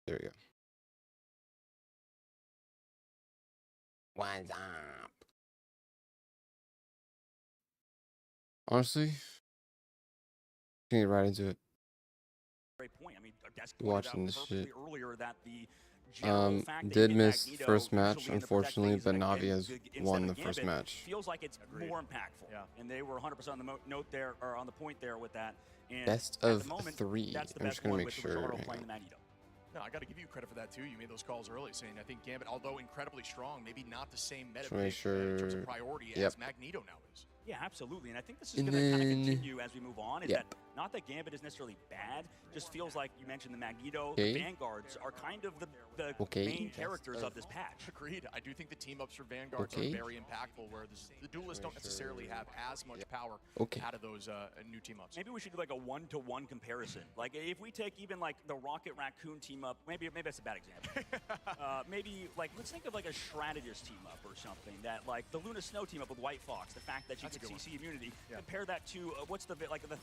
There we go. What's up? Honestly, can get right into it. Great point. I mean, Desk pointed Watching out this perfectly shit. earlier that the general fact that you Did get miss Magneto first match, usually in the protect unfortunately, phase but and Navi has instead won of the first Gambit match. feels like it's Agreed. more impactful. Yeah. And they were 100% on the note there, or on the point there with that. And Best at of the moment, 3. that's the I'm best just gonna one make with sure. Ricciardo Hang playing on. the Magneto. No, I got to give you credit for that too. You made those calls early, saying I think Gambit, although incredibly strong, maybe not the same meta Just make in terms sure. of priority Yep. as Magneto now is. Yeah, absolutely. And I think this is And going to kind of then- continue as we move on. Is Yep. that not that Gambit is necessarily bad, just feels like you mentioned the Magneto, Okay. the Vanguards are kind of the Okay. main characters of this patch. Agreed. I do think the team ups for Vanguards Okay. are very impactful, where the duelists don't necessarily have as much power Okay. out of those new team ups. Maybe we should do like a one-to-one comparison. Like if we take even like the Rocket Raccoon team up, maybe that's a bad example. Maybe like let's think of like a Strategist team up or something. That like the Luna Snow team up with White Fox, the fact that you That's a can good CC immunity. Yeah. Compare that to what's the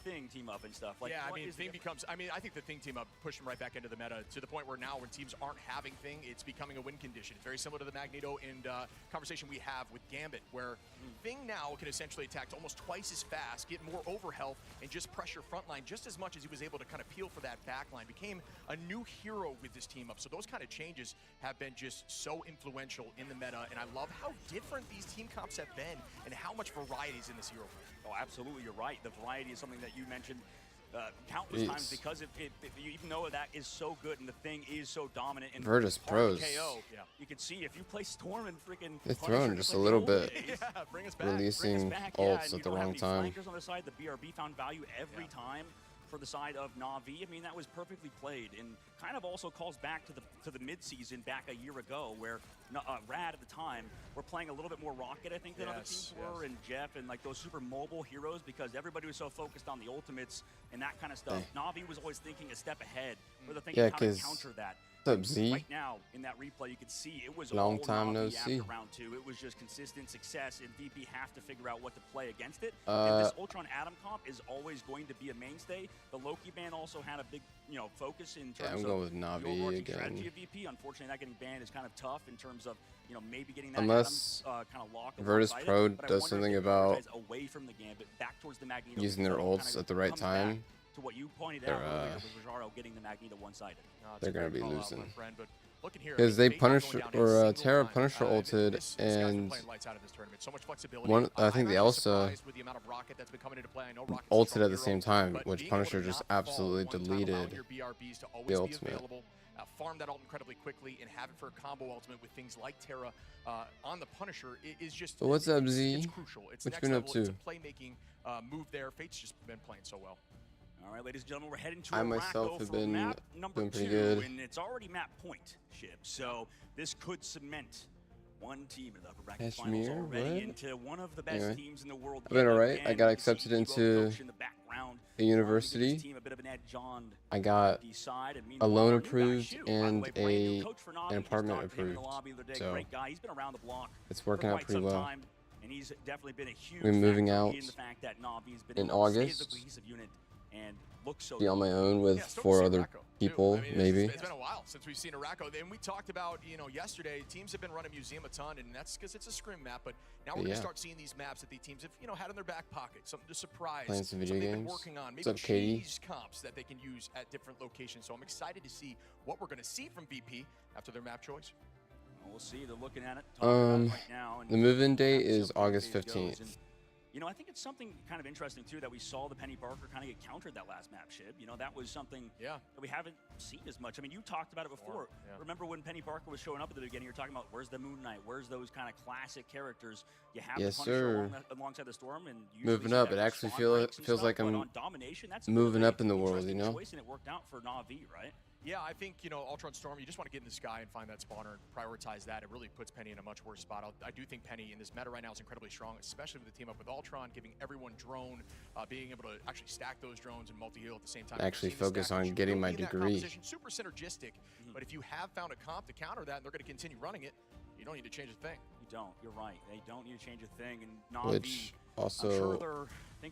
Thing team up and stuff. Like, yeah, I what mean, is the Thing becomes. I mean, I think the Thing team up pushed them right back into the meta to the point where now, when teams aren't having Thing, it's becoming a win condition. It's very similar to the Magneto and conversation we have with Gambit, where Thing now can essentially attack almost twice as fast, get more overhealth, and just pressure frontline just as much as he was able to kind of peel for that backline. Became a new hero with this team up. So those kind of changes have been just so influential in the meta, and I love how different these team comps have been and how much variety is in this hero pool. Oh, absolutely, you're right. The variety is something that you mentioned countless times because even though that is so good and the Thing is so dominant and Virtus hard to Pros. KO, Yeah. you can see if you play Storm and freaking They're Punisher throwing just a like little the old bit. days, Yeah, bring us back. Releasing back, ults and at you the don't have wrong any time. flankers on the side. The BRB found value every time for the side of Na'Vi. I mean, that was perfectly played, and kind of also calls back to the mid-season back a year ago, where Rad at the time were playing a little bit more Rocket, I think, than other teams were, and Jeff and like those super mobile heroes, because everybody was so focused on the ultimates and that kind of stuff. Na'Vi was always thinking a step ahead, where they're thinking how to counter that. What's up, Z? Right now, in that replay, you could see it was Long all time no Na'Vi see. after round 2. It was just consistent success, and VP have to figure out what to play against it. And this Ultron Atom comp is always going to be a mainstay. The Loki ban also had a big, focus in terms I'm of going with the Na'Vi overarching again. strategy of VP. Unfortunately, that getting banned is kind of tough in terms of, maybe getting that Unless Atom, kind of lock Virtus alongside Pro it. But I does wonder if something they about prioritize away from the Gambit, back towards the Magneto, using their so it ults kinda at the right comes back time. to what you pointed They're, out earlier with Ricciardo getting the Magneto one-sided. They're gonna be losing. Because they Punisher or Terra Punisher ulted, and one I think the Elsa ulted at the same time, which Punisher just absolutely deleted the ultimate. Farm that ult incredibly quickly and have it for a combo ultimate with things like Terra on the Punisher is just. So what's up, Z? It's crucial. It's What next you been up level. It's a to? playmaking move there. Fate's just been playing so well. All right, ladies and gentlemen, we're heading to I myself Araco have for been map number doing pretty 2, good. and it's already map point, Ship. So this could cement one team in the upper bracket finals Kashmir, already what? into one of the best Anyway, teams in the world. I've been yet alright. again. I got You can see accepted Evo into coach in the background, a university. give his team a bit of an edge on I got the side, and a meanwhile, loan our new guy, approved Shu, by the and way, brand new coach for Na'Vi. an Just apartment talked to him in the approved. lobby the other day. So Great guy. He's been around the block it's for working out quite pretty some well. time, and he's definitely been a huge We're moving factor out in the fact that Na'Vi has been in able to stay as August. a cohesive unit and look so Be on my own with Stoked to 4 see other Araco, too. people, I mean, maybe. It's been a while since we've seen Araco. And we talked about, yesterday, teams have been running Museum a ton, and that's because it's a scrim map. But now we're going to start seeing these maps that the teams have, had in their back pocket, something to surprise. Playing some video something they've games. been working on. What's Maybe up, Katie? cheese comps that they can use at different locations. So I'm excited to see what we're going to see from VP after their map choice. We'll see. They're looking at it, talking about it right now. And The move-in date is how the August phase goes. 15th. And, I think it's something kind of interesting, too, that we saw the Penny Parker kind of get countered that last map, Shib. That was something that we haven't seen as much. I mean, you talked about it before. Remember when Penny Parker was showing up at the beginning, you were talking about where's the Moon Knight, where's those kind of classic characters. You have Yes, the Punisher sir. alongside the Storm. And Moving up, it actually feels like I'm moving up in the world, choice, and it worked out for Na'Vi, right? Yeah, I think, Ultron Storm, you just want to get in the sky and find that spawner and prioritize that. It really puts Penny in a much worse spot. I do think Penny in this meta right now is incredibly strong, especially with the team up with Ultron, giving everyone drone, being able to actually stack those drones and multi-heal at the same time. Actually focus on getting my degree. Super synergistic, but if you have found a comp to counter that and they're going to continue running it, you don't need to change a thing. You don't. You're right. They don't need to change a thing. And Na'Vi, Which also sure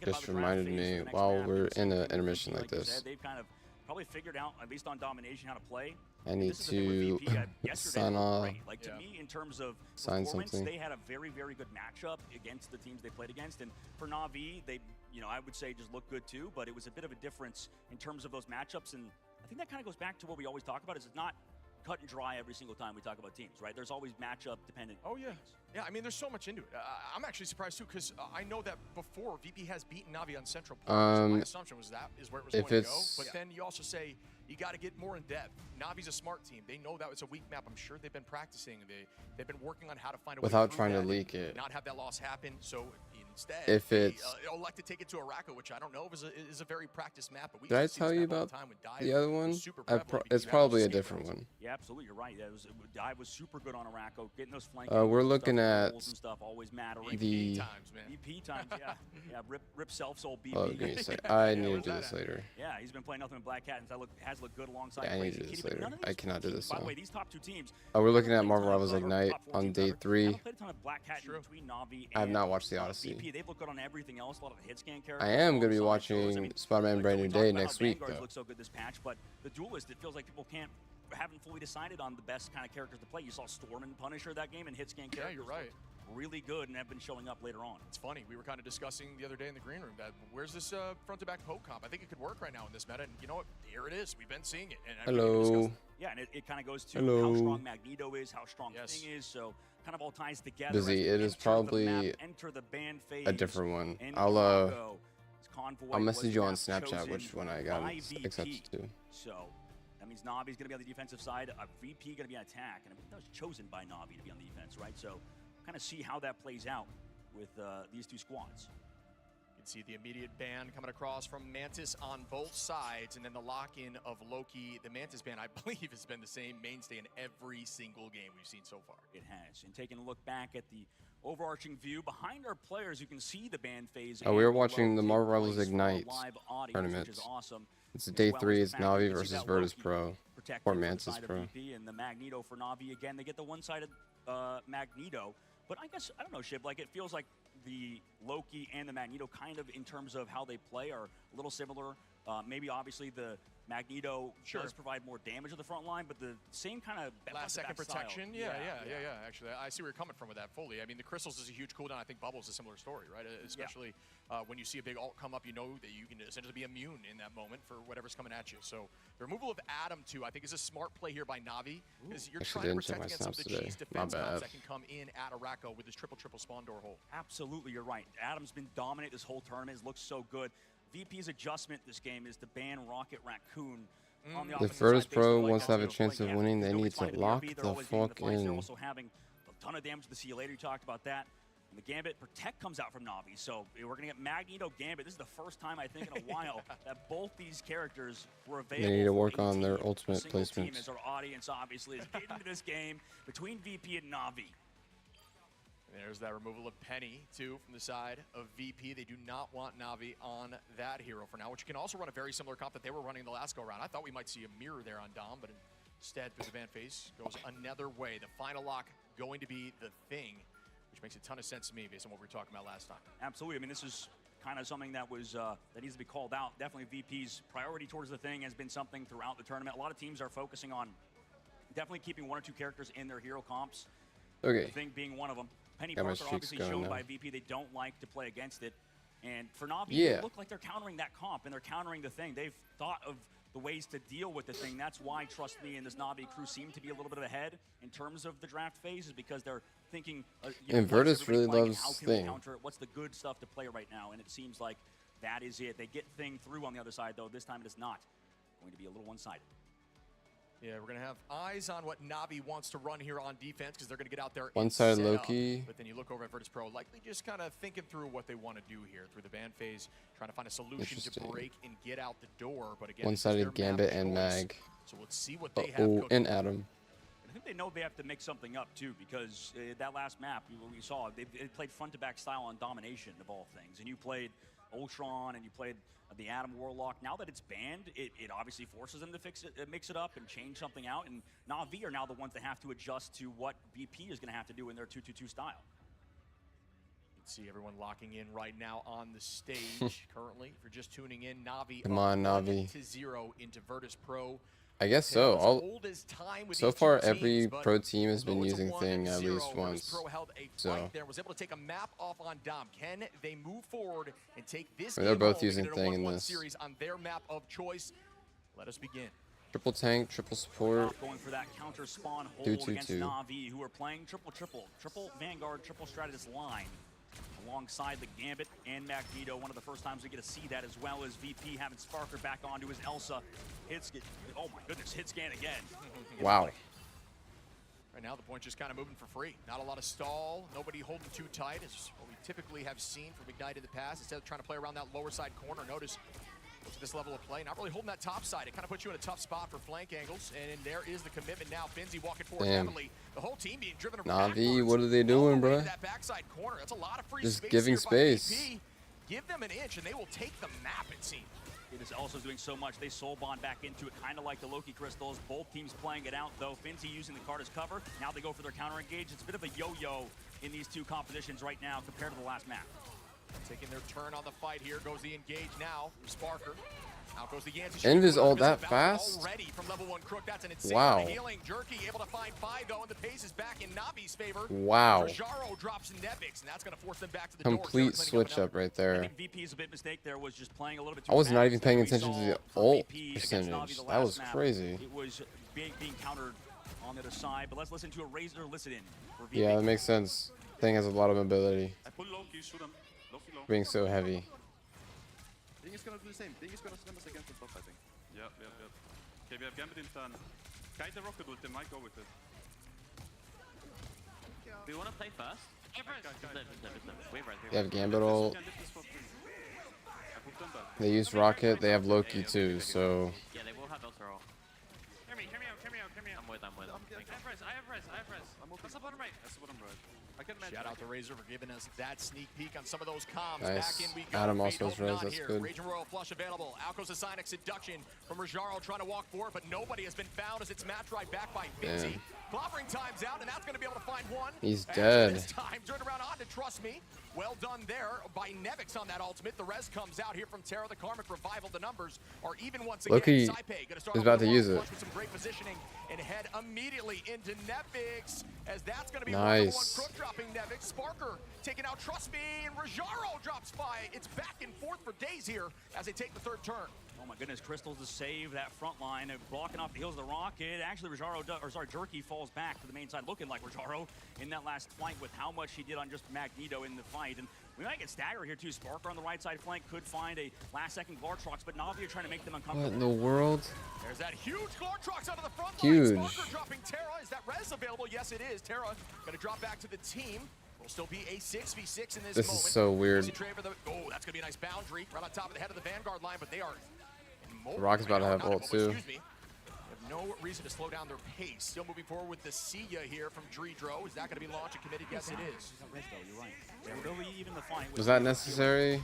just reminded me while we're in an intermission like this. They've kind of probably figured out, at least on domination, how to play. I need This is the thing with to VP. Yesterday sign they looked off. great. Like to me, in terms of Sign performance, something. they had a very, very good matchup against the teams they played against. And for Na'Vi, they, I would say just looked good too. But it was a bit of a difference in terms of those matchups. And I think that kind of goes back to what we always talk about: is it's not cut and dry every single time we talk about teams, right? There's always matchup dependent. Oh, yeah. things. Yeah, I mean, there's so much into it. I'm actually surprised, too, because I know that before, VP has beaten Na'Vi on Central Park. So my assumption was that is where it was if going to go. it's- But then you also say you got to get more in depth. Na'Vi's a smart team. They know that it's a weak map. I'm sure they've been practicing. They've been working on how to find a way Without through trying to that leak and it. not have that loss happen. So instead, If they it's- elect to take it to Araco, which I don't know is a very practiced map. But we Did I used to see tell this you map all about the time when Dive the other was one? super prevalent because It's you had those probably a escape different routes. one. Yeah, absolutely. You're right. Dive was super good on Araco, getting those flanking. We're stuff, looking at goals and stuff always mattering. VP the- times, man. VP times, yeah, yeah. Rip self-soul BP. Oh, give me a sec. I need to where's do that this at? later. Yeah, he's been playing nothing but Black Cat, and has looked good alongside. Yeah, I need to Crazy do this Kitty, but later. none of I these cannot do teams, this By the now. way, these top two teams. We're looking at haven't played Marvel a ton Rivals of, or Ignite top 14 on teams, day rather. 3. Haven't played a ton of Black Cat True. between Na'Vi I have and, not watched the Odyssey. VP. They've looked good on everything else. A lot of the hit scan characters. I am going to be alongside those. I watching mean, Spider-Man like, Brand we New talked Day about how next week, Vanguards though. look so good this patch, but the Duelist, it feels like people haven't fully decided on the best kind of characters to play. You saw Storm and Punisher that game, and hit scan characters. Yeah, you're right. look really good and have been showing up later on. It's funny. We were kind of discussing the other day in the green room that where's this front-to-back poke comp? I think it could work right now in this meta. And you know what? Here it is. We've been seeing it. And we can discuss Hello. it. Yeah, and it kind of goes to Hello. how strong Magneto is, how strong Yes. Thing is, so kind of all ties together. Busy. as we It is enter the probably map, enter the ban phase. A different one. in I'll Chicago. Convoy I'll was message the you on map Snapchat chosen which one I got by VP. accepted to. So that means Navi's going to be on the defensive side. VP going to be on attack, and that was chosen by Navi to be on the defense, right? So kind of see how that plays out with these two squads. You can see the immediate ban coming across from Mantis on both sides, and then the lock-in of Loki. The Mantis ban, I believe, has been the same mainstay in every single game we've seen so far. It has. And taking a look back at the overarching view behind our players, you can see the ban phase. Oh, we were and watching the take Marvel Rivals place for Ignite live audience, tournament. which is awesome. It's as day well as 3. the It's fact that Navi you can see versus that Virtus Loki Pro. protected Or from the Mantis side of Pro. VP and the Magneto for Navi. Again, they get the one-sided Magneto. But I guess, I don't know, Shib, like it feels like the Loki and the Magneto kind of in terms of how they play are a little similar. Maybe obviously the Magneto does provide more damage to the front line, but the same kind of Last-second protection? style. Yeah. Actually, I see where you're coming from with that fully. I mean, the Crystals is a huge cooldown. I think Bubbles is a similar story, right? Especially when you see a big ult come up, you know that you can essentially be immune in that moment for whatever's coming at you. So the removal of Adam, too, I think is a smart play here by Navi, because you're Actually, trying to didn't check protect my against some of the snaps cheese today. defense My comps bad. that can come in at Araco with his triple spawn door hole. Absolutely, you're right. Adam's been dominant this whole tournament. It looks so good. VP's adjustment this game is to ban Rocket Raccoon. On the If offensive Virtus side, they Pro still like wants to that have a too. chance of Yeah, winning, they they're need always to fighting lock VP, they're the always getting fuck fights. They're in. also having a ton of damage to the See You Later. You talked about that. And the Gambit Protect comes out from Navi. So we're going to get Magneto Gambit. This is the first time, I think, in a while that both these characters were available. They need to for work a on their team. ultimate A single team, placements. as our audience, obviously, is getting into this game between VP and Navi. There's that removal of Penny, too, from the side of VP. They do not want Navi on that hero for now, which you can also run a very similar comp that they were running the last go-around. I thought we might see a mirror there on Dom, but instead, through the ban phase, goes another way. The final lock going to be the Thing, which makes a ton of sense to me based on what we were talking about last time. Absolutely. I mean, this is kind of something that was that needs to be called out. Definitely VP's priority towards the Thing has been something throughout the tournament. A lot of teams are focusing on definitely keeping 1 or 2 characters in their hero comps. Okay. The Thing being one of them. Penny Got my Parker streaks obviously going shown now. by VP they don't like to play against it. And for Navi, Yeah. they look like they're countering that comp and they're countering the Thing. They've thought of the ways to deal with the Thing. That's why, trust me, and this Navi crew seem to be a little bit ahead in terms of the draft phase, is because they're thinking, And what's Virtus everybody really playing and loves how can we Thing. counter it? What's the good stuff to play right now? And it seems like that is it. They get Thing through on the other side, though. This time it is not going to be a little one-sided. Yeah, we're going to have eyes on what Navi wants to run here on defense, because they're going to get out there and One-sided set up. Loki. But then you look over at Virtus Pro, likely just kind of thinking through what they want to do here through the ban phase, trying to find a solution to Interesting. break and get out the door. But again, One-sided this is their map Gambit and choice. Mag. So let's see what they have Oh, cooking. and Adam. I think they know they have to mix something up, too, because that last map we saw, they played front-to-back style on Domination, of all things. And you played Ultron and you played the Adam Warlock. Now that it's banned, it obviously forces them to mix it up and change something out. And Na'Vi are now the ones that have to adjust to what VP is going to have to do in their 2-2-2 style. You can see everyone locking in right now on the stage currently. If you're just tuning in, Navi Come on, Navi. 1-0 into Virtus Pro. I guess so. As old as time with So these two far, teams, every but pro team has been although it's a using Thing at 1-0, least Virtus once. Pro held a So fight there, was able to take a map off on Dom. Can they move forward and take this I mean, they're game both home, using making it a Thing in 1-1 this. series on their map of choice? Let us begin. triple tank, triple support. Going for that counter spawn hold 2-2-2. against Na'Vi, who are playing triple Vanguard, triple Stratus line. Alongside the Gambit and Magneto, one of the first times we get to see that, as well as VP having Sparker back onto his Elsa. Oh my goodness, hit scan again. Wow. Right now, the point just kind of moving for free. Not a lot of stall, nobody holding too tight, as what we typically have seen from Ignite in the past. Instead of trying to play around that lower side corner, notice to this level of play, not really holding that top side. It kind of puts you in a tough spot for flank angles, and there is the commitment now. Finzi walking forward heavily. The whole team being driven Na'Vi, what are they doing, bro? That backside corner. That's a lot of free Just space giving here by space. VP. Give them an inch, and they will take the map, it seems. It is also doing so much. They soul bond back into it, kind of like the Loki crystals. Both teams playing it out, though. Finzi using the card as cover. Now they go for their counter engage. It's a bit of a yo-yo in these two compositions right now compared to the last map. Taking their turn on the fight here. Goes the engage now from Sparker. Out goes the Yancy. Invis ult that fast? Already from level 1 Crook. That's an insane Wow. amount of healing. Jerky able to find 5 though, and the pace is back in Navi's favor. Wow. Rajaro drops Nevix, and that's going to force them back to the Complete door. switch up right I there. think VP's a bit mistake there, was just playing a little bit too I was not fast. even paying We attention to saw the for ult VP against percentage. Na'Vi the That last was map, crazy. It was being countered on the other side, but let's listen to a Razor listen in for VP. Yeah, that makes sense. Thing has a lot of mobility, I pull low, you shoot him. Low, low. being so heavy. Thing is gonna do the same. Thing is gonna slam us against the top, I think. Yep. Okay, we have Gambit in turn. Kite the rocket ult, they might go with it. Do you want to play first? They have Gambit ult. Can lift this for free. I put them back. They use Rocket. They have Loki too, so Yeah, they will have Elsa roll. Hear me out. I'm with. I have res. I'm okay. What's up bottom right? That's what I'm right. I can manage. Shout out to Razor for giving us that sneak peek on some of those comms. Nice. Back in we go. Adam Fate also has Hope res, not that's here. good. Raging Royal flush available. Out goes the Sonic Seduction from Rajaro trying to walk forward, but nobody has been found as it's match right back by Finzi. Clobbering time's out, and that's going to be able to find one. He's And dead. This time, turned around on to Trust Me. Well done there by Nevix on that ultimate. The res comes out here from Terra. The Karmic Revival. The numbers are even once again. Loki Saipe gonna start is off about with to a use long it. flush with some great positioning and head immediately into Nevix, as that's going to be Nice. one Crook dropping Nevix. Sparker taking out Trust Me, and Rajaro drops Fi. It's back and forth for days here as they take the third turn. Oh my goodness, Crystals to save that front line, blocking off the heels of the Rocket. Actually, Jerky falls back to the main side, looking like Rajaro in that last flank with how much he did on just Magneto in the fight. And we might get staggered here too. Sparker on the right side flank could find a last-second Glartrox, but Na'Vi are trying to make them what uncomfortable. in the world? There's that huge Glartrox out of the front Huge. line. Sparker dropping Terra. Is that res available? Yes, it is. Terra going to drop back to the team. Will still be a 6v6 in this This moment. is so weird. Oh, that's going to be a nice boundary right on top of the head of the Vanguard line, but they are... Rocket's about to have ult, too. Excuse me. Have no reason to slow down their pace. Still moving forward with the Sia here from Dreedro. Is that going to be launched and committed? Yes, it is. You're right. Yeah, really, even the fight Was that necessary?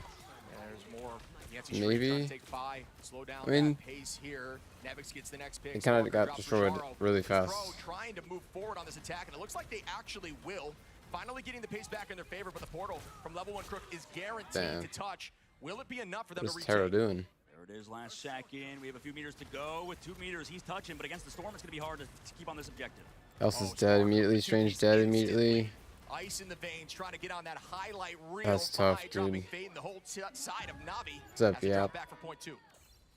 There's more. Yancey Maybe. trying to take Fi, slow down I mean, that pace here. Nevix gets the next pick. it kinda Sparker got drops destroyed Rajaro. really fast. Pro trying to move forward on this attack, and it looks like they actually will. Finally getting the pace back in their favor, but the portal from level 1 Crook is guaranteed Damn. to touch. Will it be enough for them What to is retake? Terra doing? There it is, last second. We have a few meters to go. With 2 meters, he's touching, but against the Storm, it's going to be hard to keep on this objective. Elsa's Oh, dead Sparker immediately. with Strange two dead hits immediately. Ice in the veins, trying to get on that highlight reel. That's tough, Fi dropping dude. Fade in the whole side of Na'Vi. What's up, as they drop Yap? back for point 2.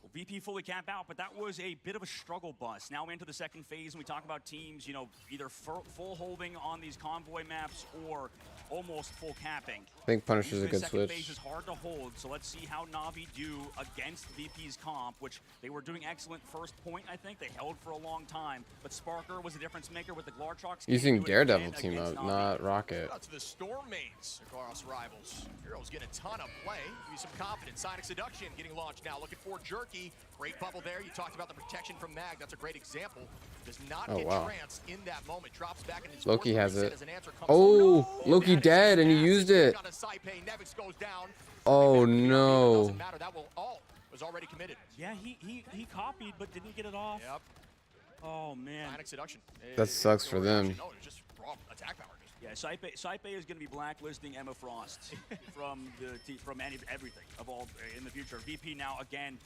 Well, VP fully cap out, but that was a bit of a struggle bus. Now we enter the second phase, and we talk about teams, you know, either full holding on these convoy maps or almost full capping. I think Punisher's Usually a good the second phase switch. is hard to hold, so let's see how Na'Vi do against VP's comp, which they were doing excellent first point, I think. They held for a long time, but Sparker was a difference maker with the Glartrox. Using Can't do it Daredevil again team against up, Na'Vi. not Rocket. Shout out to the Storm mains across rivals. Heroes get a ton of play. Give you some confidence. Sonic Seduction getting launched now. Looking for Jerky. Great bubble there. You talked about the protection from Mag. That's a great example. Does not Oh, get wow. tranced in that moment. Drops back in his Loki fourth has reset it. as an answer comes Oh, through. Loki That is dead, and he massive. used it. Got a Saipe. Nevix goes down. Oh, Doesn't no. matter. That will all was already committed. Yeah, he copied, but didn't get it off. Yep. Oh, man. Sonic Seduction. That sucks for them. No, it's just raw attack power. Yeah, Saipe is going to be blacklisting Emma Frost from everything of all in the future. VP now again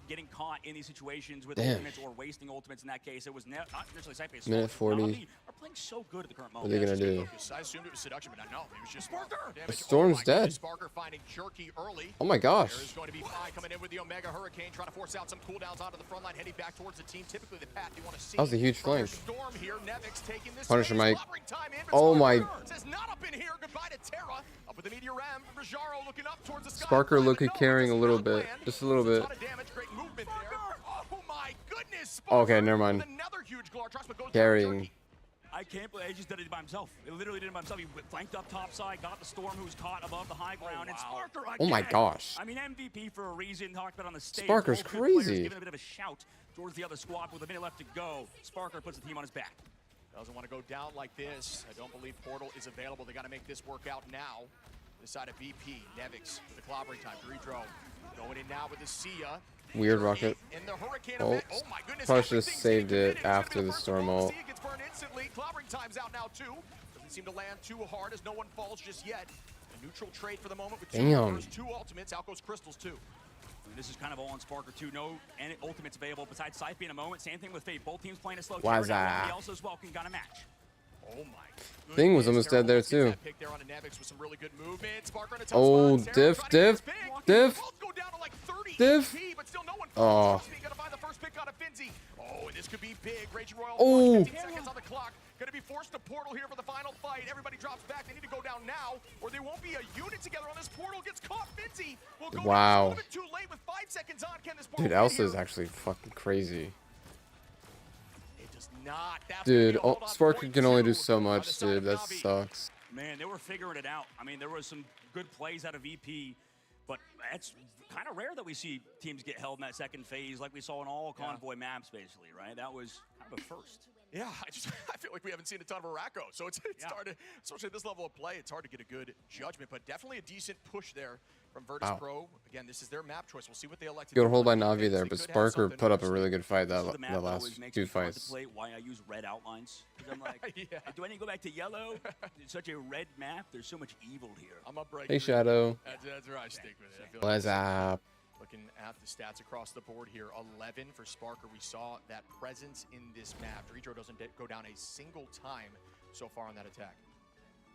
getting caught in these situations with ultimates or wasting ultimates. In that case, it was not necessarily Saipe's Minute 40. Na'Vi are playing so good at the current What are moment. they gonna do? I assumed it was seduction, but no, it was just Sparker. The Storm's dead. Sparker finding Jerky early. Oh my gosh. There is going to be Fly coming in with the Omega Hurricane, trying to force out some cooldowns onto the front line, heading back towards the team. Typically the path you want to see. That was a huge flank. Storm here. Nevix taking this Punisher phase, Mike. clobbering time in, but Oh my. Sparker says not up in here. Goodbye to Terra. Up with the Meteor Ram. Rajaro looking up towards the sky. Sparker looking No, carrying a does little not bit. land. Just a little There's bit. ton of damage, great movement there. Oh my goodness. Sparker Okay, never mind. with another huge Glortrox, but goes down Carrying. Jerky. I can't believe he just did it by himself. It literally did it by himself. He flanked up top side, got the Storm, who was caught above the high ground, and Sparker again. Oh my gosh. I mean, MVP for a reason. Talked about on the stage. Sparker's Both good players crazy. Giving a bit of a shout towards the other squad with a minute left to go. Sparker puts the team on his back. Doesn't want to go down like this. I don't believe Portal is available. They got to make this work out now. This side of VP, Nevix with the clobbering time. Dritro going in now with the Sia. Weird rocket. In the Hurricane Oh, event. Oh my goodness. probably should've everything's saved getting it committed. It's gonna after be the first Storm ball. ult. Sia gets burned instantly. Clobbering time's out now too. Doesn't seem to land too hard as no one falls just yet. A neutral trade for the moment with Damn. two ultimates. Out goes Crystals too. And this is kind of all on Sparker too. No and ultimates available besides Saipe in a moment. Same thing with Fate. Both teams playing a slow. Why's Terror now, that? He also as well can got a match. Oh my. Thing was goodness. almost dead there, Terra too. gets that pick there on a Nevix with some really good movement. Sparker in a tough Oh, spot. Terra diff, trying to get diff, this pick. diff. Both go down to like 30 Diff. HP, but still no one Oh. falls. Trust me, gotta find the first pick out of Finzi. Oh, and this could be big. Raging Royal. Oh. 15 seconds on the clock. Gonna be forced to portal here for the final fight. Everybody drops back. They need to go down now, or they won't be a unit together on this portal. Gets caught. Finzi will go Wow. down. It's a little bit too late with 5 seconds on. Can this portal Dude, win Elsa is here? actually fucking crazy. It does not. That's Dude, gonna be a hold on Sparker point can only do two so on the much, side dude. of That Na'Vi. sucks. Man, they were figuring it out. I mean, there was some good plays out of VP, but it's kind of rare that we see teams get held in that second phase like we saw in all convoy maps, basically, right? That was kind of a first. Yeah, I feel like we haven't seen a ton of Araco, so it's hard to, especially at this level of play, it's hard to get a good judgment, but definitely a decent push there from Virtus Wow. Pro. Again, this is their map choice. We'll see what they elect to Good do. hold by They Na'Vi there, could but have Sparker something put up a interesting. really good fight This is that the map the that always last makes two me fights. contemplate why I use red outlines. Because I'm like, Yeah. do I need to go back to yellow? It's such a red map. There's so much evil here. I'm up breaking. Hey, Shadow. That's where I stick with it. I feel What's like up? looking at the stats across the board here, 11 for Sparker. We saw that presence in this map. Dritro doesn't go down a single time so far on that attack.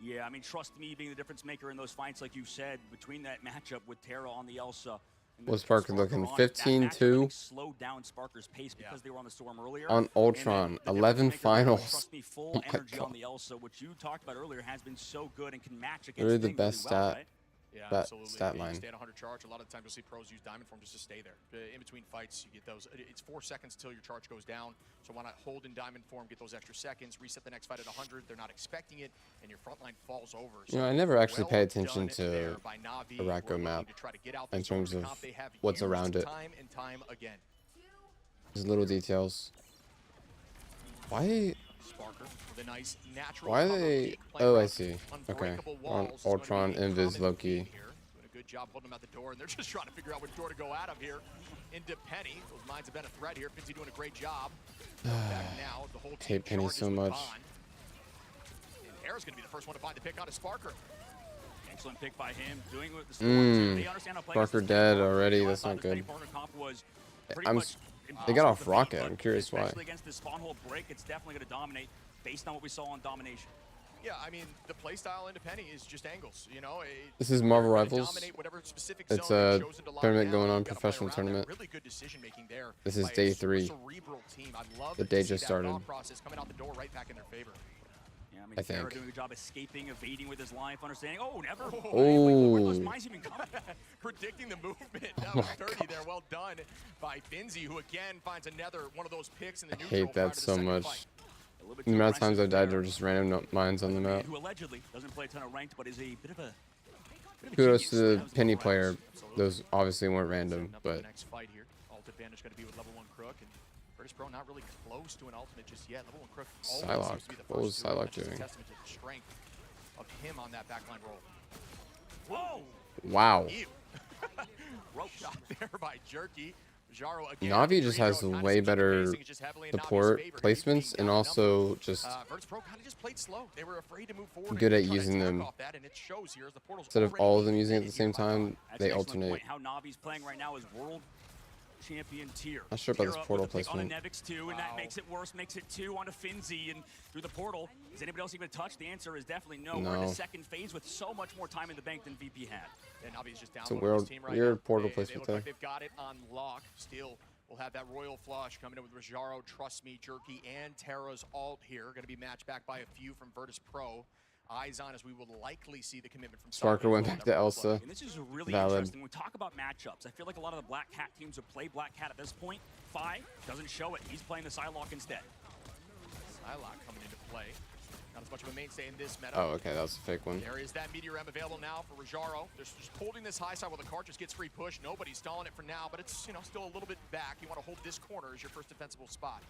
Yeah, I mean, trust me, being the difference maker in those fights, like you said, between that matchup with Terra on the Elsa. And Was with Sparker looking on it, that matchup, I 15-2? think, slowed down Sparker's pace because they were on the Storm earlier. On And then Ultron, the 11 difference maker, finals. Trust me, full Oh my energy on God. the Elsa, which you talked about earlier, has been so good and can match against Literally the Thing best really well, stat. right? Yeah, That absolutely. stat You line. stay at 100 charge. A lot of the times you'll see pros use diamond form just to stay there. In between fights, you get those. It's 4 seconds till your charge goes down. So why not hold in diamond form, get those extra seconds, reset the next fight at 100. They're not expecting it, and your front line falls over. You know, I never actually well pay attention done to there by Na'Vi. Araco We're looking map to try to get out in this terms over of comp. They have what's used around it. Time and time again. There's little details. Why? Sparker with a nice natural Why are cover they? peek, playing Oh, I around see. Okay. unbreakable On walls is going to Ultron, be the Invis, common Loki. theme here. Doing a good job holding them at the door, and they're just trying to figure out which door to go out of here. Into Penny, those mines have been a threat here. Finzi doing a great job. Back now, the whole team Hate Penny charges so with much. Bond. And Hera's going to be the first one to find the pick out of Sparker. Excellent pick by him, doing what the Storm too. They understand how to play against Sparker the dead Storm. already, You know, I that's thought not the Steady good. Partner comp was pretty I'm much s- impossible they got off to beat, Rocket, but I'm curious why. Especially against the spawn hole break, it's definitely going to dominate based on what we saw on Domination. Yeah, I mean, the playstyle into Penny is just angles, you know? This is Marvel You're gonna Rivals. dominate whatever specific It's zone a you've chosen to lock tournament down. going on, You gotta play professional around that. tournament. Really good decision making there. This is by a day super 3. cerebral team. I love The to day see just that started. thought process coming out the door right back in their favor. Yeah, I mean, I Terra think. doing a good job escaping, evading with his life, understanding. Oh, never. Oh. Where those mines even coming? Predicting the movement. That Oh was my dirty there. Well done by Finzi, who again finds another one of those picks in the I neutral hate prior that to the so second much. fight. A little bit The too amount of times aggressive I've died there. to just random mines on the map. Who allegedly doesn't play a ton of ranked, but is a bit of a Kudos to genius. the That was Penny Marvel player. Rivals. Absolutely. Those obviously weren't random, Setting up for the but next fight here. Ult advantage going to be with level 1 Crook, and Virtus Pro not really close to an ultimate just yet. Level 1 Crook always Psylocke. seems to be the What was first to do it. Psylocke That's just a doing? testament to the strength of him on that backline roll. Whoa! wow. Ew. Rope shot there by Jerky. Rajaro again, Navi just has kinda way seems to be better facing it just heavily in Navi's support favor. placements Being and down a also number. just Virtus.pro kind of just played slow. They were afraid to move forward. good and at try to using attack them. off that, and it shows here as the portal's Instead of already all of them being using it at the defended same here by time, That's they an excellent alternate. point. How Navi's playing right now is world champion tier. Not sure about this Tara portal with a pick on a placement. Nevix 2, and that makes it worse, makes it 2 on a Finzi and through the portal. Is anybody else even touched? The answer is definitely no. We're in the No. second phase with so much more time in the bank than VP had. And Navi's just down It's a low on weird- this team right weird now. portal They placement look there. like they've got it on lock. Still, we'll have that Royal Flush coming in with Rajaro, Trust Me, Jerky, and Terra's ult here. Going to be matched back by a few from Virtus.pro. Eyes on as we will likely see the commitment from Sparker went back to Elsa. And this is really Valid. interesting. When we talk about matchups, I feel like a lot of the Black Cat teams who play Black Cat at this point, Fi doesn't show it. He's playing the Psylocke instead. Psylocke coming into play. Not as much of a mainstay in this meta. Oh, okay, that was a fake one. There is that Meteor M available now for Rajaro. They're just holding this high side while the cart just gets free push. Nobody's stalling it for now, but it's still a little bit back. You want to hold this corner as your first defensible spot.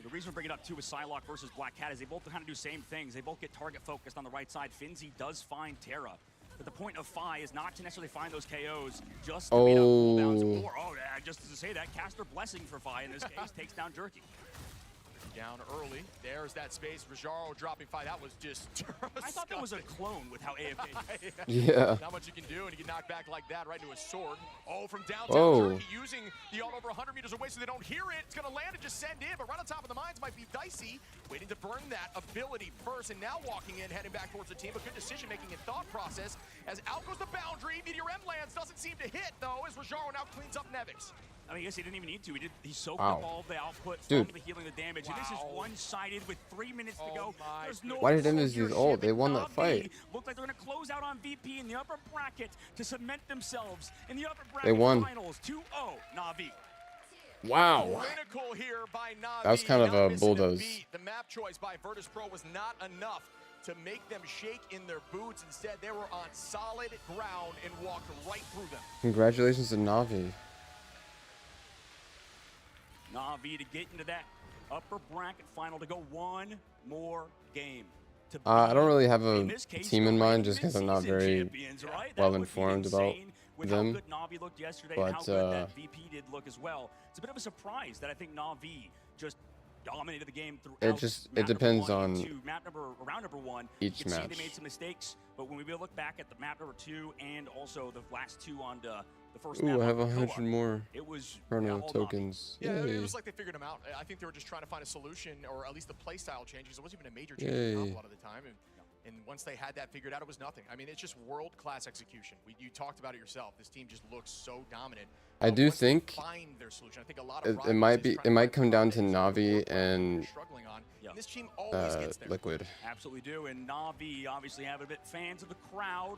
The reason we're bringing up too with Psylocke versus Black Cat is they both kind of do same things. They both get target focused on the right side. Finzi does find Terra. But the point of Fi is not to necessarily find those KOs, just to beat up cooldowns or, just to say that, Caster Blessing for Fi in this case takes down Jerky. Down early. There's that space. Rajaro dropping 5. That was just I thought that was a clone with how AFK. Yeah. Not much you can do, and you get knocked back like that right into a sword. Oh, from downtown Oh. Jerky using the ult over 100 meters away so they don't hear it. It's going to land and just send in, but right on top of the mines might be Dicey, waiting to burn that ability first, and now walking in, heading back towards the team. But good decision-making and thought process as out goes the boundary. Meteor M lands, doesn't seem to hit, though, as Rajaro now cleans up Nevix. I mean, I guess he didn't even need to. He soaked Wow. up all of the output Dude. from the healing, the damage. And this is Wow. one-sided with 3 minutes to Oh go. my There's no Why did control Enemies of your use ult? ship, They and won that Navi fight. Look like they're going to close out on VP in the upper bracket to cement themselves in the upper bracket They won. finals. 2-0, Navi. Wow. Critical here by Navi. That was kind of Not a missing bulldoze. beat. The map choice by Virtus.pro was not enough to make them shake in their boots. Instead, they were on solid ground and walked right through them. Congratulations to Navi. Navi to get into that upper bracket final to go one more game. To I be, don't really have a in this case, team in the mind reigning just because I'm not mid-season very champions, right? That well would be informed about insane with them. how good Navi looked yesterday and how But, good that VP did look as well. It's a bit of a surprise that I think Navi just dominated the game throughout. it depends on round number 1. each you can match. see they made some mistakes, but when we look back at the map number 2 and also the last 2 on the first map, Ooh, I have on 100 Koa, more it was Chrono all Navi. tokens. Yeah, it Yay. was like they figured them out. I think they were just trying to find a solution, or at least the play style change, because it wasn't even a major change in the comp Yay. a lot of the time. And once they had that figured out, it was nothing. I mean, it's just world-class execution. You talked about it yourself. This team just looks so dominant. I do Once they think find their solution, I think a lot of it might rivals is be. trying It to might find come down to their Navi core and they're struggling on. Yeah. And this team always gets there. Liquid. Absolutely do, and Navi obviously have a bit fans of the crowd.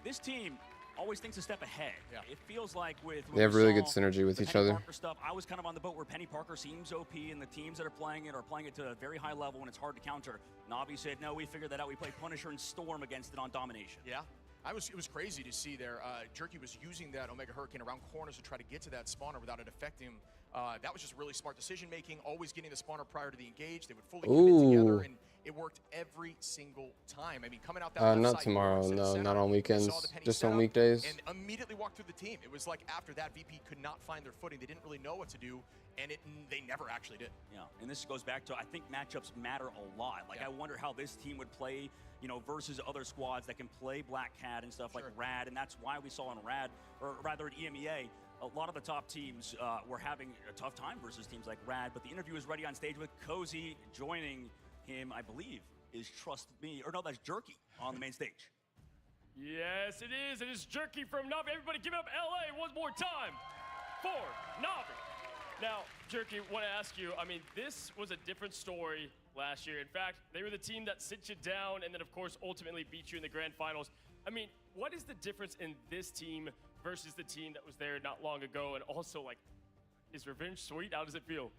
This team always thinks a step ahead. Yeah. It feels like with They have really good synergy with the each Penny other. Parker stuff, I was kind of on the boat where Penny Parker seems OP, and the teams that are playing it to a very high level, and it's hard to counter. Navi said, no, we figured that out. We played Punisher and Storm against it on domination. Yeah. It was crazy to see there. Jerky was using that Omega Hurricane around corners to try to get to that spawner without it affecting him. That was just really smart decision making, always getting the spawner prior to the engage. They would fully commit together, and it worked every single time. I mean, coming out that left Not side, tomorrow. Yorks in the No, center, not on they weekends. saw the Penny Just on setup weekdays. And immediately walked through the team. It was like after that, VP could not find their footing. They didn't really know what to do, and they never actually did. Yeah, and this goes back to, I think matchups matter a lot. Like, Yeah. I wonder how this team would play, versus other squads that can play Black Cat and stuff like Rad, and that's why we saw in Rad, or rather in EMEA, a lot of the top teams were having a tough time versus teams like Rad, but the interview is ready on stage with Cozy. Joining him, I believe, is Trust Me, or no, that's Jerky on the main stage. Yes, it is. It is Jerky from Navi. Everybody give it up LA one more time for Navi. Now, Jerky, want to ask you, I mean, this was a different story last year. In fact, they were the team that sit you down and then, of course, ultimately beat you in the grand finals. I mean, what is the difference in this team versus the team that was there not long ago? And also, like, is revenge sweet? How does it feel?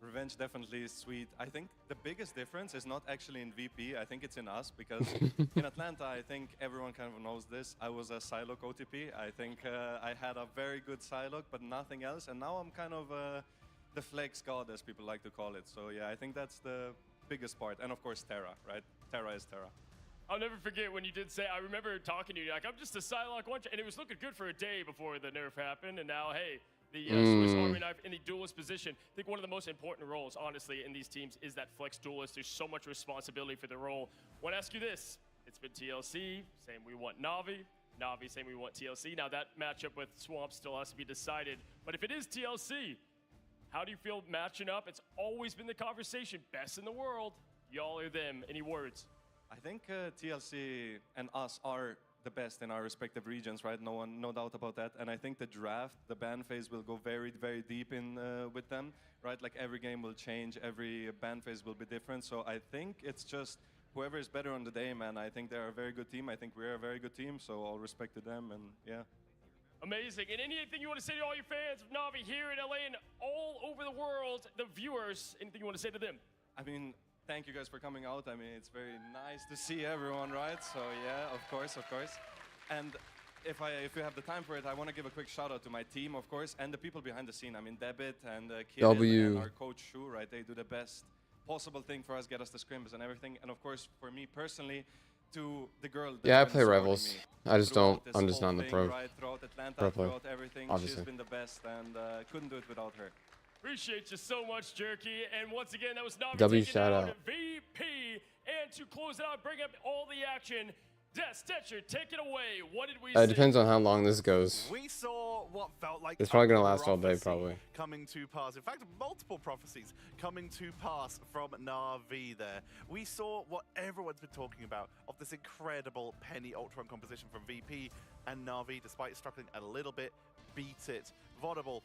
Revenge definitely is sweet. I think the biggest difference is not actually in VP. I think it's in us because in Atlanta, I think everyone kind of knows this. I was a Psylocke OTP. I think I had a very good Psylocke, but nothing else. And now I'm kind of the flex god, as people like to call it. So yeah, I think that's the biggest part. And of course, Terra, right? Terra is Terra. I'll never forget when you did say, I remember talking to you, like, I'm just a Psylocke one, and it was looking good for a day before the nerf happened, and now, hey, the Swiss Army knife in the duelist position. I think one of the most important roles, honestly, in these teams is that flex duelist. There's so much responsibility for the role. I want to ask you this. It's been TLC, saying we want Na'Vi. Na'Vi saying we want TLC. Now that matchup with Swamp still has to be decided. But if it is TLC, how do you feel matching up? It's always been the conversation. Best in the world. Y'all are them. Any words? I think TLC and us are the best in our respective regions, right? No doubt about that. And I think the draft, the ban phase will go very, very deep in with them, right? Like every game will change, every ban phase will be different. So I think it's just whoever is better on the day, man. I think they're a very good team. I think we're a very good team. So all respect to them, and yeah. Amazing. And anything you want to say to all your fans of Na'Vi here in LA and all over the world, the viewers, anything you want to say to them? I mean, thank you guys for coming out. I mean, it's very nice to see everyone, right? So yeah, of course. And if you have the time for it, I want to give a quick shout out to my team, of course, and the people behind the scene. I mean, Debit and Kirill and our coach Shu, right? They do the best possible thing for us, get us the scrims and everything. And of course, for me personally, to the girl. Yeah, I play Rivals. I'm just not in the pro. Right, throughout Atlanta, Pro play. throughout everything, Obviously. she's been the best, and couldn't do it without her. Appreciate you so much, Jerky. And once again, that was Na'Vi W taking shout down out. VP. And to close it out, bring up all the action, Des Stetcher, take it away. What did we see? It depends on how long this goes. We saw what felt like It's probably gonna a last all day, prophecy probably. coming to pass. In fact, multiple prophecies coming to pass from Na'Vi there. We saw what everyone's been talking about of this incredible Penny Ultron composition from VP, and Na'Vi, despite struggling a little bit, beat it. Vodable,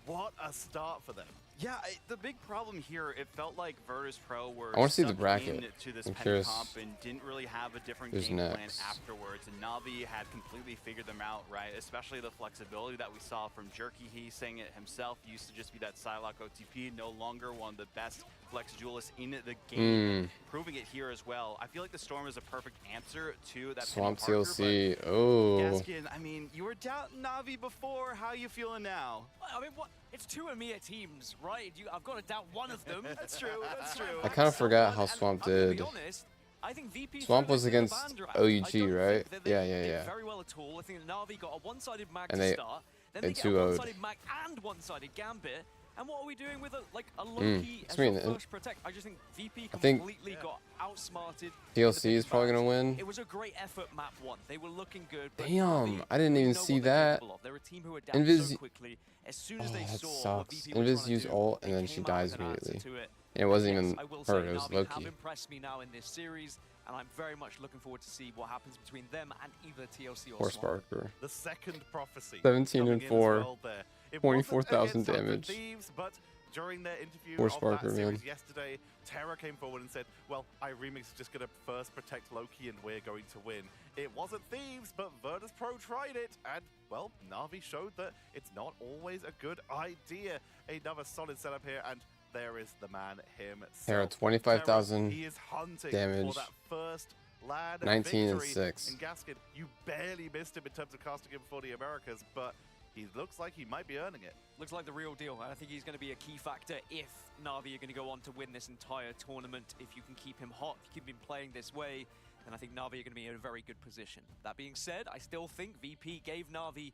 what a start for them. Yeah, the big problem here, it felt like Virtus Pro were I wanna see the stuck bracket. into this I'm Penny curious comp and didn't really have a different who's game plan next. afterwards. And Na'Vi had completely figured them out, right? Especially the flexibility that we saw from Jerky. He's saying it himself, used to just be that Psylocke OTP, no longer one of the best flex duelists in the game, proving it here as well. I feel like the Storm is a perfect answer to that Swamp Penny Parker, TLC. but Oh. Gaskin, I mean, you were doubting Na'Vi before. How are you feeling now? I mean, what? It's two EMEA teams, right? I've got to doubt one of them. That's true. That's true. I kind of forgot how Swamp I'm gonna did. be honest, I think VP Swamp was threw this in the against band draft. OUG, I don't right? think that they Yeah. did very well at all. I think that Na'Vi got a one-sided mag And to they- start. Then they they get a 2-0'd. one-sided mag and one-sided Gambit. And what are we doing with a low key It's as me your and- first protect? I just think VP I think completely got outsmarted. TLC is probably gonna win. It was a great effort, map one. They were looking good. But Damn, Na'Vi, I didn't we even know see what they're that. capable of. They're a team who adapt Invis- so quickly. As soon as Oh, they that saw what sucks. VP were Invis trying to used do, ult, they and then she came out dies with an answer immediately. to it. And it wasn't Yes, even I will her, say it was Na'Vi Loki. have impressed me now in this series, and I'm very much looking forward to see what happens between them and either TLC or Poor Swamp. Sparker. The second prophecy. 17 coming and in as 4, well there. It 24,000 wasn't against damage. Thieves, but during their interview Poor of Sparker, that series man. yesterday, Terra came forward and said, well, iRemix is just going to first protect Loki and we're going to win. It wasn't Thieves, but Virtus Pro tried it, and, well, Na'Vi showed that it's not always a good idea. Another solid setup here, and there is the man himself. Terra, 25,000 He is hunting damage. for that first land 19 and victory. 6. And Gaskin, you barely missed him in terms of casting him for the Americas, but he looks like he might be earning it. Looks like the real deal, and I think he's going to be a key factor if Na'Vi are going to go on to win this entire tournament. If you can keep him hot, if you keep him playing this way, then I think Na'Vi are going to be in a very good position. That being said, I still think VP gave Na'Vi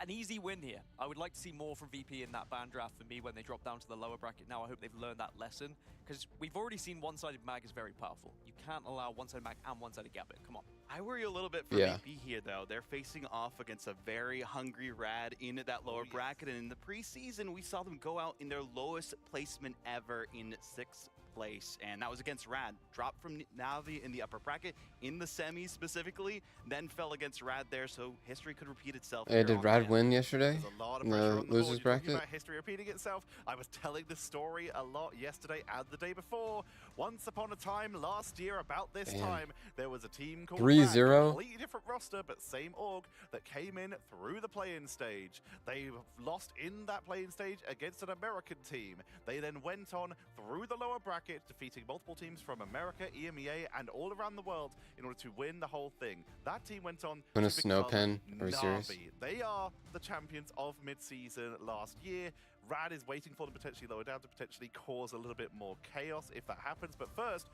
an easy win here. I would like to see more from VP in that ban draft for me when they drop down to the lower bracket. Now I hope they've learned that lesson, because we've already seen one-sided mag is very powerful. You can't allow one-sided mag and one-sided Gambit. Come on. I worry a little bit for Yeah. VP here, though. They're facing off against a very hungry Rad in that lower bracket, and in the preseason, we saw them go out in their lowest placement ever in 6th place, and that was against Rad. Dropped from Na'Vi in the upper bracket, in the semis specifically, then fell against Rad there, so history could repeat itself. Hey, here did on Rad them. win yesterday? There's a lot of In pressure the on the board. losers You're talking bracket? about history repeating itself. I was telling this story a lot yesterday and the day before. Once upon a time, last year, about this Damn. time, there was a team called 3-0? Rad, completely different roster, but same org, that came in through the play-in stage. They lost in that play-in stage against an American team. They then went on through the lower bracket, defeating multiple teams from America, EMEA, and all around the world in order to win the whole thing. That team went on Win a to snow become pen? Are we serious? Na'Vi. They are the champions of mid-season last year. Rad is waiting for them to potentially lower down to potentially cause a little bit more chaos if that happens. But first,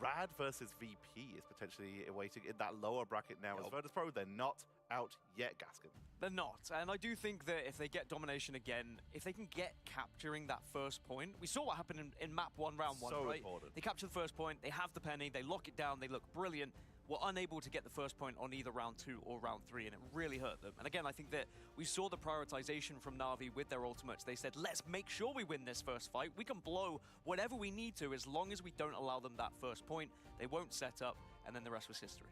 Rad versus VP is potentially awaiting in that lower bracket now. As Virtus Pro, they're not out yet, Gaskin. They're not, and I do think that if they get domination again, if they can get capturing that first point, we saw what happened in map 1, round 1, So right? important. They capture the first point, they have the penny, they lock it down, they look brilliant. Were unable to get the first point on either round 2 or round 3, and it really hurt them. And again, I think that we saw the prioritization from Na'Vi with their ultimates. They said, let's make sure we win this first fight. We can blow whatever we need to as long as we don't allow them that first point. They won't set up, and then the rest was history.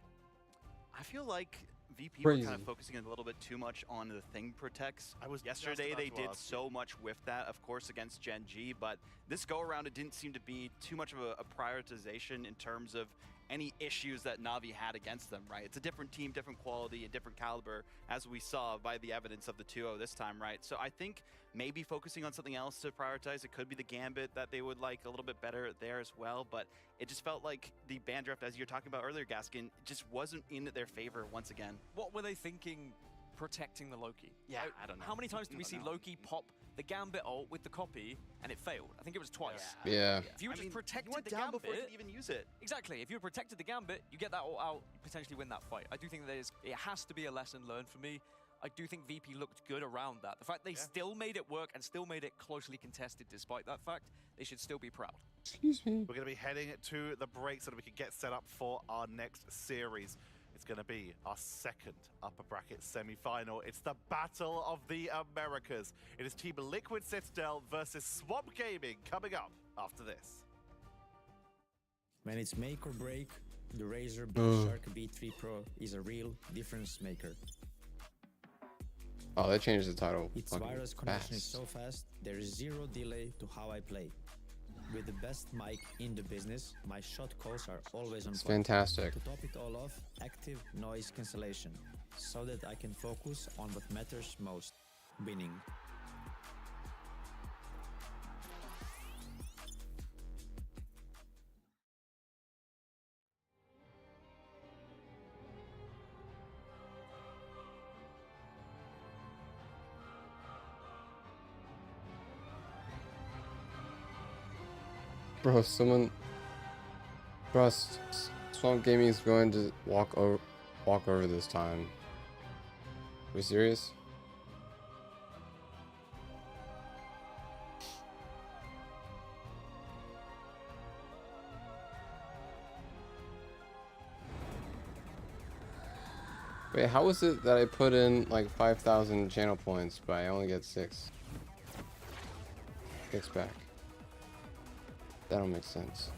I feel like VP Crazy. were kind of focusing a little bit too much on the Thing protects. I was Yesterday just they about to did ask so much with that, of course, against Gen G, but this go around it didn't seem to be too much of a prioritization in terms of any issues that Na'Vi had against them, right? It's a different team, different quality, a different caliber, as we saw by the evidence of the 2-0 this time, right? So I think maybe focusing on something else to prioritize. It could be the Gambit that they would like a little bit better there as well, but it just felt like the ban draft, as you're talking about earlier, Gaskin, just wasn't in their favor once again. What were they thinking protecting the Loki? Yeah, I don't know. How many times did we see Loki pop the Gambit ult with the copy and it failed? I think it was twice. Yeah. If you I just mean, protected you went the down Gambit, before you could even use it. Exactly. If you protected the Gambit, you get that ult out, you potentially win that fight. I do think it has to be a lesson learned for me. I do think VP looked good around that. The fact they still made it work and still made it closely contested despite that fact, they should still be proud. Excuse me. We're going to be heading to the break so that we can get set up for our next series. It's going to be our second upper bracket semi-final. It's the Battle of the Americas. It is Team Liquid Citadel versus Swamp Gaming coming up after this. When it's make or break, the Razer Shark B3 Pro is a real difference maker. Oh, that changed the title. Its fucking wireless connection is fast. so fast, there is zero delay to how I play. With the best mic in the business, my shot calls are always on It's point. fantastic. To top it all off, active noise cancellation, so that I can focus on what matters most, winning. Bro, someone... Bro, Swamp Gaming is going to walk over this time. Are we serious? Wait, how is it that I put in like 5,000 channel points, but I only get 6? Kicks back. That don't make sense.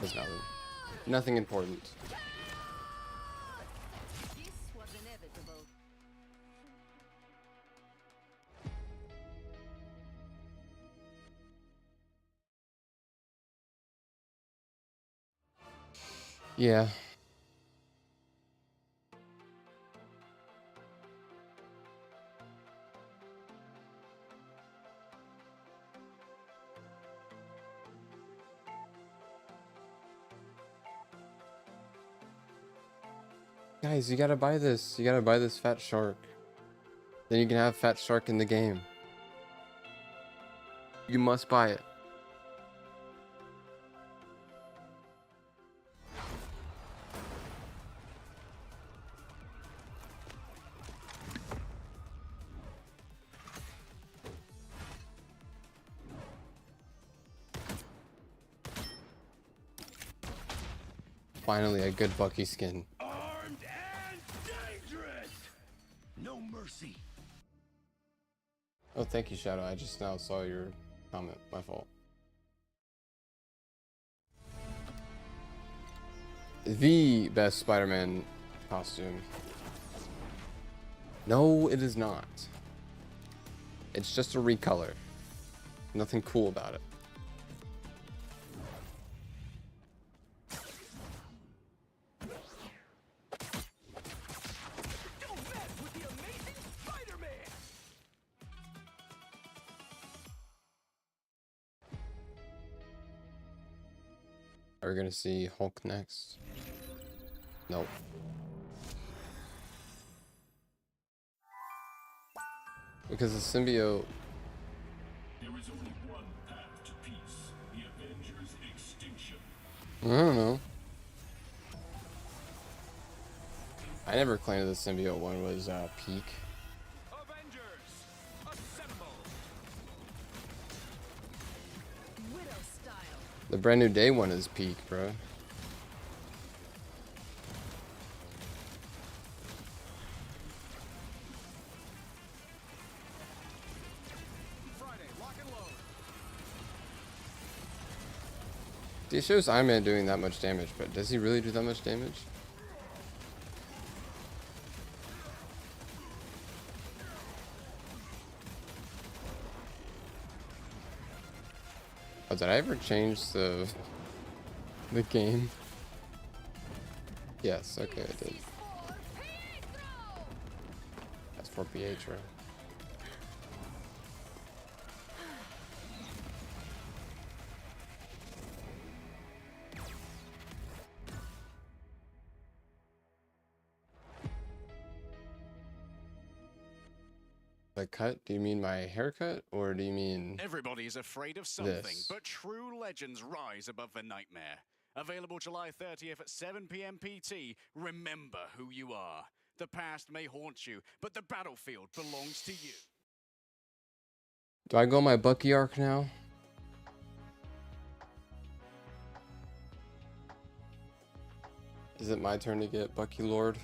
There's nothing. Nothing important. This was inevitable. Yeah. Guys, you gotta buy this. You gotta buy this Fat Shark. Then you can have Fat Shark in the game. You must buy it. Finally, a good Bucky skin. Armed and dangerous. No mercy. Oh, thank you, Shadow. I just now saw your comment. My fault. The best Spider-Man costume. No, it is not. It's just a recolor. Nothing cool about it. Are we gonna see Hulk next? Nope. Because the symbiote is only one path to peace. The Avengers' extinction. I don't know. I never claimed the symbiote one was peak. Avengers, assemble! Widow style. The brand new day one is peak, bro. Friday, lock and load. It shows Iron Man doing that much damage, but does he really do that much damage? Oh, did I ever change the game? Yes, okay, I did. That's for Pietro. The cut? Do you mean my haircut, or do you mean Everybody's afraid of something, this? but true legends rise above the nightmare. Available July 30th at 7 p.m. PT. Remember who you are. The past may haunt you, but the battlefield belongs to you. Do I go my Bucky arc now? Is it my turn to get Bucky Lord?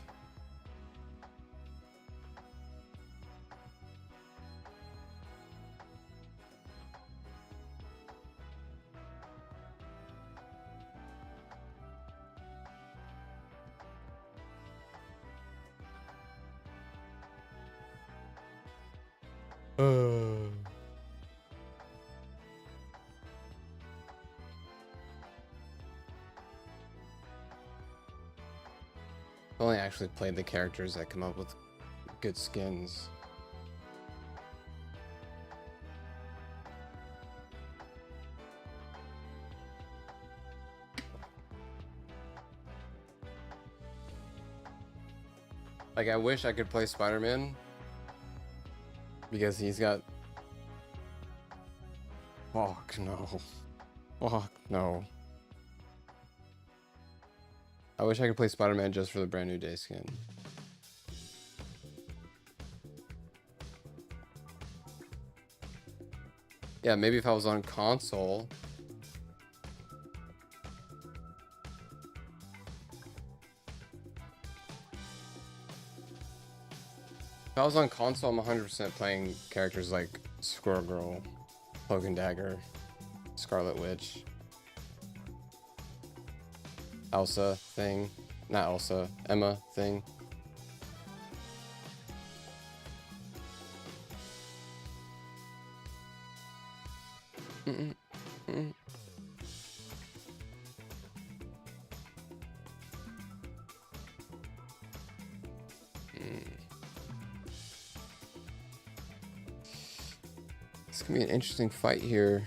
I've only actually played the characters that come up with good skins. Like, I wish I could play Spider-Man because he's got... Fuck no. Fuck no. I wish I could play Spider-Man just for the brand new day skin. Yeah, maybe if I was on console. If I was on console, I'm 100% playing characters like Squirrel Girl, Cloak and Dagger, Scarlet Witch, Elsa thing, not Elsa, Emma thing. It's gonna be an interesting fight here.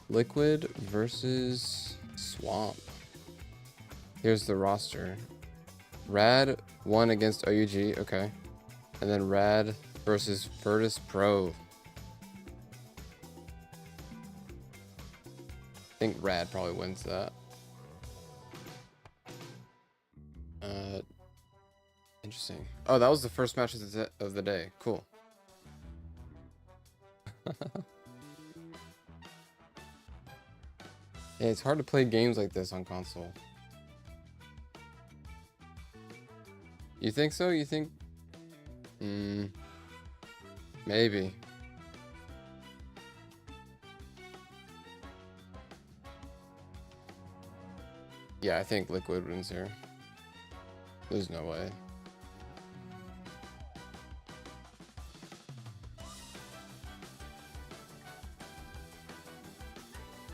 Liquid versus Swamp. Here's the roster. Rad won against OUG, okay. And then Rad versus Virtus Pro. I think Rad probably wins that. Interesting. Oh, that was the first match of the day. Cool. Yeah, it's hard to play games like this on console. You think so? You think? Maybe. Yeah, I think Liquid wins here. There's no way.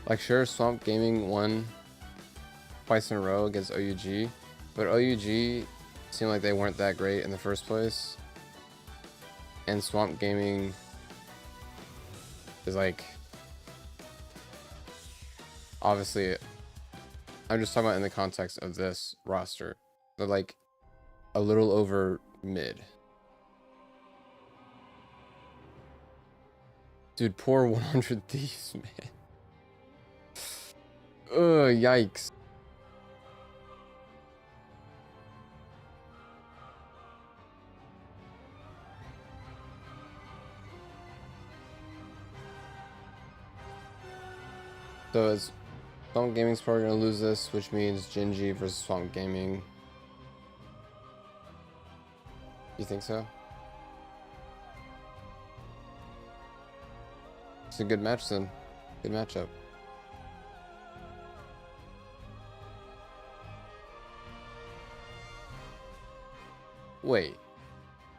Like, sure, Swamp Gaming won twice in a row against OUG, but OUG seemed like they weren't that great in the first place. And Swamp Gaming is like, obviously, I'm just talking about in the context of this roster. They're like a little over mid. Dude, poor 100 Thieves, man. Ugh, yikes. So is Swamp Gaming's probably gonna lose this, which means Gen.G versus Swamp Gaming. You think so? It's a good match then. Good matchup. Wait.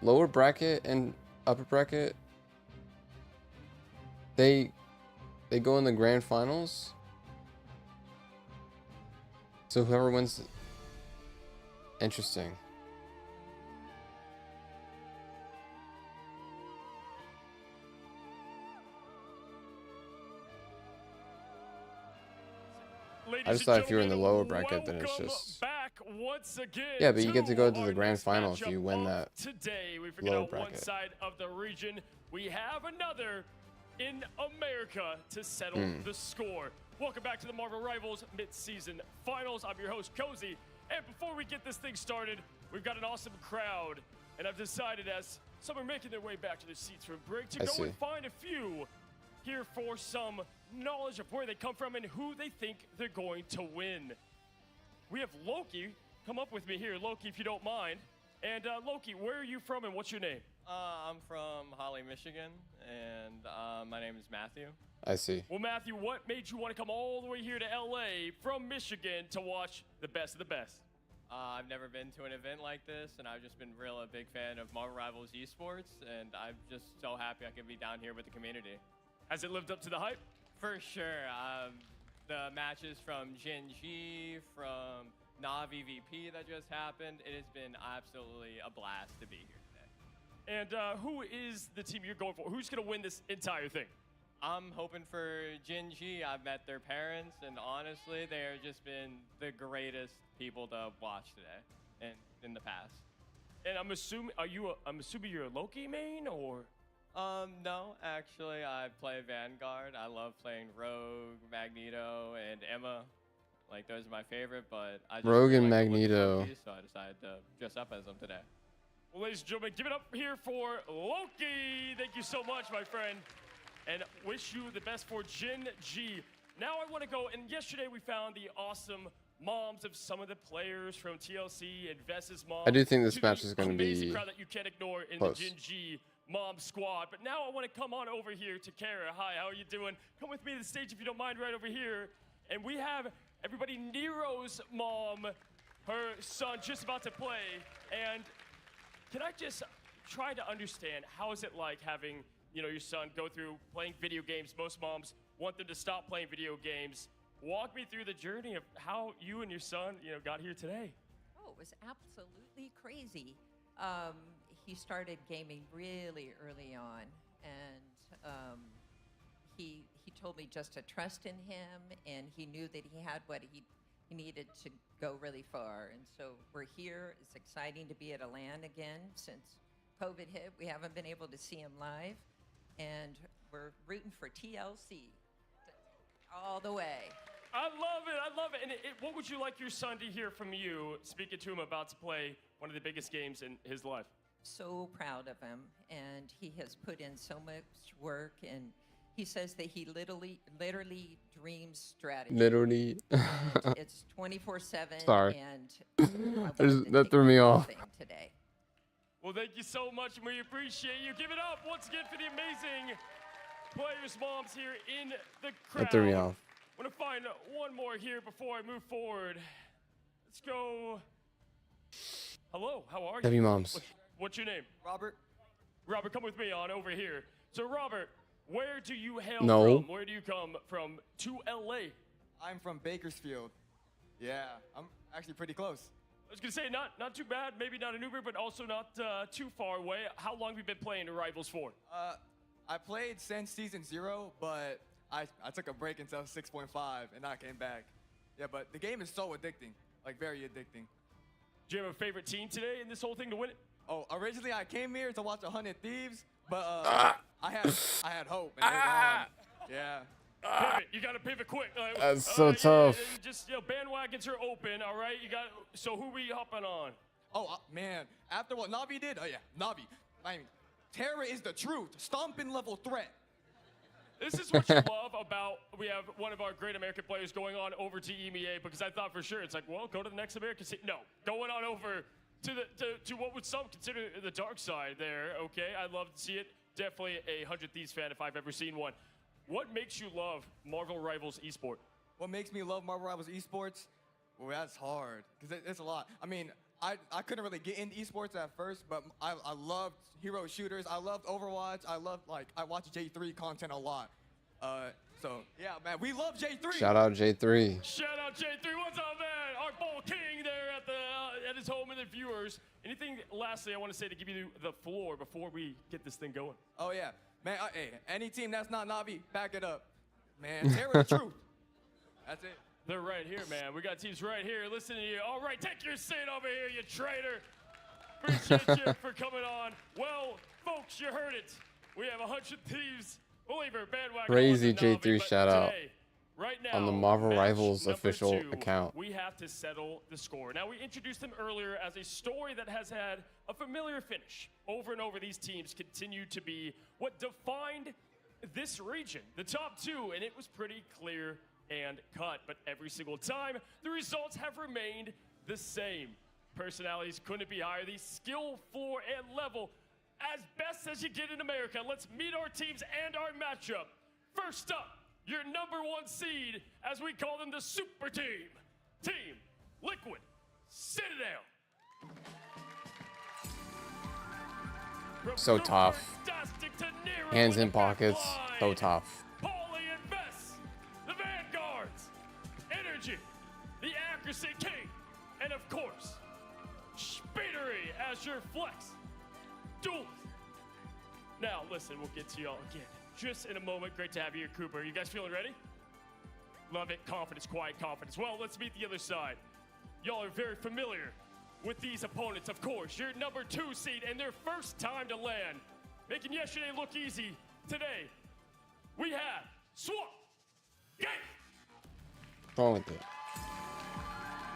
Lower bracket and upper bracket? They go in the grand finals? So whoever wins... Interesting. I just thought if you were in the lower bracket, then it's just... Yeah, but you get to go to the grand final if you win that today. We lower forget on one bracket. side of the region. We have another in America to settle the score. Welcome back to the Marvel Rivals mid-season finals. I'm your host, Cozy. And before we get this thing started, we've got an awesome crowd. And I've decided, as some are making their way back to their seats for a break, to go and find a few here for some knowledge of where they come from and who they think they're going to win. We have Loki. Come up with me here, Loki, if you don't mind. And Loki, where are you from and what's your name? I'm from Holly, Michigan, and my name is Matthew. I see. Well, Matthew, what made you want to come all the way here to LA from Michigan to watch the best of the best? I've never been to an event like this, and I've just been a big fan of Marvel Rivals esports, and I'm just so happy I can be down here with the community. Has it lived up to the hype? For sure. The matches from Gen.G, from Na'Vi VP that just happened, it has been absolutely a blast to be here today. And who is the team you're going for? Who's going to win this entire thing? I'm hoping for Gen.G. I've met their parents, and honestly, they have just been the greatest people to watch today and in the past. And I'm assuming, I'm assuming you're a Loki main, or? No, actually, I play Vanguard. I love playing Rogue, Magneto, and Emma. Like, those are my favorite, but I just Rogue and like to look Magneto. funky, so I decided to dress up as them today. Well, ladies and gentlemen, give it up here for Loki. Thank you so much, my friend. And wish you the best for Gen.G. Now I want to go, and yesterday we found the awesome moms of some of the players from TLC and Vess's mom. I do think this match is going to amazing be crowd that you can't ignore in close. the Gen.G mom squad. But now I want to come on over here to Kara. Hi, how are you doing? Come with me to the stage if you don't mind, right over here. And we have everybody, Nero's mom, her son just about to play. And can I just try to understand, how is it like having, you know, your son go through playing video games? Most moms want them to stop playing video games. Walk me through the journey of how you and your son, you know, got here today. Oh, it was absolutely crazy. He started gaming really early on, and he told me just to trust in him, and he knew that he had what he needed to go really far. And so we're here. It's exciting to be at a LAN again since COVID hit. We haven't been able to see him live, and we're rooting for TLC all the way. I love it. I love it. And what would you like your son to hear from you, speaking to him about to play one of the biggest games in his life? So proud of him, and he has put in so much work, and he says that he literally dreams strategy. Literally. And it's 24/7. Sorry. And that threw me off. Today. Well, thank you so much, and we appreciate you. Give it up once again for the amazing players' moms here in the crowd. That threw me off. I want to find one more here before I move forward. Let's go. Hello, how are you? W moms. What's your name? Robert. Robert, come with me on over here. So, Robert, where do you hail from? Where do you come from to LA? I'm from Bakersfield. Yeah, I'm actually pretty close. I was going to say, not too bad, maybe not an Uber, but also not too far away. How long have you been playing Rivals for? I played since Season 0, but I took a break until 6.5, and I came back. Yeah, but the game is so addicting, like very addicting. Do you have a favorite team today in this whole thing to win it? Oh, originally I came here to watch 100 Thieves, But I had hope. And yeah. Pivot. You got to pivot quick. That's so tough. Just bandwagons are open. All right. You got. So who we hopping on? Oh man, after what Na'Vi did, oh yeah, Na'Vi. I mean, Terra is the truth. Stomping level threat. This is what you love about we have one of our great American players going on over to EMEA, because I thought for sure it's like, well, go to the next American city. No, going on over to what would some consider the dark side there. Okay, I'd love to see it. Definitely a 100 Thieves fan if I've ever seen one. What makes you love Marvel Rivals Esport? What makes me love Marvel Rivals Esports? Well, that's hard because it's a lot. I mean, I couldn't really get into esports at first, but I loved hero shooters. I loved Overwatch. I watch J3 content a lot. So yeah, man, we love J3. Shout out J3. Shout out J3. What's up, man? Our ball king there at his home and the viewers. Anything lastly I want to say to give you the floor before we get this thing going? Oh yeah, man. Hey, any team that's not Na'Vi, back it up, man. Terra the truth. That's it. They're right here, man. We got teams right here listening to you. All right, take your seat over here, you traitor. Appreciate you for coming on. Well, folks, you heard it. We have 100 Thieves believer bandwagon. Crazy J3 shout out today, right now, on the Marvel match Rivals number official 2, account. We have to settle the score. Now, we introduced them earlier as a story that has had a familiar finish. Over and over, these teams continue to be what defined this region, the top 2, and it was pretty clear and cut, but every single time the results have remained the same. Personalities couldn't be higher. The skill floor and level as best as you get in America. Let's meet our teams and our matchup. First up, your number 1 seed, as we call them, the super team, Team Liquid Citadel. So tough. Hands in pockets. So tough. The accuracy king, and of course, Speedery as your flex duelist. Now, listen, we'll get to y'all again just in a moment. Great to have you here, Cooper. You guys feeling ready? Love it. Confidence, quiet confidence. Well, let's meet the other side. Y'all are very familiar with these opponents, of course. Your number 2 seed and their first time to land, making yesterday look easy. Today, we have Swamp Game. What's wrong with it?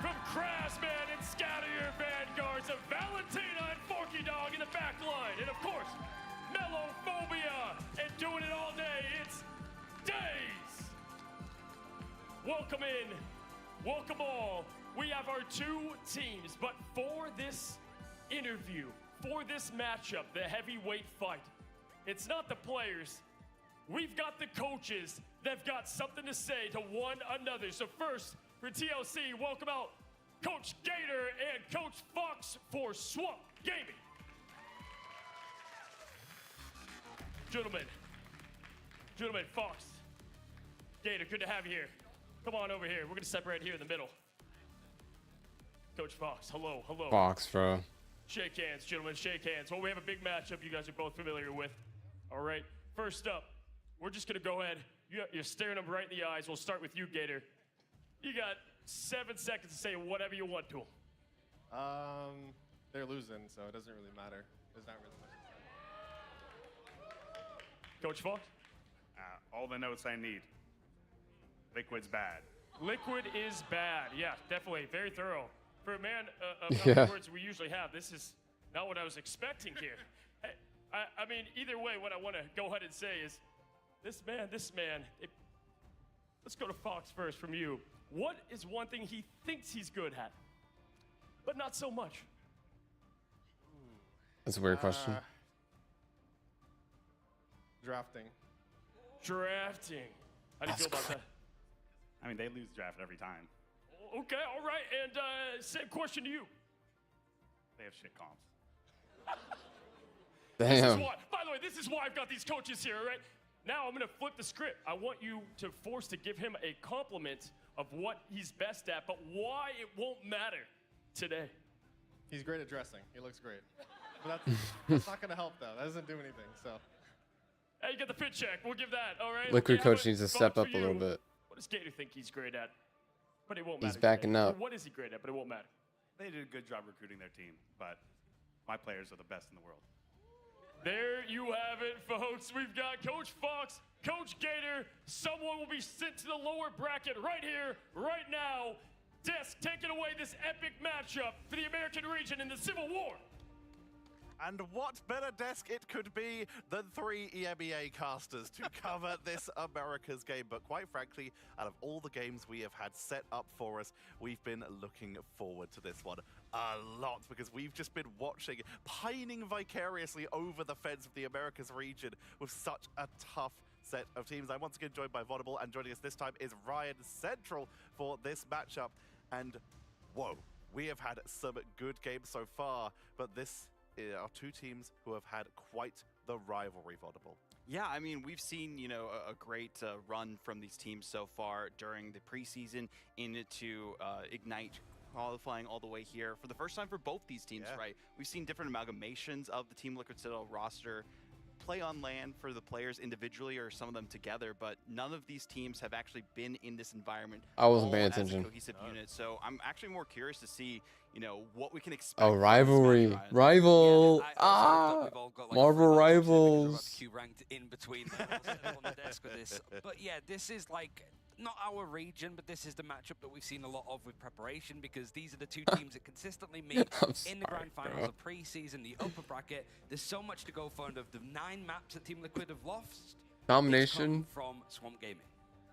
From Craftsman and Scatter Your Vanguards of Valentina and Forky Dog in the back line. And of course, Melophobia. And doing it all day, it's Days. Welcome in. Welcome all. We have our 2 teams, but for this interview, for this matchup, the heavyweight fight, it's not the players. We've got the coaches that've got something to say to one another. So first, for TLC, welcome out Coach Gator and Coach Fox for Swamp Gaming. Gentlemen, Fox, Gator, good to have you here. Come on over here. We're going to separate here in the middle. Coach Fox, hello. Fox, bro. Shake hands, gentlemen, shake hands. Well, we have a big matchup you guys are both familiar with. All right, first up, we're just going to go ahead. You're staring them right in the eyes. We'll start with you, Gator. You got 7 seconds to say whatever you want to them. They're losing, so it doesn't really matter. There's not really much. Coach Fox? All the notes I need. Liquid's bad. Liquid is bad. Yeah, definitely. Very thorough. For a man of how many words we usually have, this is not what I was expecting here. I mean, either way, what I want to go ahead and say is, this man, let's go to Fox first from you. What is one thing he thinks he's good at, but not so much? That's a weird question. Drafting. How do you feel about that? I mean, they lose draft every time. Okay, all right. And same question to you. They have shit comps. Damn. By the way, this is why I've got these coaches here, all right? Now I'm going to flip the script. I want you to force to give him a compliment of what he's best at, but why it won't matter today. He's great at dressing. He looks great. But that's not going to help, though. That doesn't do anything, so. Hey, you get the fit check. We'll give that, all right? Liquid Okay, coach needs to step up a little bit. What does Gator think he's great at? But it won't matter. He's backing today. up. Or what is he great at? But it won't matter. They did a good job recruiting their team, but my players are the best in the world. There you have it, folks. We've got Coach Fox, Coach Gator. Someone will be sent to the lower bracket right here, right now. Desk taking away this epic matchup for the American region in the Civil War. And what better desk it could be than 3 EMEA casters to cover this America's game. But quite frankly, out of all the games we have had set up for us, we've been looking forward to this one a lot because we've just been watching, pining vicariously over the fence of the Americas region with such a tough set of teams. I'm once again joined by Vodable, and joining us this time is Ryan Central for this matchup. And whoa, we have had some good games so far, but this are two teams who have had quite the rivalry, Vodable. Yeah, I mean, we've seen, you know, a great run from these teams so far during the preseason into Ignite qualifying all the way here for the first time for both these teams, right? We've seen different amalgamations of the Team Liquid Citadel roster play on LAN for the players individually or some of them together, but none of these teams have actually been in this environment. I wasn't all paying as a attention. cohesive unit, so I'm actually more curious to see, you know, what we can expect. Oh, rivalry. Rival. Marvel Rivals. Q ranked in between them on the desk with this. But yeah, this is like not our region, but this is the matchup that we've seen a lot of with preparation because these are the two teams that consistently meet in the grand finals of preseason, the upper bracket. There's so much to go for. And of the 9 maps that Team Liquid have lost, Domination from Swamp Gaming.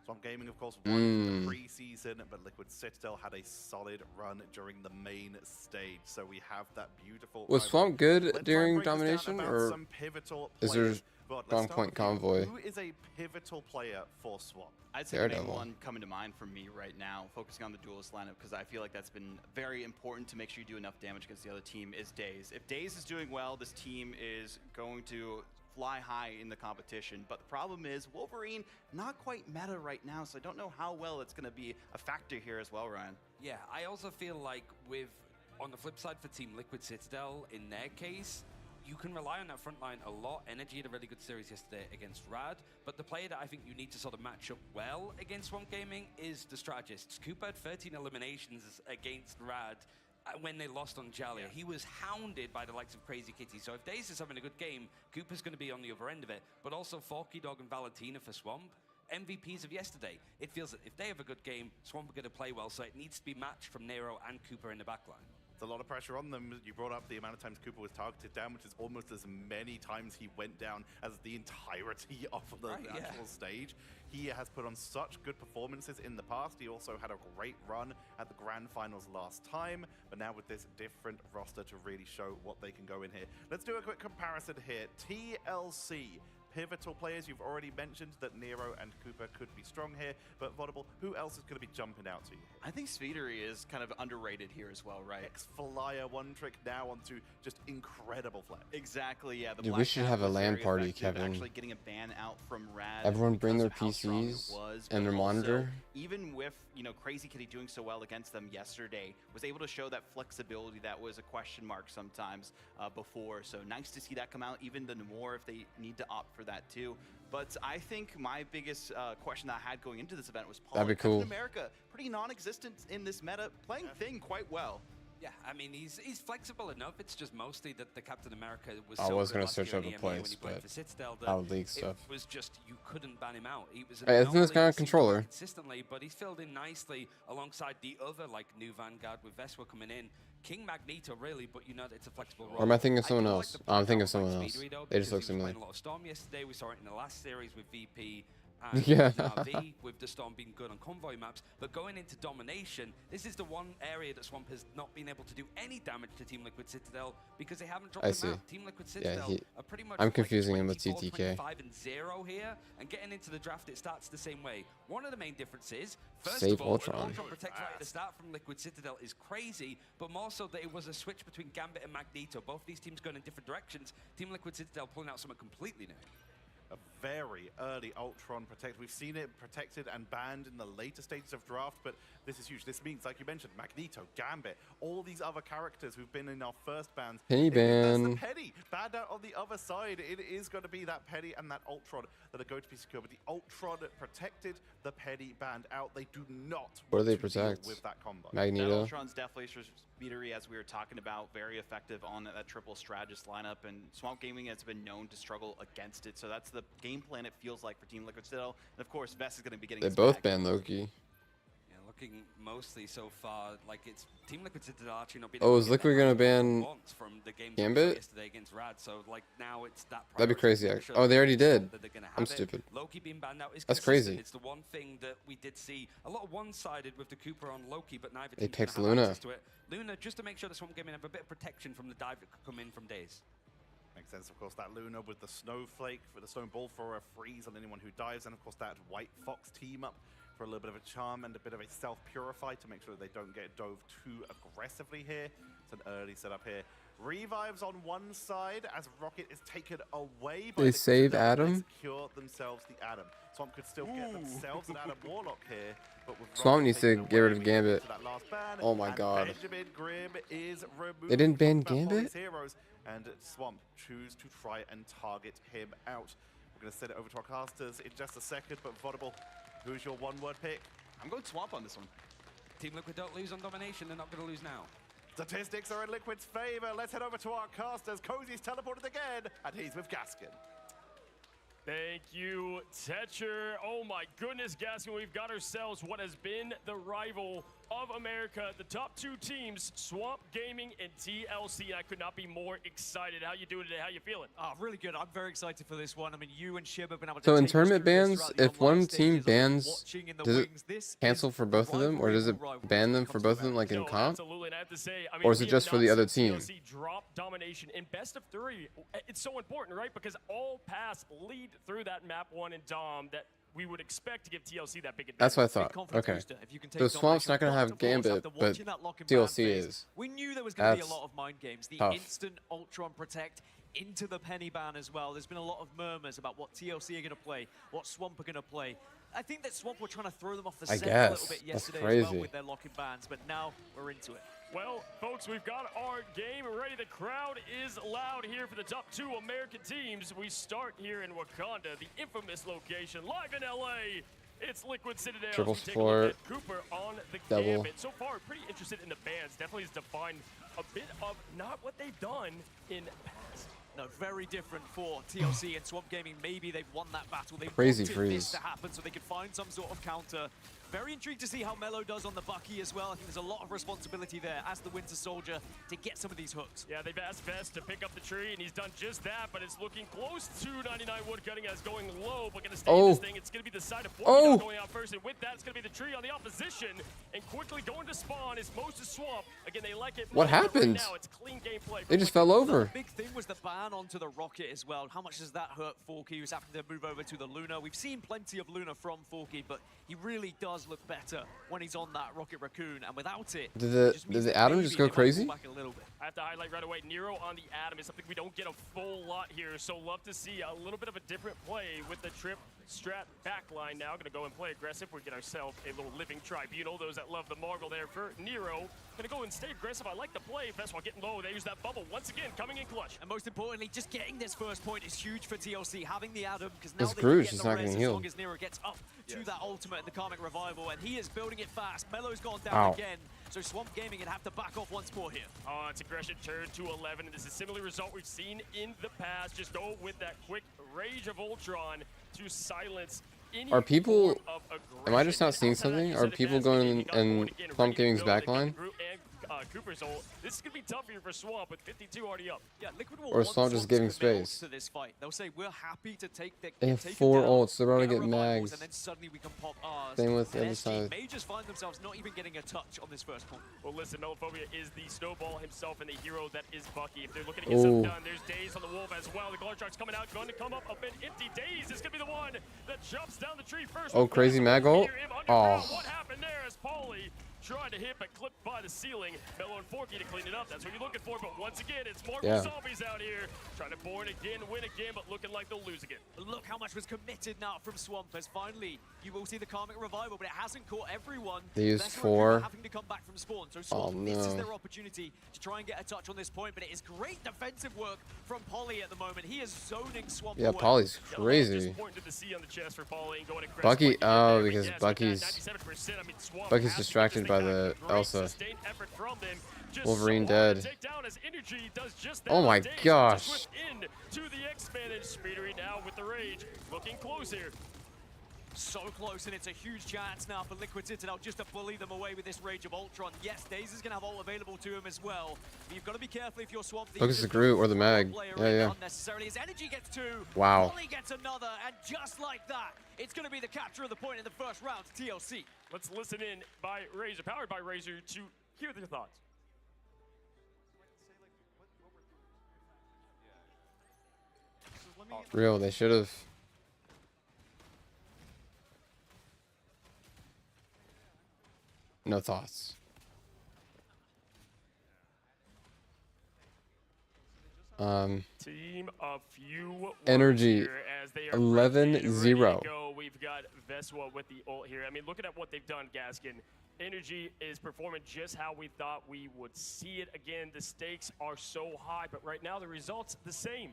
Swamp Gaming, of course, won in the preseason, but Liquid Citadel had a solid run during the main stage. So we have that beautiful. Was Swamp good during Domination, or some pivotal is there But Strong Point Convoy? Who is a pivotal player for Swamp? I'd say the main one coming to mind for me right now, focusing on the duelist lineup, because I feel like that's been very important to make sure you do enough damage against the other team, is Daze. If Daze is doing well, this team is going to fly high in the competition. But the problem is Wolverine not quite meta right now, so I don't know how well it's going to be a factor here as well, Ryan. Yeah, I also feel like with, on the flip side for Team Liquid Citadel, in their case, you can rely on that front line a lot. Energy had a really good series yesterday against Rad, but the player that I think you need to sort of match up well against Swamp Gaming is the strategists. Cooper had 13 eliminations against Rad when they lost on Jalia. He was hounded by the likes of Crazy Kitty. So if Daze is having a good game, Cooper's going to be on the other end of it. But also Forky Dog and Valentina for Swamp, MVPs of yesterday. It feels that if they have a good game, Swamp are going to play well, so it needs to be matched from Nero and Cooper in the backline. A lot of pressure on them. You brought up the amount of times Cooper was targeted down, which is almost as many times he went down as the entirety of the actual stage. He has put on such good performances in the past. He also had a great run at the grand finals last time, but now with this different roster to really show what they can go in here. Let's do a quick comparison here. TLC. Pivotal players, you've already mentioned that Nero and Cooper could be strong here, but Vodable, who else is going to be jumping out to you? I think Speedery is kind of underrated here as well, right? X-Flyer, one trick now onto just incredible flex. Exactly, yeah. The Dude, we should have a LAN party, effective, Kevin. Actually getting a ban out from Rad. Everyone bring their PCs and their monitor. Even with, you know, Crazy Kitty doing so well against them yesterday, was able to show that flexibility that was a question mark sometimes before. So nice to see that come out, even the more if they need to opt for that too. But I think my biggest question that I had going into this event was Paul. That'd be cool. Captain America, pretty non-existent in this meta, playing Thing quite well. Yeah, I mean, he's flexible enough. It's just mostly that the Captain America was I so was good gonna last search year up in a the EMEA when place, he played but for Citadel, that I'll leak stuff. It was just, you couldn't ban him out. He was an Hey, isn't this anomaly kind of that seemed to controller? work consistently, but he's filled in nicely alongside the other, like, new Vanguard with Vespa coming in. King Magneto, really, but you know that it's a flexible role. Or am I thinking of do someone like else? the I'm thinking of breakdown someone like else. Speedery, though, They just because look he was similar. playing a lot of Storm yesterday. We saw it in the last series with VP. And Yeah. Na'Vi, with the Storm being good on convoy maps, but going into Domination, this is the one area that Swamp has not been able to do any damage to Team Liquid Citadel because they haven't dropped I him see. out. Team Liquid Yeah, Citadel are pretty much I'm like confusing him with 24, TTK. 25-0 here, and getting into the draft, it starts the same way. One of the main differences, first Save of all, Ultron. an Ultron Protect right at the start from Liquid Citadel is crazy, but more so that it was a switch between Gambit and Magneto. Both these teams going in different directions. Team Liquid Citadel pulling out something completely new. A very early Ultron protect. We've seen it protected and banned in the later stages of draft, but this is huge. This means, like you mentioned, Magneto, Gambit, all these other characters who've been in our first bans. Penny ban. That's the Penny banned out on the other side. It is going to be that Penny and that Ultron that are going to be secure. But the Ultron protected, the Penny banned out. They do not What do they want to deal protect? with that combo. Magneto. Ultron's definitely speedery, as we were talking about, very effective on that triple strategist lineup, and Swamp Gaming has been known to struggle against it. So that's the game plan it feels like for Team Liquid Citadel. And of course, Vest is going to be getting They his both back. banned Loki. Yeah, looking mostly so far like it's Team Liquid Citadel actually not being Oh, able is to get Liquid that gonna advantage ban once from the games Gambit? yesterday against Rad. So like now it's that. That'd be priority crazy, to make actually. sure Oh, they that already did. that they're gonna I'm have it. stupid. Loki being banned out is That's consistent. crazy. It's the one thing that we did see a lot of one-sided with the Cooper on Loki, but neither They team's gonna picked have Luna. access to it. Luna, just to make sure that Swamp Gaming have a bit of protection from the dive that could come in from Daze. Makes sense, of course, that Luna with the Snowflake, with the Stone Ball for a freeze on anyone who dives, and of course that White Fox team up for a little bit of a charm and a bit of a self-purify to make sure they don't get dove too aggressively here. It's an early setup here. Revives on one side as Rocket is taken away by They the save Citadel. Adam? They secure themselves the Adam. Swamp could still get themselves an Adam Warlock here, but with Swamp Rocket needs to taken get away, rid of we get Gambit. to that last ban, Oh my and god. Benjamin Grimm is removed. They didn't ban from Holly's Gambit? Heroes, and Swamp choose to try and target him out. We're going to send it over to our casters in just a second, but Vodable, who's your one-word pick? I'm going Swamp on this one. Team Liquid don't lose on domination. They're not going to lose now. Statistics are in Liquid's favor. Let's head over to our casters. Cozy's teleported again, and he's with Gaskin. Thank you, Tetcher. Oh my goodness, Gaskin, we've got ourselves what has been the rival of America. The top two teams, Swamp Gaming and TLC. I could not be more excited. How you doing today? How you feeling? Oh, really good. I'm very excited for this one. I mean, you and Shib have been able to So in take us tournament through this bans, throughout the if online one team stages. bans, Watching in the does it wings, this cancel is for both of them, or does it ban them for both of them, like in No, comp? absolutely. And I have to say, I mean, Or is we it have just for not the other seen team? TLC drop domination in best of three. It's so important, right? Because all paths lead through that map one and Dom that we would expect to give TLC that big advantage. That's what I thought. Okay. So Swamp's not going to have Gambit, but TLC is. We knew there was going to be a That's lot of mind games. The tough. instant Ultron Protect into the Penny ban as well. There's been a lot of murmurs about what TLC are going to play, what Swamp are going to play. I think that Swamp were trying to throw them off the I scent a little guess. bit That's yesterday as well crazy. with their lock-in bans, but now we're into it. Well, folks, we've got our game ready. The crowd is loud here for the top two American teams. We start here in Wakanda, the infamous location, live in LA. It's Liquid Citadel. Triple We take a look at support. Cooper on the Double. Gambit. So far, pretty interested in the bans. Definitely has defined a bit of not what they've done in past. No, very different for TLC and Swamp Gaming. Maybe they've won that battle. They Crazy wanted freeze. this to happen so they could find some sort of counter. Very intrigued to see how Melo does on the Bucky as well. I think there's a lot of responsibility there as the Winter Soldier to get some of these hooks. Yeah, they've asked Vest to pick up the tree, and he's done just that, but it's looking close to 99 woodcutting as going low, but going to stay in this thing. It's going to be the side of Fortnite going out first, and with that, it's going to be the tree on the opposition, and quickly going to spawn is Moses Swamp. Again, they like it. What but right happened? now, it's clean gameplay. They just fell over. The big thing was the ban onto the Rocket as well. How much does that hurt Forky, who's having to move over to the Luna? We've seen plenty of Luna from Forky, but he really does look better when he's on that Rocket Raccoon, and without it, Did it just the means that Atom maybe just go they might crazy? pull back a little bit. I have to highlight right away, Nero on the Atom is something we don't get a full lot here, so love to see a little bit of a different play with the Trip Strat backline now. Gonna go and play aggressive. We get ourselves a little living tribunal. Those that love the Marvel there for Nero. Gonna go and stay aggressive. I like the play. Best while getting low. They use that bubble once again, coming in clutch. And most importantly, just getting this first point is huge for TLC. Having the Atom, because now This they Grooge can get is the not res getting as healed. long as Nero gets up to that ultimate and the Karmic Revival, and he is building it fast. Melo's gone down Ow. again, so Swamp Gaming can have to back off once more here. Oh, it's aggression turned to 11, and this is a similar result we've seen in the past. Just go with that quick Rage of Ultron to silence any Are people? form of Am I just not seeing something? Are people going in Swamp Gaming's backline? Cooper's ult. This is going to be tough here for Swamp with 52 already up. Yeah, Liquid will Or want Swamp just Swamp giving to commit space? ults to this fight. They'll say we're happy to take the They have take it 4 down, ults. They're about to get get revivals, mags. and then suddenly we can pop ours. Same with the And other SG side. may just find themselves not even getting a touch on this first point. Well, listen, Melophobia is the snowball himself and the hero that is Bucky. If they're looking to get something done, there's Daze on the Wolf as well. The Glarchard's coming out, going to come up a bit empty. Daze is going to be the one that jumps down the tree first. Oh, crazy mag ult? Oh. What happened there as Paulie tried to hit, but clipped by the ceiling. Mellow and Forky to clean it up. That's what you're looking for. But once again, it's Marvel Yeah. Zombies out here trying to born again, win again, but looking like they'll lose again. Look how much was committed now from Swamp as finally you will see the Karmic Revival, but it hasn't caught everyone. They used Best 4. having to come back from spawn. So Swamp, this is no. their opportunity to try and get a touch on this point, but it is great defensive work from Polly at the moment. He is zoning Swamp Yeah, away. Polly's crazy. Pointing to the C on the chest for Polly and going aggressive. Bucky, Like he did there, oh, but because yes, Bucky's 97%. I mean, Swamp Bucky's has to distracted by get this the thing back. Elsa. Great sustained effort from them. Just Wolverine so hard to dead. take down as Energy does just that Oh on my Daze. gosh. Just whipped in to the X-Manage. Speedery now with the rage. Looking close here. So close, and it's a huge chance now for Liquid Citadel just to bully them away with this Rage of Ultron. Yes, Daze is going to have ult available to him as well, but you've got to be careful if you're Swamp. Focus the Groot or the Mag. Yeah, yeah. Unnecessarily. His Energy gets 2. Wow. Polly gets another, and just like that, it's going to be the capture of the point in the first round to TLC. Let's listen in by Razor, powered by Razor, to hear their thoughts. Real, they should have. No thoughts. Team of few Energy, here as they are 11-0. ready to go. We've got Veswa with the ult here. I mean, looking at what they've done, Gaskin. Energy is performing just how we thought we would see it. Again, the stakes are so high, but right now the results the same.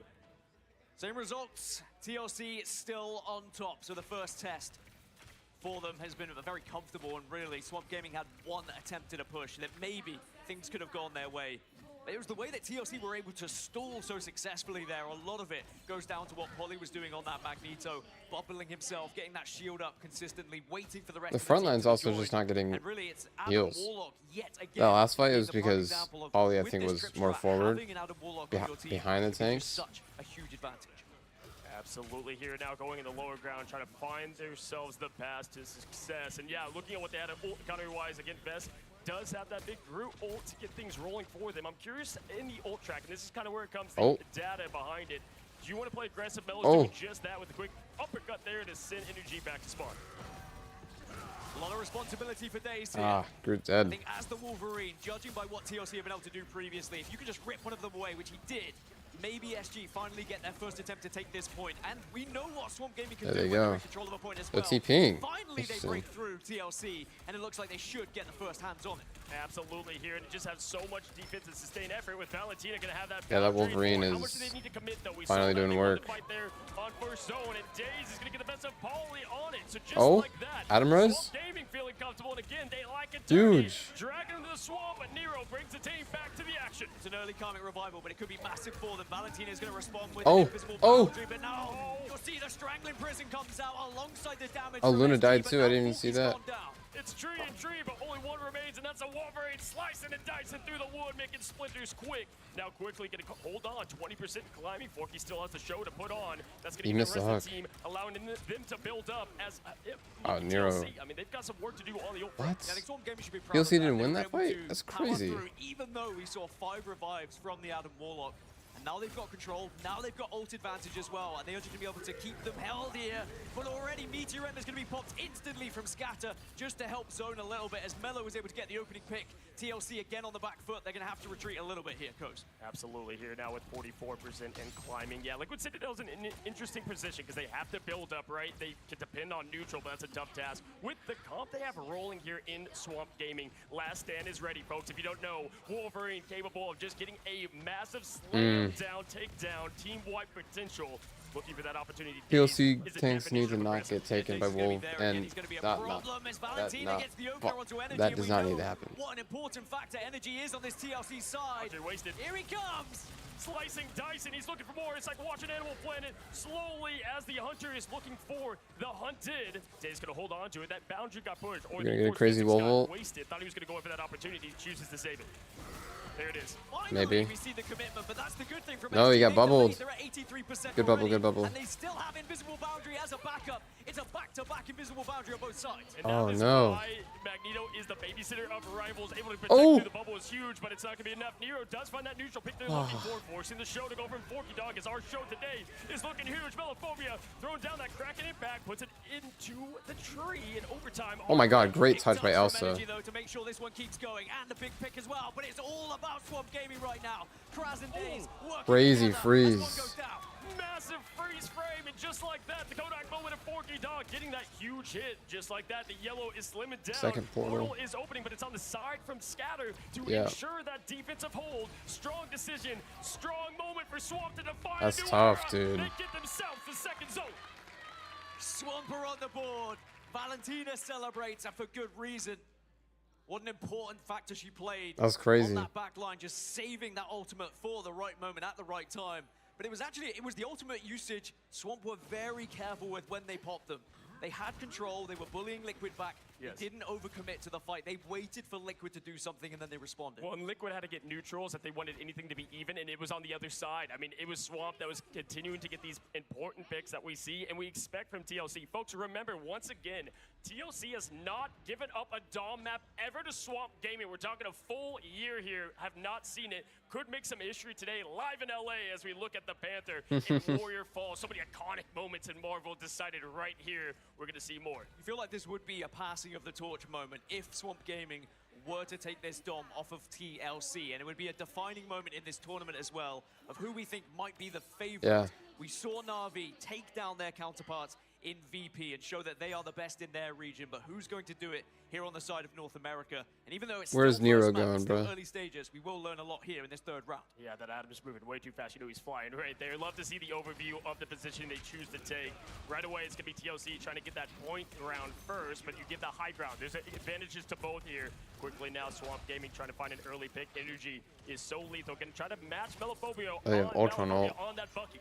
Same results. TLC still on top. So the first test for them has been very comfortable, and really Swamp Gaming had one attempt at a push that maybe things could have gone their way. But it was the way that TLC were able to stall so successfully there. A lot of it goes down to what Polly was doing on that Magneto, bubbling himself, getting that shield up consistently, waiting for the rest The of front the team line's to also join. just not getting And really, it's Adam heals. Warlock yet again That last fight being was the prime because example of, Ollie, I with think, this was trip more strat, forward having an Adam Warlock on your team behind the is just tanks. such a huge advantage. Absolutely here now going in the lower ground, trying to find themselves the path to success. And yeah, looking at what they had ult counter-wise, again, Vest does have that big Groot ult to get things rolling for them. I'm curious in the ult track, and this is kind of where it comes, the data behind it. Do you want to play aggressive? Melo's doing just that with a quick uppercut there to send Energy back to spawn. A lot of responsibility for Daze here. Ah, Groot's I dead. think as the Wolverine, judging by what TLC have been able to do previously, if you could just rip one of them away, which he did, maybe SG finally get their first attempt to take this point. And we know what Swamp Gaming can There do they when they're go. in control of a point as They're well. TPing. Finally, they Interesting. break through TLC, and it looks like they should get the first hands on it. Absolutely here, and it just has so much defense and sustained effort with Valentina going to have that. Yeah, that boundary Wolverine for. How much is do they need to commit, though? We finally saw that doing they won work. the fight there on first zone, and Daze is going to get the best of Polly on it. So just Oh, like that, Adam Rose? Swamp Gaming feeling comfortable, and again, they like it. Huge. Dragging him to the swamp, but Nero brings the team back to the action. It's an early Karmic Revival, but it could be massive for them. Valentina is going to respond with Oh, an invisible oh. boundary, but no, you'll see the Strangling Prison comes out alongside the damage. Oh, from Luna SG, died but too. now I didn't even see Forky's that. gone down. It's tree and tree, but only one remains, and that's a Wolverine slicing and dicing through the wood, making splinters quick. Now quickly going to hold on, 20% climbing. Forky still has the show to put on. That's going to He give missed the the rest of hook. the team, allowing them to build up as Oh, Nero. TLC. I mean, they've got some work to do on the ult front. What? Yeah, I think Swamp Gaming should be proud TLC of that. didn't They win were that able fight? to That's power crazy. through, even though we saw 5 revives from the Adam Warlock. And now they've got control, now they've got ult advantage as well, and they are going to be able to keep them held here. But already Meteor End is going to be popped instantly from Scatter just to help zone a little bit as Melo was able to get the opening pick. TLC again on the back foot, they're going to have to retreat a little bit here, Coach. Absolutely here now with 44% and climbing. Yeah, Liquid Citadel's in an interesting position because they have to build up, right? They can depend on neutral, but that's a tough task. With the comp they have rolling here in Swamp Gaming, Last Stand is ready, folks. If you don't know, Wolverine capable of just getting a massive slam down, take down, team wipe potential. Looking for that opportunity. TLC Is a tanks need to definition of not get taken by Wolf, and that does not need to happen. What an important factor Energy is on this TLC side. Wasted. Here he comes. Slicing dice, and he's looking for more. It's like watching Animal Planet slowly as the hunter is looking for the hunted. Dave's gonna hold on to it. That boundary got pushed. Or You're gonna the get a crazy force Wolf ult? wasted. Thought he was gonna go in for that opportunity. Chooses to save it. There it is. Maybe. We see the commitment, but that's the good thing from No, he got SG. bubbled. They're at 83% Good bubble, already, good bubble. And they still have Invisible Boundary as a backup. It's a back-to-back Invisible Boundary on both sides. And Oh, that is no. why Magneto is the babysitter of rivals, able to protect Oh. through the bubble is huge, but it's not going to be enough. Nero does find that neutral pick they're looking for, forcing the show to go from Forky Dog, as our show today is looking huge. Melophobia throwing down that Kraken impact, puts it into the tree in overtime. Oh my god, great touch by Elsa. Energy, though, to make sure this one keeps going, and the big pick as well, but it's all about Swamp Gaming right now. Kraz and Daze working Crazy together. freeze. As one goes down. Massive freeze frame, and just like that, the Kodak moment of Forky Dog getting that huge hit. Just like that, the yellow is slimming down. Second portal. Is opening, but it's on the side from Scatter to Yeah. ensure that defensive hold. Strong decision, strong moment for Swamp to define That's a new tough, era. dude. They get themselves the second zone. Swamper on the board. Valentina celebrates, and for good reason. What an important factor she played. That's crazy. On that back line, just saving that ultimate for the right moment at the right time. But it was the ultimate usage Swamp were very careful with when they popped them. They had control, they were bullying Liquid back. Yes. They didn't overcommit to the fight. They waited for Liquid to do something, and then they responded. Well, and Liquid had to get neutrals if they wanted anything to be even, and it was on the other side. I mean, it was Swamp that was continuing to get these important picks that we see and we expect from TLC. Folks, remember, once again, TLC has not given up a Dom map ever to Swamp Gaming. We're talking a full year here, have not seen it. Could make some history today live in LA as we look at the Panther in Warrior Falls. So many iconic moments in Marvel decided right here we're going to see more. You feel like this would be a passing of the torch moment if Swamp Gaming were to take this Dom off of TLC, and it would be a defining moment in this tournament as well of who we think might be the favorite. Yeah. We saw Na'Vi take down their counterparts in VP and show that they are the best in their region, but who's going to do it here on the side of North America? And even though it's Where's still Nero first map, going, it's still bro? early stages, we will learn a lot here in this third round. Yeah, that Adam's moving way too fast. You know he's flying right there. Love to see the overview of the position they choose to take. Right away, it's going to be TLC trying to get that point round first, but you give the high ground. There's advantages to both here. Quickly now, Swamp Gaming trying to find an early pick. Energy is so lethal. Going to try to match Melophobia They have Ultron ult. on that Bucky.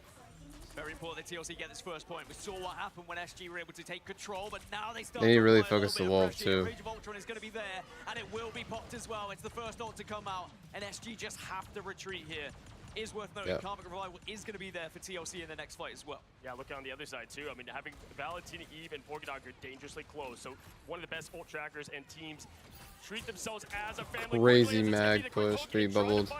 Very important that TLC get this first point. We saw what happened when SG were able to take control, but now they start They need to really apply a focus the little bit of wolf, pressure. too. The Rage of Ultron is going to be there, and it will be popped as well. It's the first ult to come out, and SG just have to retreat here. Is worth noting, Yep. Karmic Revival is going to be there for TLC in the next fight as well. Yeah, look on the other side too. I mean, having Valentina Eve and Forky Dog are dangerously close. So one of the best ult trackers and teams treat themselves as a family. Crazy mag push, 3 bubbled.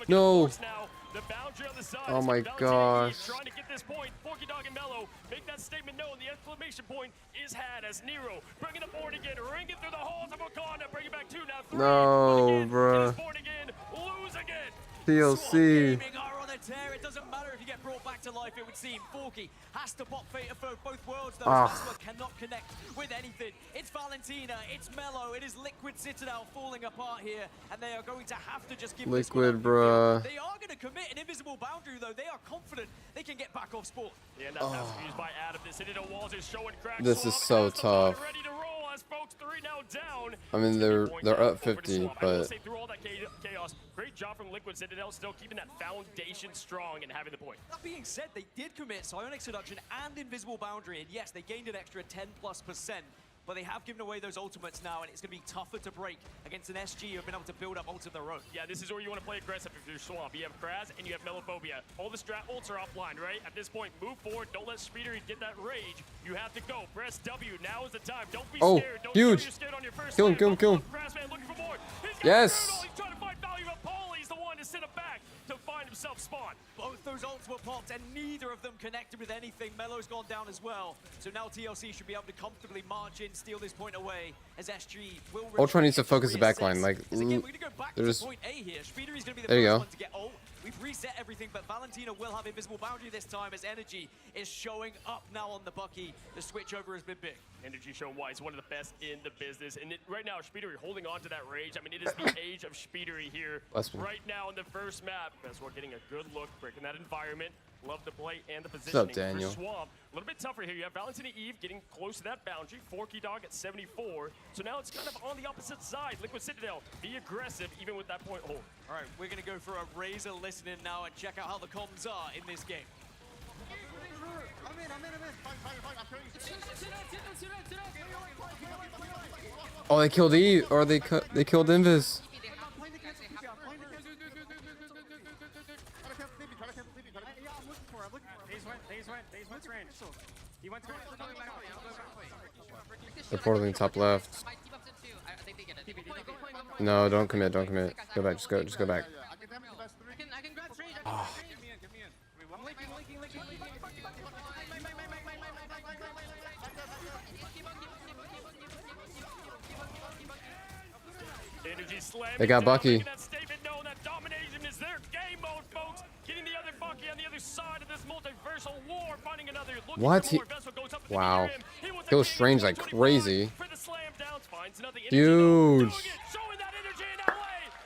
No. The boundary on the side. Oh is my Valentina gosh. Eve trying to get this point. Forky Dog and Mello make that statement known. The exclamation point is had as Nero bringing the board again, ring it through the halls of Wakanda, bring it back 2 now 3. No, bruh. Board again, lose again. TLC. Gaming are on a tear. It doesn't matter if you get brought back to life, it would seem. Forky has to pop Fate of both worlds, though. Ah. That's what cannot connect with anything. It's Valentina, it's Mello, it is Liquid Citadel falling apart here, and they are going to have to just give this one Liquid, up. bruh. They are going to commit an invisible boundary, though. They are confident they can get back off spawn. Yeah, and that's used by Adam. This into walls is showing cracks. This is so tough. Ready to roll as folks 3 now down. I mean, they're up 50, I will but say through all that chaos, great job from Liquid Citadel, still keeping that foundation strong and having the point. That being said, they did commit Psionic Seduction and Invisible Boundary, and yes, they gained an extra 10+%, but they have given away those ultimates now, and it's going to be tougher to break against an SG who have been able to build up ults of their own. Yeah, this is where you want to play aggressive if you're Swamp. You have Kraz and you have Melophobia. All the strat ults are offline, right? At this point, move forward. Don't let Speeder get that rage. You have to go. Press W. Now is the time. Don't be scared. Don't huge. show you're scared on your first Kill him, land. kill him, kill him. Kraz, man, looking for more. He's got Yes. Brutal. He's trying to find value up. Paulie's the one to send him back to find himself spawn. Both those ults were popped, and neither of them connected with anything. Melo's gone down as well. So now TLC should be able to comfortably march in, steal this point away, as SG will... Ultron needs to focus the backline. Like, Again, we're going to go back they're to just. point A here. Speedery's going to be the There you first go. one to get ult. We've reset everything, but Valentina will have Invisible Boundary this time, as Energy is showing up now on the Bucky. The switch over has been big. Energy showing why he's one of the best in the business. And right now, Speedery holding on to that rage. I mean, it is the age of Speedery here. Bless me. Right now in the first map. As we're getting a good look, breaking that environment. Love the play and the What's positioning. up, Daniel? For Swamp, a little bit tougher here. You have Valentina Eve getting close to that boundary. Forky Dog at 74. So now it's kind of on the opposite side. Liquid Citadel, be aggressive even with that point hold. All right, we're going to go for a Razor listening now and check out how the comms are in this game. I'm in. Fight. I'm Oh, they killed Eve, or they killed Invis. He went through it. I'm going back away. I'm going back away. They're portaling top left. My team ups it too. I think they get it. No, don't commit. Don't commit. Go back. Just go. Just go back. I can grab Strange. I can Ah. grab Strange. Give me in. Give me in. I'm linking. Energy slam. They got Bucky. That statement known that domination is their game mode, folks. Getting the other Bucky on the other side of this multiversal war, finding another. What? Wow. Kills Strange like crazy. Huge. Showing that energy in LA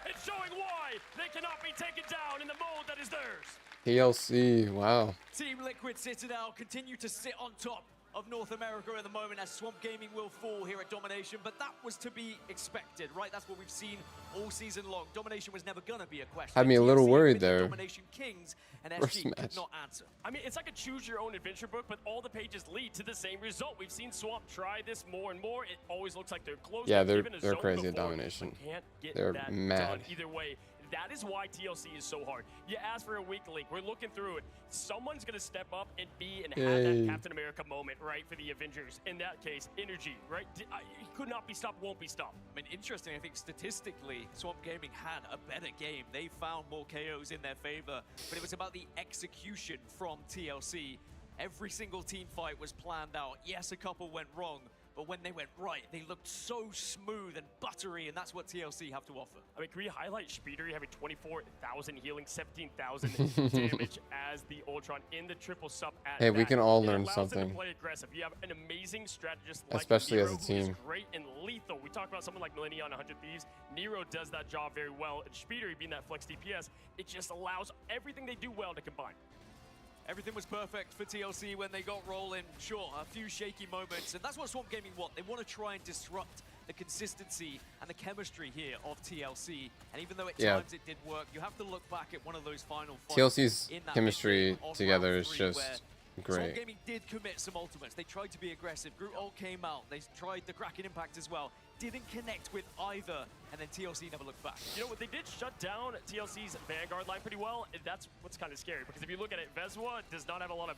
and showing why they cannot be taken down in the mode that is theirs. TLC. Wow. Team Liquid Citadel continue to sit on top of North America at the moment as Swamp Gaming will fall here at Domination, but that was to be expected, right? That's what we've seen all season long. Domination was never gonna be a question. Had me a little TLC worried with the there. Domination Kings and First SG match. could not answer. I mean, it's like a choose your own adventure book, but all the pages lead to the same result. We've seen Swamp try this more and more. It always looks like they're close. Yeah, They've they're given a they're zone crazy at before, domination. but can't get They're that mad. done either way. That is why TLC is so hard. You ask for a weak link. We're looking through it. Someone's going to step up and be and have Yay. that Captain America moment, right, for the Avengers. In that case, energy, right? He could not be stopped, won't be stopped. I mean, interesting, I think statistically, Swamp Gaming had a better game. They found more KOs in their favor, but it was about the execution from TLC. Every single team fight was planned out. Yes, a couple went wrong, but when they went right, they looked so smooth and buttery, and that's what TLC have to offer. I mean, can we highlight Speedery having 24,000 healing, 17,000 damage as the Ultron in the triple sup at Hey, we that. can all It learn allows them something. to play aggressive. You have an amazing strategist like Especially as Nero, a who is team. great and lethal. We talk about someone like Millennium on 100 Thieves. Nero does that job very well, and Speedery being that flex DPS, it just allows everything they do well to combine. Everything was perfect for TLC when they got rolling. Sure, a few shaky moments, and that's what Swamp Gaming want. They want to try and disrupt the consistency and the chemistry here of TLC. And even though at Yeah. times it did work, you have to look back at one of those final fights TLC's in that chemistry mid-game of together round is 3 just where Swamp great. Gaming did commit some ultimates. They tried to be aggressive. Groot ult came out. They tried the Kraken Impact as well. Didn't connect with either, and then TLC never looked back. You know what? They did shut down TLC's Vanguard line pretty well. And that's what's kind of scary, because if you look at it, Vezwa does not have a lot of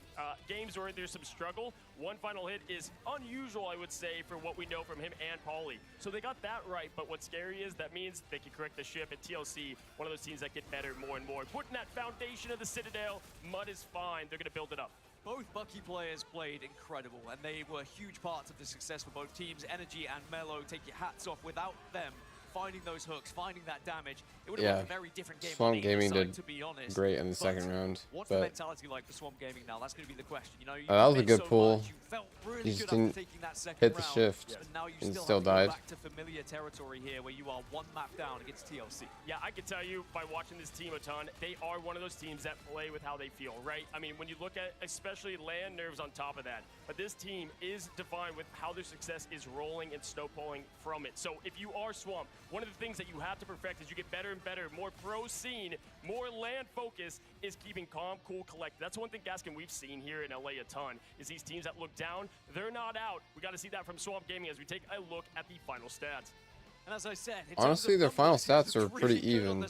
games where there's some struggle. One final hit is unusual, I would say, for what we know from him and Paulie. So they got that right, but what's scary is that means they can correct the ship, and TLC, one of those teams that get better more and more. Putting that foundation of the Citadel, Mud is fine. They're going to build it up. Both Bucky players played incredible, and they were huge parts of the success for both teams. Energy and Mellow, take your hats off. Without them finding those hooks, finding that damage, it would have been a very different game. Swamp on either Gaming side, did to be honest. great in the But second round, What's the but mentality like for Swamp Gaming now? That's going to be the question. You know, you that was a played good so pull. much, you felt really He just good after didn't taking that second hit the round, shift but now you and still still have to died. go back to familiar territory here, where you are one map down against TLC. Yeah, I can tell you by watching this team a ton, they are one of those teams that play with how they feel, right? I mean, when you look at especially land nerves on top of that, but this team is defined with how their success is rolling and snowballing from it. So if you are Swamp, one of the things that you have to perfect as you get better and better, more pro scene, more land focus, is keeping calm, cool, collected. That's one thing, Gaskin, we've seen here in LA a ton, is these teams that look down, they're not out. We got to see that from Swamp Gaming as we take a look at the final stats. And as I said, honestly, their final stats are pretty even.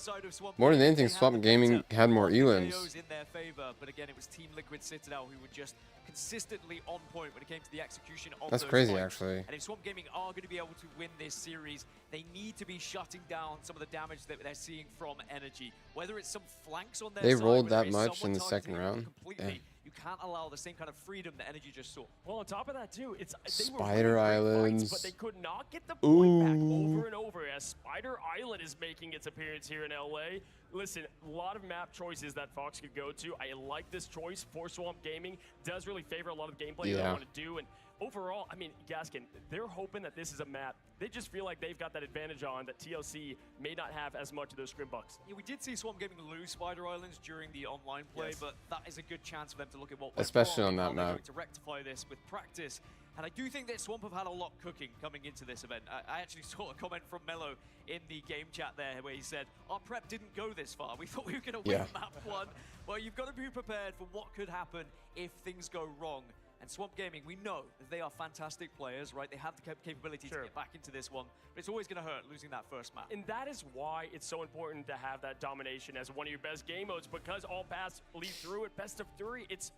More than anything, Swamp Gaming had more elans. KOs in their favor, but again, it was Team Liquid Citadel who were just consistently on point when it came to the execution of That's those crazy, fights. actually. And if Swamp Gaming are going to be able to win this series, they need to be shutting down some of the damage that they're seeing from Energy. Whether it's some flanks on their They side, rolled whether that it's much someone in the second targeting them round. completely, Yeah. you can't allow the same kind of freedom that Energy just saw. Well, on top of that, too, it's they were Spider winning great Islands. fights, but they could not get the point back Ooh. over and over as Spider Island is making its appearance here in LA. Listen, a lot of map choices that Fox could go to. I like this choice for Swamp Gaming. Does really favor a lot of gameplay that I Yeah. want to do. And overall, I mean, Gaskin, they're hoping that this is a map they just feel like they've got that advantage on that TLC may not have as much of those Scrimbucks. Yeah, we did see Swamp Gaming lose Spider Islands during the online play, Yes. but that is a good chance for them to look at what went Especially wrong on and that how they're map. going to rectify this with practice. And I do think that Swamp have had a lot cooking coming into this event. I actually saw a comment from Mello in the game chat there where he said, our prep didn't go this far. We thought we were going to win Yeah. map 1. Well, you've got to be prepared for what could happen if things go wrong. And Swamp Gaming, we know that they are fantastic players, right? They have the capability to get back into this one, but it's always going to hurt losing that first map. And that is why it's so important to have that domination as one of your best game modes, because all paths lead through it. Best of 3, it's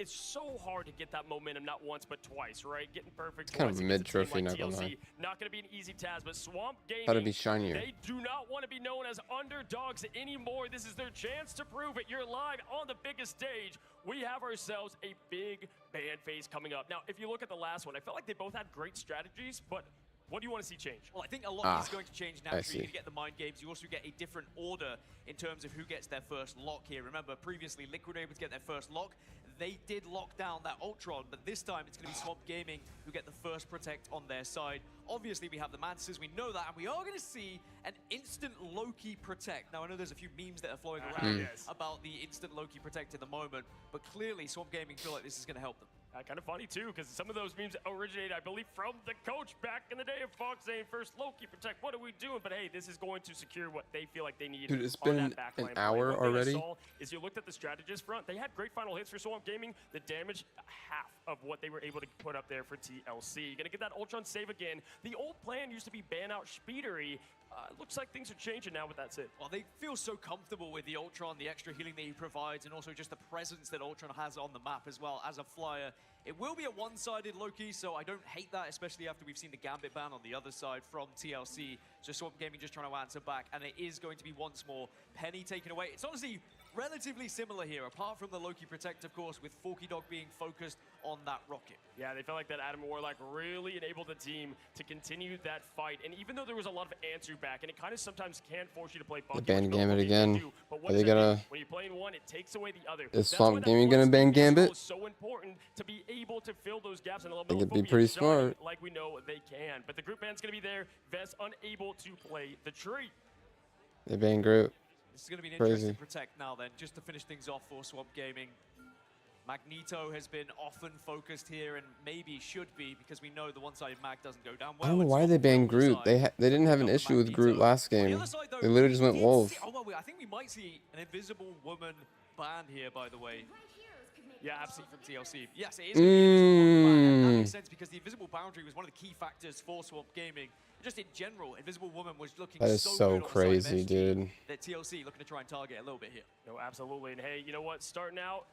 so hard to get that momentum, not once but twice, right? Getting perfect. Kind of a mid-trophy, not gonna lie. Not going to be an easy task, but Swamp Gaming, Thought it'd be shinier. They do not want to be known as underdogs anymore. This is their chance to prove it. You're live on the biggest stage. We have ourselves a big ban phase coming up. Now, if you look at the last one, I felt like they both had great strategies, but what do you want to see change? Well, I think a lot is going to change naturally. see. You get the mind games. You also get a different order in terms of who gets their first lock here. Remember, previously, Liquid were able to get their first lock. They did lock down that Ultron, but this time it's going to be Swamp Gaming who get the first protect on their side. Obviously, we have the Mantises, we know that, and we are going to see an instant Loki protect. Now, I know there's a few memes that are flowing around about the instant Loki protect at the moment, but clearly Swamp Gaming feel like this is going to help them. Kind of funny, too, because some of those memes originate, I believe, from the coach back in the day of Fox saying, first Loki protect, what are we doing? But hey, this is going to secure what they feel like they need. Dude, it's on been that an backline hour play. One thing already. I saw is you looked at the strategist front, they had great final hits for Swamp Gaming. The damage, half of what they were able to put up there for TLC. You're going to get that Ultron save again. The old plan used to be ban out Speedery. Looks like things are changing now with that Sid. Well, they feel so comfortable with the Ultron, the extra healing that he provides, and also just the presence that Ultron has on the map as well as a flyer. It will be a one-sided Loki, so I don't hate that, especially after we've seen the Gambit ban on the other side from TLC. So Swamp Gaming just trying to answer back, and it is going to be once more Penny taken away. It's honestly relatively similar here, apart from the Loki Protect, of course, with Forky Dog being focused on that rocket. Yeah, they felt like that Adam Warlock really enabled the team to continue that fight. And even though there was a lot of answer back, and it kind of sometimes can force you to play The funky, ban which no Gambit one again. can do, but Are once they again, gonna? when you play in one, it takes away the other. Is That's Swamp why that Gaming gonna one ban speed control Gambit? is so important to be able to fill those gaps and Think it'd be Melophobia pretty shine smart. like we know they can. But the group ban's going to be there. Vest unable to play the tree. They ban Groot. This is going to be an Crazy. interesting protect now then, just to finish things off for Swamp Gaming. Magneto has been often focused here and maybe should be, because we know the one-sided mag doesn't go down well. I don't know why they banned Groot. They didn't have an issue with Groot last game. They literally just went Wolf. Oh, well, I think we might see an Invisible Woman ban here, by the way. Yeah, absolutely, from TLC. Yes, it is going to be an Invisible Woman ban, and that makes sense because the Invisible Boundary was one of the key factors for Swamp Gaming. Just in general, Invisible Woman was looking That is so so good on the side of crazy, SG dude. that TLC looking to try and target a little bit here. No, absolutely. And hey, you know what? Starting out,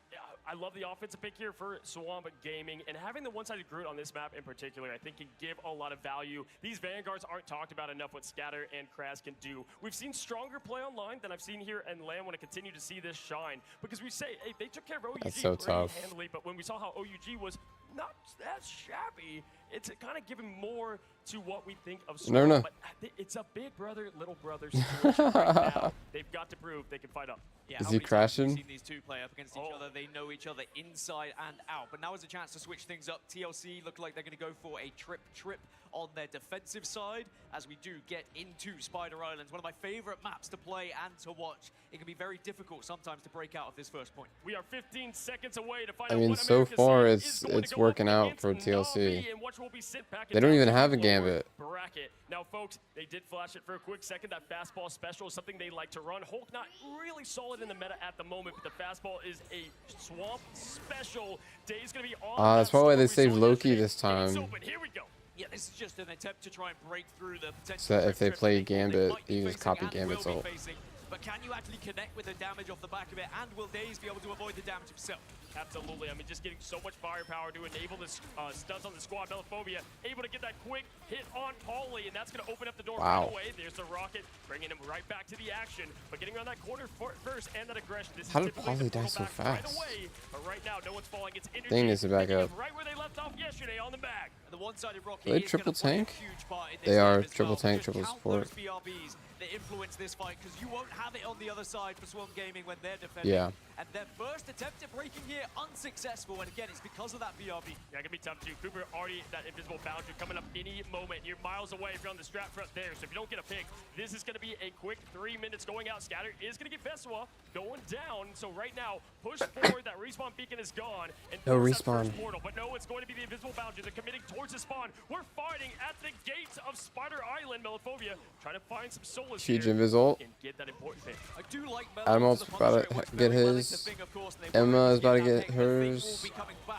I love the offensive pick here for Swamp Gaming. And having the one-sided Groot on this map in particular, I think can give a lot of value. These Vanguards aren't talked about enough what Scatter and Kraz can do. We've seen stronger play online than I've seen here, and Lamb want to continue to see this shine. Because we say, hey, they took care of OUG That's so pretty tough. handily, but when we saw how OUG was not that shabby, it's kind of giving more to what we think of Swamp. never know. But it's a big brother, little brother situation right now. They've got to prove they can fight up. Yeah, Is how he many times have we crashing? seen these two play up against each other? They know each other inside and out. But now is a chance to switch things up. TLC look like they're going to go for a trip on their defensive side as we do get into Spider Islands, one of my favorite maps to play and to watch. It can be very difficult sometimes to break out of this first point. We are 15 seconds away to find I out mean, what so America's far side it's is going to it's go working up out for against TLC. Na'Vi, and which will be sent back They don't into even the have a lower Gambit. bracket. Now, folks, they did flash it for a quick second. That fastball special is something they like to run. Hulk not really solid in the meta at the moment, but the fastball is a Swamp special. Day's going to be on. That's probably why they story saved Loki this time. Here we go. Yeah, this is just an attempt to try and break through the potential. So that if they trip play that Gambit, might be you just facing copy and Gambit's will be ult. facing. But can you actually connect with the damage off the back of it, and will Daze be able to avoid the damage himself? Absolutely. I mean, just getting so much firepower to enable this studs on the squad. Melophobia able to get that quick hit on Paulie, and that's going to open up the door Wow. right away. There's the rocket, bringing him right back to the action. But getting around that corner first and that aggression. This How is did typically Paulie the die pull so back right fast? away. But right now, no one's falling. It's energy. Thing needs to back picking up. Right where they left off yesterday on the bag. The one-sided rocket Are they is triple gonna play a tank? huge part in this They game are as triple well. tank, Just triple count support. those BRBs that influence this fight, because you won't have it on the other side for Swamp Gaming when they're defending. Yeah. And their first attempt at breaking here, unsuccessful. And again, it's because of that BRB. Yeah, it can be tough too. Cooper already that invisible boundary coming up any moment. You're miles away if you're on the strap front there. So if you don't get a pick, this is going to be a quick 3 minutes going out. Scatter is going to get Vesua going down. So right now, push forward. That respawn beacon is gone. And No towards that respawn. first portal. But no, it's going to be the invisible boundary. They're committing towards the spawn. We're fighting at the gates of Spider Island. Melophobia trying to find some solace Huge here invis and get that important pick. I do like Adam ult's about to get his. Emma is about to get hers.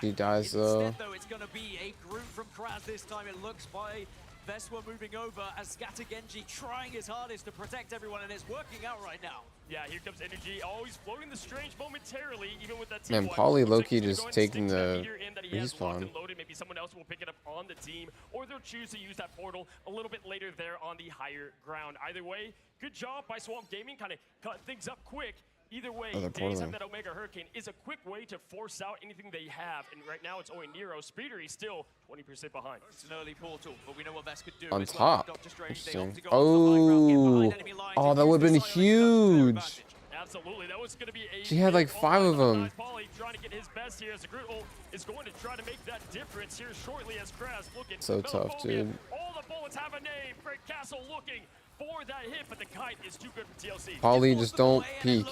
She dies though. Instead, though, it's going to be a group from Kraz this time. It looks by Veswa moving over as Scatter Genji trying his hardest to protect everyone, and it's working out right now. Yeah, here comes Energy. Always floating the strange momentarily, even with that Man, T1. Pauly Looks like Loki he's just going to taking stick to that the meteor in that he has locked respawn. and loaded. Maybe someone else will pick it up on the team, or they'll choose to use that portal a little bit later there on the higher ground. Either way, good job by Swamp Gaming, kind of cut things up quick. Either way, Oh, they're Days have portaling. that Omega Hurricane is a quick way to force out anything they have. And right now it's only Nero. Speedery still 20% behind. It's an early portal, but we know what Vest could do. On as well. top. Doctor Strange, they Interesting. opt to go onto the high ground, get Oh, behind enemy lines, oh, and that use would have the been silence to their huge. advantage. Absolutely, that was going to be a She had like big 5 of ult them. Pauly trying to get his best here as the Groot ult is going to try to make that difference here shortly as Kraz looking. So tough, Melophobia, dude. All the bullets have a name. Frank Castle looking for that hit, but the kite is too good for TLC. Pauly, just don't peek.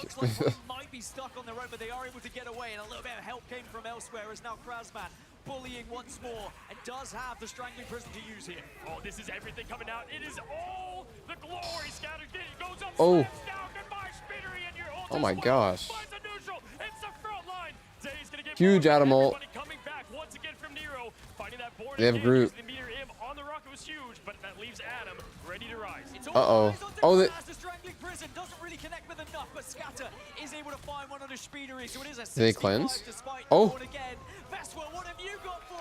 Might be stuck on their own, but they are able to get away, and a little bit of help came from elsewhere as now Krazman bullying once more and does have the Strangling Prison to use here. Oh, this is everything coming out. It is all the glory. Scatter goes up, Oh. slams down. Goodbye, Speedery, and your ult Oh as my well. gosh. Finds a neutral. It's the front line. Day's gonna get Huge more. Adam ult. Everybody coming back once again from Nero. Finding that board They have again, Groot. using the meter M on the rocket was huge, but that leaves Adam ready to rise. Uh-oh. Oh, The Strangling Prison doesn't really connect with enough, but Scatter is able to find one under Speedery, so it is a 65 they cleanse? despite Oh. the board again. Veswa, what have you got for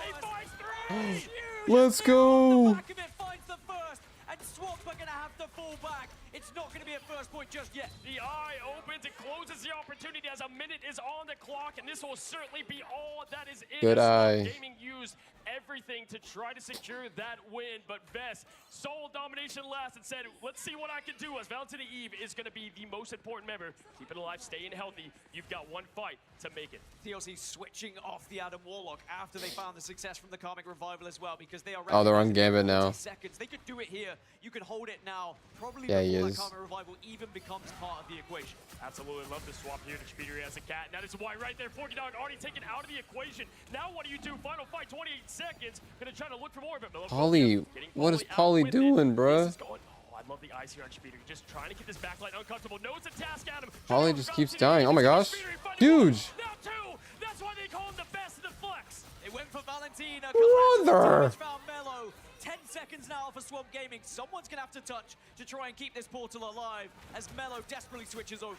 us? Let's go. Back of it finds the first, and Swamp are going to have to fall back. It's not going to be a first point just yet. The eye opens and closes the opportunity as a minute is on the clock, and this will certainly be all that is in. Good as eye. Gaming used everything to try to secure that win, but Vest saw domination last and said, let's see what I can do, as Valentina Eve is going to be the most important member. Keep it alive, staying healthy. You've got one fight to make it. TLC switching off the Adam Warlock after they found the success from the Karmic Revival as well, because they are Oh, they're on recognizing Gambit 40 now. seconds. They could do it here. You can hold it now. Probably Yeah, he before is. that Karmic Revival even becomes part of the equation. Absolutely love the swap here to Speedery as a cat. And that is why right there, Forky Dog already taken out of the equation. Now what do you do? Final fight, 28 seconds. Gonna try to look for more of it. Pauly, what is Pauly doing, bruh? Oh, I love the eyes here on Speedery. Just trying to keep this backline uncomfortable. Knows the task at him. Pauly just keeps dying. Oh my gosh. Huge. Now two. That's why they call him the best of the flex. They went for Valentina. Brother. Found Mello. 10 seconds now for Swamp Gaming. Someone's going to have to touch to try and keep this portal alive as Mello desperately switches over.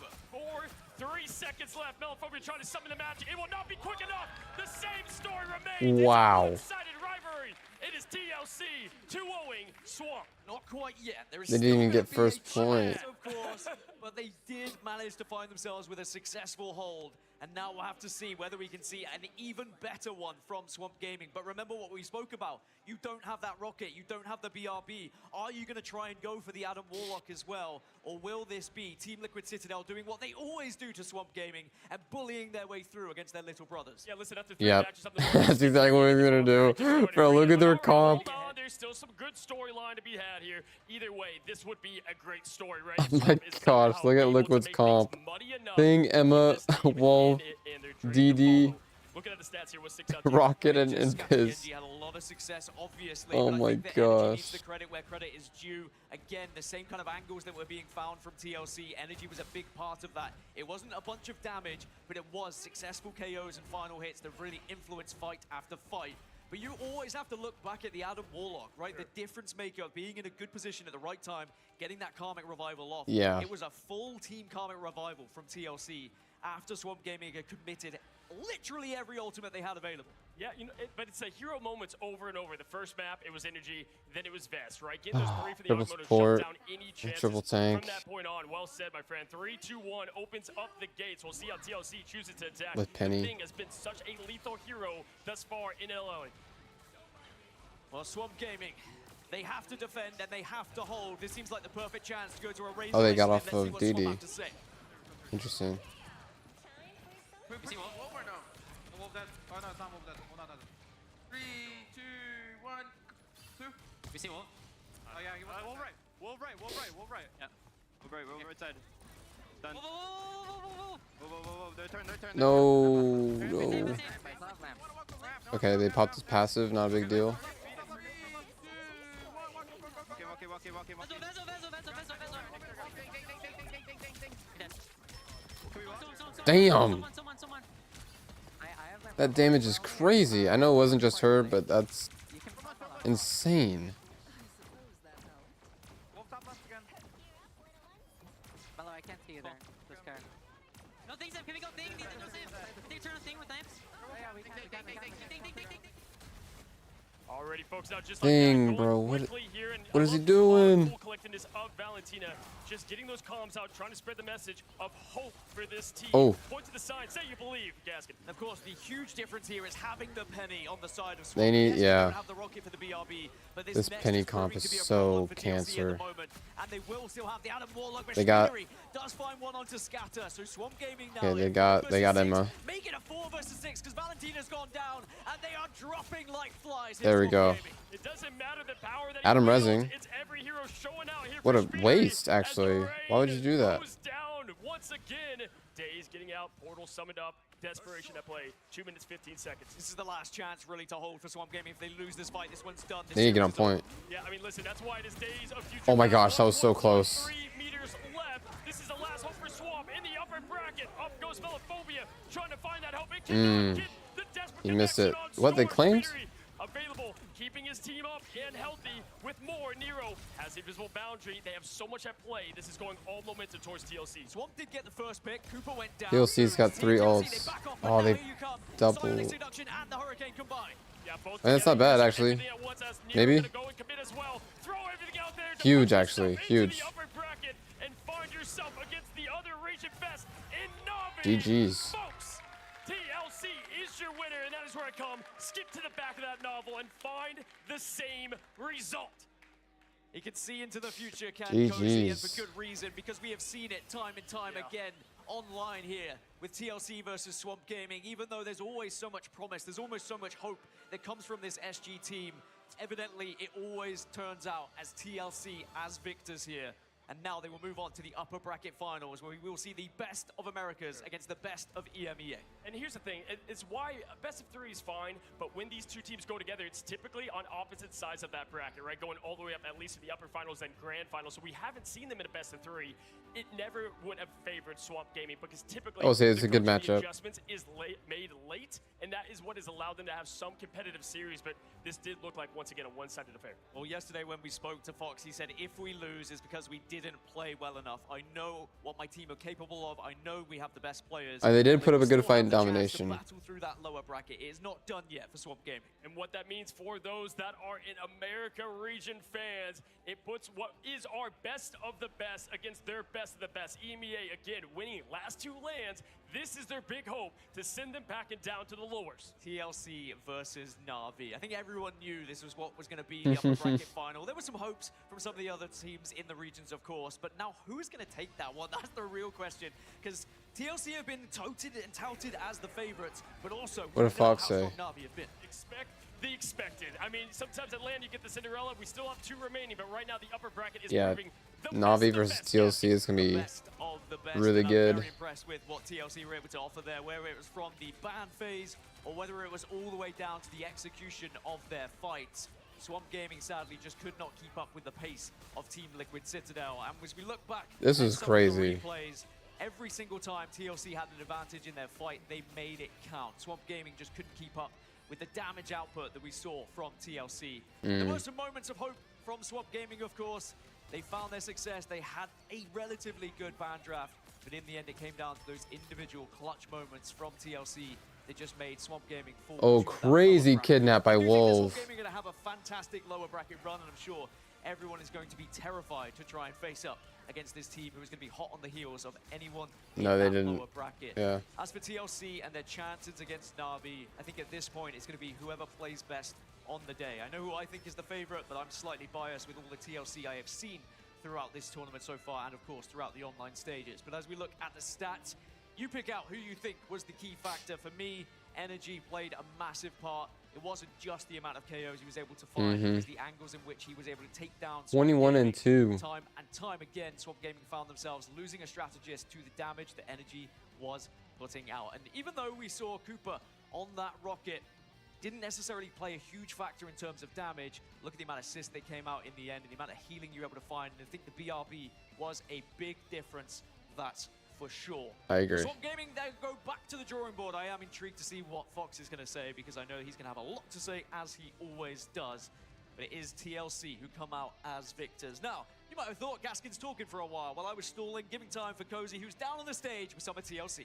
3 seconds left. Melophobia trying to summon the magic. It will not be quick enough. The same story remains. Wow. It's a one-sided rivalry. It is TLC 2-0ing Swamp. Not quite yet. There is They didn't even still get gonna be a first point. chance, of course, but they did manage to find themselves with a successful hold. And now we'll have to see whether we can see an even better one from Swamp Gaming. But remember what we spoke about. You don't have that rocket. You don't have the BRB. Are you going to try and go for the Adam Warlock as well? Or will this be Team Liquid Citadel doing what they always do to Swamp Gaming and bullying their way through against their little brothers? Yeah, listen, after 3 Yep. matches up the That's exactly what we're gonna do. Bro, look at their comp. Hold on, there's still some good storyline to be had here. Either way, this would be a great story, right? Oh my gosh, look at Liquid's comp. Thing, Emma, Wolf, DD, Looking at the stats here, was 6 out of 10. Rocket, and Piz. Genji had a lot of success, obviously. Oh but I my think that Energy needs gosh. the credit where credit is due. Again, the same kind of angles that were being found from TLC. Energy was a big part of that. It wasn't a bunch of damage, but it was successful KOs and final hits that really influenced fight after fight. But you always have to look back at the Adam Warlock, right? The difference maker, being in a good position at the right time, getting that Karmic Revival off. Yeah. It was a full team Karmic Revival from TLC after Swamp Gaming had committed literally every ultimate they had available. Yeah, you know, but it's a hero moments over and over. The first map, it was Energy, then it was Vest, right? Get those 3 for the Triple automotive, support, shut down any chances triple tank. from that point on. Well said, my friend. 3, 2, 1 opens up the gates. We'll see how TLC chooses to attack. With Penny. The Thing has been such a lethal hero thus far in LA. Well, Swamp Gaming, they have to defend and they have to hold. This seems like the perfect chance to go to a Razor. Oh, they got Let's off see of what Swamp DD. have to say. Interesting. We see what? Wolf or no? No Wolf dead. Oh no, it's not Wolf dead. Oh no, no. 3, 2, 1, 2. We see Wolf. Oh yeah, he was. Wolf right. Wolf right. Wolf right. Wolf right. Yeah. Wolf right side. Done. Whoa. Their turn. No, no. Okay, they popped his passive, not a big deal. Damn. That damage is crazy. I know it wasn't just her, but that's insane. By the way, I can't see you there. This guy. No things up. Can we go thing? Thing turn a thing with knives? Oh, yeah, we can. Alrighty, folks, now just Dang, bro. What is he doing? collectedness of Valentina, just getting those comms out, trying to spread the message of hope for this team. Oh. Point to the sign, say you believe, Gaskin. Of course, the huge difference here is having the Penny on the side of They need, Yes, they yeah. don't have the rocket for the BRB, but This next Penny is proving comp to is be a so problem for TLC at the cancer. moment, and they will still have the Adam Warlock They got- machinery. Does find one onto Scatter, so Swamp Gaming now. Okay, they in got 4 versus Emma. 6, make it a 4 versus 6 because Valentina's gone down, and they are dropping like flies. There we go. It doesn't matter the power that Adam he wields, Resing. it's every hero showing out here What for a Speedy waste, as actually. Why would you do that? goes down once again. Days getting out, Portal summoned up, desperation at play. 2 minutes 15 seconds. This is the last chance really to hold for Swamp Gaming. If they lose this fight, this one's done. This They need to get on series is over. point. Yeah, I mean, listen, that's why it is Days of Future. Oh my Past. gosh, that was so close. 3 meters left. This is the last hope for Swamp in the upper bracket. Up goes Velophobia, trying to find that help. It cannot get the desperate You missed it. connection on What, they Storm. claimed? Speedy available, keeping his team up and healthy with more. Nero has the invisible boundary. They have so much at play. This is going all momentum towards TLC. Swamp did get the first pick. Cooper went down. TLC's got 3 ults. Oh, they double. Silent Seduction and the Hurricane combined. Yeah, both And that's not bad, actually. Maybe. go and commit as well. Throw everything out there to Huge, put actually. yourself into Huge. the upper bracket and find yourself against the other region best in Navi. GG's. Folks, TLC is your winner, and that is where I come. Skip to the back of that novel and find the same result. He can see into the future, can Cozy, and for GG's. good reason, because we have seen it time and time again online here with TLC versus Swamp Gaming. Even though there's always so much promise, there's almost so much hope that comes from this SG team, evidently it always turns out as TLC as victors here. And now they will move on to the upper bracket finals, where we will see the best of Americas against the best of EMEA. And here's the thing, it's why best of 3 is fine, but when these two teams go together, it's typically on opposite sides of that bracket, right? Going all the way up at least to the upper finals and grand finals. So we haven't seen them in a best of 3. It never would have favored Swamp Gaming because typically I'll say it's the a good coaching matchup. adjustments is made late, and that is what has allowed them to have some competitive series, but this did look like, once again, a one-sided affair. Well, yesterday when we spoke to Fox, he said if we lose, it's because we didn't play well enough. I know what my team are capable of. I know we have the best players. They did put up a good still fight have in the chance to domination. battle through that lower bracket. It is not done yet for Swamp Gaming. And what that means for those that are in America region fans, it puts what is our best of the best against their best of the best. EMEA, again, winning last 2 lands. This is their big hope to send them packing down to the lowers. TLC versus Na'Vi. I think everyone knew this was what was going to be the upper bracket final. There were some hopes from some of the other teams in the regions, of course, but now who's going to take that one? That's the real question, because TLC have been touted and touted as the favorites, but also What did Fox how say? strong Na'Vi have been. Expect the expected. I mean, sometimes at land you get the Cinderella. We still have 2 remaining, but right now the upper bracket is Yeah, proving the Navi versus TLC is going to be Of the best, really and I'm good. very impressed with what TLC were able to offer there, whether it was from the ban phase or whether it was all the way down to the execution of their fights. Swamp Gaming sadly just could not keep up with the pace of Team Liquid Citadel. And as we look back, This at is some of the crazy. replays, every single time TLC had an advantage in their fight, they made it count. Swamp Gaming just couldn't keep up with the damage output that we saw from TLC. There were some moments of hope from Swamp Gaming, of course. They found their success. They had a relatively good ban draft, but in the end, it came down to those individual clutch moments from TLC that just made Swamp Gaming fall. Oh, crazy kidnapped by Wolf. Swamp Gaming are going to have a fantastic lower bracket run, and I'm sure everyone is going to be terrified to try and face up against this team who is going to be hot on the heels of anyone No, in they that didn't. lower bracket. Yeah. As for TLC and their chances against Na'Vi, I think at this point it's going to be whoever plays best on the day. I know who I think is the favorite, but I'm slightly biased with all the TLC I have seen throughout this tournament so far, and of course throughout the online stages. But as we look at the stats, you pick out who you think was the key factor. For me, Energy played a massive part. It wasn't just the amount of KOs he was able to find, it was the angles in which he was able to take down Swamp 21 Gaming. and 2. Time and time again, Swamp Gaming found themselves losing a strategist to the damage that Energy was putting out. And even though we saw Cooper on that rocket didn't necessarily play a huge factor in terms of damage. Look at the amount of assists they came out in the end and the amount of healing you were able to find. And I think the BRB was a big difference, that's for sure. I agree. Swamp Gaming, they go back to the drawing board. I am intrigued to see what Fox is going to say because I know he's going to have a lot to say, as he always does. But it is TLC who come out as victors. Now, you might have thought Gaskin's talking for a while I was stalling, giving time for Cozy, who's down on the stage with some of TLC.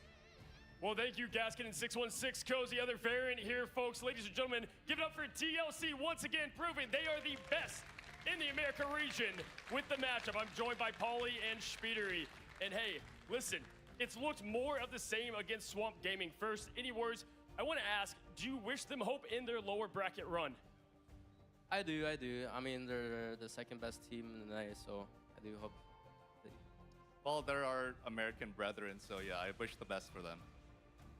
Well, thank you, Gaskin and 616 Cozy, other variant here, folks. Ladies and gentlemen, give it up for TLC once again, proving they are the best in the America region with the matchup. I'm joined by Paulie and Spiedery. And hey, listen, it's looked more of the same against Swamp Gaming. First, any words? I want to ask, do you wish them hope in their lower bracket run? I do. I mean, they're the second best team in the night, so I do hope. Well, they're our American brethren, so yeah, I wish the best for them.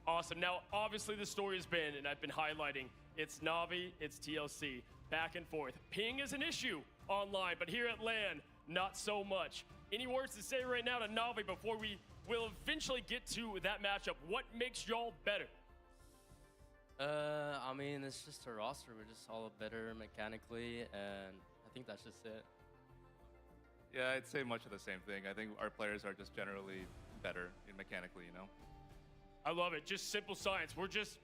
Awesome. Now, obviously, the story has been, and I've been highlighting, it's Na'Vi, it's TLC, back and forth. Ping is an issue online, but here at LAN, not so much. Any words to say right now to Na'Vi before we will eventually get to that matchup? What makes y'all better? I mean, it's just a roster. We're just all better mechanically, and I think that's just it. Yeah, I'd say much of the same thing. I think our players are just generally better in mechanically, you know? I love it. Just simple science. We're just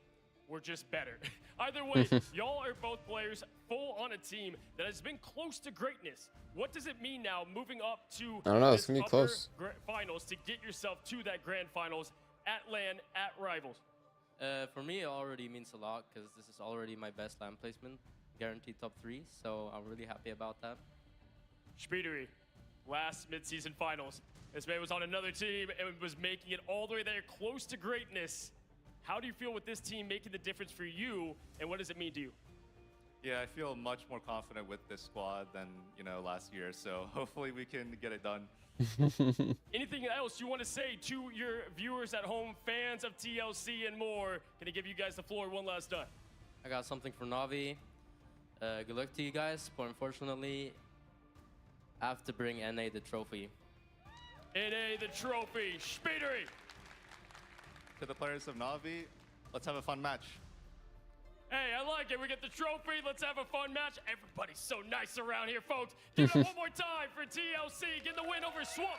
better. Either way, y'all are both players full on a team that has been close to greatness. What does it mean now moving up to I don't know. this It's gonna be upper close. finals to get yourself to that grand finals at LAN, at Rivals? For me, it already means a lot because this is already my best LAN placement, guaranteed top 3. So I'm really happy about that. Spiedery, last midseason finals. This man was on another team and was making it all the way there, close to greatness. How do you feel with this team making the difference for you, and what does it mean to you? Yeah, I feel much more confident with this squad than, last year, so hopefully we can get it done. Anything else you want to say to your viewers at home, fans of TLC and more? Gonna give you guys the floor one last time. I got something for Na'Vi. Good luck to you guys, but unfortunately, I have to bring NA the trophy. NA the trophy. Spiedery. To the players of Na'Vi, let's have a fun match. Hey, I like it. We get the trophy. Let's have a fun match. Everybody's so nice around here, folks. Give it up one more time for TLC. Getting the win over Swamp.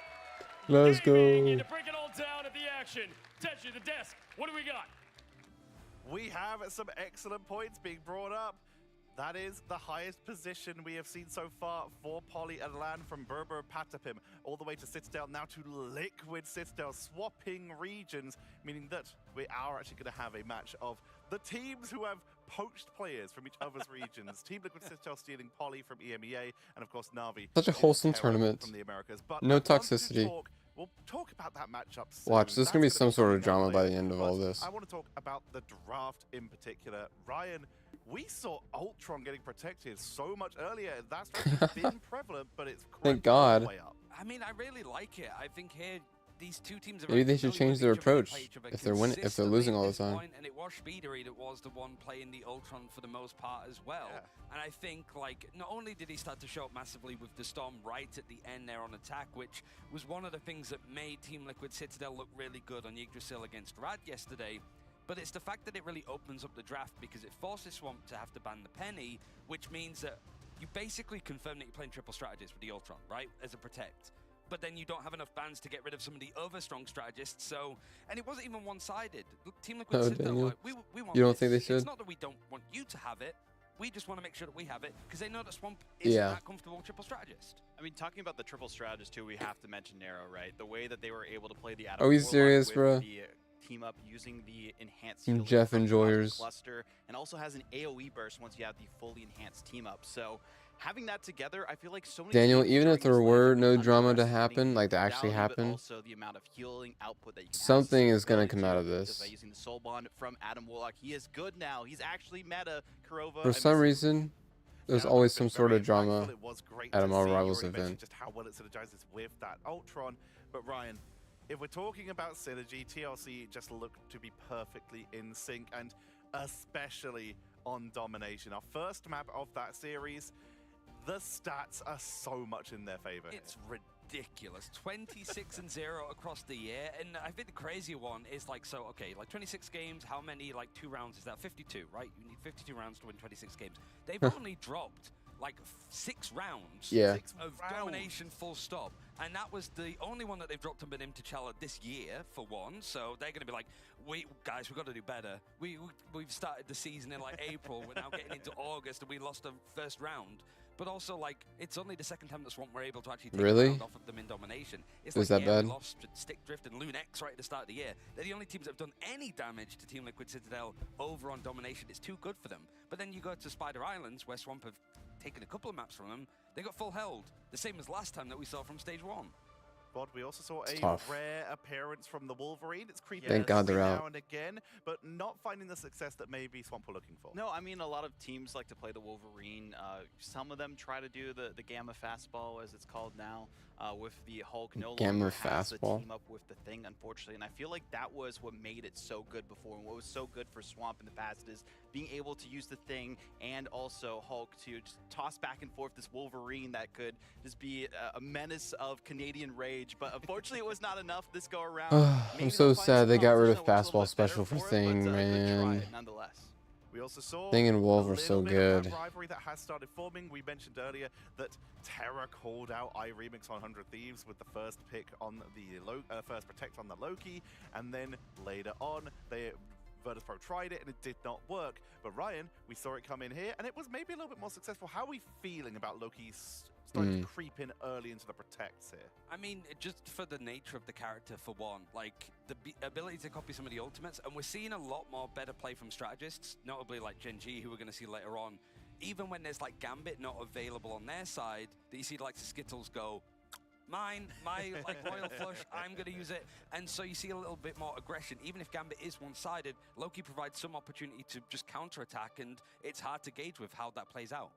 Let's go. And to break it all down at the action. Tetsu, the desk. What do we got? We have some excellent points being brought up. That is the highest position we have seen so far for Poly and LAN, from Berber Patapim all the way to Citadel, now to Liquid Citadel, swapping regions, meaning that we are actually going to have a match of the teams who have poached players from each other's regions. Team Liquid Citadel stealing Poly from EMEA, and of course Na'Vi. Such a wholesome tournament. From the Americas. But No toxicity. We'll talk about that matchup soon. Watch, there's gonna be That's some sort of coming up drama by later. the end of all this. I want to talk about the draft in particular. Ryan, we saw Ultron getting protected so much earlier. That's been prevalent, but it's Thank crept all the God. way up. I mean, I really like it. I think here these two teams are Maybe very they should familiar change their with each other. They approach play each other if they're losing all the consistently time. at this point, and it was Spiedery that was the one playing the Ultron for the most part as well. Yeah. And I think, not only did he start to show up massively with the Storm right at the end there on attack, which was one of the things that made Team Liquid Citadel look really good on Yggdrasil against Rad yesterday, but it's the fact that it really opens up the draft because it forces Swamp to have to ban the Penny, which means that you basically confirm that you're playing triple strategist with the Ultron, right, as a protect. But then you don't have enough bans to get rid of some of the other strong strategists, so... And it wasn't even one-sided. Team Liquid Citadel, Daniel. we want You don't this. think they It's should? not that we don't want you to have it, we just want to make sure that we have it, because they know that Swamp isn't Yeah. that comfortable with triple strategist. I mean, talking about the triple strategist too, we have to mention Nero, right? The way that they were able to play the Are we Warlock serious, with bro? the team up using the enhanced Some healing Jeff from enjoyers. cluster, and also has an AoE burst once you have the fully enhanced team up. So having that together, I feel like so many Daniel, teams even during if there this were lane no have been drama to underestimating happen, like to the actually value, but happen, also the amount of healing output that you can have. something is gonna come out of Just this. by using the soul bond from Adam Warlock, he is good now. He's actually meta Kurova. For some reason, there's always some sort of drama It was great at to a see. Marvel You Rivals already mentioned event. just how well it synergizes with that Ultron. But Ryan, if we're talking about synergy, TLC just looked to be perfectly in sync, and especially on Domination. Our first map of that series, the stats are so much in their favor. It's ridiculous. 26-0 across the year, and I think the crazier one is like, so okay, like 26 games, how many, like 2 rounds is that? 52, right? You need 52 rounds to win 26 games. They've only dropped like 6 rounds of domination, full stop, and that was the only one that they've dropped on Benim T'Challa this year, for one. So they're going to be like, guys, we've got to do better. We've started the season in like April, we're now getting into August, and we lost the first round. But also, like, it's only the second time that Swamp were able to actually take a round off of them in domination. It's Is like, that bad? We lost to Stick Drift and Lunex right at the start of the year. They're the only teams that have done any damage to Team Liquid Citadel over on domination. It's too good for them. But then you go to Spider Islands, where Swamp have taken a couple of maps from them. They got full held, the same as last time that we saw from Stage 1. But we also saw a tough. rare appearance from the Wolverine. It's creeping Thank God they're every out. now and again, but not finding the success that maybe Swamp were looking for. No, I mean, a lot of teams like to play the Wolverine. Some of them try to do the Gamma Fastball, as it's called now, with the Hulk no Gamma longer has to Fastball? team up with the Thing, unfortunately. And I feel like that was what made it so good before. And what was so good for Swamp in the past is being able to use the Thing and also Hulk to just toss back and forth this Wolverine that could just be a menace of Canadian rage. But unfortunately, it was not enough this go around. I'm so sad they got rid of fastball special for Thing, man. Nonetheless. We also saw Thing and Wolf a are so little bit of good. that rivalry that has started forming. We mentioned earlier that Terra called out iRemix on 100 Thieves with the first pick on the first protect on the Loki, and then later on Virtus Pro tried it and it did not work. But Ryan, we saw it come in here, and it was maybe a little bit more successful. How are we feeling about Loki's starting to creep in early into the protects here? I mean, just for the nature of the character, for one, like the ability to copy some of the ultimates, and we're seeing a lot more better play from strategists, notably like Gen G, who we're going to see later on. Even when there's like Gambit not available on their side, that you see like the Skittles go, my like Royal Flush, I'm going to use it. And so you see a little bit more aggression. Even if Gambit is one-sided, Loki provides some opportunity to just counterattack, and it's hard to gauge with how that plays out.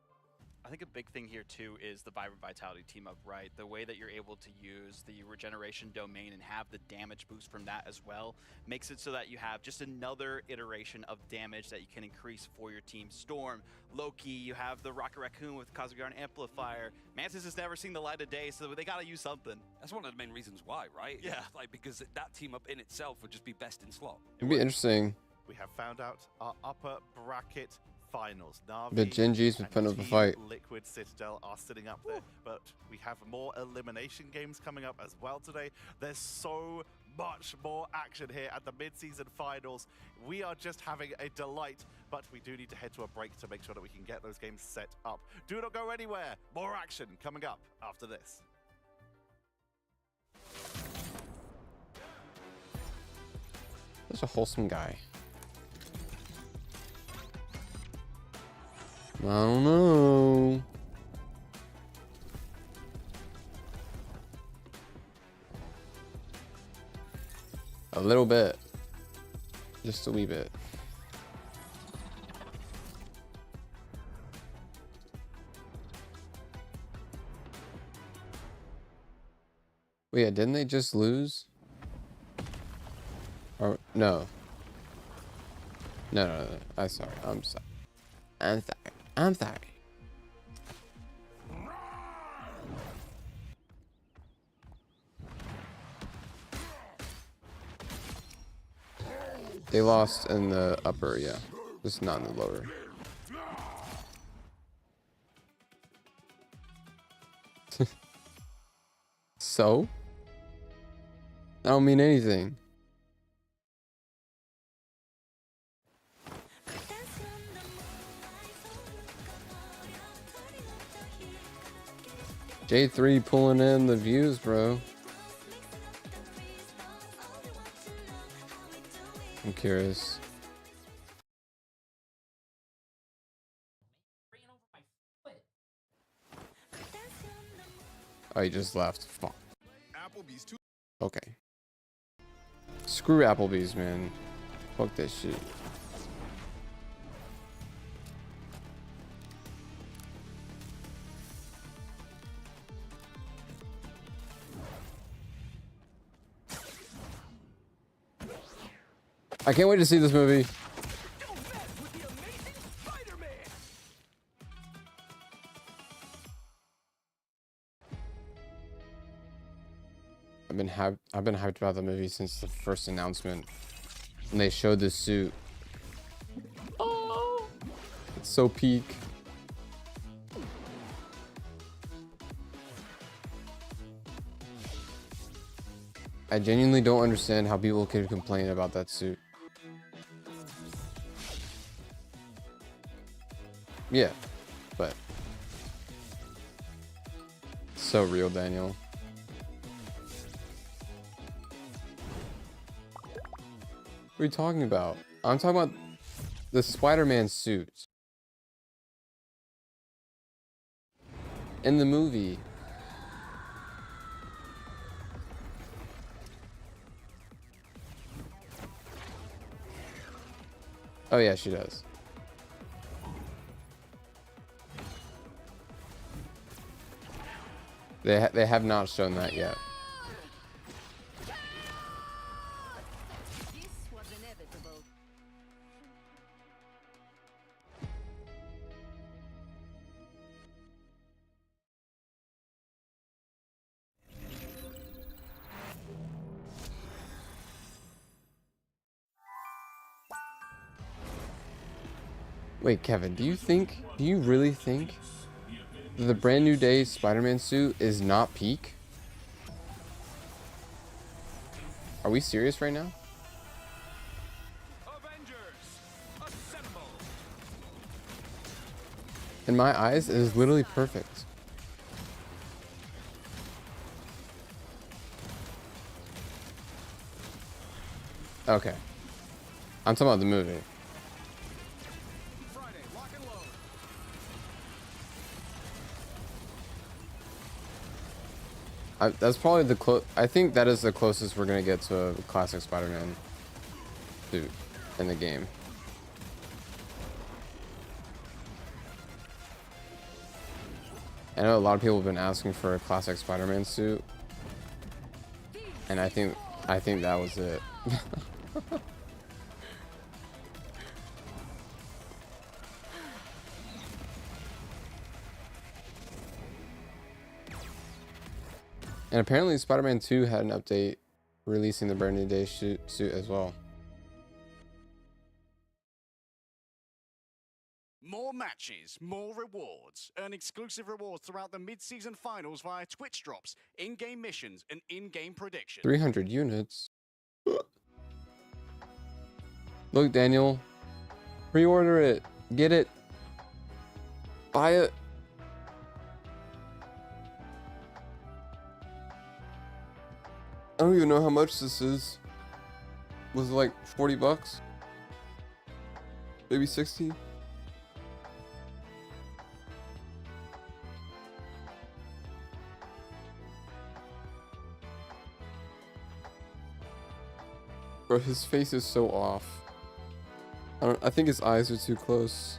I think a big thing here too is the Vibrant Vitality team up, right? The way that you're able to use the regeneration domain and have the damage boost from that as well makes it so that you have just another iteration of damage that you can increase for your team. Storm, Loki, you have the Rocket Raccoon with Cosmic Yarn Amplifier. Mantis has never seen the light of day, so they gotta use something. That's one of the main reasons why, right? Yeah. Like, because that team up in itself would just be best in slot. It'd be interesting. We have found out our upper bracket finals. Na'Vi But Gen G's been and putting up a Team fight. Liquid Citadel are sitting up there, but we have more elimination games coming up as well today. There's so much more action here at the mid-season finals. We are just having a delight, but we do need to head to a break to make sure that we can get those games set up. Do not go anywhere. More action coming up after this. Such a wholesome guy. I don't know. A little bit. Just a wee bit. Wait, yeah, didn't they just lose? Or no. No. I'm sorry. I'm sorry. I'm sorry. They lost in the upper, yeah. Just not in the lower. So? I don't mean anything. J3 pulling in the views, bro. I'm curious. Oh, he just left. Fuck. Applebee's too. Okay. Screw Applebee's, man. Fuck that shit. I can't wait to see this movie. I've been hyped about the movie since the first announcement. When they showed the suit. Oh, it's so peak. I genuinely don't understand how people could complain about that suit. Yeah, but so real, Daniel. What are you talking about? I'm talking about the Spider-Man suit in the movie. Oh yeah, she does. They have not shown that yet. This was inevitable. Wait, Kevin, do you really think that the brand new day Spider-Man suit is not peak? Are we serious right now? In my eyes, it is literally perfect. Okay. I'm talking about the movie. That's probably the I think that is the closest we're gonna get to a classic Spider-Man suit in the game. I know a lot of people have been asking for a classic Spider-Man suit, and I think that was it. And apparently Spider-Man 2 had an update releasing the brand new day suit as well. More matches, more rewards. Earn exclusive rewards throughout the mid-season finals via Twitch drops, in-game missions, and in-game predictions. 300 units. Look, Daniel. Pre-order it. Get it. Buy it. I don't even know how much this is. Was it like 40 bucks? Maybe 60? Bro, his face is so off. I think his eyes are too close.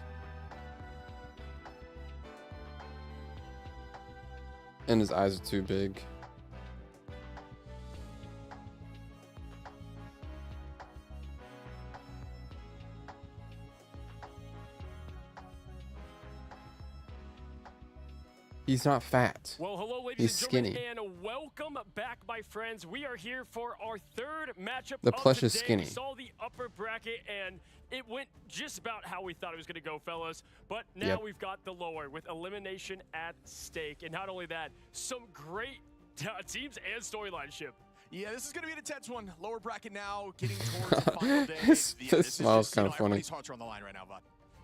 And his eyes are too big. He's not fat. Well, hello, ladies He's and gentlemen, skinny. and welcome back, my friends. We are here for our third matchup The of plush the is day. skinny. We saw the upper bracket, and it went just about how we thought it was going to go, fellas. But now Yep. we've got the lower with elimination at stake. And not only that, some great teams and storyline ship. Yeah, this is going to be an intense one. Lower bracket now, getting towards the final day. His This is smile's just, kind of funny. everybody's hearts are on the line right now, bud.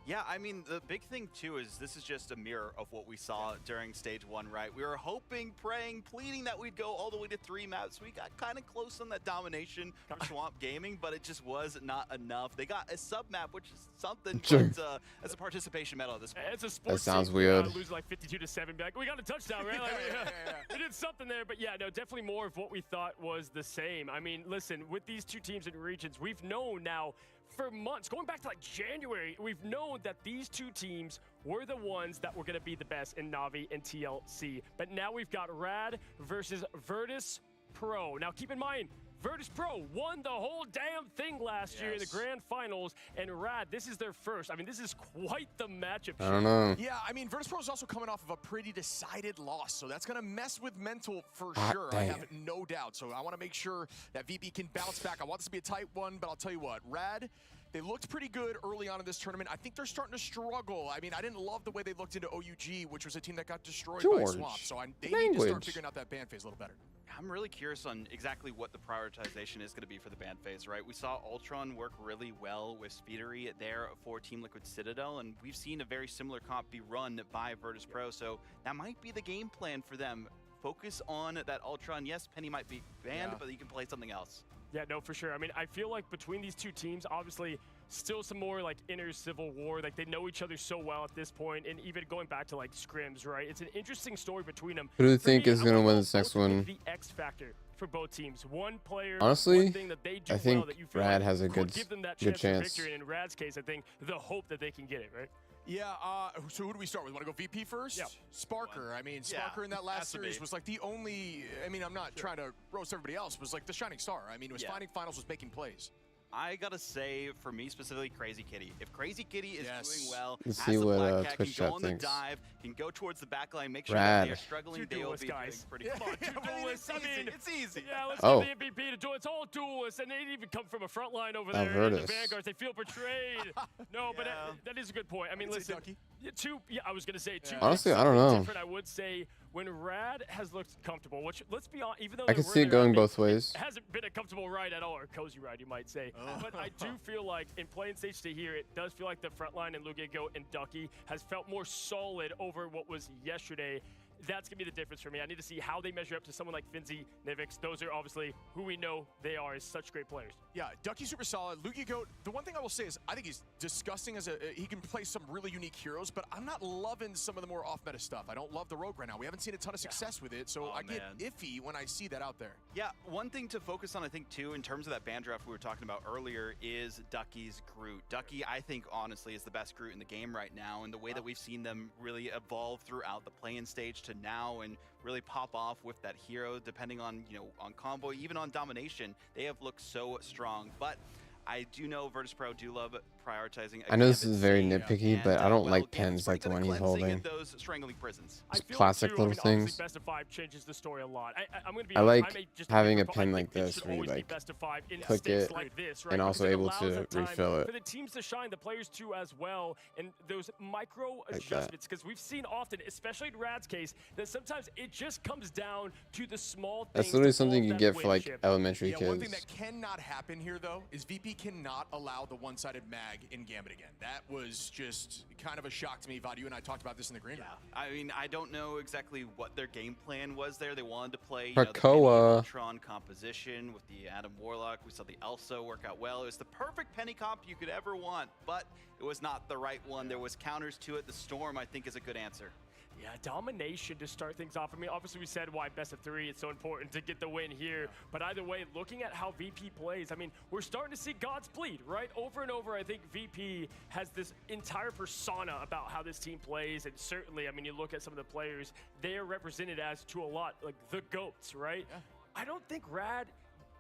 Yeah, I mean, the big thing, too, is this is just a mirror of what we saw during Stage 1, right? We were hoping, praying, pleading that we'd go all the way to 3 maps. We got kind of close on that domination from Swamp Gaming, but it just was not enough. They got a sub-map, which is something, Sure. but as a participation medal at this point. It's a sports That sounds team. weird. Lose like 52-7 back. We got a touchdown, right? Like, we did something there, but yeah, no, definitely more of what we thought was the same. I mean, listen, with these two teams and regions, we've known now for months, going back to like January, we've known that these two teams were the ones that were going to be the best in Na'Vi and TLC. But now we've got Rad versus Virtus Pro. Now, keep in mind, Virtus Pro won the whole damn thing last year in the grand finals, and Rad, this is their first. I mean, this is quite the matchup. I don't know. Yeah, I mean, Virtus Pro is also coming off of a pretty decided loss, so that's going to mess with mental for Hot sure. I damn. have no doubt. So I want to make sure that VP can bounce back. I want this to be a tight one, but I'll tell you what, Rad, they looked pretty good early on in this tournament. I think they're starting to struggle. I mean, I didn't love the way they looked into OUG, which was a team that got destroyed by George, Swamp. So they need to start figuring out that ban phase a little better. I'm really curious on exactly what the prioritization is going to be for the ban phase, right? We saw Ultron work really well with Speedery there for Team Liquid Citadel, and we've seen a very similar comp be run by Virtus Pro, so that might be the game plan for them. Focus on that Ultron. Yes, Penny might be banned, but you can play something else. Yeah, no, for sure. I mean, I feel like between these two teams, obviously, still some more like inner civil war. Like they know each other so well at this point, and even going back to like scrims, right? It's an interesting story between them. Who do you For think me, is I gonna wanna win go this next both one? with the X factor for both teams. One player, Honestly, one thing that they do I think well that you feel Rad like has a could good give them that good chance. chance. For victory. And in Rad's case, I think the hope that they can get it, right? Yeah, so who do we start with? Want to go VP first? Yeah. Sparker. I mean, Yeah, Sparker in that last has to be. series was like the only, I mean, I'm not trying to roast everybody else, was like the shining star. I mean, it was finding finals, was making plays. I gotta say, for me specifically, Crazy Kitty. If Crazy Kitty is doing well, Let's has see the what, black cat, Twitch can go chat on the thinks. dive, can go towards the back line, make sure Rad. that they are struggling, Two they will duelists, be doing guys. pretty Come on, two duelists. I mean, it's easy. Yeah, let's Oh. give the MVP to duel. It's all duelists, and they didn't even come from a front line over Now there. In the Virtus. Vanguards, they feel betrayed. No, but that is a good point. I mean, I'd say listen, Ducky. Yeah, I was gonna say two. Honestly, I don't something know. Different, I would say when Rad has looked comfortable, which let's be honest, even though I they can were see it there, going it both ways. hasn't been a comfortable ride at all, or a cozy ride, you might say. But I do feel like in playing stage to here, it does feel like the front line and Lugigo and Ducky has felt more solid over what was yesterday. That's going to be the difference for me. I need to see how they measure up to someone like Finzi, Nivix. Those are obviously who we know they are as such great players. Yeah, Ducky's super solid. Lugigo, the one thing I will say is I think he's disgusting as he can play some really unique heroes, but I'm not loving some of the more off-meta stuff. I don't love the Rogue right now. We haven't seen a ton of success with it, so I get iffy when I see that out there. Yeah, one thing to focus on, I think, too, in terms of that ban draft we were talking about earlier, is Ducky's Groot. Ducky, I think, honestly, is the best Groot in the game right now, and the way that we've seen them really evolve throughout the play-in stage to now, and really pop off with that hero, depending on, on combo, even on domination, they have looked so strong. But I do know Virtus Pro do love prioritizing. I know this is very nitpicky, but I don't like pens like the one he's holding. Those strangling prisons. Just classic little things. Best of 5 changes the story a lot. I'm going to be I honest, like may just having a be pen I like think it this should where you always be like best of 5 in click stakes it like this, right? and also Because able allows to that time refill it. for the teams to shine, the players too as well, and those micro that. adjustments, because we've seen often, especially in Rad's case, that sometimes it just comes down to the small things. That's literally to something pull you off get that for like win chip. elementary Yeah, one thing kids. that cannot happen here, though, is VP cannot allow the one-sided mag in Gambit again. That was just kind of a shock to me. Vod, you and I talked about this in the green room. I mean, I don't know exactly what their game plan was there. They wanted to play the Krakoa. Ultron composition with the Adam Warlock. We saw the Elsa work out well. It was the perfect Penny comp you could ever want, but it was not the right one. There was counters to it. The Storm, I think, is a good answer. Yeah, domination to start things off. I mean, obviously we said why best of 3, it's so important to get the win here. But either way, looking at how VP plays, I mean, we're starting to see God's bleed, right? Over and over, I think VP has this entire persona about how this team plays. And certainly, I mean, you look at some of the players, they are represented as, to a lot, like the GOATs, right? Yeah. I don't think Rad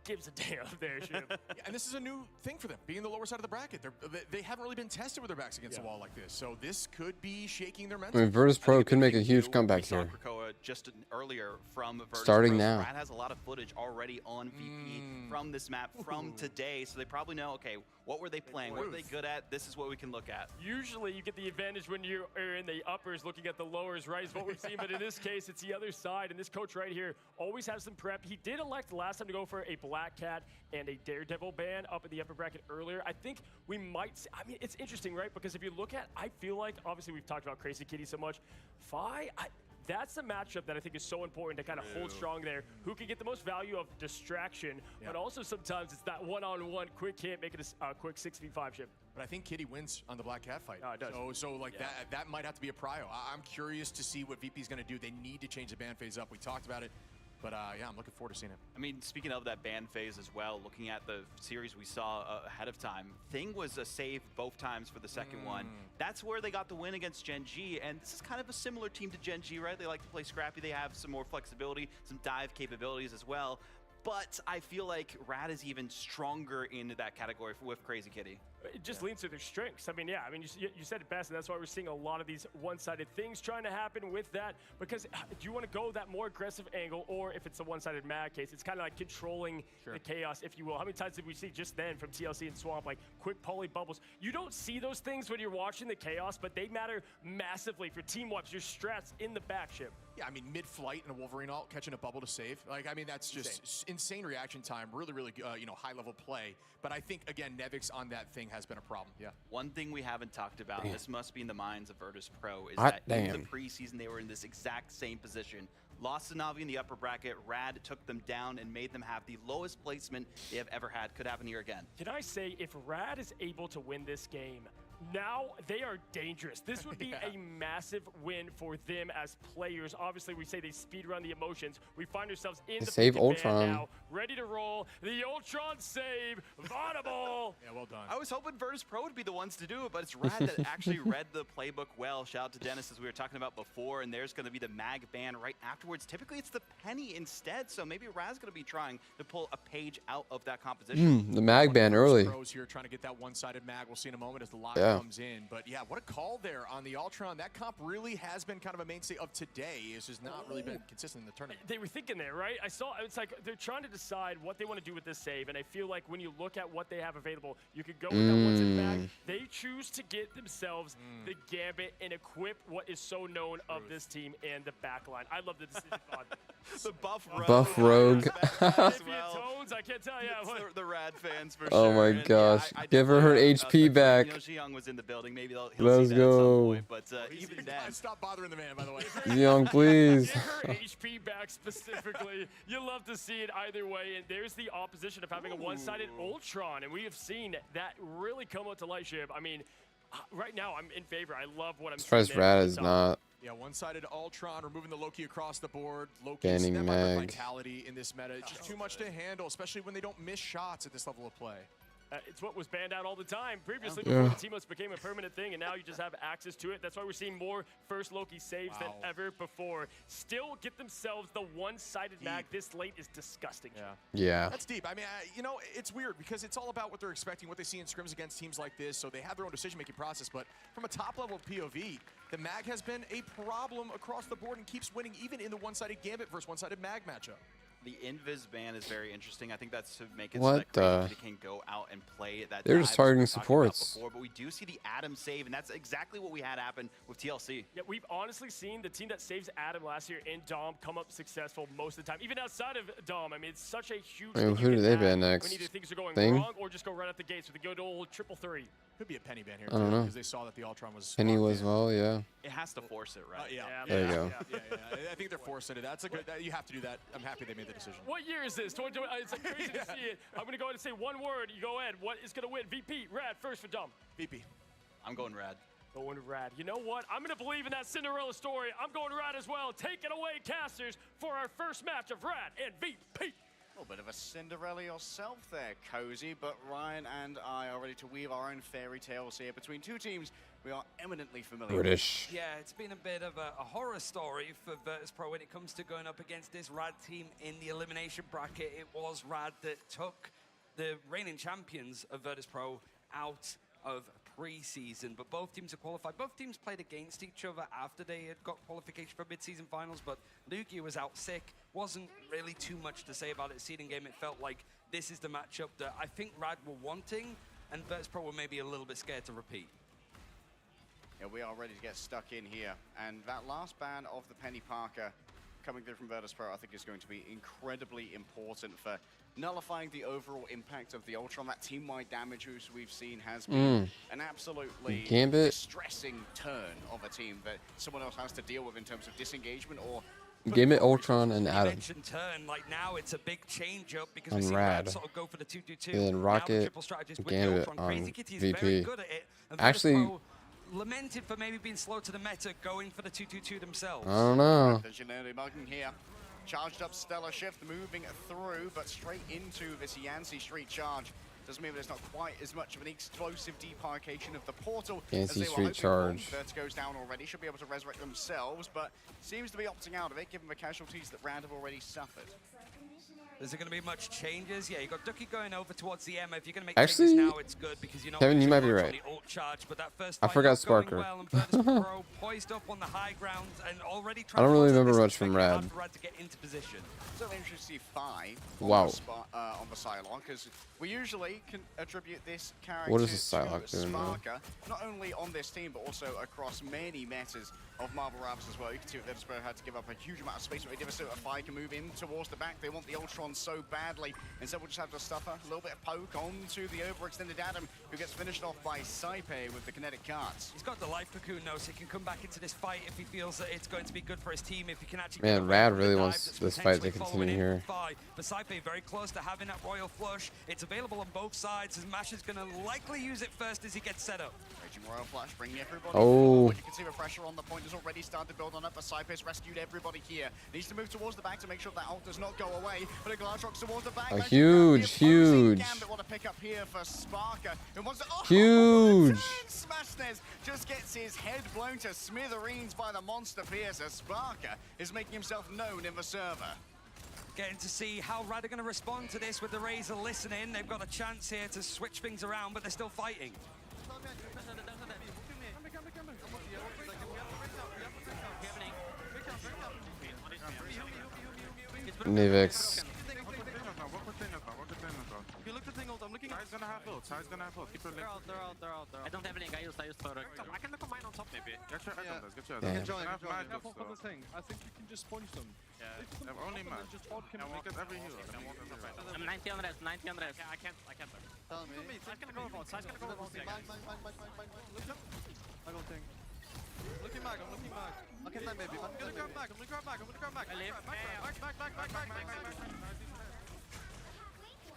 gives a damn there, Shib. Yeah, and this is a new thing for them, being the lower side of the bracket. They haven't really been tested with their backs against the wall like this, so this could be shaking their mental. I mean, Virtus Pro could make a huge comeback here. Krakoa just earlier from Virtus Starting Pro. now. Brad has a lot of footage already on VP from this map from today, so they probably know, okay, what were they playing? What were they good at? This is what we can look at. Usually you get the advantage when you are in the uppers looking at the lowers, right? Is what we've seen, but in this case, it's the other side, and this coach right here always has some prep. He did elect last time to go for a Black Cat and a Daredevil ban up in the upper bracket earlier. I think we might see, I mean, it's interesting, right? Because if you look at, I feel like, obviously we've talked about Crazy Kitty so much. That's the matchup that I think is so important to kind of hold strong there. Who can get the most value of distraction, but also sometimes it's that one-on-one quick hit, make it a quick 6v5 chip. But I think Kitty wins on the Black Cat fight. Oh, it does. So like that might have to be a prio. I'm curious to see what VP's going to do. They need to change the ban phase up. We talked about it. But yeah, I'm looking forward to seeing it. I mean, speaking of that ban phase as well, looking at the series we saw ahead of time, Thing was a save both times for the second one. That's where they got the win against Gen G, and this is kind of a similar team to Gen G, right? They like to play scrappy. They have some more flexibility, some dive capabilities as well. but I feel like Rad is even stronger in that category with Crazy Kitty. It just leans to their strengths. I mean, yeah, I mean, you said it best, and that's why we're seeing a lot of these one-sided things trying to happen with that, because do you want to go that more aggressive angle, or if it's a one-sided Mag case, it's kind of like controlling the chaos, if you will. How many times did we see just then from TLC and Swamp, like quick poly bubbles? You don't see those things when you're watching the chaos, but they matter massively for team wipes, your strats in the back ship. Yeah, I mean, mid-flight in a Wolverine ult, catching a bubble to save. Like, I mean, that's just insane reaction time. Really, really, high-level play. But I think, again, Nevix on that thing has been a problem. Yeah. One thing we haven't talked about, and this must be in the minds of Virtus Pro, is Hot that in damn. the preseason they were in this exact same position. Lost to Na'Vi in the upper bracket. Rad took them down and made them have the lowest placement they have ever had. Could happen here again. Can I say, if Rad is able to win this game, now they are dangerous. This would be a massive win for them as players. Obviously, we say they speed run the emotions. We find ourselves in the save pick and ban Ultron. now, ready to roll. The Ultron save, Vaudable. Yeah, well done. I was hoping Virtus Pro would be the ones to do it, but it's Rad that actually read the playbook well. Shout out to Dennis, as we were talking about before, and there's going to be the Mag ban right afterwards. Typically, it's the Penny instead, so maybe Rad's going to be trying to pull a page out of that composition. The Mag ban early. Pros here trying to get that one-sided Mag. We'll see in a moment as the lock Yeah. comes in. But yeah, what a call there on the Ultron. That comp really has been kind of a mainstay of today. It's just not really been consistent in the tournament. They were thinking there, right? I saw, it's like they're trying to decide what they want to do with this save, and I feel like when you look at what they have available, you could go with that once in back. They choose to get themselves the Gambit and equip what is so known of this team and the backline. I love the decision, Vaughn. The Buff Rogue. Buff Rogue. Tones, I can't tell you. It's the Rad fans for Oh sure. my And, gosh. I Give her her HP back. You know, Xiong was in the building. Maybe he'll Let's see that at some go. point. But even then, Stop bothering the man, by the way. Young, please. Give her HP back specifically. You love to see it either way, and there's the opposition of having a one-sided Ultron, and we have seen that really come out to light, Shib. I mean, right now I'm in favor. I love what I'm seeing. Surprised Rad is not. Yeah, one-sided Ultron, removing the Loki across the board. Loki's Banning step Mag. vitality in this meta. It's just too much to handle, especially when they don't miss shots at this level of play. It's what was banned out all the time previously Yeah. before the teamless became a permanent thing, and now you just have access to it. That's why we're seeing more first Loki saves than ever before. Still get themselves the one-sided Mag this late is disgusting. Yeah. That's deep. I mean, it's weird because it's all about what they're expecting, what they see in scrims against teams like this, so they have their own decision-making process. But from a top-level POV, the Mag has been a problem across the board and keeps winning even in the one-sided Gambit versus one-sided Mag matchup. the Invis ban is very interesting. I think that's to make it What so that Crazy the- Kitty can go out and play that. They're just dive, as we targeting were talking about supports. before, but we do see the Adam save, and that's exactly what we had happen with TLC. Yeah, we've honestly seen the team that saves Adam last year in Dom come up successful most of the time, even outside of Dom. I mean, it's such a huge I mean, thing who you do can they add ban next? when either things are going Thing? wrong or just go right out the gates with a good old 3-3. Could be a penny ban here, I don't know. because they saw that the Ultron was Penny was well, yeah. It has to force it, right? There you go. Yeah. I think they're forcing it. That's a good. You have to do that. I'm happy they made the decision. What year is this? 2020. It's like crazy to see it. I'm going to go ahead and say one word. You go ahead. What is going to win? VP, Rad, first for Dom. VP. I'm going Rad. Going Rad. You know what? I'm going to believe in that Cinderella story. I'm going Rad as well. Take it away, casters, for our first match of Rad and VP. A little bit of a Cinderella yourself there, Cozy, but Ryan and I are ready to weave our own fairy tales here between two teams we are eminently familiar British. Yeah, it's been a bit of a horror story for Virtus Pro when it comes to going up against this Rad team in the elimination bracket. It was Rad that took the reigning champions of Virtus Pro out of pre-season, but both teams are qualified. Both teams played against each other after they had got qualification for mid-season finals, but Lugia was out sick. Wasn't really too much to say about it. Seeding game, it felt like this is the matchup that I think Rad were wanting, and Virtus Pro were maybe a little bit scared to repeat. Yeah, we are ready to get stuck in here, and that last ban of the Penny Parker coming through from Virtus Pro, I think is going to be incredibly important for nullifying the overall impact of the Ultron. That team-wide damage as we've seen has been an absolutely Gambit. distressing turn of a team that someone else has to deal with in terms of disengagement or Gambit, Ultron, and Adam. Mentioned turn, like now it's a big change up because On we see Rad. Rad sort of go for the 2-2-2. And then Now the Rocket, triple strategist with the Gambit Ultron. on Crazy Kitty is very VP. good at it. And Actually, Virtus Pro lamented for maybe being slow to the meta, going for the 2-2-2 themselves. I don't know. There's Janelle Mugging here. Charged up Stellar Shift, moving through, but straight into this Yancy Street charge. Doesn't mean that it's not quite as much of an explosive demarcation of the portal Can't as see they were street hoping for. charge. Vertigo's down already, should be able to resurrect themselves, but seems to be opting out of it, given the casualties that Rad have already suffered. Is there going to be much changes? Yeah, you got Ducky going over towards the Emma. If you're going to make Actually, changes now, it's good because you're not Kevin, you might be much on right. the ult charge, but that first I fight forgot not going Sparker. well, and Virtus Pro poised up on the high ground and already I don't really remember much from from Rad. to get into position. So interesting to see Phi Wow. on the Psylocke, because we usually can attribute this character What is a to Psylocke doing now? Sparker, not only on this team, but also across many metas of Marvel Rivals as well. You can see that Virtus had to give up a huge amount of space, but they did so that Phi can move in towards the back. They want the Ultron so badly. Instead, we'll just have to stuff a little bit of poke onto the overextended Adam, who gets finished off by Saipe with the kinetic cards. He's got the life cocoon now, so he can come back into this fight if he feels that it's going to be good for his team. If he can actually Man, Rad really wants this fight to continue here. But Saipe very close to having that Royal Flush. It's available on both sides, as Mash is going to likely use it first as he gets set up. Raging Royal Flush, bringing everybody Oh. forward. You can see the pressure on the point has already started to build on up, but Saipe's rescued everybody here. Needs to move towards the back to make sure that ult does not go away, but a Glass rocks towards the back. A huge. Gambit want to pick up here for Sparker, who wants to, Huge. Smashnez just gets his head blown to smithereens by the monster Piercer. Sparker is making himself known in the server. Getting to see how Rad are going to respond to this with the Razor listening. They've got a chance here to switch things around, but they're still fighting. Nivix. You look the thing ult, I'm looking at. Gonna have ult, Side's gonna have ult. Keep your link. They're out. I don't have link, I use product. I can look on mine on top maybe. Get your items, get your Yeah. items. Careful for the thing. I think you can just punch them. Yeah, only match. Just hold him. They get every healer. They want every healer. I'm 90 on res, 90 on res. I can't. Tell me. Side's gonna go about, Side's gonna go about. Look up. I don't think. Looking back, I'm looking back. Okay, time baby. I'm gonna grab back, I'm gonna grab back. I live. Back.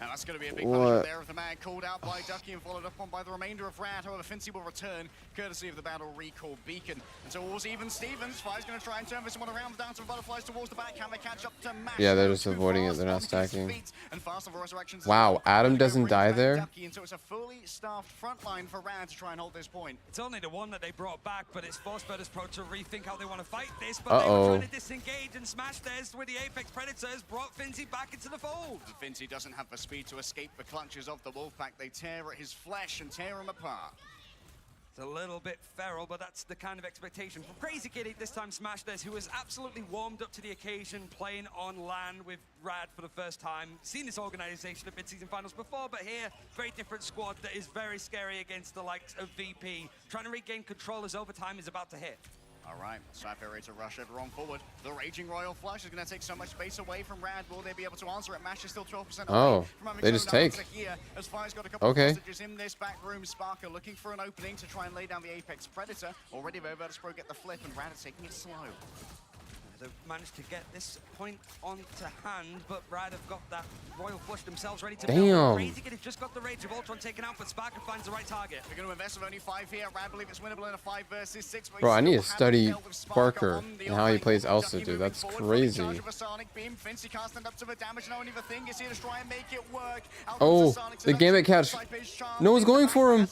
And that's going to be a big What? punishment there of the man called out by Ducky and followed up on by the remainder of Rad. However, Fincy will return, courtesy of the battle recall beacon. And so towards even Stevens, Fi's going to try and turn this one around down to the butterflies towards the back. Can they catch up to Mash? Yeah, they're just avoiding it. They're not stacking. And Fast of Resurrections. Wow, Adam doesn't die there? Ducky, and so it's a fully staffed front line for Rad to try and hold this point. It's only the one that they brought back, but it's forced Virtus Pro to rethink how they want to fight this. But they were trying to disengage and smash theirs with the Apex Predators, brought Finzy back into the fold. And Fincy doesn't have the speed to escape the clutches of the Wolfpack. They tear at his flesh and tear him apart. It's a little bit feral, but that's the kind of expectation from Crazy Kitty, this time Smash Des, who has absolutely warmed up to the occasion, playing on LAN with Rad for the first time. Seen this organization at mid-season finals before, but here, very different squad that is very scary against the likes of VP. Trying to regain control as overtime is about to hit. All right, Saipe ready to rush everyone forward. The Raging Royal Flush is going to take so much space away from Rad. Will they be able to answer it? Mash is still 12% away. Oh, from having they to just go down take. to here, as Fire's got a couple Okay. of hostages in this back room. Sparker looking for an opening to try and lay down the Apex Predator. Already though, Virtus Pro get the flip, and Rad is taking it slow. They've managed to get this point onto hand, but Rad have got that Royal Flush themselves ready to Damn. build. Crazy Kid has just got the Rage of Ultron taken out, but Sparker finds the right target. They're going to invest with only 5 here. Rad believe it's winnable in a 5 versus 6. Bro, I need to study Sparker and how he plays Elsa, dude. That's crazy. Fincy casting up to the damage, and only the thing is here to try and make it work. Oh, the Gambit catch. No one's going for him.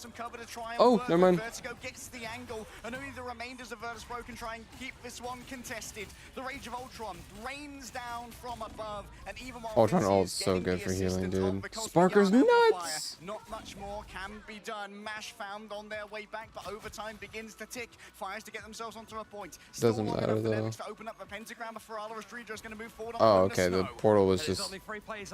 Oh, never mind. Vertigo gets the angle, and only the remainders of Virtus Pro can try and keep this one contested. The Rage of Ultron rains down from above, and even while Ultron Fincy ult's is so getting good the for healing, assistance of dude. the Cosmic Sparker's Yarn Amplifier, nuts. not much more can be done. Mash found on their way back, but overtime begins to tick. Fires to get themselves onto a point. Still Doesn't long matter, enough for though. Nevix to open up the pentagram, but Ferrara Astridra is going to move forward on Oh, the okay. The snow. portal was just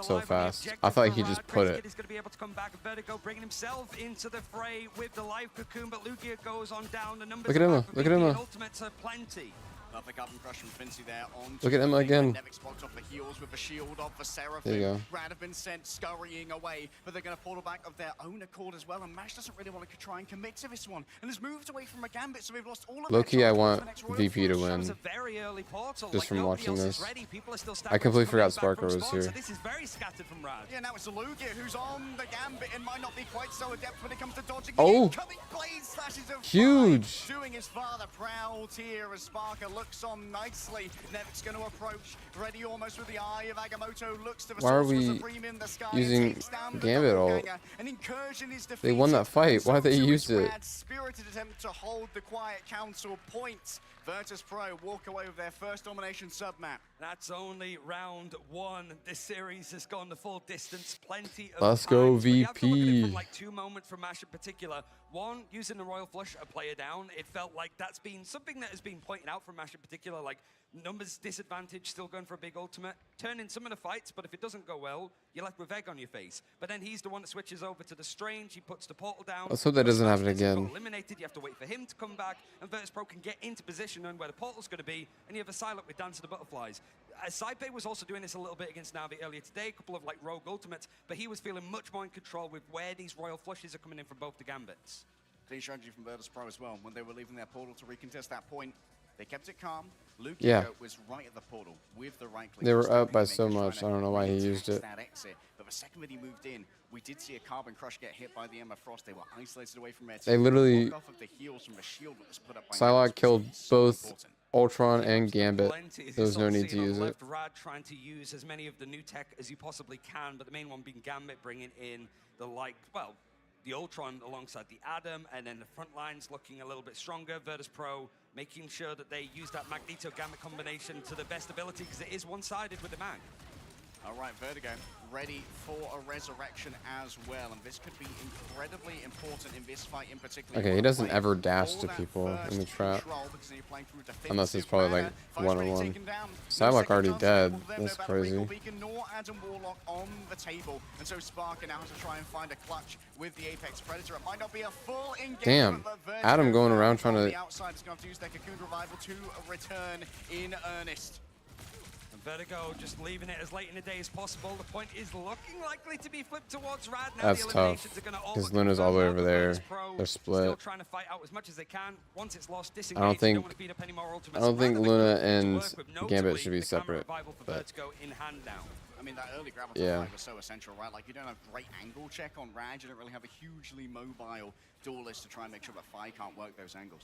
so fast. I thought he just put it. He's going to be able to come back. Vertigo bringing himself into the fray with the life cocoon, but Lugia goes on down. The numbers Look at Emma. Look at Emma. Ultimates are plenty. Lovely carbon crush from Fincy there on. Look at Emma again. Nevix blocked off the heels with the shield of the Seraphim. There you go. Rad have been sent scurrying away, but they're going to portal back of their own accord as well. And Mash doesn't really want to try and commit to this one, and has moved away from a Gambit, so they've lost all of their Low-key, I chances want for the next Royal VP to Flush. win. It's a very early portal. Just from nobody watching else is this. ready. People are still I completely forgot coming back Sparker from was spawn, here. So this is very scattered from Rad. Yeah, now it's Lugia who's on the Gambit and might not be quite so adept when it comes to dodging. Oh. The incoming blade slashes of Huge. Fire, doing his father proud here as Sparker looks looks on nicely. Nevic's going to approach. Ready almost with the eye of Agamotto. Looks to the Why are Sorcerer we Supreme in the sky. using Takes down the Gambit all? doppelganger. An incursion is defeated. They won that fight. Why they So used is it? Rad's spirited attempt to hold the Quiet Council points. Virtus Pro walk away with their first domination sub-map. That's only round one. This series has gone the full distance. Plenty of Let's go, times, but you have to look at it VP. from like 2 moments from MASH in particular. One, using the Royal Flush, a player down. It felt like that's been something that has been pointed out from MASH in particular, like numbers disadvantage, still going for a big ultimate. Turn in some of the fights, but if it doesn't go well, you're left with egg on your face. But then he's the one that switches over to the Strange. He puts the portal down. Let's hope that doesn't happen Smash gets again. eliminated. You have to wait for him to come back, and Virtus Pro can get into position knowing where the portal's going to be, and you have a Psylocke with Dance of the Butterflies. Saipei was also doing this a little bit against Na'Vi earlier today, a couple of like rogue ultimates, but he was feeling much more in control with where these Royal Flushes are coming in from both the Gambits. Clean strategy from Virtus Pro as well. When they were leaving their portal to recontest that point, they kept it calm. Luke Yeah. was right at the portal with the right click. They were Just up by making so sure much. to I don't know why he re-attack used it. That exit. But the second that he moved in, we did see a Carbon Crush get hit by the Emma Frost. They were isolated away from their They team. literally- Blocked off of the heals from the shield that was put up by Psylocke Nevix, killed which is so both important. Ultron and Gambit. Plenty, as There you was no sort of need see to on use the it. left, Rad trying to use as many of the new tech as you possibly can, but the main one being Gambit, bringing in the the Ultron alongside the Adam, and then the front lines looking a little bit stronger. Virtus Pro making sure that they use that Magneto Gambit combination to the best ability, because it is one-sided with the Mag. All right, Vertigo ready for a resurrection as well, and this could be incredibly important in this fight in particular. Okay, he doesn't ever dash to people in the trap. Unless it's probably like one-on-one. Psylocke already dead. That's crazy. Beacon nor Adam Warlock on the table, and so Sparker now has to try and find a clutch with the Apex Predator. It might not be a full engagement. Damn. but Vertigo Adam going around trying on to... the outside is going to use their Cocoon Revival to return in earnest. Vertigo just leaving it as late in the day as possible. The point is looking likely to be flipped towards Rad. Now That's the tough. eliminations are gonna all Because but Luna's all the way confirm over now. there. Virtus Pro They're Still split. trying to fight out as much as they can. Once it's lost, I disengage. don't think... Don't want to beat up any more I ultimates. don't think Rather Luna than to and work with, Gambit notably, should be the camera separate. revival for But Vertigo in hand now. I mean, that early grab on Yeah. Rad was so essential, right? Like, you don't have great angle check on Rad. You don't really have a hugely mobile duelist to try and make sure that Fi can't work those angles.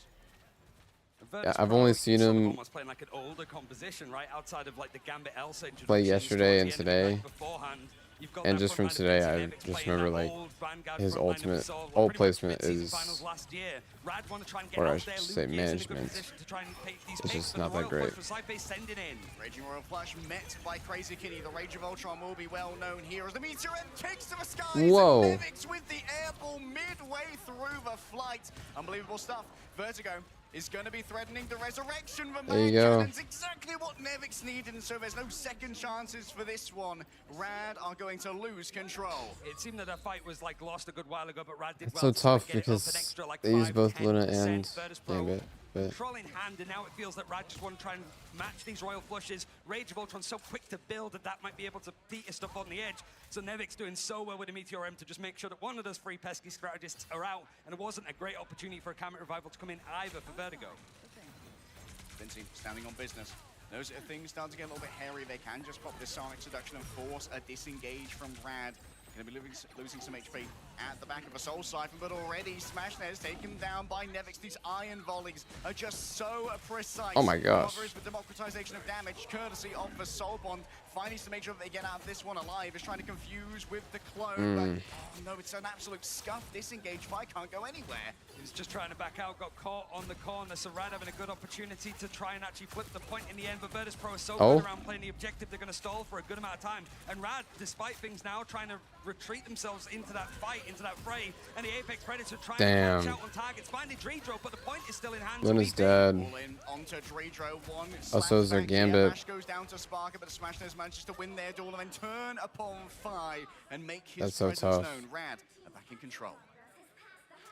yeah, I've only seen Sort of him almost playing like an older composition, right? Outside of like the Gambit Elsa play introduction, yesterday and towards the end of the today. night beforehand. You've got And that just from front line today, I against Nevix just playing remember that like old Vanguard his front line ultimate of Sol, ult pretty much placement mid-season is, finals last year. Rad want to try and get or I out should there. say Luke is in a good management. position to try and take these It's picks, just but not the that Royal great. Flush for Saipei sending in. Raging Royal Flush met by Crazy Kitty. The Rage of Ultron will be well known here as the Meteor M takes to the skies. Whoa. And Nevix with the airball midway through the flight. Unbelievable stuff. Vertigo is going to be threatening the resurrection of There you go. That's exactly what Nevix needed, and so there's no second chances for this one. Rad are going to lose control. It seemed that fight was like lost a good while ago, but Rad did It's well so to sort of tough get it up an because extra, like, they use 5, both Luna 10%. and Virtus Pro Gambit. But control in hand, and now it feels that Rad just want to try and match these Royal Flushes. Rage of Ultron so quick to build that might be able to beat his stuff on the edge. So Nevix doing so well with the Meteor M to just make sure that one of those 3 pesky strategists are out, and it wasn't a great opportunity for a Camera Revival to come in either for Vertigo. Vincey standing on business. Those things start to get a little bit hairy. They can just pop this Sonic Seduction and force a disengage from Rad. Going to be losing some HP at the back of a Soul Siphon, but already Smashnet is taken down by Nevix. These iron volleys are just so precise. Oh my gosh. However, is the democratization of damage, courtesy of the Soul Bond. Fi needs to make sure that they get out of this one alive. Is trying to confuse with the clone, but oh no, it's an absolute scuff. Disengage. Fi can't go anywhere. He's just trying to back out, got caught on the corner, so Rad having a good opportunity to try and actually flip the point in the end, but Virtus Pro is so good around playing the objective, they're going to stall for a good amount of time. And Rad, despite things now, trying to retreat themselves into that fight, into that fray, and the Apex Predator trying to punch out on targets, finding Dreedro, but the point is still in hand. Luna's dead. All in onto Dreedro, one Also, is their slash back here. Gambit. Mash goes down to Sparker, but Smashness manages to win their duel and then turn upon Fi and make his That's so presence tough. known. Rad are back in control.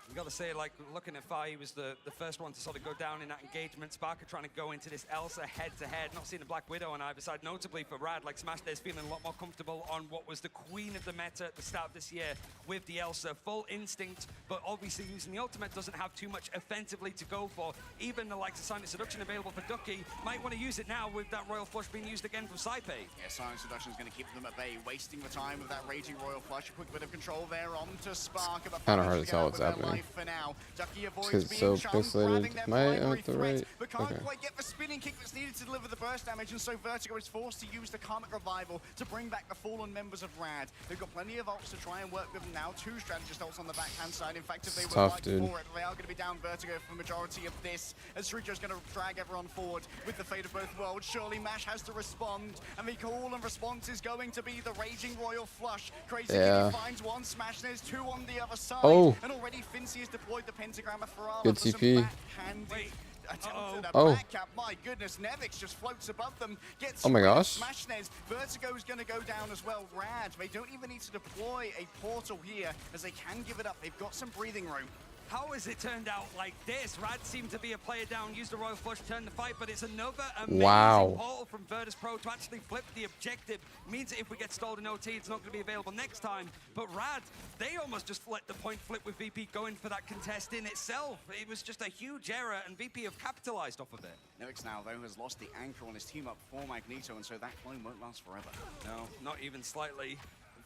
You got to say, like, looking at Fi, he was the first one to sort of go down in that engagement. Sparker trying to go into this Elsa head-to-head. Not seeing a Black Widow on either side. Notably for Rad, like Smashdays feeling a lot more comfortable on what was the queen of the meta at the start of this year with the Elsa. Full instinct, but obviously using the ultimate doesn't have too much offensively to go for. Even the likes of Silent Seduction available for Ducky might want to use it now with that Royal Flush being used again from Saipei. Yeah, Silent Seduction is going to keep them at bay, wasting the time with that Raging Royal Flush. A quick bit of control there onto Sparker. Kinda hard to tell what's happening. life for now. Ducky avoids It's being so chunked, pixelated. grabbing their Am I primary at the threat, right? but can't Okay. quite get the spinning kick that's needed to deliver the burst damage, and so Vertigo is forced to use the Karmic Revival to bring back the fallen members of Rad. They've got plenty of ults to try and work with them now. 2 strategist ults on the backhand side. In fact, if they It's were tough, like dude. for it, they are going to be down Vertigo for the majority of this, as Srijo's going to drag everyone forward with the fate of both worlds. Surely Mash has to respond, and the call and response is going to be the Raging Royal Flush. Crazy Yeah. Kitty finds one smash, there's 2 on the other side, Oh. and already Fincy has deployed the Pentagram of Farala Good for some TP. backhanded attempt at a Oh. back cap. My goodness, Nevix just floats above them, gets Oh my rid of gosh. Smashnez. Vertigo's going to go down as well. Rad, they don't even need to deploy a portal here, as they can give it up. They've got some breathing room. How has it turned out like this? Rad seemed to be a player down, used the Royal Flush, turned the fight, but it's another amazing portal from Virtus.pro to actually flip the objective. Means that if we get stalled in OT, it's not going to be available next time. But Rad, they almost just let the point flip with VP going for that contest in itself. It was just a huge error, and VP have capitalized off of it. Nevix now, though, has lost the anchor on his team up for Magneto, and so that clone won't last forever. No, not even slightly.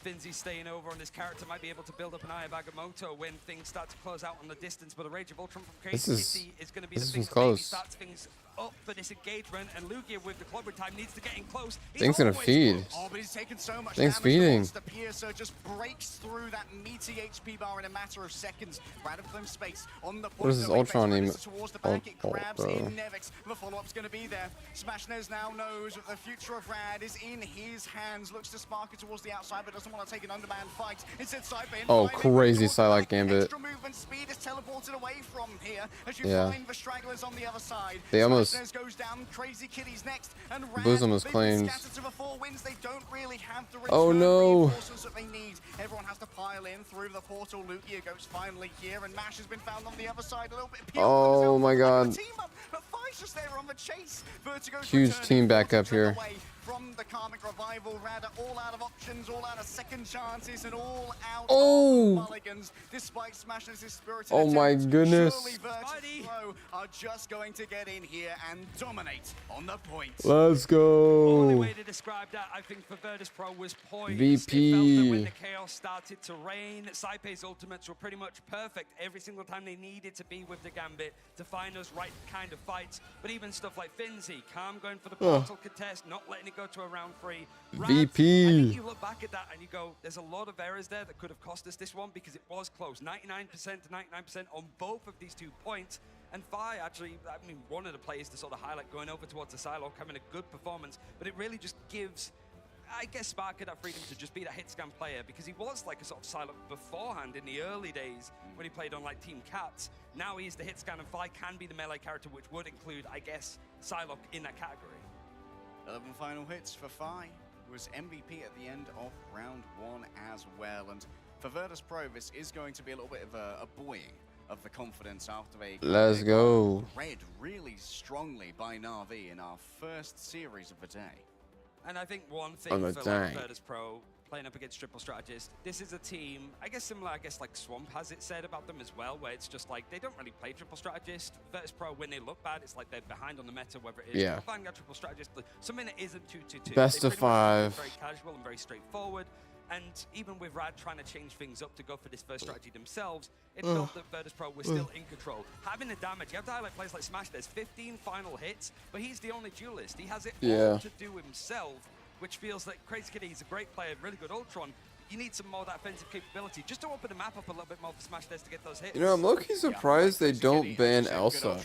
Finzi staying over on this character might be able to build up an Eye of Agamotto when things start to close out on the distance, but the Rage of Ultron from Crazy Kitty is going to be the thing that maybe starts things up for this engagement, and Lugia with the clobbering time needs to get in close. Thing's gonna feed. Oh, but he's taken so much Thing's damage. feeding. The Piercer just breaks through that meaty HP bar in a matter of seconds. Radiclum space on the point. What is this Ultron aim? Towards the back, it grabs bro. in Nevix. The follow-up's going to be there. Smashnez now knows that the future of Rad is in his hands. Looks to spark it towards the outside, but doesn't want to take an underman fight. Instead, Cyber Oh, crazy Psylocke Gambit. extra movement speed is teleported away from here as you Yeah. find the stragglers on the other side. They almost- Smashnez goes down. Crazy Kitty's next, and Rad, Bosom was they've claimed. been scattered to the 4 wins. They don't really have the Oh, return no. reinforcements that they need. Everyone has to pile in through the portal. Lugia goes finally here, and Mash has been found on the other side. A little bit. Oh my god. Team up, but Fi's just there on the chase. Vertigo's Huge returning, team back up forced to here. turn away from the Karmic Revival. Rad are all out of options, all out of second chances, and all out Oh. of mulligans. Despite Smashnez's spirited Oh my attempts, goodness. surely Virtus.pro are just going to get in here and dominate on the point. Let's The go. way to describe that, I think, for Virtus.pro was poised. VP. It felt that when the chaos started to reign, Saipe's ultimates were pretty much perfect every single time they needed to be with the Gambit to find those right kind of fights. But even stuff like Finzi, Calm going for the portal contest, not letting it go to a round 3. Rad, VP. I think you look back at that and you go, there's a lot of errors there that could have cost us this one because it was close. 99% to 99% on both of these 2 points. And Fi actually, I mean, one of the players to sort of highlight going over towards the Psylocke, having a good performance, but it really just gives, I guess, Sparker that freedom to just be that hit scan player, because he was like a sort of Psylocke beforehand in the early days when he played on like Team Cats. Now he's the hit scan, and Fi can be the melee character, which would include, I guess, Psylocke in that category. 11 final hits for Fi, who was MVP at the end of round 1 as well. And for Virtus.pro, this is going to be a little bit of a buoying of the confidence after they Let's go. read really strongly by Na'Vi in our first series of the day. And I think one thing On the for day. like Virtus.pro playing up against Triple Strategist, this is a team, I guess similar, like Swamp has it said about them as well, where it's just like, they don't really play Triple Strategist. Virtus.pro, when they look bad, it's like they're behind on the meta, whether it is Yeah. Vanguard, Triple Strategist, something that isn't 2-2-2. Best They of pretty much 5. Very casual and very straightforward. And even with Rad trying to change things up to go for this first strategy themselves, it felt that Virtus.pro was still in control. Having the damage, you have to highlight players like Smash, there's 15 final hits, but he's the only duelist. He has it all to do himself, which feels like Crazy Kitty is a great player, really good Ultron. You need some more of that offensive capability just to open the map up a little bit more for Smash to get those hits. You know, I'm low-key surprised they don't ban Elsa.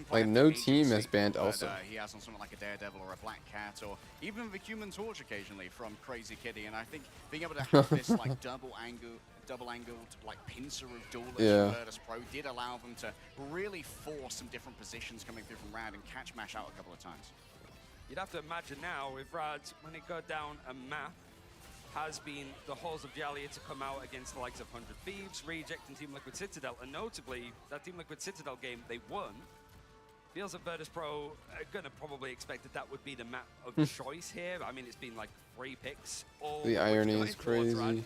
Like, no team has banned Elsa. He has on something like a Daredevil or a Black Cat, or even the Human Torch occasionally from Crazy Kitty. And I think being able to have this like double-angled like pincer of duelists from Virtus.pro did allow them to really force some different positions coming through from Rad and catch Mash out a couple of times. You'd have to imagine now with Rad, when they go down a map, has been the Halls of Jallia to come out against the likes of 100 Thieves, Reject, and Team Liquid Citadel. And notably, that Team Liquid Citadel game they won. Feels that Virtus.pro are going to probably expect that that would be the map of choice here. I mean, it's been like 3 picks. All The irony is crazy.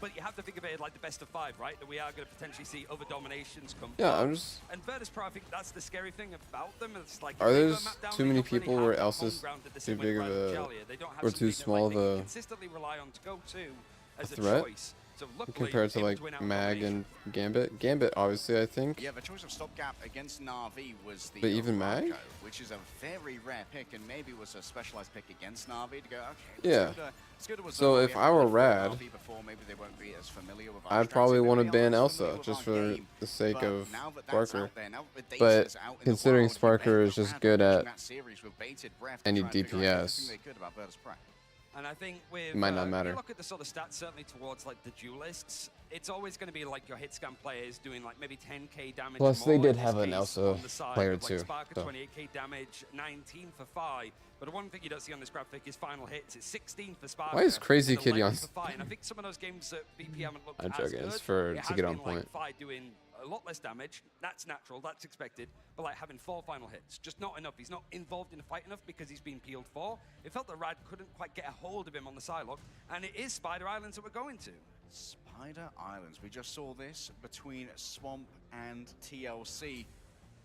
But you have to think of it like the best of 5, right? That we are going to potentially see other dominations come. Yeah, I'm just. And Virtus.pro, I think that's the scary thing about them. It's like, Are there too many people where Elsa's too big of a, or too small of a consistently rely on to go to as a threat? choice. So luckily, compared to able like win out Mag domination. and Gambit. Gambit, obviously, I think. Yeah, the choice of stopgap against Na'Vi was the But even Urarako, Mag? which is a very rare pick, and maybe was a specialized pick against Na'Vi to go, okay, Yeah. let's go to a So zone where if we I haven't were played Rad, Na'Vi before, maybe they won't be as familiar with our I'd probably strategy, want to maybe they ban aren't familiar Elsa with just our for game. the sake But of now that that's Sparker. out there, now that Dace But is out in the considering wild, Sparker maybe is just Rad good approaching at that series with bated breath, any trying to figure out everything DPS. they could about Virtus Pro. And I think with It might not matter. you look at the sort of stats certainly towards like the duelists, it's always going to be like your hit scan players doing like maybe 10k damage. Plus, more they did in have this an case Elsa on the side player with, like, too, Sparker so. 28k damage, 19 for Phi. But the one thing you don't see on this graphic is final hits. It's 16 for Sparker. Why is Crazy and Kitty 11 on for Phi. And I think some of those games that VP haven't looked I'm as joking, good. it's for- it to has get on been, point. Like, Phi doing a lot less damage. That's natural. That's expected. But like having 4 final hits, just not enough. He's not involved in the fight enough because he's been peeled 4. It felt that Rad couldn't quite get a hold of him on the Psylocke, and it is Spider Islands that we're going to. Spider Islands. We just saw this between Swamp and TLC.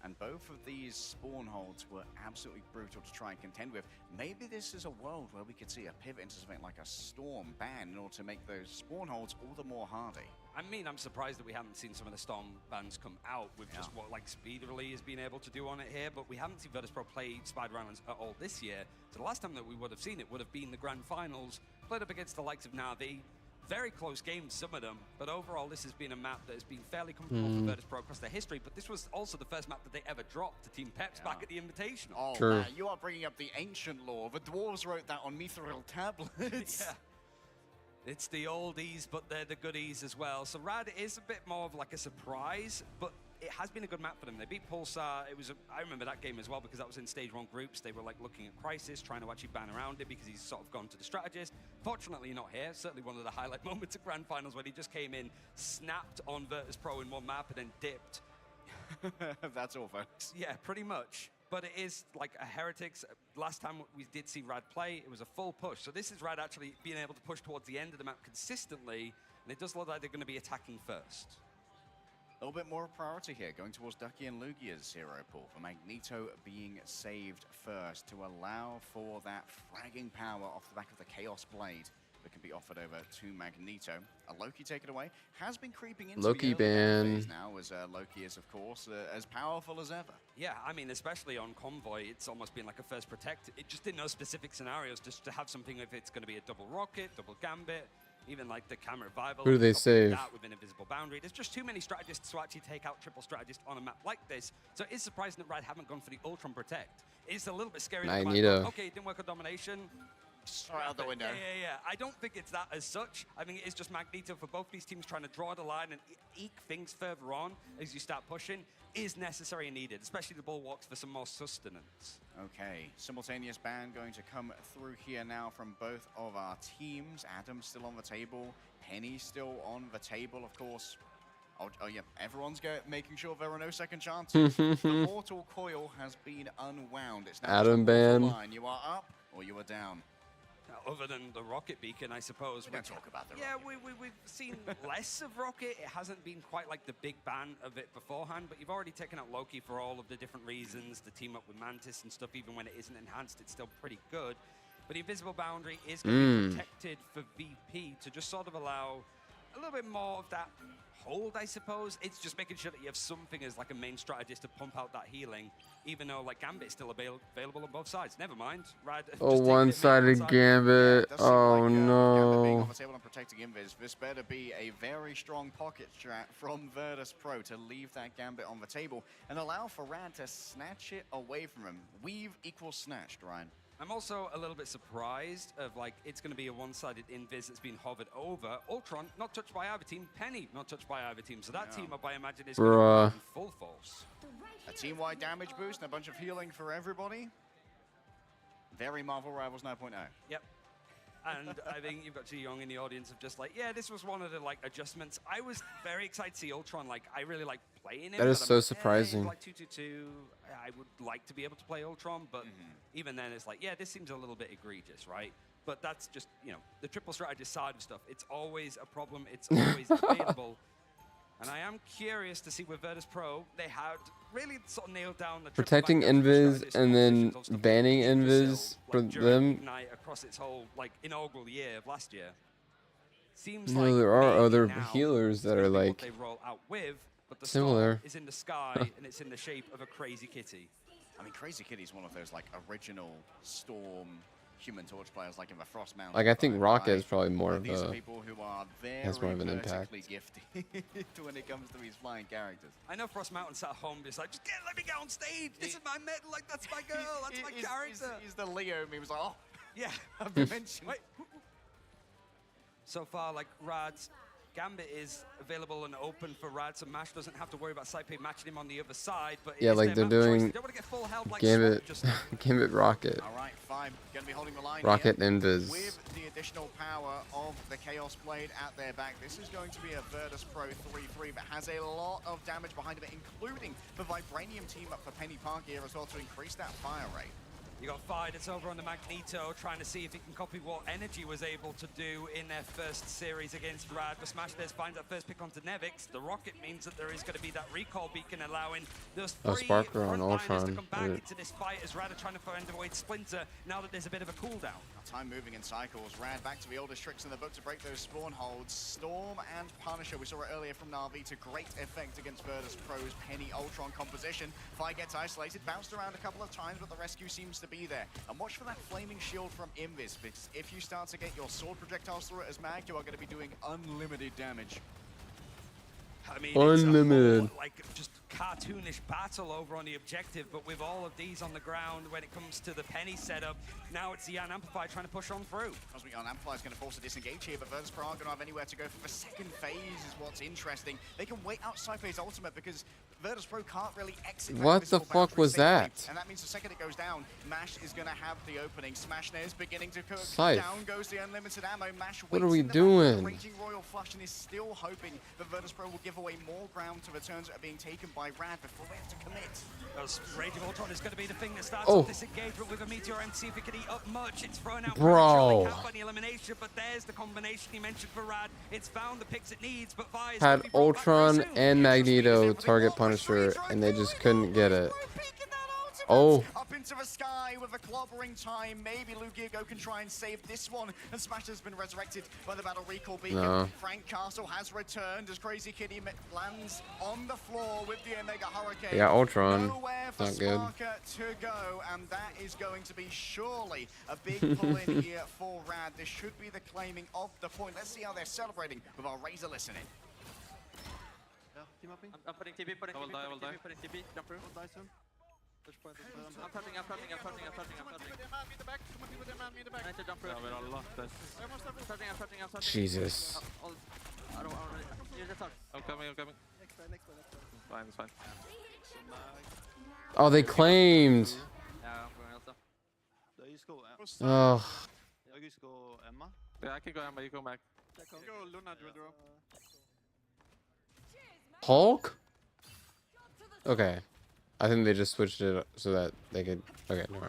And both of these spawn holds were absolutely brutal to try and contend with. Maybe this is a world where we could see a pivot into something like a Storm ban in order to make those spawn holds all the more hardy. I mean, I'm surprised that we haven't seen some of the Storm bans come out with just what like Speederly has been able to do on it here, but we haven't seen Virtus Pro play Spider Islands at all this year. So the last time that we would have seen it would have been the Grand Finals, played up against the likes of Na'Vi. Very close games, some of them, but overall this has been a map that has been fairly comfortable for Virtus Pro across their history, but this was also the first map that they ever dropped to Team Peps back at the Invitational. Oh, True. man, you are bringing up the ancient lore. The dwarves wrote that on mithril tablets. Yeah. It's the oldies, but they're the goodies as well. So Rad is a bit more of like a surprise, but it has been a good map for them. They beat Pulsar. I remember that game as well because that was in Stage 1 groups. They were like looking at Crisis, trying to actually ban around it because he's sort of gone to the strategist. Fortunately, not here. Certainly one of the highlight moments at Grand Finals when he just came in, snapped on Virtus Pro in one map and then dipped. That's all, folks. Yeah, pretty much. But it is like a Heretics. Last time we did see Rad play, it was a full push. So this is Rad actually being able to push towards the end of the map consistently, and it does look like they're going to be attacking first. A little bit more priority here, going towards Ducky and Lugia's hero pool, for Magneto being saved first to allow for that fragging power off the back of the Chaos Blade that can be offered over to Magneto. A Loki taken away has been creeping into Loki the early ban. phase now, as Loki is, of course, as powerful as ever. Yeah, I mean, especially on Convoy, it's almost been like a first protect. It just in those specific scenarios, just to have something if it's going to be a double rocket, double gambit, even like the camera revival. Who do they top of save? That with an invisible boundary. There's just too many strategists to actually take out triple strategist on a map like this. So it's surprising that Rad haven't gone for the Ultron Protect. It's a little bit scary. that they might Magneto. go, okay, it didn't work on domination. Right out the window. Yeah. I don't think it's that as such. I think it's just Magneto for both these teams trying to draw the line and eke things further on as you start pushing is necessary and needed, especially the bulwarks for some more sustenance. Okay, simultaneous ban going to come through here now from both of our teams. Adam's still on the table, Penny still on the table, of course. Oh yeah, everyone's making sure there are no second chances. The Mortal Coil has been unwound. It's now Adam just a ban. line. You are up or you are down. Other than the Rocket Beacon, I suppose. We don't talk about the Rocket. We've seen less of Rocket. It hasn't been quite like the big ban of it beforehand, but you've already taken out Loki for all of the different reasons. The team up with Mantis and stuff, even when it isn't enhanced, it's still pretty good. But the invisible boundary is going to be protected for VP to just sort of allow a little bit more of that hold, I suppose. It's just making sure that you have something as like a main strategist to pump out that healing, even though like Gambit is still available on both sides. Never mind. Rad, Oh, one-sided Gambit. Oh Gambit being no. on the table and protecting Invis. This better be a very strong pocket strat from Virtus Pro to leave that Gambit on the table and allow for Rad to snatch it away from him. Weave equals snatched, Ryan. I'm also a little bit surprised of like it's going to be a one-sided invis that's been hovered over. Ultron not touched by either team. Penny not touched by either team. So that team up, I imagine, is going to be in full force. A team-wide damage boost and a bunch of healing for everybody. Very Marvel Rivals 9.0. Yep. And I think you've got Ji Young in the audience of just like, yeah, this was one of the like adjustments. I was very excited to see Ultron. Like, I really like playing him. That is but so I'm surprising. Like 2-2-2. I would like to be able to play Ultron, but even then, it's like, yeah, this seems a little bit egregious, right? But that's just, you know, the triple strategist side of stuff. It's always a problem. It's always available. And I am curious to see with Virtus Pro, they had really sort of nailed down the Protecting Invis and then banning Invis for them. Ignite across its whole like inaugural year of last year. Seems No, like there are maybe other now healers that are what like they roll out with, but the similar. storm is in the sky and it's in the shape of a Crazy Kitty. I mean, Crazy Kitty's one of those like original Storm Human Torch players, like in the Frost Mountain. Like I think Rocket is right? probably more And of these are a people who are very has more of an impact. vertically gifted when it comes to these flying characters. I know Frost Mountain sat at home just like, just let me get on stage. This is my medal. Like, that's my girl. That's my character. He's the Leo meme. He was like, oh, yeah. I've been mentioned. Wait. So far, like, Rad's Gambit is available and open for Rad, so Mash doesn't have to worry about Saipei matching him on the other side. But yeah, like they're doing Gambit, Gambit Rocket. All right, fine. Going to be holding the line Rocket here. Invis. With the additional power of the Chaos Blade at their back, this is going to be a Virtus Pro 3-3 that has a lot of damage behind it, including the Vibranium team up for Penny Park here as well to increase that fire rate. You got Fidus over on the Magneto, trying to see if he can copy what Energy was able to do in their first series against Rad. But Smashdes finds that first pick onto Nevix. The Rocket means that there is going to be that recall beacon allowing those three Sparker on frontliners to Ultron. come back into this fight as Rad are trying to find a way to Splinter now that there's a bit of a cooldown. Time moving in cycles. Rad back to the oldest tricks in the book to break those spawn holds. Storm and Punisher, we saw it earlier from Na'Vi, to great effect against Virtus Pro's Penny Ultron composition. Fi gets isolated, bounced around a couple of times, but the rescue seems to be there. And watch for that flaming shield from Invis, because if you start to get your sword projectiles through it as Mag, you are going to be doing unlimited damage. I mean, Unlimited. It's a whole, like, just cartoonish battle over on the objective, but with all of these on the ground when it comes to the Penny setup, now it's the Yan Amplify trying to push on through. Cosmic Yan Amplify is going to force a disengage here, but Virtus Pro aren't going to have anywhere to go for the second phase is what's interesting. They can wait out Saipei's ultimate because Virtus Pro can't really exit. What the fuck was that? And that means the second it goes down, Mash is going to have the opening. Smashne is beginning to cook. Scythe. Down goes the unlimited ammo. Mash What are we waits in the back doing? of the Raging Royal Flush and is still hoping that Virtus Pro will give away more ground to the turns that are being taken by Rad before they have to commit. As Raging Ultron is going to be the thing that starts Oh. off this engagement with a Meteor and see if it can eat up much. It's thrown out Bro. prematurely, can't find the elimination, but there's the combination he mentioned for Rad. It's found the picks it needs, but Vi is Had gonna be brought back very Ultron soon. and Magneto target Punisher, and they just couldn't get it. Oh. Up into the sky with a clobbering time. Maybe Lugigo can try and save this one. And Smash has been resurrected by the Battle Recall Beacon. No. Frank Castle has returned as Crazy Kitty lands on the floor with the Omega Hurricane. Yeah, Ultron. Nowhere for Not good. Sparker to go, and that is going to be surely a big pull in here for Rad. This should be the claiming of the point. Let's see how they're celebrating with our Razor listening. Yeah, team upping. I'm putting TB, putting TB, I will die. putting TB, jump through. Die soon. Push point is I'm turning. I need to jump through. I'm turning. Jesus. I don't use the touch. I'm coming. Next time. It's fine. Oh, they claimed. Yeah, I'm going also. Do you go Oh. You just go Emma? Yeah, I can go Emma, you go Mac. Go Luna, Jodro. Hulk? Okay. I think they just switched it so that they could. Okay, no.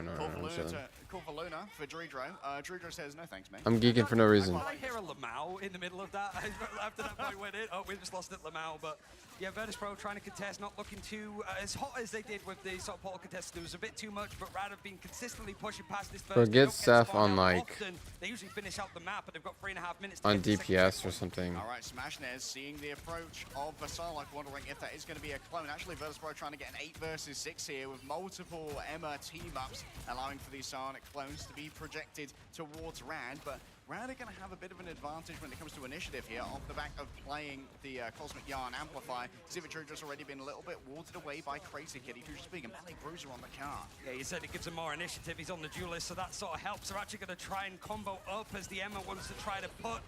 Call for Luna for Drudro. Drudro says no thanks, mate. I'm geeking for no reason. Did I hear a Lamau in the middle of that? After that point went in. Oh, we just lost it, Lamau. But yeah, Virtus Pro trying to contest, not looking too as hot as they did with the sort of portal contest. There was a bit too much, but Rad have been consistently pushing past this first. Forget They don't get Seth spawned on, out like, often. They usually finish out the map, but they've got 3.5 minutes to On get the second DPS or checkpoint. something. All right, Smashnez seeing the approach of Vasalak, wondering if that is going to be a clone. Actually, Virtus Pro trying to get an 8 versus 6 here with multiple Emma team-ups, allowing for these Psionic clones to be projected towards Rad, but Rad are going to have a bit of an advantage when it comes to initiative here off the back of playing the Cosmic Yarn Amplify. Zivitrud's just already been a little bit warded away by Crazy Kitty, who's just being a melee bruiser on the card. Yeah, you said it gives him more initiative. He's on the duelist, so that sort of helps. They're actually going to try and combo up as the Emma wants to try to put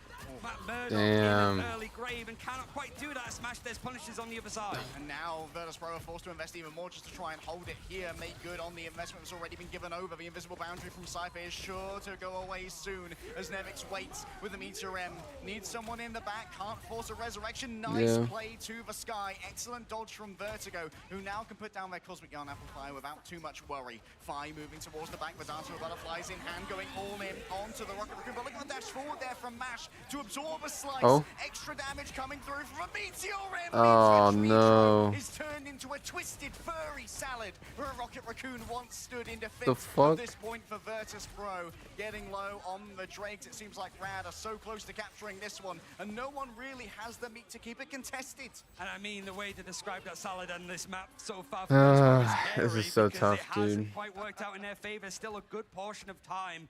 Matt Murdoch in an early grave and cannot quite do that. Smash, there's punishes on the other side. And now Virtus Pro are forced to invest even more just to try and hold it here, make good on the investment that's already been given over. The invisible boundary from Saipei is sure to go away soon as Nevix waits with the Meteor M. Needs someone in the back, can't force a resurrection. Nice play to the sky. Excellent dodge from Vertigo, who now can put down their Cosmic Yarn Amplifier without too much worry. Fi moving towards the back, the Dancer of Butterflies in hand, going all in onto the Rocket Raccoon. But look at the dash forward there from Mash to absorb a slice. Oh. Extra damage coming through from a Meteor M. Oh, no. Is turned into a twisted furry salad where a Rocket Raccoon once stood in defense The fuck? of this point for Virtus Pro. Getting low on the Drakes. It's seems like Rad are so close to capturing this one, and no one really has the meat to keep it contested. And I mean, the way to describe that Salad on this map so far for us is this is so because tough, it dude. hasn't quite worked out in their favor. Still a good portion of time.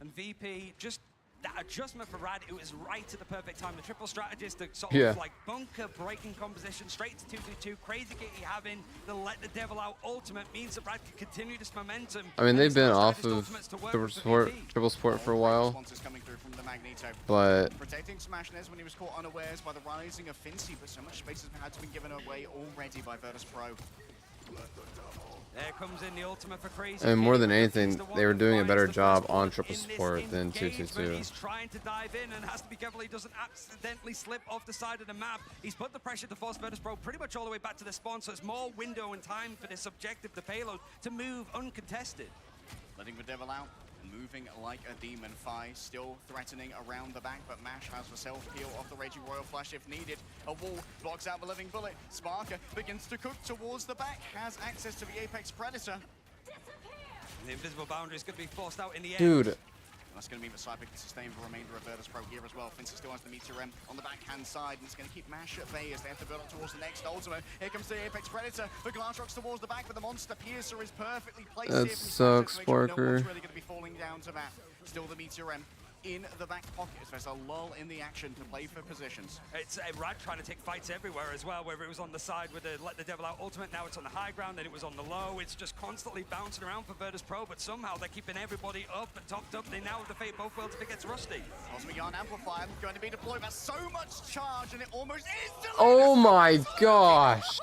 And VP, just that adjustment for Rad, it was right at the perfect time. The triple strategist, the sort of like bunker breaking composition, straight to 2v2, crazy kitty having the let the devil out ultimate means that Rad can continue this momentum. I mean, they've been off of triple support for a while, but Protecting Smashnez when he was caught unawares by the rising of Fincy, but so much space has had to be given away already by Virtus Pro. There comes in the ultimate for Crazy. and more than anything, they were doing a better job on triple support than 222. He's trying to dive in and has to be careful he doesn't accidentally slip off the side of the map. He's put the pressure to force Virtus Pro pretty much all the way back to the spawn, so it's more window and time for this objective, the payload, to move uncontested. Letting the devil out, moving like a demon. Fi still threatening around the back, but Mash has the self-heal off the Raging Royal Flash if needed. A wall blocks out the Living Bullet. Sparker begins to cook towards the back, has access to the Apex Predator. The invisible boundary is going to be forced out in the end. Dude. That's going to mean that Cyber can sustain the remainder of Virtus Pro here as well. Fincy still has the Meteor M on the backhand side, and it's going to keep Mash at bay as they have to build up towards the next ultimate. Here comes the Apex Predator. The glass rocks towards the back, but the Monster Piercer is perfectly placed That here from sucks, Smashnez to make sure no Parker. one's really going to be falling down to that. Still the Meteor M in the back pocket. So there's a lull in the action to play for positions. It's Rad trying to take fights everywhere as well, whether it was on the side with the Let the Devil Out ultimate, now it's on the high ground, then it was on the low. It's just constantly bouncing around for Virtus Pro, but somehow they're keeping everybody up and topped up. They now have the fate of both worlds if it gets rusty. Cosmic Yarn Amplifier going to be deployed. That's so much charge, and it almost is delivered. Oh my gosh.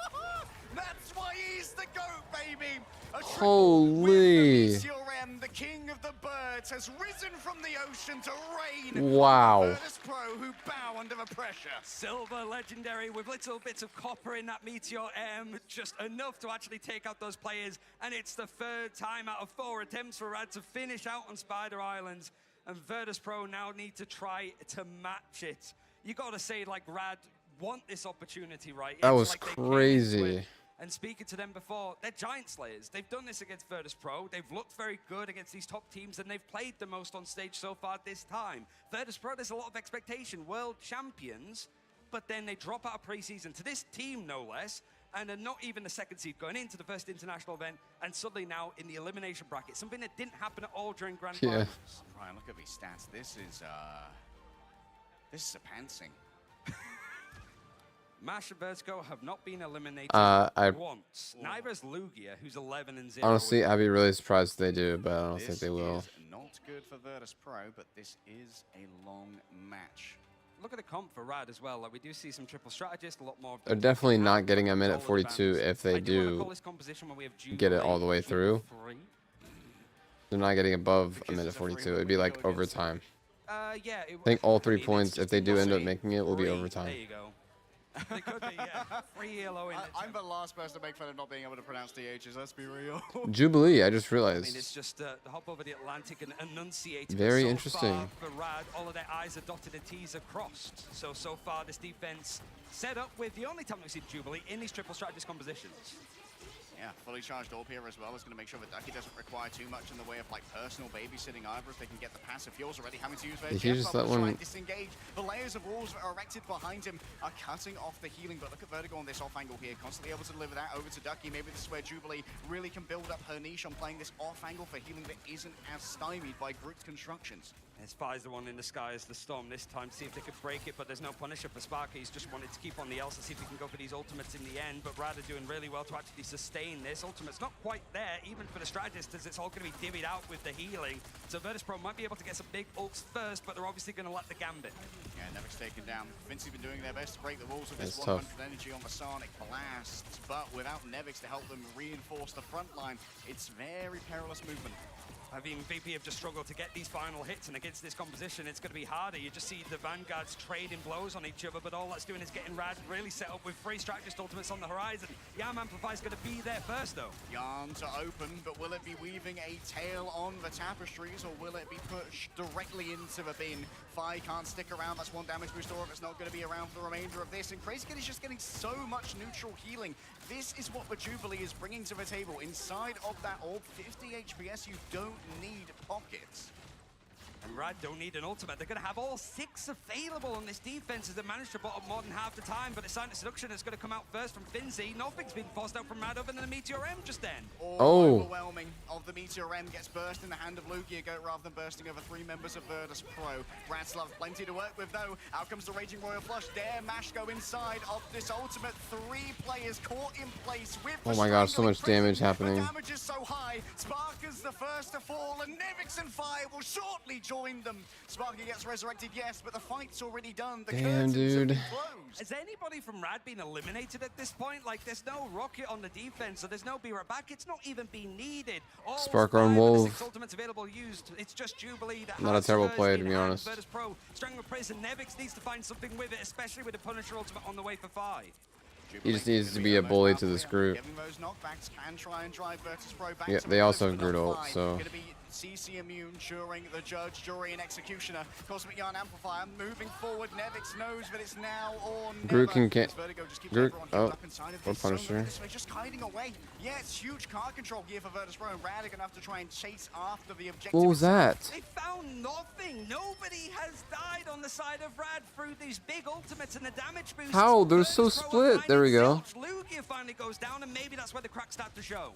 That's why he's the GOAT, baby. Holy. Meteor M, the king of the birds, has risen from the ocean to reign. Wow. Virtus Pro, who bow under the pressure. Silver legendary with little bits of copper in that Meteor M, just enough to actually take out those players. And it's the third time out of 4 attempts for Rad to finish out on Spider Islands. And Virtus Pro now need to try to match it. You gotta say, like, Rad want this opportunity, right? That It's was like they came into crazy. it. And speaking to them before, they're Giant Slayers. They've done this against Virtus Pro. They've looked very good against these top teams, and they've played the most on stage so far this time. Virtus Pro, there's a lot of expectation. World champions, but then they drop out of preseason to this team, no less, and are not even the second seed going into the first international event, and suddenly now in the elimination bracket, something that didn't happen at all during Grand Finals. Ryan, look at these stats. This is a pantsing. Mash and Vertigo have not been eliminated I- once. Neither is Lugia, who's 11-0. Honestly, I'd be really surprised if they do, but I don't think This they will. is not good for Virtus Pro, but this is a long match. Look at the comp for Rad as well. Like, we do see some triple strategists, a lot more. They're definitely not getting a minute 42 if they do get it all the way through. They're not getting above a minute 42. It'd be like overtime. Yeah. I think all 3 points, if they do end up making it, will be overtime. There you go. They could be, yeah. Free yellow in I'm the last person to make fun of not being able to pronounce DHs, let's be real. Jubilee, I just I mean, realized. it's just hop over the Atlantic and enunciate. Very so interesting. Far for Rad, all of their I's are dotted and T's are crossed. So far, this defense set up with the only time we see Jubilee in these triple strategist compositions. Yeah, fully charged orb here as well is going to make sure that Ducky doesn't require too much in the way of like personal babysitting either, if they can get the passive. He's already having to use their Did he just let one- disengage. The layers of walls that are erected behind him are cutting off the healing, but look at Vertigo on this off angle here, constantly able to deliver that over to Ducky. Maybe this is where Jubilee really can build up her niche on playing this off angle for healing that isn't as stymied by Groot's constructions. And Spy's the one in the sky as the Storm this time, see if they could break it, but there's no Punisher for Sparky. He's just wanted to keep on the Elsa, see if he can go for these ultimates in the end, but Rad are doing really well to actually sustain this. Ultimate's not quite there, even for the strategist, as it's all going to be divvied out with the healing. So Virtus Pro might be able to get some big ults first, but they're obviously going to let the Gambit. Yeah, Nevic's taken down. Vinci been doing their best to break the walls of this It's 100 tough. energy on the Sonic Blast, but without Nevix to help them reinforce the front line, it's very perilous movement. I mean, VP have just struggled to get these final hits, and against this composition, it's going to be harder. You just see the Vanguards trading blows on each other, but all that's doing is getting Rad really set up with 3 strategist ultimates on the horizon. Yarn Amplify's going to be there first, though. Yarns are open, but will it be weaving a tail on the tapestries, or will it be pushed directly into the bin? Fi can't stick around. That's 1 damage boost, or if it's not going to be around for the remainder of this. And Crazy Kid is just getting so much neutral healing. This is what the Jubilee is bringing to the table. Inside of that orb, 50 HPS, you don't need pockets. And Rad don't need an ultimate. They're going to have all 6 available on this defense as they manage to bottom more than half the time. But it's Silent Seduction that's going to come out first from Finzi. Nothing's been forced out from Rad other than the Meteor M just then. Overwhelming of the Meteor M gets burst in the hand of Lugia rather than bursting over 3 members of Virtus Pro. Radslav plenty to work with though. Out comes the Raging Royal Flush. Dare Mash go inside of this ultimate. 3 players caught in place with Oh my gosh, so much damage happening. The damage is so high. Sparker's the first to fall, and Nevix and Fire will shortly join them. Sparker gets resurrected, yes, but the fight's already done. The Damn, dude. Has anybody from Rad been eliminated at this point? Like, there's no Rocket on the defense, so there's no Bira back. It's not even been needed. All Sparker on 5 of the Wolf. 6 ultimates available used. It's just Jubilee that Not a has terrible hers play, to in be hand. honest. Virtus Pro, Strangler Prison. Nevix needs to find something with it, especially with the Punisher ultimate on the way for 5. He just needs to be a bully to this group. Getting those knockbacks can try and drive Virtus Pro back Yeah, to they also have but not Groot ult, fine. so. Gonna be CC immune during the Judge, Jury, and Executioner. Cosmic Yarn Amplifier moving forward. Nevix knows that it's now or never. Groot can As Vertigo just keeps Groot. everyone Oh, healed up inside of or this zone, Punisher. this way, just hiding away. Yeah, it's huge card control gear for Virtus Pro, and Rad are gonna have to try and chase after the objective. What was that? They found nothing. Nobody has died on the side of Rad through these big ultimates and the damage boosts. How? They're so Virtus Pro are split. There we go. finding Lugia finally goes down, and maybe that's where the cracks start to show.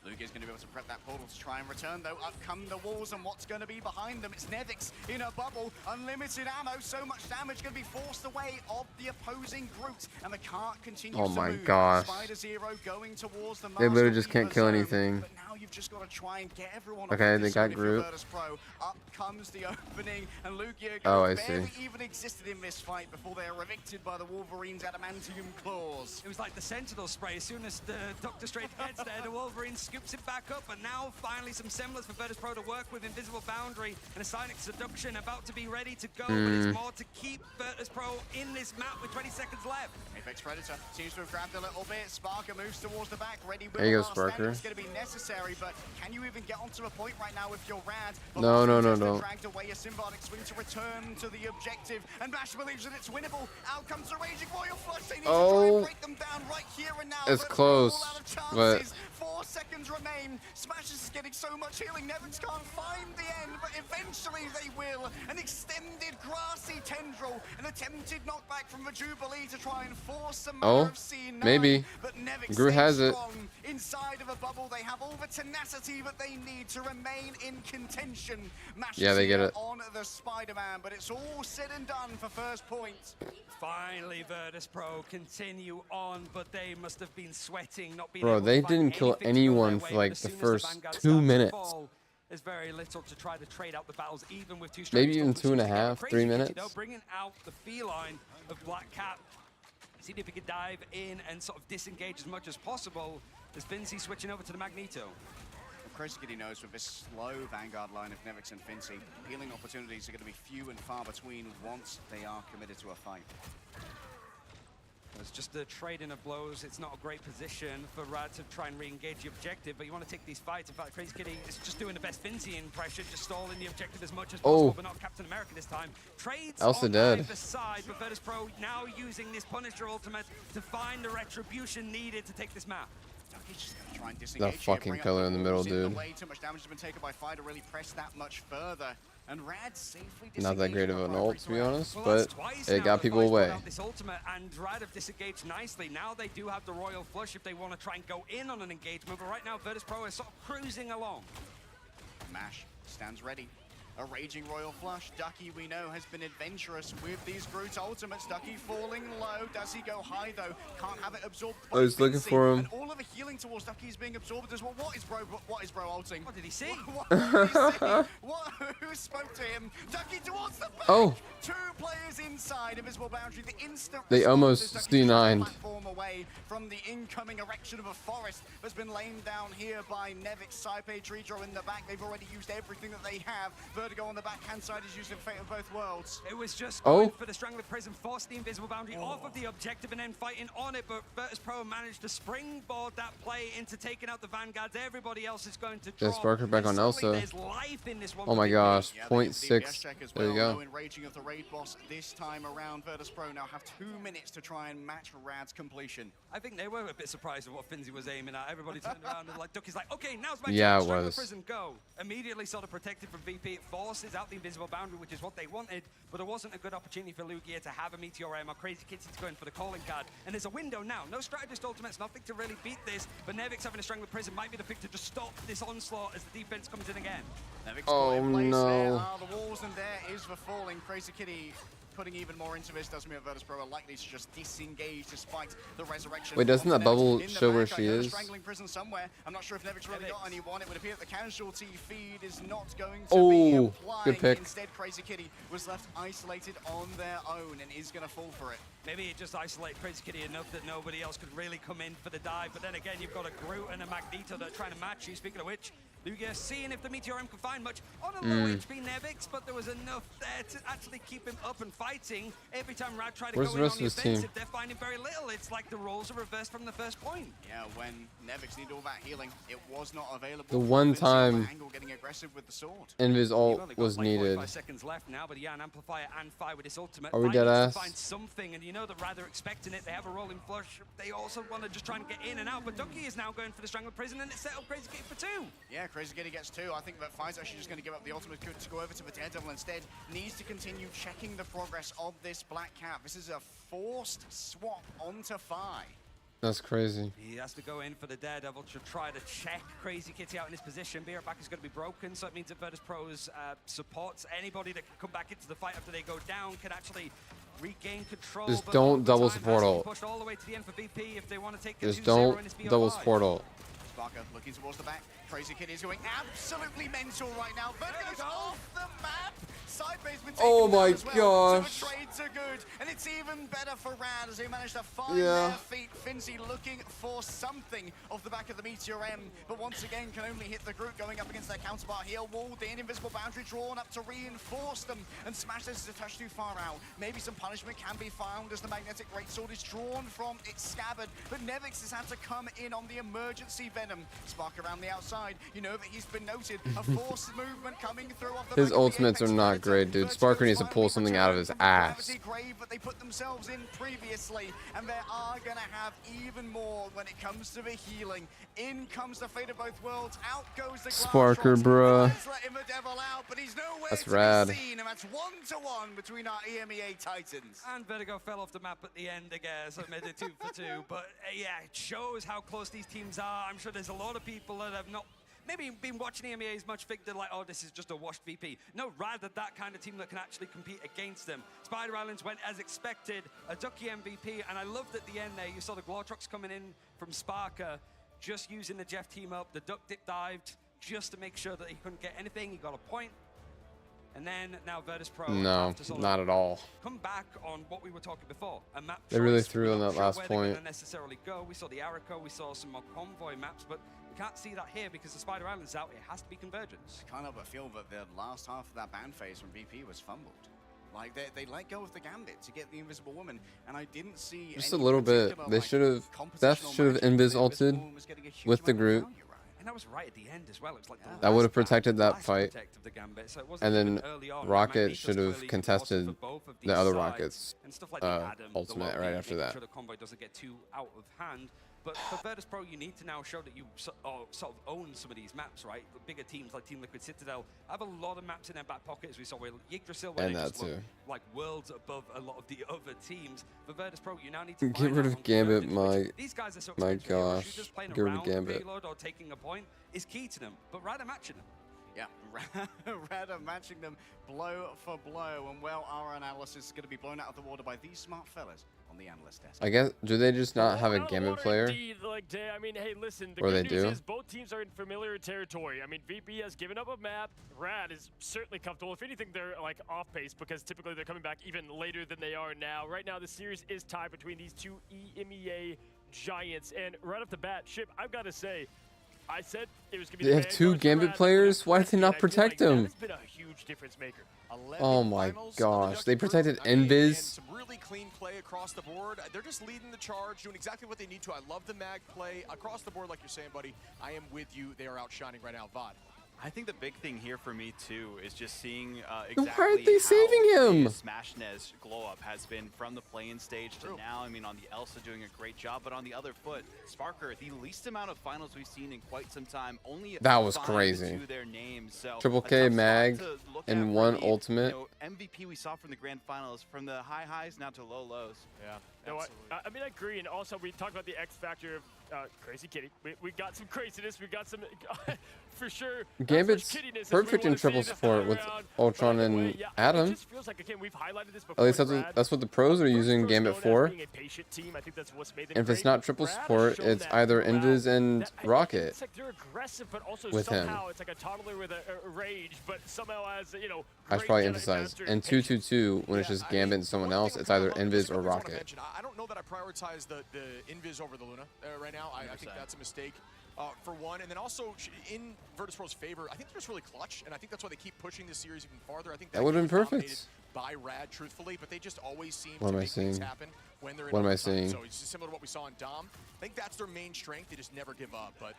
Lugia's going to be able to prep that portal to try and return, though. Up come the walls, and what's going to be behind them? It's Nevix in a bubble. Unlimited ammo. So much damage going to be forced away of the opposing Groot. And the cart continues Oh to my move. gosh. Spider Zero going towards the They literally Master just can't Weaver kill zone. anything. But now you've just got to try and get everyone Okay, off they this got zone if you're Groot. Virtus Pro. Up comes the opening, and Lugia Oh, I barely see. even existed in this fight before they are evicted by the Wolverine's adamantium claws. It was like the Sentinel spray. As soon as the Dr. Strange gets there, the Wolverine scoops it back up, and now finally some semblance for Virtus Pro to work with. Invisible Boundary and a Sonic Seduction about to be ready to go, but it's more to keep Virtus Pro in this map with 20 seconds left. Apex Predator seems to have grabbed a little bit. Sparker moves towards the back, ready with There you the go, last stand. Sparker. It's going to be necessary, but can you even get onto a point right now with your Rad? No, no, no, Velocity's been no. dragged away. A Symbiotic Swing to return to the objective, and Bash believes that it's winnable. Out comes the Raging Royal Flush. They need to try Oh. and break them down right here and now. It's but close, all out of but- chances. 4 seconds remain. Smashes is getting so much healing. Nevix can't find the end, but eventually they will. An extended grassy tendril, an attempted knockback from the Jubilee to try and force some Oh, of C9. maybe. But Nevix Groot stays has it. strong. Inside of a bubble, they have all the tenacity that they need to remain in contention. Yeah, they get it. On the Spider-Man, but it's all said and done for first point. Finally, Virtus Pro continue on, but they must have been sweating, not being Bro, able they to find didn't kill anything to go their anyone way, for but like as the soon as first Vanguard 2 starts to minutes. fall, there's very little to try to trade out the battles, even with 2 Maybe strangers even still 2.5, pushing 3 together. minutes. You know, bringing out the feline of Black Cat, seeing if he could dive in and sort of disengage as much as possible. As Vinci switching over to the Magneto. Chris Giddy knows with this slow Vanguard line of Nevix and Fincy, healing opportunities are going to be few and far between once they are committed to a fight. It's just the trading of blows. It's not a great position for Rad to try and re-engage the objective, but you want to take these fights. In fact, Crazy Kitty is just doing the best Vinci impression, just stalling the objective as much as possible, but not Captain America this time. Trades Elsa on dead. either side, but Virtus Pro now using this Punisher ultimate to find the retribution needed to take this map. Ducky's just going to try and disengage That here, fucking bring up pillar the in the middle, walls in the dude. way. Too much damage has been taken by Fire to really press that much further. And Rad safely Not that disengaged great of from an primary ult, to be threat. honest, Well, but that's twice it now got that people Vice brought away. out This ultimate, and Rad have disengaged nicely. Now they do have the Royal Flush if they want to try and go in on an engagement, but right now Virtus Pro is sort of cruising along. Mash stands ready. A Raging Royal Flush. Ducky, we know, has been adventurous with these Groot ultimates. Ducky falling low. Does he go high, though? Can't have it absorbed by I was looking Vinci. for him. And all of the healing towards Ducky is being absorbed as well. What is bro ulting? What did he see? What did he see? Who spoke to him? Ducky towards the back. Oh. 2 players inside Invisible Boundary. The instant They response almost is Ducky C9'd. platform away from the incoming erection of a forest that's been laid down here by Nevix. Saipe Tridro in the back. They've already used everything that they have. Vertigo on the backhand side is using Fate of both worlds. It was just Oh. going for the Strangler Prison, force the Invisible Boundary off of the objective and then fighting on it, but Virtus Pro managed to springboard that play into taking out the Vanguards. Everybody else is going to Yeah, drop. Sparker back And on suddenly Elsa. there's life in this one Oh for my Big gosh, Yeah, they 0.6. check as There you well, go. no enraging of the raid boss this time time around. Virtus.pro now have 2 minutes to try and match Rad's completion. I think they were a bit surprised at what Finzi was aiming at. Everybody turned around and like Ducky's like, okay, now's my Yeah, chance. it Strangle was. Prison, go. Immediately sort of protected from VP. It forces out the invisible boundary, which is what they wanted, but it wasn't a good opportunity for Lugia to have a Meteor M or Crazy Kitty's going for the calling card. And there's a window now. No strategist ultimates, nothing to really beat this, but Nevix having a Strangle Prison might be the pick to just stop this onslaught as the defense comes in again. Nevix Oh, got in place. no. There are the walls, and there is the falling. Crazy Kitty putting even more into this. Does mean that Virtus.pro are likely to just disengage despite the resurrection. Wait, doesn't that Nevix bubble in the show where back. she I heard a is? Strangling Prison somewhere. I'm not sure if Nevix really got anyone. It would appear that the casualty feed is not going to be Oh, applying. good pick. Instead, Crazy Kitty was left isolated on their own and is going to fall for it. Maybe it just isolated Crazy Kitty enough that nobody else could really come in for the dive. But then again, you've got a Groot and a Magneto that are trying to match you. Speaking of which, Lugia seeing if the Meteor M can find much on a low HP Nevix, but there was enough there to actually keep him up and fighting. Every time Rad tried to Where's go the in rest on the of his team? offensive, they're finding very little. It's like the roles are reversed from the first point. Yeah, when Nevix needed all that healing, it was not available. The one Vinci time Angle getting aggressive with the sword. Invis You've ult only got was like needed. 45 seconds left now, but yeah, an amplifier and fire with this ultimate. Are we Fire dead needs ass? to find something, and you know that rather expecting it. They have a rolling flush. They also want to just try and get in and out, but Ducky is now going for the Strangled Prison, and it's set up Crazy Kitty for 2. Yeah, Crazy Kitty gets 2. I think that Fire's actually just going to give up the ultimate to go over to the Daredevil instead. Needs to continue checking the progress of this Black Cat. This is a forced swap onto Fi. That's crazy. He has to go in for the Daredevil to try to check Crazy Kitty out in his position. Beer back is going to be broken, so it means that Virtus.pro's supports anybody that can come back into the fight after they go down can actually regain control. Just but don't over double time support has to be ult. pushed all the way to the end for VP if they want to take a Just 2-0 don't in this double BO5. support ult. Sparker looking towards the back. Crazy Kitty is going absolutely mental right now. Vertigo's off the map. Side basement Oh taken down my as well. gosh. So the trades are good, and it's even better for Rad as they manage to find Yeah. their feet. Finzi looking for something off the back of the Meteor M, but once again can only hit the group going up against their counterpart here. Walled in, invisible boundary drawn up to reinforce them, and Smash this is a touch too far out. Maybe some punishment can be found as the magnetic greatsword is drawn from its scabbard, but Nevix has had to come in on the emergency venom. Spark around the outside, you know that he's been noted. A forced movement coming through off the His back of the ultimates are Apex not Predator. great, dude. Sparker needs to pull something out of his ass. Gravity grave, but they put themselves in previously, and they are going to have even more when it comes to the healing. In comes the fate of both worlds. Out goes the Sparker, Glass bruh. Let's let him a devil out, but he's nowhere That's to rad. be seen, and that's 1-1 between our EMEA Titans. And Vertigo fell off the map at the end again, so it made it 2 for 2. But yeah, it shows how close these teams are. I'm sure there's a lot of people that have not maybe been watching EMEA as much, think they're like, oh, this is just a washed VP. No, rather that kind of team that can actually compete against them. Spider Islands went as expected, a Ducky MVP, and I loved at the end there, you saw the Glortrox coming in from Sparker, just using the Jeff team up, the Duck Dip dived, just to make sure that he couldn't get anything, he got a point. And then now Virtus.pro. No, have to sort of not at all. Come back on what we were talking before. A map They really choice. threw We're on not that sure last where they're point. gonna necessarily go. We saw the Arico, we saw some more convoy maps, but we can't see that here because the Spider Island's out. It has to be Convergence. I can't help but feel that the last half of that ban phase from VP was fumbled. Like, they let go of the Gambit to get the Invisible Woman, and I didn't see Just a any little bit. particular, They like, should have. Death compositional should have magic. invis The ulted Invisible Woman was getting a huge with the amount of Groot. value, right? And that was right at the end as well. It was like the That would have last protected that last fight. protect of the Gambit. So it wasn't And even then early on. Rocket Magneto's should have clearly contested important for both of the these other sides. Rockets And stuff like the Adam, the ultimate Loki, right after making that. sure the convoy doesn't get too out of hand. But for Virtus.pro, you need to now show that you sort of own some of these maps, right? The bigger teams like Team Liquid Citadel have a lot of maps in their back pocket, as we saw with Yggdrasil, where And they that just look too. like worlds above a lot of the other teams. For Virtus.pro, you now need to Get find rid out of on Gambit, Convergence, my which these guys are so my experienced with hero gosh. shooters, playing Get rid of around Gambit. payload or taking a point is key to them, but rather matching them. Yeah, Rada matching them blow for blow, and well, our analysis is going to be blown out of the water by these smart fellas on the analyst desk. I guess. Do they just not have a Blown out of the Gambit water player? indeed, like, I mean, hey, listen, the Or good they news do? is both teams are in familiar territory. I mean, VP has given up a map. Rad is certainly comfortable. If anything, they're like off pace because typically they're coming back even later than they are now. Right now, the series is tied between these two EMEA giants. And right off the bat, Ship, I've got to say, I said it was going to be They the have two Vanguard for Gambit Rad, players? Why did they and not I feel protect like him? That has been a huge difference maker. Oh my gosh. They protected Invis. Some really clean play across the board. They're just leading the charge, doing exactly what they need to. I love the mag play across the board, like you're saying, buddy. I am with you. They are outshining right now. VOD. I think the big thing here for me too is just seeing Why exactly aren't they how saving him? the SmashNez glow up has been from the play-in stage to now. I mean, on the Elsa doing a great job, but on the other foot, Sparker, the least amount of finals we've seen in quite some time. Only That was 5 crazy. to their names. So Triple a K tough mag spot to look and at for one the, ultimate. MVP we saw from the grand finals, from the high highs now to low lows. Yeah. No, I mean, I agree. And also, we talked about the X factor of Crazy Kitty. We got some craziness. We got some, for sure. Gambit's perfect in triple support with Ultron and Adam. It just feels like, again, we've highlighted this before. At least that's what the pros are using Gambit for. Being a patient team, I think that's what's made them And if it's great. not triple Brad has support, shown it's that either throughout. Invis and Rocket It's like they're aggressive, but also with him. somehow it's like a toddler with a rage, but somehow has, you know, I should probably emphasize. And 2-2-2, when it's just Gambit and someone else, it's either Invis or Rocket. I don't know that I prioritize the Invis over the Luna right now. I think that's a mistake. For one, and then also in Virtus.pro's favor, I think they're just really clutch, and I think that's why they keep pushing this series even farther. I think That would have been was dominated perfect. by Rad, truthfully, but they just always seem What to am I make things seeing? happen when they're in What am I overtime. seeing? So it's just similar to what we saw in Dom. I think that's their main strength. They just never give up. But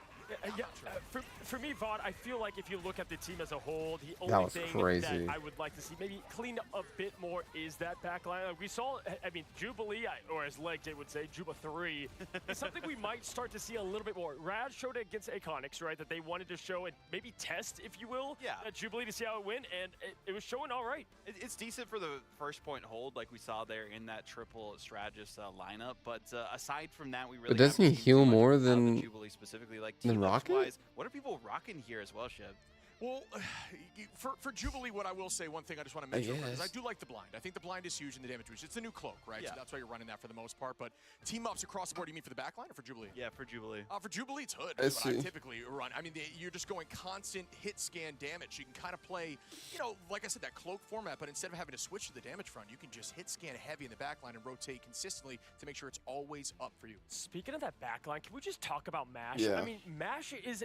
for me, Vaughn, I feel like if you look at the team as a whole, the That only was thing crazy. that I would like to see maybe cleaned up a bit more is that back line. Like we saw, I mean, Jubilee, or as Leg Day would say, Juba 3, is something we might start to see a little bit more. Rad showed it against Iconics, right, that they wanted to show and maybe test, if you will, at Jubilee to see how it went, and it was showing all right. It's decent for the first point hold like we saw there in that triple strategist lineup, but aside from that, we really But doesn't he haven't seen heal too much more out of the than Jubilee specifically, like than team-ups Rocket? wise. What are people rocking here as well, Shib? Well, for Jubilee, what I will say, one thing I just want to mention is I Yes. do like the blind. I think the blind is huge in the damage boost. It's the new cloak, right? Yeah. So that's why you're running that for the most part. But team ups across the board, you mean for the backline or for Jubilee? Yeah, for Jubilee. For Jubilee, it's Hood. I That's what I see. typically run. I mean, you're just going constant hit scan damage. You can kind of play, you know, like I said, that cloak format, but instead of having to switch to the damage front, you can just hit scan heavy in the backline and rotate consistently to make sure it's always up for you. Speaking of that backline, can we just talk about MASH? Yeah. I mean, MASH is,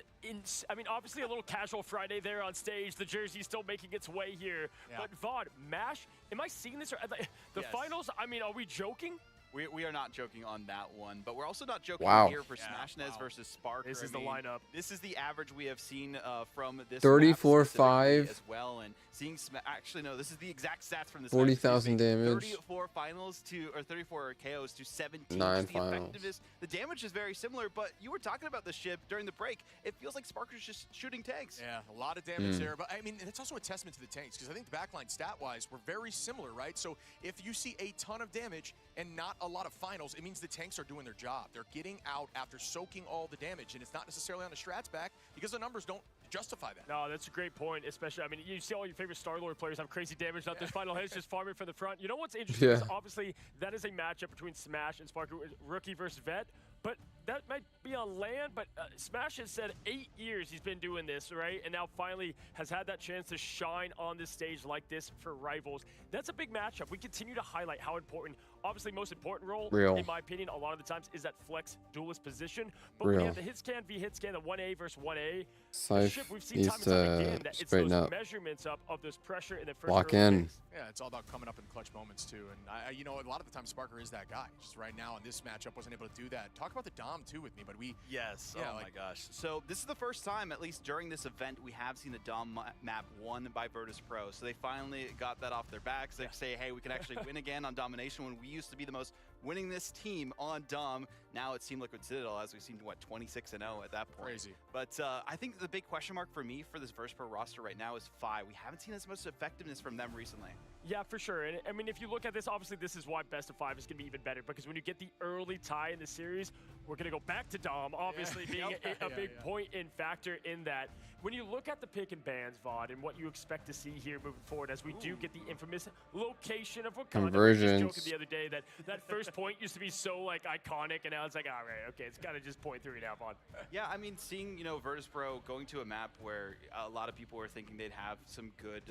I mean, obviously a little casual Friday there on stage. The jersey's still making its way here. Yeah. But Vaughn, MASH, am I seeing this? The Yes. finals, I mean, are we joking? We are not joking on that one, but we're also not joking Wow. here for SmashNez versus Sparker. This is I the mean, lineup. This is the average we have seen from this 34-5. map as well, and seeing actually no, this is the exact stats from this. 40,000 damage. 34 finals to or 34 KOs to 17. 9 the finals. effectiveness, the damage is very similar, but you were talking about the Shib during the break. It feels like Sparker's just shooting tanks. Yeah, a lot of damage there. But I mean, it's also a testament to the tanks because I think the backline stat-wise were very similar, right? So if you see a ton of damage and not a lot of finals, it means the tanks are doing their job. They're getting out after soaking all the damage, and it's not necessarily on the strats back because the numbers don't justify that. No, that's a great point, especially, I mean, you see all your favorite Star-Lord players have crazy damage out there's final hits, just farming from the front. You know what's interesting is Yeah. obviously that is a matchup between Smash and Sparker, rookie versus vet, but that might be on land, but Smash has said 8 years he's been doing this, right? And now finally has had that chance to shine on this stage like this for Rivals. That's a big matchup. We continue to highlight how important, obviously most important role, Real. in my opinion, a lot of the times is that flex duelist position. But when you Real. have the hit scan v hit scan, the 1A versus 1A, Scythe Ship, we've seen needs time and time to again that it's straighten those up. measurements up of those pressure in the first Lock early in. days. Yeah, it's all about coming up in clutch moments too. And you know, a lot of the time Sparker is that guy. Just right now in this matchup wasn't able to do that. Talk about the Dom too with me, but we Yes. Yeah, oh like- my gosh. So this is the first time, at least during this event, we have seen the Dom map won by Virtus.pro. So they finally got that off their backs. They say, hey, we can actually win again on Domination when we used to be the most winningest team on Dom. Now it's Team Liquid Citadel, as we've seen, what, 26-0 at that point. Crazy. But I think the big question mark for me for this Virtus.pro roster right now is Fi. We haven't seen as much effectiveness from them recently. Yeah, for sure. And I mean, if you look at this, obviously this is why best of 5 is going to be even better, because when you get the early tie in the series, we're going to go back to Dom, obviously being a big point in factor in that. When you look at the pick and bans, VOD, and what you expect to see here moving forward, as we do get the infamous location of Wakanda. Conversions. We were just joking the other day that first point used to be so like iconic, and now it's like, all right, okay, it's kind of just point 3 now, VOD. Yeah, I mean, seeing, you know, Virtus.pro going to a map where a lot of people were thinking they'd have some good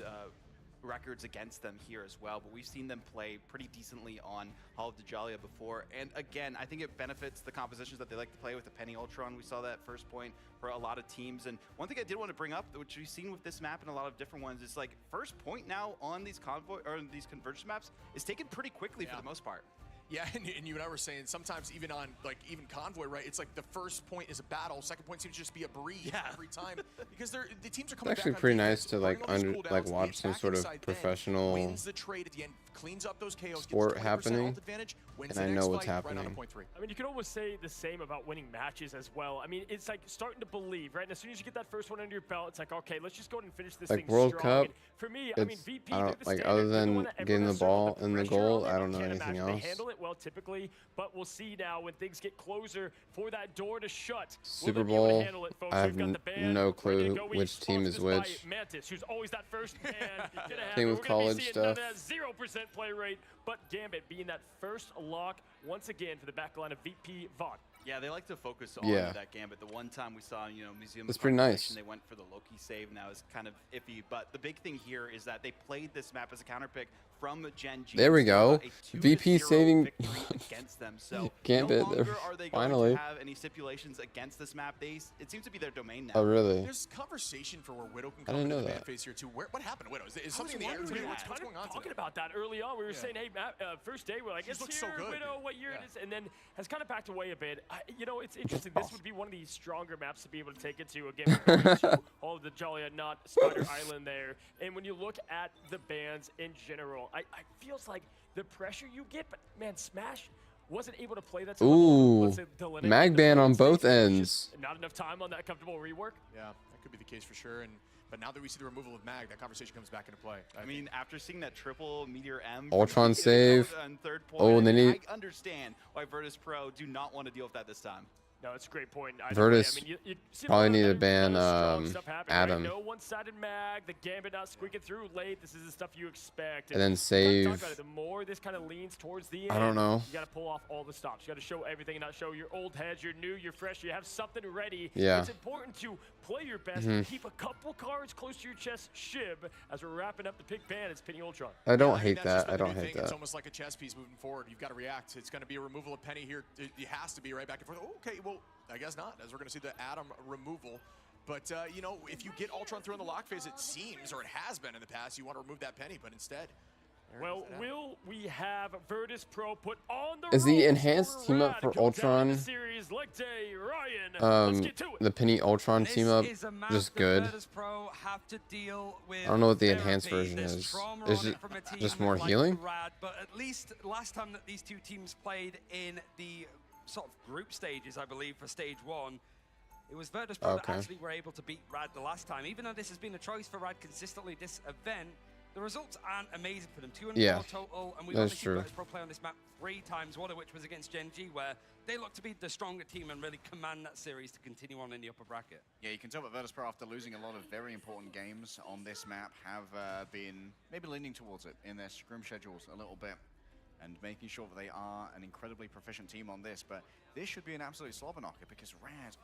records against them here as well, but we've seen them play pretty decently on Hall of Dajalia before, and again, I think it benefits the compositions that they like to play with the Penny Ultron. We saw that first point for a lot of teams, and one thing I did want to bring up, which we've seen with this map and a lot of different ones, is like first point now on these convoy or these convergence maps is taken pretty quickly for the most part. Yeah, and you and I were saying sometimes even on even Convoy, right? It's like the first point is a battle, second point seems to just be a breeze every time because the teams are coming It's actually back on pretty defense, nice to learning all these cooldowns, the watch some attack sort of inside 10, professional wins the trade at the end, cleans up those KOs, sport gets 20% happening, ult advantage, wins and the I next know what's fight, right on happening. a point 3. I mean, you can almost say the same about winning matches as well. I mean, it's like starting to believe, right? And as soon as you get that first one under your belt, it's like, okay, let's just go ahead and finish this Like thing World strong. Cup, And for me, I mean, VP, I they're don't the like standard. other They're the than one that getting the everyone has sort ball of in the pressure goal. on. I don't know Can't anything imagine else. They handle it well typically, but we'll see now when things get closer for that door to shut. Super Will they be able to Bowl, handle it, folks? I We've have got the band no ready to clue go which east, team is sponsored by which. Mantis, who's always that first band. You're gonna have Same it. with We're gonna be college seeing stuff. none of that 0% play rate, but Gambit being that first lock once again for the back line of VP Vaughn. Yeah, they like to focus on Yeah. that Gambit. The one time we saw, Museum That's of pretty Constellation, nice. they went for the Loki save. Now it's kind of iffy. But the big thing here is that they played this map as a counter pick from Gen G. There we go. A 2-0 VP saving victory against them. So Gambit, no longer are they going finally. to have any stipulations against this map. It seems to be their domain now. Oh, really? There's conversation for where Widow can I come didn't into know the ban that. phase here too. What happened to Widow? Is something in the air? wondering, What's kind going of on talking today? about that early on. We were saying, hey, Matt, first day, we're like, She's it's looked here, so good. Widow, what year Yeah. it is, and then has kind of backed away a bit. It's interesting. This would be one of the stronger maps to be able to take it to. Again, we're going to all of the Jolly not Spider Island there. And when you look at the bans in general, I feels like the pressure you get, but man, Smash wasn't able to play that to Ooh, let's say, delineate mag the ban on stage. both There's ends. just Not enough time on that comfortable rework. Yeah, that could be the case for sure. But now that we see the removal of Mag, that conversation comes back into play. I mean, after seeing that triple Meteor M, Ultron save. and third point, Oh, and they need. I understand why Virtus Pro do not want to deal with that this time. No, it's a great point. Either Virtus way. I mean, you see a probably lot of need to other ban strong stuff happening, right? Adam. No one-sided mag, the Gambit not squeaking through late. This is the stuff you expect. And then we save. talked about it, the more this kind of leans towards the end, I don't know. you got to pull off all the stops. You got to show everything and not show your old heads. You're new, you're fresh, you have something ready. Yeah. It's important to play your best, keep a couple cards close to your chest, Shib, as we're wrapping up the pick ban. It's Penny Ultron. I don't mean, hate that's just that. I been the don't new hate thing. It's that. almost like a chess piece moving forward. You've got to react. It's going to be a removal of Penny here. It has to be right back and forth. Okay, well, I guess not, as we're going to see the Adam removal. But, if you get Ultron through in the lock phase, it seems, or it has been in the past, you want to remove that Penny, but instead... Well, will we have Virtus Pro put on the Is the ropes enhanced team up for Rad? Go down Ultron, the series, leg day, Ryan. Let's get to it. the Penny Ultron team up, This is a map just that good? Virtus Pro have to deal with. I don't know what the enhanced therapy. version There's is. trauma Is on it it from a team just more like healing? Rad, but at least last time that these two teams played in the sort of group stages, I believe, for stage 1, it was Virtus Pro that Okay. actually were able to beat Rad the last time. Even though this has been a choice for Rad consistently this event, the results aren't amazing for them. 2 and 4 total, and we've only that's seen true. Virtus Pro play on this map 3 times, one of which was against Gen G, where they look to be the stronger team and really command that series to continue on in the upper bracket. Yeah, you can tell that Virtus Pro, after losing a lot of very important games on this map, have been maybe leaning towards it in their scrim schedules a little bit and making sure that they are an incredibly proficient team on this. But this should be an absolute slobber knocker because Rad,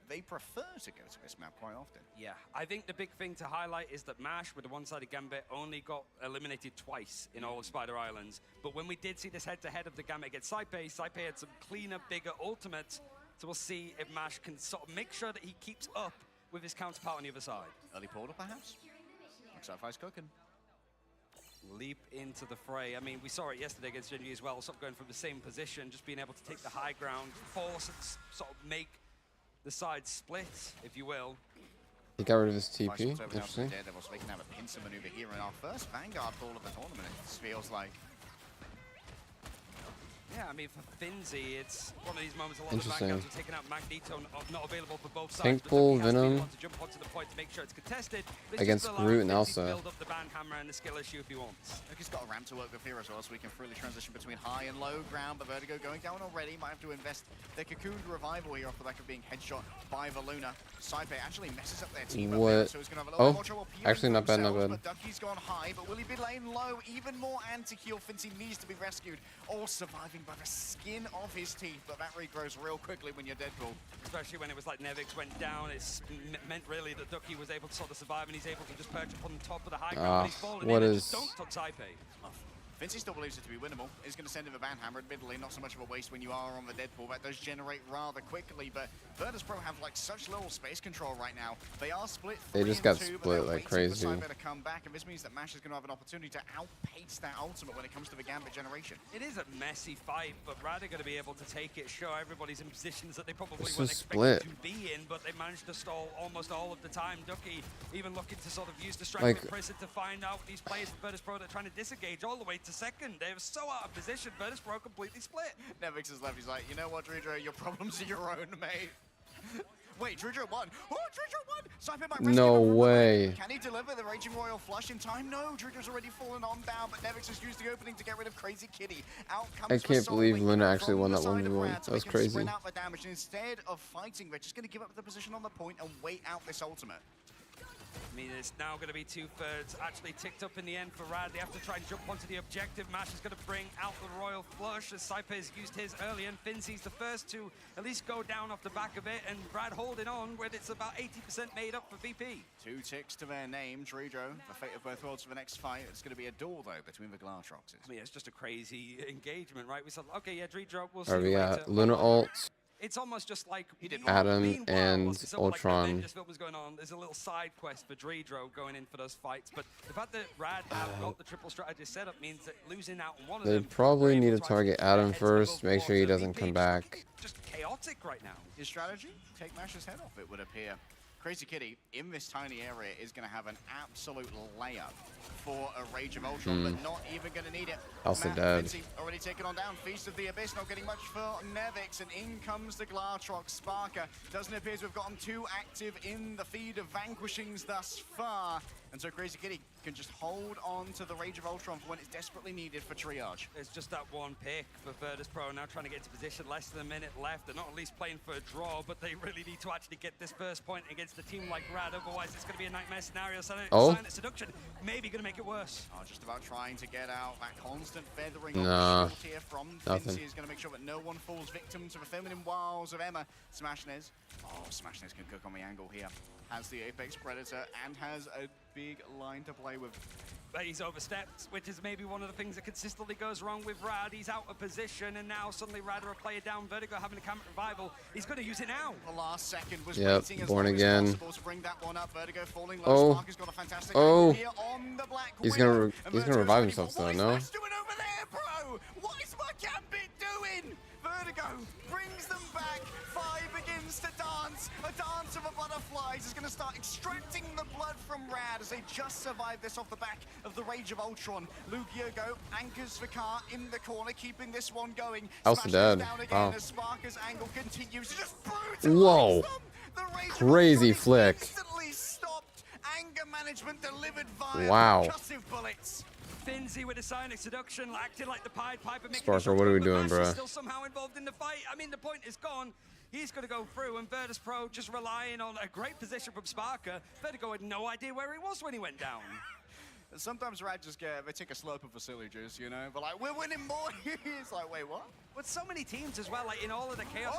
they prefer to go to this map quite often. Yeah, I think the big thing to highlight is that MASH with the one-sided Gambit only got eliminated twice in all of Spider Islands. But when we did see this head-to-head of the Gambit against Saipei, Saipei had some cleaner, bigger ultimates. So we'll see if MASH can sort of make sure that he keeps up with his counterpart on the other side. Early portal, perhaps? Looks like Fi's cooking. Leap into the fray. I mean, we saw it yesterday against Gen G as well, sort of going from the same position, just being able to take the high ground, force and sort of make the side split, if you will. He got rid of his TP. Fi's over now to the Interesting. Daredevil, so they can have a pincer maneuver here in our first Vanguard ball of the tournament, it feels like. Yeah, I mean, for Finzi, it's one of these moments a lot of Interesting. Vanguards are taking out Magneto, not available for both sides. Pink but Bull, Ducky has been Venom able to jump onto the point to make sure it's contested. But it's against just allowing Groot and Finzi Elsa. to build up the band hammer and the skill issue if he wants. Look, he's got a ramp to work with here as well, so we can freely transition between high and low ground. But Vertigo going down already. Might have to invest their cocooned revival here off the back of being headshot by Valuna. Saipei actually messes up their team up there, What? so he's going to have a little bit Oh, more trouble peeling actually not bad, not themselves, bad. But Ducky's gone high, but will he be laying low? Even more anti-heal. Finzi needs to be rescued. All surviving by the skin of his teeth, but that regrows real quickly when you're Deadpool. Especially when it was like Nevix went down, it's meant really that Ducky was able to sort of survive and he's able to just perch up on the top of the high ground. Ah, But he's fallen what in and is- just dunked on Saipei. Fincy still believes it to be winnable. He's going to send him a Banhammer. Admittedly, not so much of a waste when you are on the Deadpool. That does generate rather quickly, but Virtus.pro have like such little space control right now. They are split 3-2. They just got split like crazy. To come back, and this means that MASH is going to have an opportunity to outpace that ultimate when it comes to the Gambit generation. It is a messy fight, but Rad are going to be able to take it, show everybody's in positions that they probably It's weren't a expected split. to be in, but they managed to stall almost all of the time. Ducky even looking to sort of use distraction Like- with Prison to find out these players from Virtus.pro that are trying to disengage all the way to second. They were so out of position, Virtus.pro completely split. Nevix is left. He's like, you know what, Dredro, your problems are your own, mate. Wait, Dredro won. Oh, Dredro won! Sniper by rescue No from way. Can he deliver the Raging Royal flush in time? No, Dredro's already fallen on down, but Nevix has used the opening to get rid of Crazy Kitty. Out comes I can't believe Solid Luna actually from won the that side of 1v1. Rad, so That was they can crazy. spread out the damage. Instead of fighting, they're just going to give up the position on the point and wait out this ultimate. I mean, it's now going to be 2/3 actually ticked up in the end for Rad. They have to try and jump onto the objective. MASH is going to bring out the Royal Flush as Saipes used his early, and Finzy's the first to at least go down off the back of it, and Rad holding on when it's about 80% made up for VP. 2 ticks to their name, Dredro, the fate of both worlds for the next fight. It's going to be a duel, though, between the Glatroxes. I mean, it's just a crazy engagement, right? We said, okay, yeah, Dredro, we'll see Are you we later. at Luna ult? It's almost just like Adam and Like Ultron. Avengers film was going on. There's a little side quest for Dredro going in for those fights, but the fact that Rad have got the triple strategist setup means that losing out on one of them, They'd probably need to target Adam first, make sure he doesn't come back. just chaotic right now. His strategy? Take Mash's head off, it would appear. Crazy Kitty, in this tiny area, is going to have an absolute layup for a Rage of Ultron, but not even going to need it. Also Matt dead. Fincy already taken on down. Feast of the Abyss, not getting much for Nevix, and in comes the Glatrox. Sparker doesn't appear to have gotten too active in the feed of vanquishings thus far. And so Crazy Kitty can just hold on to the Rage of Ultron for when it's desperately needed for triage. It's just that one pick for Virtus.pro now trying to get into position, less than a minute left. They're not at least playing for a draw, but they really need to actually get this first point against a team like Rad, otherwise it's going to be a nightmare scenario. So Silent Seduction maybe going to make it worse. Oh, just about trying to get out that constant feathering Nah, of the shield here from nothing. Fincy is going to make sure that no one falls victim to the feminine wiles of Emma. Smashnez. Oh, Smashnez can cook on the angle here. Has the Apex Predator and has a big line to play with. But he's overstepped, which is maybe one of the things that consistently goes wrong with Rad. He's out of position, and now suddenly Rad are a player down. Vertigo having a camera revival. He's going to use it now. The last second was Yep, waiting as born long again. as possible to bring that one up. Vertigo falling low. Oh. Spark has got a fantastic Oh. angle here on the Black He's Widow. gonna revive himself though, no? What is doing over there, bro? What is my Gambit doing? Vertigo brings them back. 5 begins to dance. A dance of a butterflies is going to start extracting the blood from Rad as they just survive this off the back of the Rage of Ultron. Lugiago anchors the car in the corner, keeping this one going. Also Smashes dead. down again Wow. as Sparker's angle continues to just brutalize Whoa. them. The Rage of Crazy Ultron flick. instantly stopped. Anger management delivered via Wow. concussive bullets. Finzy with a Silent Seduction, acting like the Pied Piper. making Sparker, sure what are we that doing, Mash is bruh? Still somehow involved in the fight. I mean, the point is gone. He's going to go through, and Virtus.pro just relying on a great position from Sparker. Vertigo had no idea where he was when he went down. Sometimes Rad just they take a slope of facilities, you know, but like, we're winning more. It's like, wait, what? With so many teams as well, like in all of the chaos,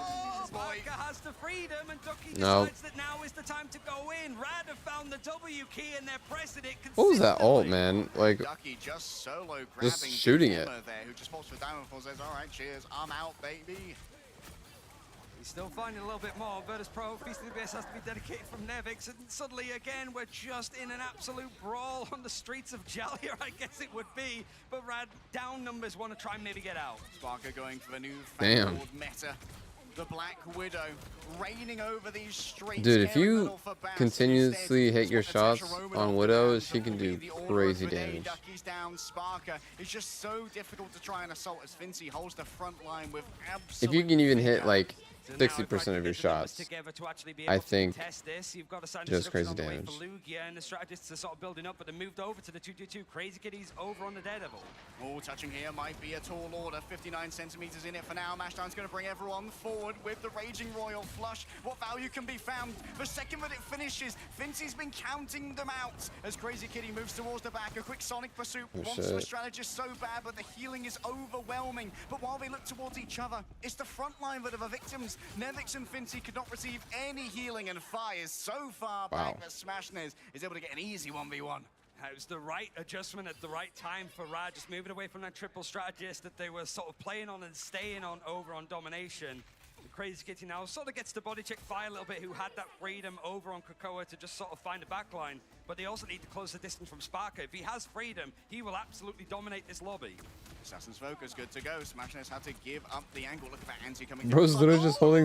Sparker has the freedom, and Ducky No. decides that now is the time to go in. Rad have found the W key, and they're pressing it. What was that ult, man? Like, Ducky just solo grabbing just shooting it. Emma there, who just falls for Diamondfall, says, all right, cheers, I'm out, baby. He's still finding a little bit more. Virtus.pro, Feast of the Abyss has to be dedicated from Nevix, and suddenly again we're just in an absolute brawl on the streets of Jalia, I guess it would be. But Rad down numbers want to try and maybe get out. Sparker going for the new Damn. fangled meta. The Black Widow reigning over these streets. dude, if caring you little for Bass. continuously Instead, hit your it's what shots Natasha Roman on on Widows, the she can do the order crazy of the day. damage. Ducky's down. Sparker is just so difficult to try and assault as Fincy holds the front line with absolute If you can even hit like So now 60% of your shots, together to actually be I able to think test this. You've got a Silent just Seduction crazy on the way damage. for Lugia, and the strategists are sort of building up, but they moved over to the 2-2-2. Crazy Kitty's over on the Daredevil. All touching here might be a tall order. 59 centimeters in it for now. Mashdown's going to bring everyone forward with the Raging Royal Flush. What value can be found? The second that it finishes, Fincy's been counting them out as Crazy Kitty moves towards the back. A quick Sonic pursuit Oh, wants the shit. strategist so bad, but the healing is overwhelming. But while they look towards each other, it's the front line that are the victims. Nevix and Fincy could not receive any healing, and fires so far back that Smashnez is able to get an easy 1v1. It was the right adjustment at the right time for Rad, just moving away from that triple strategist that they were sort of playing on and staying on over on domination. The Crazy Kitty now sort of gets to body check Fire a little bit, who had that freedom over on Krakoa to just sort of find a backline, but they also need to close the distance from Sparker. If he has freedom, he will absolutely dominate this lobby. Assassin's Focus, good to go. Smashness had to give up the angle. Look at that anti coming. Bro's literally just holding,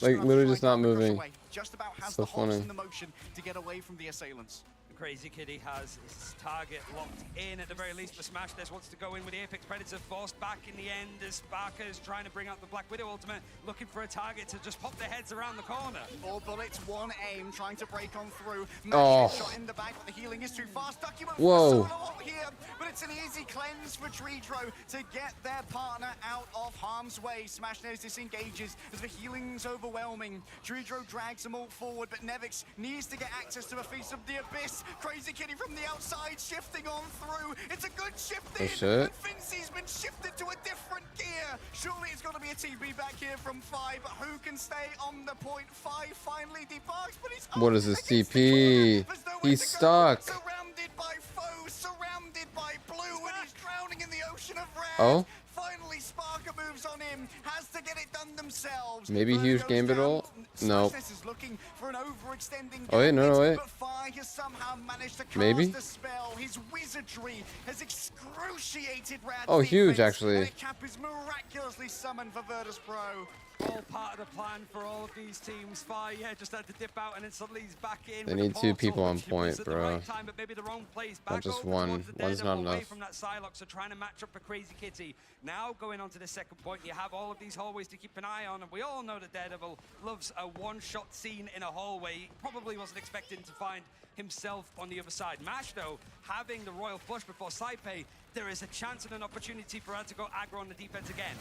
like, literally just not moving. Just about has So the hops funny. in the motion to get away from the assailants. Crazy Kitty has his target locked in at the very least, but Smashness wants to go in with the Apex Predator, forced back in the end as Sparker is trying to bring out the Black Widow ultimate, looking for a target to just pop their heads around the corner. 4 bullets, 1 aim, trying to break on through. Oh. Shot in the back, but the healing is too fast. Ducky went Whoa. for a solo ult here, but it's an easy cleanse for Treedro to get their partner out of harm's way. Smashness disengages as the healing's overwhelming. Treedro drags them all forward, but Nevix needs to get access to a Feast of the Abyss. Crazy Kitty from the outside, shifting on through. It's a good shift in. Oh, shit. But Fincy's been shifted to a different gear. Surely it's going to be a TB back here from 5, but who can stay on the point? 5 finally debarks, but he's What is this TP? He's stuck. surrounded by foes, surrounded by blue, and he's drowning in the ocean of red. Oh? Finally, Sparker moves on him, has to get it done themselves. Maybe huge game battle? No. Smashness is looking for an overextending Oh, wait, no, wait. but Fire has somehow managed to cast Maybe? the spell. His wizardry has excruciated Rad's Oh, huge, defense, actually. and a cap is miraculously summoned for Virtus Pro. All part of the plan for all of these teams. Fire, yeah, just had to dip out and then suddenly he's back in. They with the need 2 portal, people on which was point, at the bro. right time, but maybe the wrong place. Not Back just over one. towards the One's not Daredevil, away enough. from that Psylocke, so trying to match up for Crazy Kitty. Now going on to the second point, you have all of these hallways to keep an eye on, and we all know that Daredevil loves a one-shot scene in a hallway. He probably wasn't expecting to find himself on the other side. Mash, though, having the Royal Flush before Saipe, there is a chance and an opportunity for Rad to go aggro on the defense again.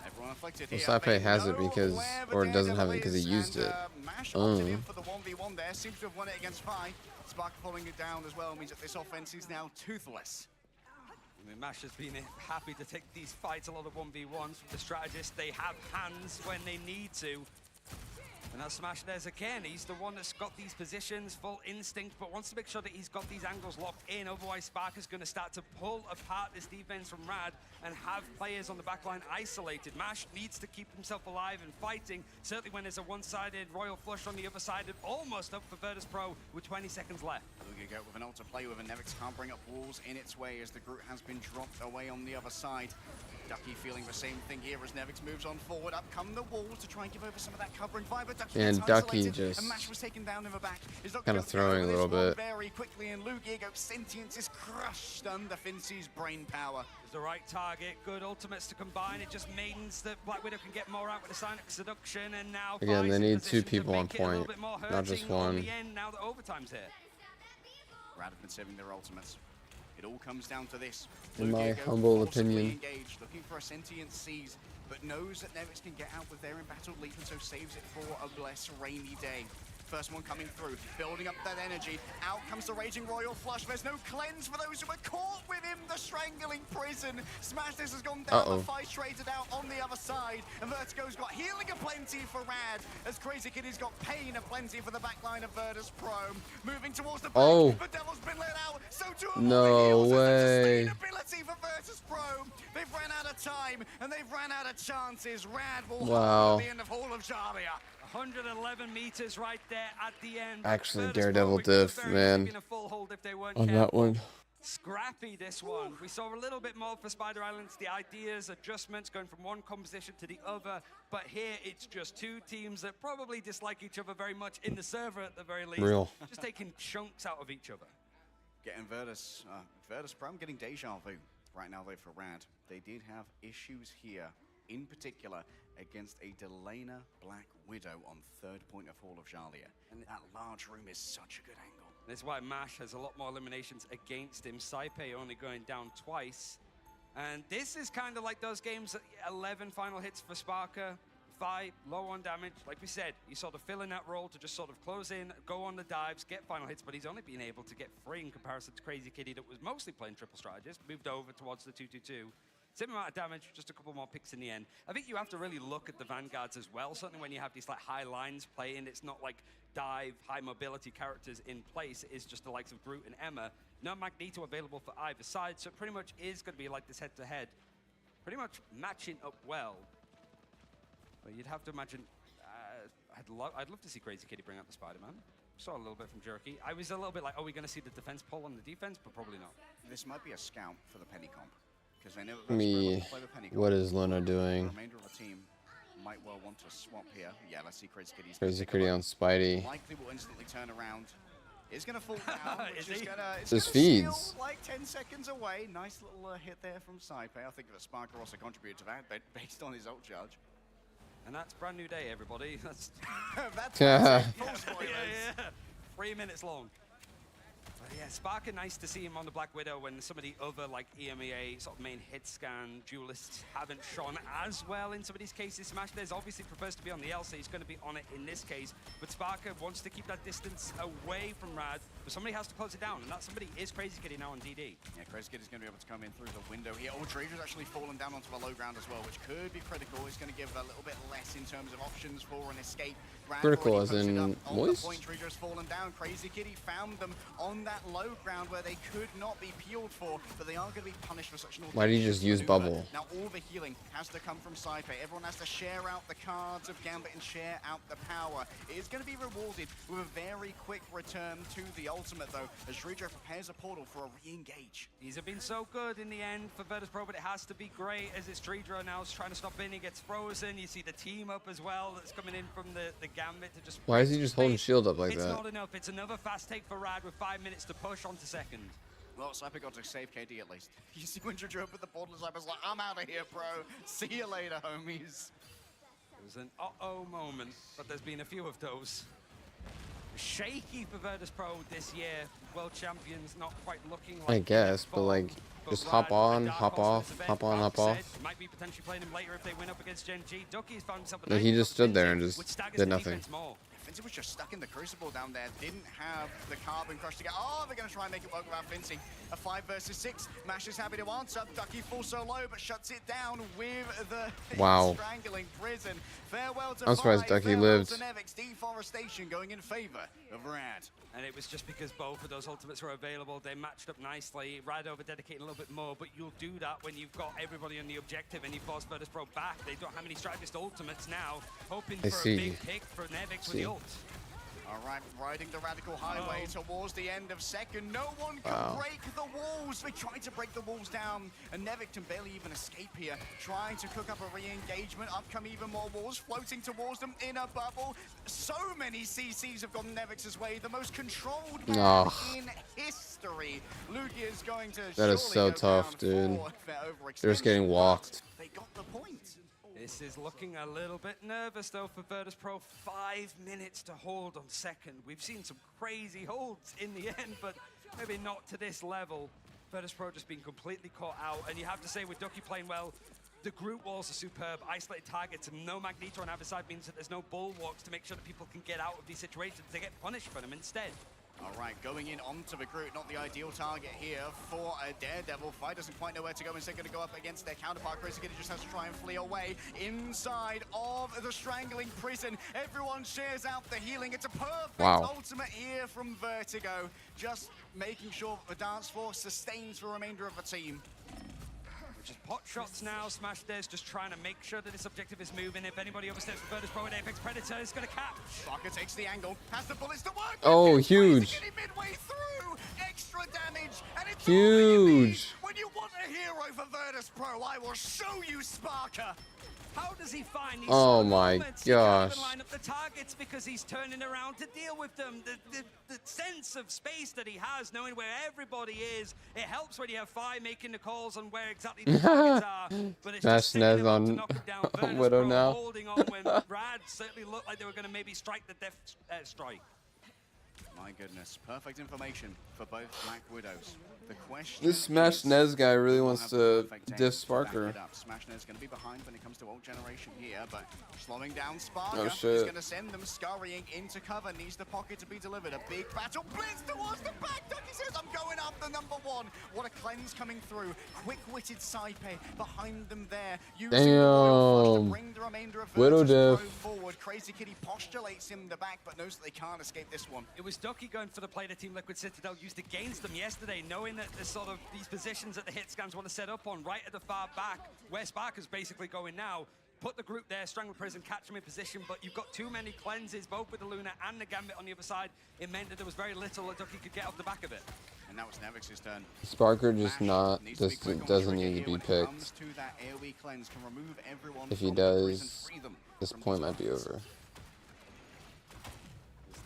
Everyone afflicted Well, here. Saipe They has it know because, where the or doesn't have it Daredevil because he is, used and, it. Mash Oh. opted in for the 1v1 there. Seems to have won it against Fi. Spark pulling it down as well means that this offense is now toothless. I mean, Mash has been happy to take these fights, a lot of 1v1s from the strategists. They have hands when they need to. And now Smashness again, he's the one that's got these positions, full instinct, but wants to make sure that he's got these angles locked in. Otherwise, Sparker's going to start to pull apart this defense from Rad and have players on the backline isolated. Mash needs to keep himself alive and fighting, certainly when there's a one-sided Royal Flush on the other side, and almost up for Virtus Pro with 20 seconds left. Lugia with an ult to play with, and Nevix can't bring up walls in its way as the Groot has been dropped away on the other side. Ducky feeling the same thing here as Nevix moves on forward. Up come the walls to try and give over some of that covering fire, but Ducky And gets Ducky isolated, just and Mash was taken down in the back. kinda throwing a little bit. Very quickly, and Lugia sentience is crushed under Fincy's brain power. It's the right target, good ultimates to combine. It just means that Black Widow can get more out with the Sonic Seduction, and now Again, they Fi's in need position 2 people to on make it a little point, bit more not just hurting on one. the end now that overtime's here. Rad have been saving their ultimates. It all comes down to this. In my Lugia humble forcibly opinion. engaged, looking for a sentient seize, but knows that Nevix can get out with their embattled leap, and so saves it for a blessed rainy day. First one coming through, building up that energy. Out comes the Raging Royal Flush. There's no cleanse for those who were caught within the strangling prison. Smashness has gone down, the fight traded out on the other side. And Vertigo's got healing aplenty for Rad, as Crazy Kitty's got pain aplenty for the backline of Virtus Pro. Moving towards the back, the Devil's been let out, so too have all the No heals. way. Sustainability for Virtus Pro. They've ran out of time, and they've ran out of chances. Rad will Wow. hold the end of Hall of Jarlia. 111 meters right there at the end. Actually, Virtus Pro Daredevil would go diff, very man. deep in a full hold if they weren't On careful. that one. Scrappy, this one. We saw a little bit more for Spider Islands, the ideas, adjustments, going from one composition to the other. But here, it's just 2 teams that probably dislike each other very much in the server at the very least. Real. Just taking chunks out of each other. Getting Virtus Pro, I'm getting deja vu right now though for Rad. They did have issues here, in particular, against a Delana Black Widow on 3rd point of Hall of Jarlia. And that large room is such a good angle. That's why Mash has a lot more eliminations against him. Saipe only going down twice. And this is kind of like those games, 11 final hits for Sparker, 5 low on damage. Like we said, he sort of fill in that role to just sort of close in, go on the dives, get final hits, but he's only been able to get 3 in comparison to Crazy Kitty that was mostly playing triple strategist, moved over towards the 2-2-2. Same amount of damage, just a couple more picks in the end. I think you have to really look at the Vanguards as well. Certainly when you have these like high lines playing, it's not like dive, high mobility characters in place. It is just the likes of Groot and Emma. No Magneto available for either side, so it pretty much is going to be like this head-to-head. Pretty much matching up well. But you'd have to imagine, I'd love to see Crazy Kitty bring out the Spider-Man. Saw a little bit from Jerky. I was a little bit like, are we going to see the defense pull on the defense? But probably not. This might be a scout for the penny comp. Because they know What is Luna doing? The remainder of the team might well want to swap here. Yeah, let's see Crazy Kitty's Crazy Kitty on Spidey. Likely will instantly turn around. Is going to fall down, which is going to... Just feeds. Like 10 seconds away. Nice little hit there from Saipe. I think that Sparker also contributed to that, but based on his ult charge. And that's Brand New Day, everybody. That's full spoilers. Yeah. 3 minutes long. But yeah, Sparker, nice to see him on the Black Widow when some of the other like EMEA sort of main hit scan duelists haven't shone as well in some of these cases. Smash Days obviously prefers to be on the L, so he's going to be on it in this case. But Sparker wants to keep that distance away from Rad, but somebody has to close it down, and that somebody is Crazy Kitty now on DD. Yeah, Crazy Kitty's going to be able to come in through the window here. Oh, Trader's actually fallen down onto the low ground as well, which could be critical. He's going to give a little bit less in terms of options for an escape. Critical as in moist? Trader's fallen down. Crazy Kitty found them on that low ground where they could not be peeled for, but they are going to be punished for such an... Why did you just use bubble? Now all the healing has to come from Saipe. Everyone has to share out the cards of Gambit and share out the power. It is going to be rewarded with a very quick return to the ultimate though, as Shreedra prepares a portal for a re-engage. These have been so good in the end for Virtus.pro, but it has to be great as it's Shreedra now is trying to stop in. He gets frozen. You see the team up as well that's coming in from the Gambit to just... Why is he just holding shield up like it's that? It's not enough. It's another fast take for Rad with 5 minutes to push on to second. Well, Saipe got to save KD at least. You see when Shreedra opened the portal, Saipe's like, I'm out of here, bro. See you later, homies. It was an uh-oh moment, but there's been a few of those. Shaky for Virtus.pro this year. World champions not quite looking like... I guess, but like, just hop on, hop off, hop on, hop off. Might be potentially playing him later if they win up against Gen G. Ducky's found himself... No, he just stood there and just did nothing. Fincy was just stuck in the Crucible down there, didn't have the Carbon Crush to get... Oh, they're going to try and make it work without Fincy. A 5 versus 6. Mash is happy to answer. Ducky falls so low, but shuts it down with the strangling prison. Farewell to I'm surprised Ducky lived. To Nevix. Deforestation going in favor of Rad. And it was just because both of those ultimates were available. They matched up nicely. Rad over-dedicated a little bit more, but you'll do that when you've got everybody on the objective and you force Virtus.pro back. They don't have any strategist ultimates now, hoping for a big pick for Nevix with the ult. All right, riding the Radical Highway towards the end of second. No one can break the walls. They tried to break the walls down, and Nevik can barely even escape here. Trying to cook up a re-engagement. Up come even more walls, floating towards them in a bubble. So many CCs have gone Nevix's way. The most controlled man in history. Lugia is going to... That is so tough, dude. They're just getting walked. They got the point. This is looking a little bit nervous though for Virtus.pro. 5 minutes to hold on second. We've seen some crazy holds in the end, but maybe not to this level. Virtus.pro just being completely caught out, and you have to say with Ducky playing well, the group walls are superb. Isolated targets and no Magneto on either side means that there's no bulwarks to make sure that people can get out of these situations. They get punished for them instead. All right, going in onto the Groot, not the ideal target here for a Daredevil. Fight doesn't quite know where to go, instead going to go up against their counterpart. Crazy Kitty just has to try and flee away inside of the strangling prison. Everyone shares out the healing. It's a perfect ultimate here from Vertigo. Just making sure the dance floor sustains the remainder of the team. Just pot shots now. Smash Days just trying to make sure that this objective is moving. If anybody oversteps for Virtus.pro and Apex Predator is going to catch. Barker takes the angle, has the bullets to work. Oh, huge. Midway through, extra damage, and it's huge. When you want a hero for Virtus.pro, I will show you Sparker. How does he find these my moments? gosh. He can't even line up the targets because he's turning around to deal with them. The sense of space that he has, knowing where everybody is, it helps when you have Fi making the calls on where exactly the targets are. But it's just Nez to on knock it down. Widow now. Holding on when Rad certainly looked like they were going to maybe strike the death strike. My goodness, perfect information for both Black Widows. The question This Smash Nez guy really wants to diff Sparker. Smash Nez going to be behind when it comes to ult generation here, but slowing down Sparker Oh, is shit. going to send them scurrying into cover. Needs the pocket to be delivered. A big battle blitz towards the back. Ducky says, I'm going after number one. What a cleanse coming through. Quick-witted Saipe behind them there. Using the Royal Flush to bring the remainder of Widow Virtus diff. Pro forward. Crazy Kitty postulates in the back, but knows that they can't escape this one. It was Ducky going for the play that Team Liquid Citadel used against them yesterday, knowing that the sort of these positions that the hit scans want to set up on right at the far back, where Sparker's basically going now. Put the group there, Strangle Prison, catch them in position, but you've got too many cleanses, both with the Luna and the Gambit on the other side. It meant that there was very little that Ducky could get off the back of it. And now it's Nevix's turn. Sparker just doesn't need to be picked. If he does, this point might be over.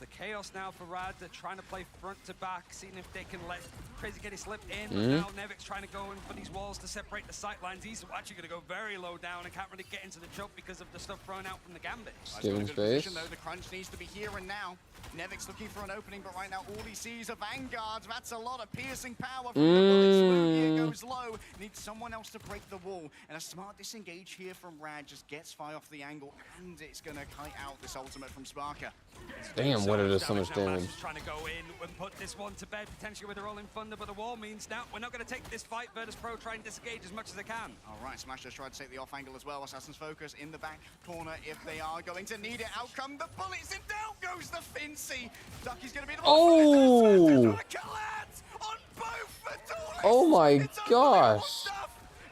The chaos now for Rad. They're trying to play front to back, seeing if they can let Crazy Kitty slip in. But now Nevix trying to go in for these walls to separate the sight lines. He's actually going to go very low down and can't really get into the choke because of the stuff thrown out from the Gambit. Giving space. Though the crunch needs to be here and now. Nevix looking for an opening, but right now all he sees are Vanguards. That's a lot of piercing power from the bullets. Lugia goes low. Needs someone else to break the wall. And a smart disengage here from Rad just gets Fi off the angle, and it's going to kite out this ultimate from Sparker. Damn, what it does so much damage. Trying to go in and put this one to bed, potentially with a rolling thunder, but the wall means now we're not going to take this fight. Virtus Pro try and disengage as much as they can. All right, Smash just tried to take the off angle as well. Assassin's Focus in the back corner if they are going to need it. Out come the bullets, and down goes the Fincy. Ducky's going to be the Oh! Oh my gosh!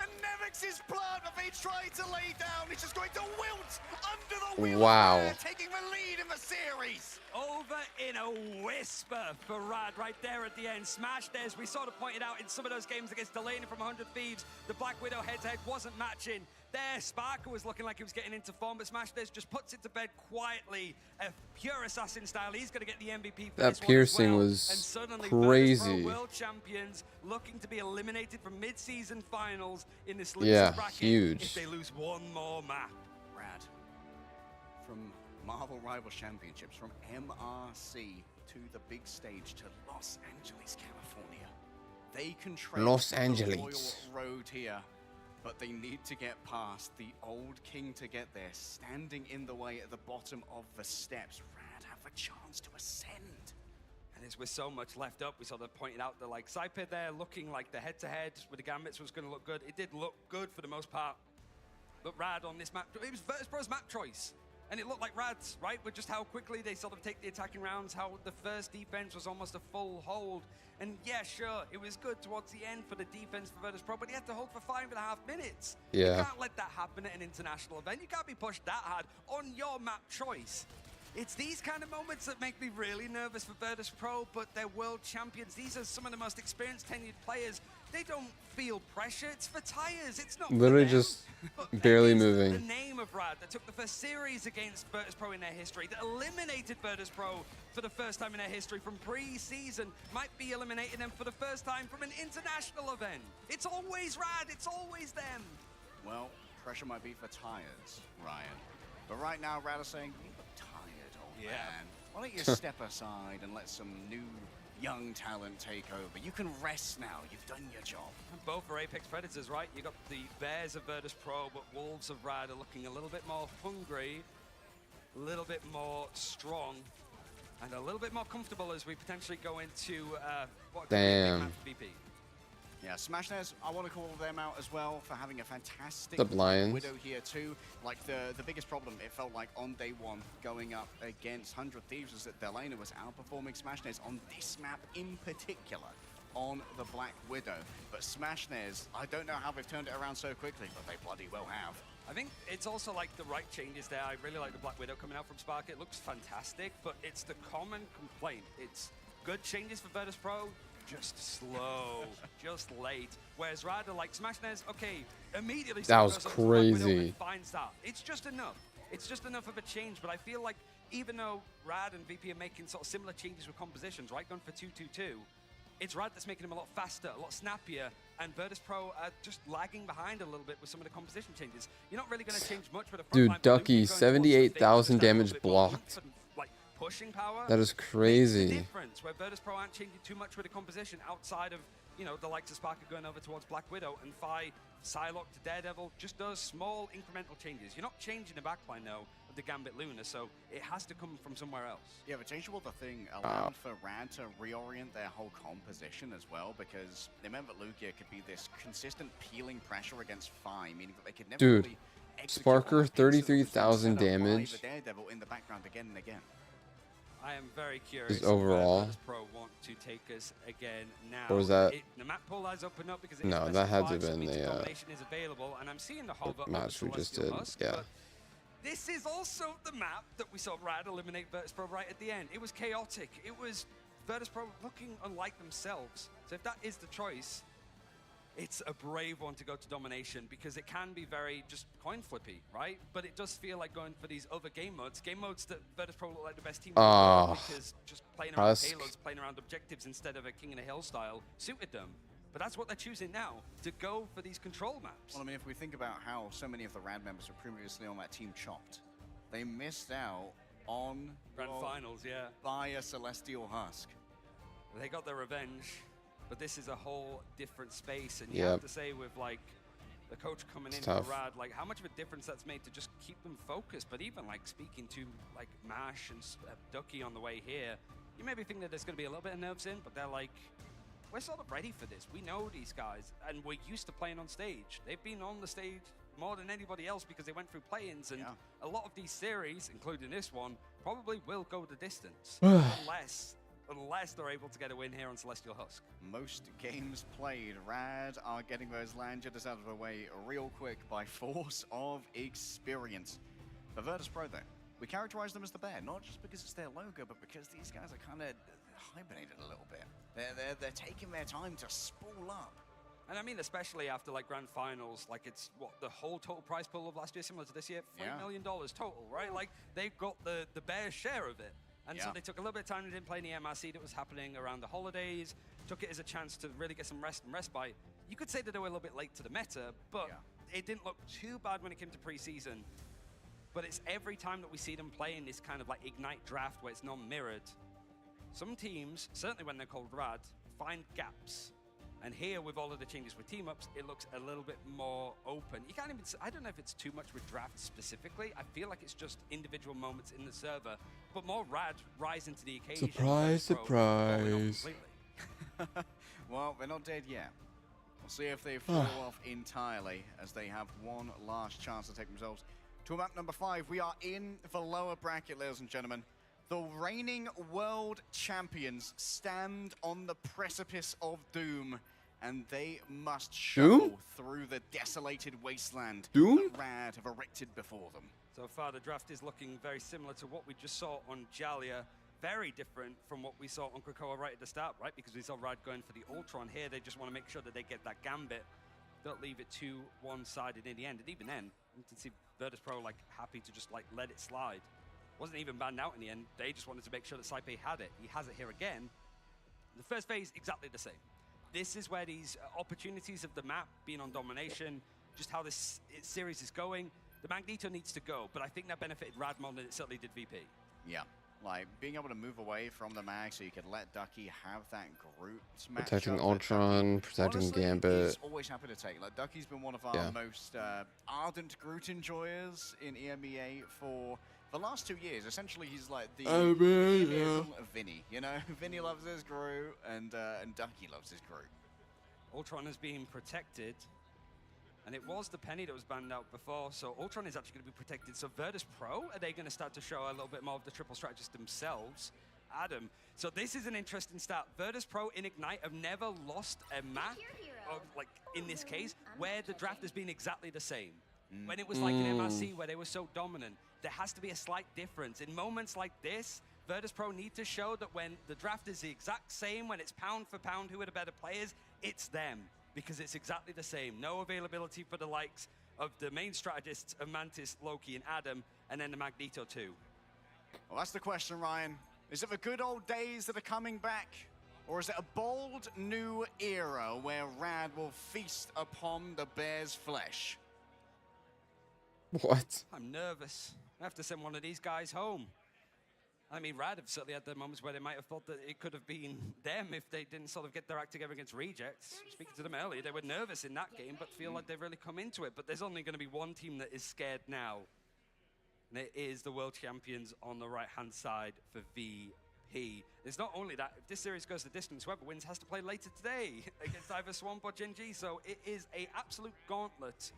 And Nevix's plan, if they try to lay down, it's just going to wilt under the wheel. Wow. Taking the lead in the series. Over in a whisper for Rad right there at the end. Smash Des, we sort of pointed out in some of those games against Delaney from 100 Thieves, the Black Widow head-to-head wasn't matching. There, Sparker was looking like he was getting into form, but Smash Des just puts it to bed quietly. A pure assassin style. He's going to get the MVP for That this piercing one as well. was and suddenly, crazy. Pro world champions looking to be eliminated from mid-season finals in this Yeah, bracket huge. if they lose one more map. Rad. From Marvel Rivals Championships, from MRC to the big stage to Los Angeles, California. They can trade Los the Angeles. royal road here, but they need to get past the old king to get there, standing in the way at the bottom of the steps. Rad have a chance to ascend. And there's with so much left up, we sort of pointed out that like Saipe there looking like the head-to-head with the Gambits was going to look good. It did look good for the most part. But Rad on this map, it was Virtus Pro's map choice. And it looked like Rad's, right? With just how quickly they sort of take the attacking rounds, how the first defense was almost a full hold. And yeah, sure, it was good towards the end for the defense for Virtus Pro, but he had to hold for 5.5 minutes. Yeah. You can't let that happen at an international event. You can't be pushed that hard on your map choice. It's these kind of moments that make me really nervous for Virtus Pro, but they're world champions. These are some of the most experienced, tenured players. They don't feel pressure. It's for tires. It's not Literally for them. just But barely that is moving. The name of Rad that took the first series against Virtus Pro in their history, that eliminated Virtus Pro for the first time in their history from pre-season, might be eliminating them for the first time from an international event. It's always Rad. It's always them. Well, pressure might be for tires, Ryan. But right now, Rad is saying, you look tired, old man. Why don't you step aside and let some new young talent take over? You can rest now. You've done your job. And both are Apex Predators, right? You got the Bears of Virtus Pro, but Wolves of Rad are looking a little bit more hungry, a little bit more strong, and a little bit more comfortable as we potentially go into what could be a big Damn. match for VP. Yeah, Smashnez, I want to call them out as well for having a fantastic What's up, Lions? Widow here too. Like the biggest problem, it felt like on day one, going up against 100 Thieves, was that Delana was outperforming Smashnez on this map in particular, on the Black Widow. But Smashnez, I don't know how they've turned it around so quickly, but they bloody well have. I think it's also like the right changes there. I really like the Black Widow coming out from Spark. It looks fantastic, but it's the common complaint. It's good changes for Virtus Pro, just slow, just late. Whereas rather like Smashnez, okay, immediately That was goes on to Black Widow crazy. and finds that. It's just enough. It's just enough of a change, but I feel like even though Rad and VP are making sort of similar changes with compositions, right, going for 2-2-2, it's Rad that's making them a lot faster, a lot snappier, and Virtus Pro are just lagging behind a little bit with some of the composition changes. You're not really going to change much with a front Dude, line, but Ducky, Lugia going towards the thing, 78,000 just have a damage little bit more blocked. oomph and, like, pushing power. That is Makes the crazy. difference where Virtus.pro aren't changing too much with the composition outside of, you know, the likes of Sparker going over towards Black Widow, and Fi, Psylocke to Daredevil just does small incremental changes. You're not changing the backline though of the Gambit Luna, so it has to come from somewhere else. Yeah, but Changeable, the thing allowed for Rad to reorient their whole composition as well, because they meant that Lugia could be this consistent peeling pressure against Fi, meaning that they could never Dude, really execute Sparker, on the pincer that was 33,000 set up by damage. the Daredevil in the background again and again. I am very curious overall. where Virtus.pro want to take us again now. Or was that- The map pool has opened up because it No, is that had to specified, have so been means the, domination is available, and I'm seeing the hover of match the we just Celestial did, Husk, yeah. but this is also the map that we saw Rad eliminate Virtus.pro right at the end. It was chaotic. It was Virtus.pro looking unlike themselves. So if that is the choice, it's a brave one to go to domination, because it can be very just coin flippy, right? But it does feel like going for these other game modes that Virtus.pro look like the best team in the world, because just playing around Husk. payloads, playing around objectives instead of a King in a Hill style suited them. But that's what they're choosing now, to go for these control maps. Well, I mean, if we think about how so many of the Rad members were previously on that team chopped, they missed out on Grand finals, yeah. by a Celestial Husk. They got their revenge, but this is a whole different space, and you Yep. have to say with like the coach coming It's in tough. for Rad, like how much of a difference that's made to just keep them focused. But even like speaking to like Mash and Ducky on the way here, you maybe think that there's going to be a little bit of nerves in, but they're like, we're sort of ready for this. We know these guys, and we're used to playing on stage. They've been on the stage more than anybody else because they went through play-ins, and a lot of these series, including this one, probably will go the distance unless they're able to get a win here on Celestial Husk. Most games played, Rad are getting those land jitters out of the way real quick by force of experience. For Virtus.pro though, we characterize them as the bear, not just because it's their logo, but because these guys are kind of hibernated a little bit. They're taking their time to spool up. And I mean, especially after like grand finals, like it's what the whole total prize pool of last year, similar to this year, $3 million total, right? Like they've got the bear share of it. And so they took a little bit of time, they didn't play any MRC that was happening around the holidays, took it as a chance to really get some rest and respite. You could say that they were a little bit late to the meta, but it didn't look too bad when it came to preseason. But it's every time that we see them play in this kind of like Ignite draft where it's non-mirrored, some teams, certainly when they're called Rad, find gaps. And here, with all of the changes with team-ups, it looks a little bit more open. You can't even, I don't know if it's too much with drafts specifically. I feel like it's just individual moments in the server, but more Rad rising to the occasion. Surprise, surprise. Well, they're not dead yet. We'll see if they fall off entirely, as they have one last chance to take themselves to map number 5. We are in the lower bracket, ladies and gentlemen. The reigning world champions stand on the precipice of doom, and they must shuffle through the desolated wasteland that Rad have erected before them. So far, the draft is looking very similar to what we just saw on Jalia. Very different from what we saw on Krakoa right at the start, right? Because we saw Rad going for the Ultron here. They just want to make sure that they get that Gambit. Don't leave it too one-sided in the end. And even then, you can see Virtus.pro like happy to just like let it slide. Wasn't even banned out in the end. They just wanted to make sure that Saipe had it. He has it here again. The first phase, exactly the same. This is where these opportunities of the map being on domination, just how this series is going, the Magneto needs to go, but I think that benefited Rad more than it certainly did VP. Yeah, like being able to move away from the mag so you could let Ducky have that Groot matchup. Protecting Ultron, protecting Honestly, Gambit. he's always happy to take. Like Ducky's been one of our most ardent Groot enjoyers in EMEA for the last 2 years. Essentially, he's like the of Vinny. You know, Vinny loves his Groot, and Ducky loves his Groot. Ultron is being protected, and it was the Penny that was banned out before, so Ultron is actually going to be protected. So Virtus.pro, are they going to start to show a little bit more of the triple strategist themselves? Adam. So this is an interesting start. Virtus.pro in Ignite have never lost a match, like in this case, where the draft has been exactly the same. When it was like an MRC where they were so dominant, there has to be a slight difference. In moments like this, Virtus.pro need to show that when the draft is the exact same, when it's pound for pound who are the better players, it's them. Because it's exactly the same. No availability for the likes of the main strategists of Mantis, Loki, and Adam, and then the Magneto too. Well, that's the question, Ryan. Is it the good old days that are coming back? Or is it a bold new era where Rad will feast upon the bear's flesh? What? I'm nervous. I have to send one of these guys home. I mean, Rad have certainly had the moments where they might have thought that it could have been them if they didn't sort of get their act together against Rejects. Speaking to them earlier, they were nervous in that game, but feel like they've really come into it. But there's only going to be one team that is scared now, and it is the world champions on the right-hand side for VP. It's not only that, if this series goes the distance, whoever wins has to play later today against either Swamp or Gen G, so it is a absolute gauntlet.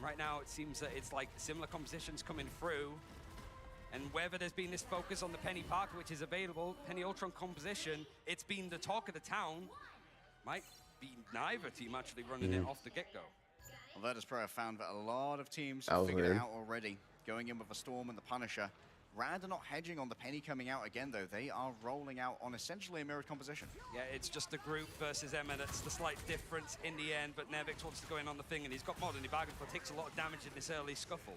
Right now, it seems that it's like similar compositions coming through. And whether there's been this focus on the Penny Parker, which is available, Penny Ultron composition, it's been the talk of the town. Might be neither team actually running it off the get-go. Well, Virtus.pro have found that a lot of teams That have was figured it weird. out already, going in with a Storm and the Punisher. Rad are not hedging on the Penny coming out again, though. They are rolling out on essentially a mirrored composition. Yeah, it's just the group versus Emma. That's the slight difference in the end, but Nevix wants to go in on the thing, and he's got more than he bargained for. Takes a lot of damage in this early scuffle.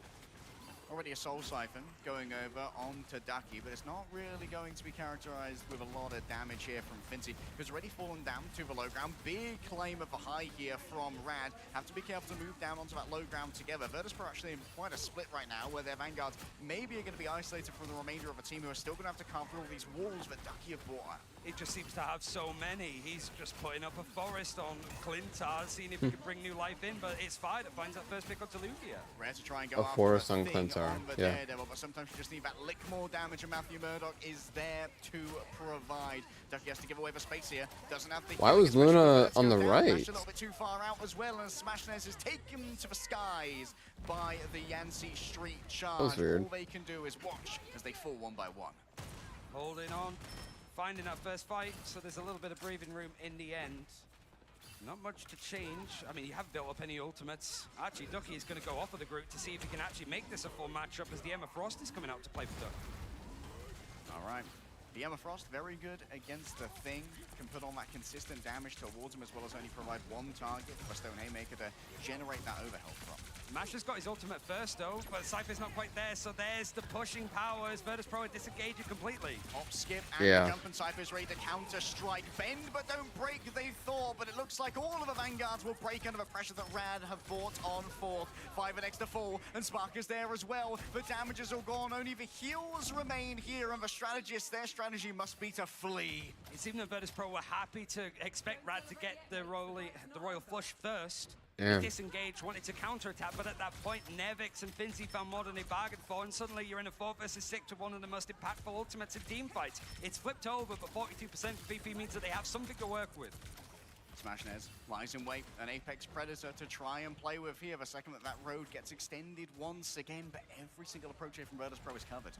Already a Soul Siphon going over onto Ducky, but it's not really going to be characterized with a lot of damage here from Fincy, who's already fallen down to the low ground. Big claim of a high here from Rad. Have to be careful to move down onto that low ground together. Virtus.pro actually in quite a split right now, where their Vanguards maybe are going to be isolated from the remainder of a team who are still going to have to carve through all these walls that Ducky have brought up. He just seems to have so many. He's just putting up a forest on Clintar, seeing if he can bring new life in, but it's Fire that finds that first pick onto Lugia. Rare to try and go A after forest a on thing Clintar, on the yeah. Daredevil, but sometimes you just need that lick more damage, and Matthew Murdoch is there to provide. Ducky has to give away the space here. Doesn't have the Why healing, was especially Luna when on the down. right? Mashed a little bit too far out as well, and Smashnez is taken to the skies by the Yancey Street charge. That was weird. All they can do is watch as they fall one by one. Holding on, finding that first fight, so there's a little bit of breathing room in the end. Not much to change. I mean, you have built up any ultimates. Actually, Ducky is going to go off of the group to see if he can actually make this a full matchup as the Emma Frost is coming out to play for Duck. All right. The Emma Frost, very good against the Thing. Can put on that consistent damage towards him, as well as only provide one target for a Stone Haymaker to generate that overhealth from. Mash has got his ultimate first, though, but Cypher's not quite there, so there's the pushing powers. Virtus.pro are disengaging completely. Hop, skip, and Yeah. jump, and Cypher's ready to counter-strike. Bend, but don't break, they thought, but it looks like all of the Vanguards will break under the pressure that Rad have brought on forth. 5 and extra fall, and Spark is there as well. The damage is all gone, only the heals remain here, and the strategists, their strategy must be to flee. It seemed that Virtus.pro were happy to expect Rad to get the Royal Flush first. Damn. Disengaged, wanted to counterattack, but at that point, Nevix and Finzy found more than they bargained for, and suddenly you're in a 4 versus 6 with one of the most impactful ultimates in team fights. It's flipped over, but 42% for VP means that they have something to work with. Smashnez lies in wait, an Apex Predator to try and play with here. The second that road gets extended once again, but every single approach here from Virtus.pro is covered.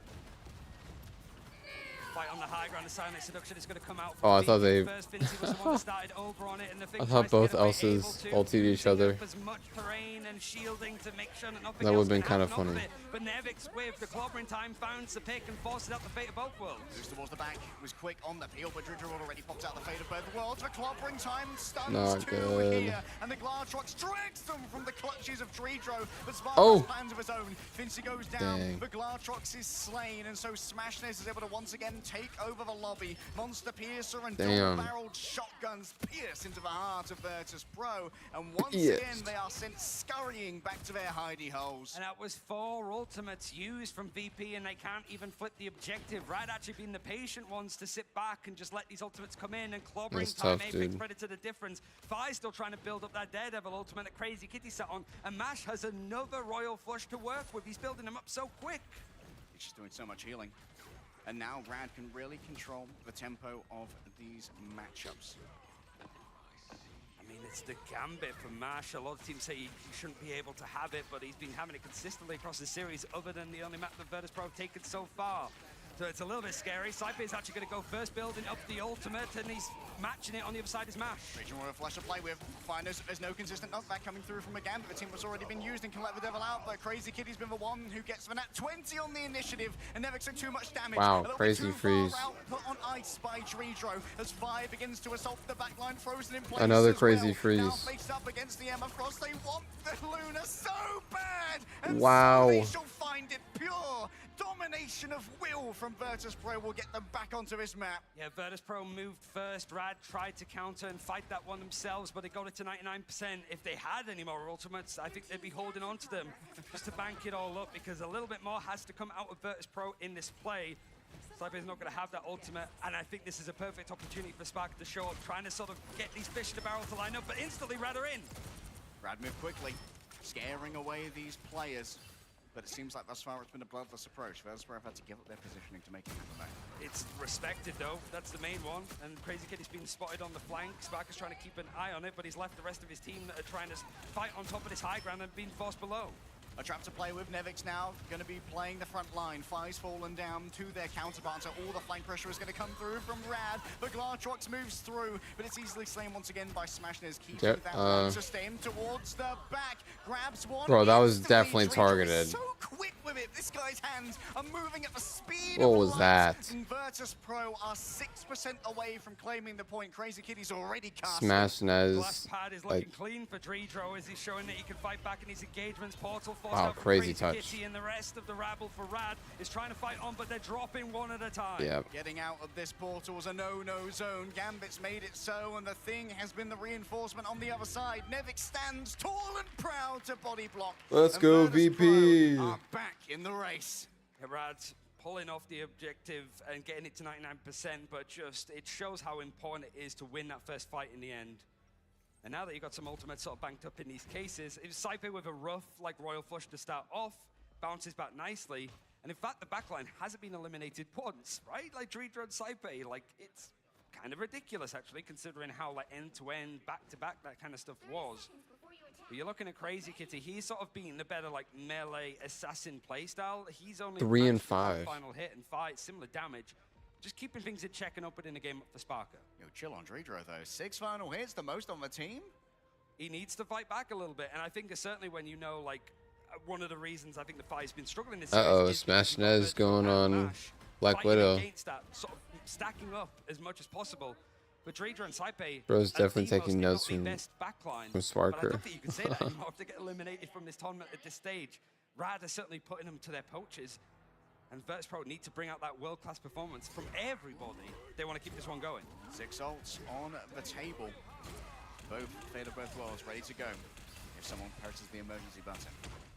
Fight on the high ground, the Silent Seduction is going to come out. Oh, I thought they... First, Finzy was the one that started over on it, and the Thing I thought tries to both get away, Elses able to ultied each other. up as much terrain and shielding to make sure that nothing That would've else been can kinda happen off funny. it. But Nevix with the clobbering time finds the pick and forces out the fate of both worlds. Moves towards the back, was quick on the peel, but Dridro already popped out the fate of both worlds. The clobbering time stuns Not two good. here, and the Glartrox drags them from the clutches of Dridro. But Spark Oh. has plans of his own. Fincy goes down, Dang. the Glartrox is slain, and so Smashnez is able to once again take over the lobby. Monster Piercer and Damn. double-barreled shotguns pierce into the heart of Virtus.pro, and once Yes. again they are sent scurrying back to their hidey holes. And that was 4 ultimates used from VP, and they can't even flip the objective. Rad actually being the patient ones to sit back and just let these ultimates come in, and clobbering That's time, tough, Apex dude. Predator the difference. Fi still trying to build up that Daredevil ultimate that Crazy Kitty sat on, and Mash has another Royal Flush to work with. He's building them up so quick. He's just doing so much healing. And now Rad can really control the tempo of these matchups. I mean, it's the gambit from Mash. A lot of teams say he shouldn't be able to have it, but he's been having it consistently across the series, other than the only map that Virtus.pro have taken so far. So it's a little bit scary. Cypher is actually going to go first, building up the ultimate, and he's matching it on the other side is Mash. Regional Royal Flush to play with. Finders, there's no consistent knockback coming through from a Gambit. The team was already been used and can let the devil out, but Crazy Kitty's been the one who gets the nat 20 on the initiative, and Nevix took too much damage. Wow, A little Crazy bit too freeze. far out, put on ice by Dridro as Fire begins to assault the backline, frozen in place. Another as Crazy well. freeze. Now faced up against the Emma Frost, they want the Luna so bad, and Wow. so they shall find it. Pure domination of will from Virtus.pro will get them back onto this map. Yeah, Virtus.pro moved first. Rad tried to counter and fight that one themselves, but they got it to 99%. If they had any more ultimates, I think they'd be holding on to them just to bank it all up, because a little bit more has to come out of Virtus.pro in this play. Saipe's not going to have that ultimate, and I think this is a perfect opportunity for Spark to show up, trying to sort of get these fish in the barrel to line up, but instantly Rad are in. Rad move quickly, scaring away these players. But it seems like thus far it's been a bloodless approach. Virtus.pro have had to give up their positioning to make it happen back. It's respected though, that's the main one. And Crazy Kitty's been spotted on the flank. Spark is trying to keep an eye on it, but he's left the rest of his team that are trying to fight on top of this high ground and being forced below. A trap to play with. Nevix now going to be playing the front line. Fi's fallen down to their counterpart, so all the flank pressure is going to come through from Rad. But Glartrox moves through, but it's easily slain once again by Smashness. Keeping that one sustained towards the back. Grabs one. Bro, that was definitely targeted. So quick with it. This guy's hands are moving at the speed What of was light. that? And Virtus.pro are 6% away from claiming the point. Crazy Kitty's already cast. Smashness. Glass pad is looking clean for Dreedro as he's showing that he can fight back in his engagements. Portal forced Wow, out from crazy Crazy touch. Kitty, and the rest of the rabble for Rad is trying to fight on, but they're dropping one at a time. Yeah. Getting out of this portal is a no-no zone. Gambit's made it so, and the thing has been the reinforcement on the other side. Nevik stands tall and proud to body block. Let's And go, Virtus.pro VP. are back in the race. Rad's pulling off the objective and getting it to 99%, but just it shows how important it is to win that first fight in the end. And now that you've got some ultimates sort of banked up in these cases, it was Saipe with a rough, like, Royal Flush to start off, bounces back nicely, and in fact, the backline hasn't been eliminated once, right? Like, Dreedro and Saipe, like, it's kind of ridiculous, actually, considering how, like, end-to-end, back-to-back that kind of stuff was. But you're looking at Crazy Kitty, he's sort of being the better, like, melee assassin playstyle. He's only 3 and managed to have 5. final hit and fight, similar damage. Just keeping things in check and opening the game up for Sparker. Yo, chill on Dreedro, though. 6 final hits, the most on the team. He needs to fight back a little bit, and I think certainly when you know, like, one of the reasons I think the fight's been struggling this series is Smashness going on Black fighting Widow. against that, sort of stacking up as much as possible. But Dreedro and Saipe Bro's are definitely the taking most, notes if not the from best backline. from But I Sparker. don't think you can say that anymore if they get eliminated from this tournament at this stage. Rad are certainly putting them to their poaches. And Virtus.pro need to bring out that world-class performance from everybody. They want to keep this one going. 6 ults on the table. Both Fate of both worlds ready to go if someone presses the emergency button.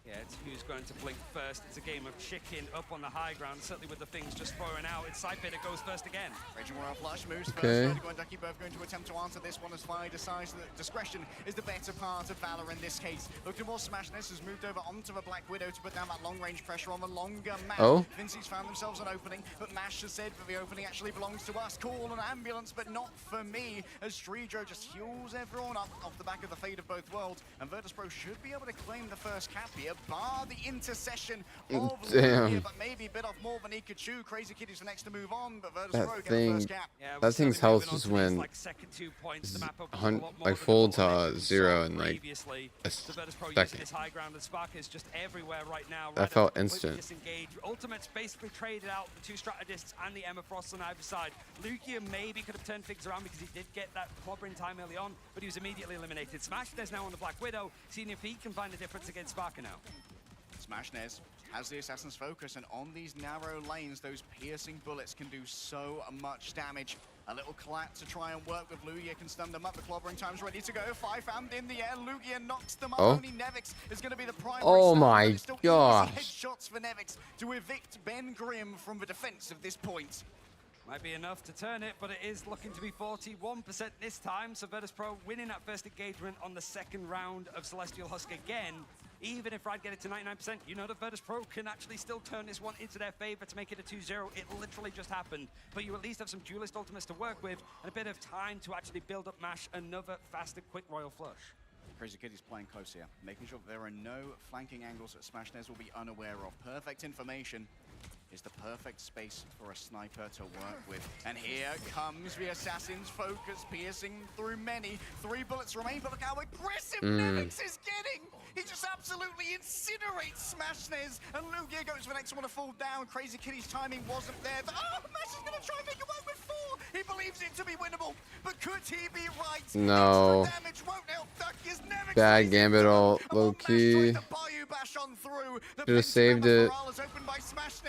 Yeah, it's who's going to blink first. It's a game of chicken up on the high ground, certainly with the things just throwing out. It's Saipe that goes first again. Raging Royal Flush moves Okay. first. Vertigo and Ducky both going to attempt to answer this one as Fi decides that discretion is the better part of Valor in this case. Looking more Smashness has moved over onto the Black Widow to put down that long-range pressure on the longer map. Oh. Vinci's found themselves an opening, but Mash has said that the opening actually belongs to us. Call an ambulance, but not for me, as Dreedro just heals everyone up off the back of the Fate of both worlds. And Virtus.pro should be able to claim the first cap here, bar the intercession of Damn. Lugia, but maybe a bit off more than he could chew. Crazy Kitty's the next to move on, but Virtus.pro That get the thing, first cap. that thing's health just went like full to 0 in like a second. This high ground, and Spark is just everywhere right now. That felt instant. Disengaged. Ultimate's basically traded out the 2 strategists and the Emma Frost on either side. Lugia maybe could have turned things around because he did get that clobbering time early on, but he was immediately eliminated. Smashness now on the Black Widow, seeing if he can find a difference against Sparker now. Smashness has the Assassin's Focus, and on these narrow lanes, those piercing bullets can do so much damage. A little clap to try and work with Lugia, can stun them up. The clobbering time's ready to go. 5 found in the air. Lugia knocks them up. Oh. Only Nevix is going to be the primary. Oh star, my but it's still easy gosh. headshots for Nevix to evict Ben Grimm from the defense of this point. Might be enough to turn it, but it is looking to be 41% this time. So Virtus.pro winning that first engagement on the second round of Celestial Husk again. Even if Rad get it to 99%, you know that Virtus.pro can actually still turn this one into their favor to make it a 2-0. It literally just happened. But you at least have some duelist ultimates to work with and a bit of time to actually build up Mash another faster, quick Royal Flush. Crazy Kitty's playing close here, making sure that there are no flanking angles that Smashness will be unaware of. Perfect information is the perfect space for a sniper to work with. And here comes the Assassin's Focus, piercing through many. 3 bullets remain, but look how aggressive Nevix is getting! He just absolutely incinerates Smashness, and Lugia goes for the next one to fall down. Crazy Kitty's timing wasn't there. Oh, Mash is gonna try and make it work with 4! He believes it to be winnable, but could he be right? No. Extra damage won't help Ducky as Nevix Bad Gambit ult, low key. Should have saved it.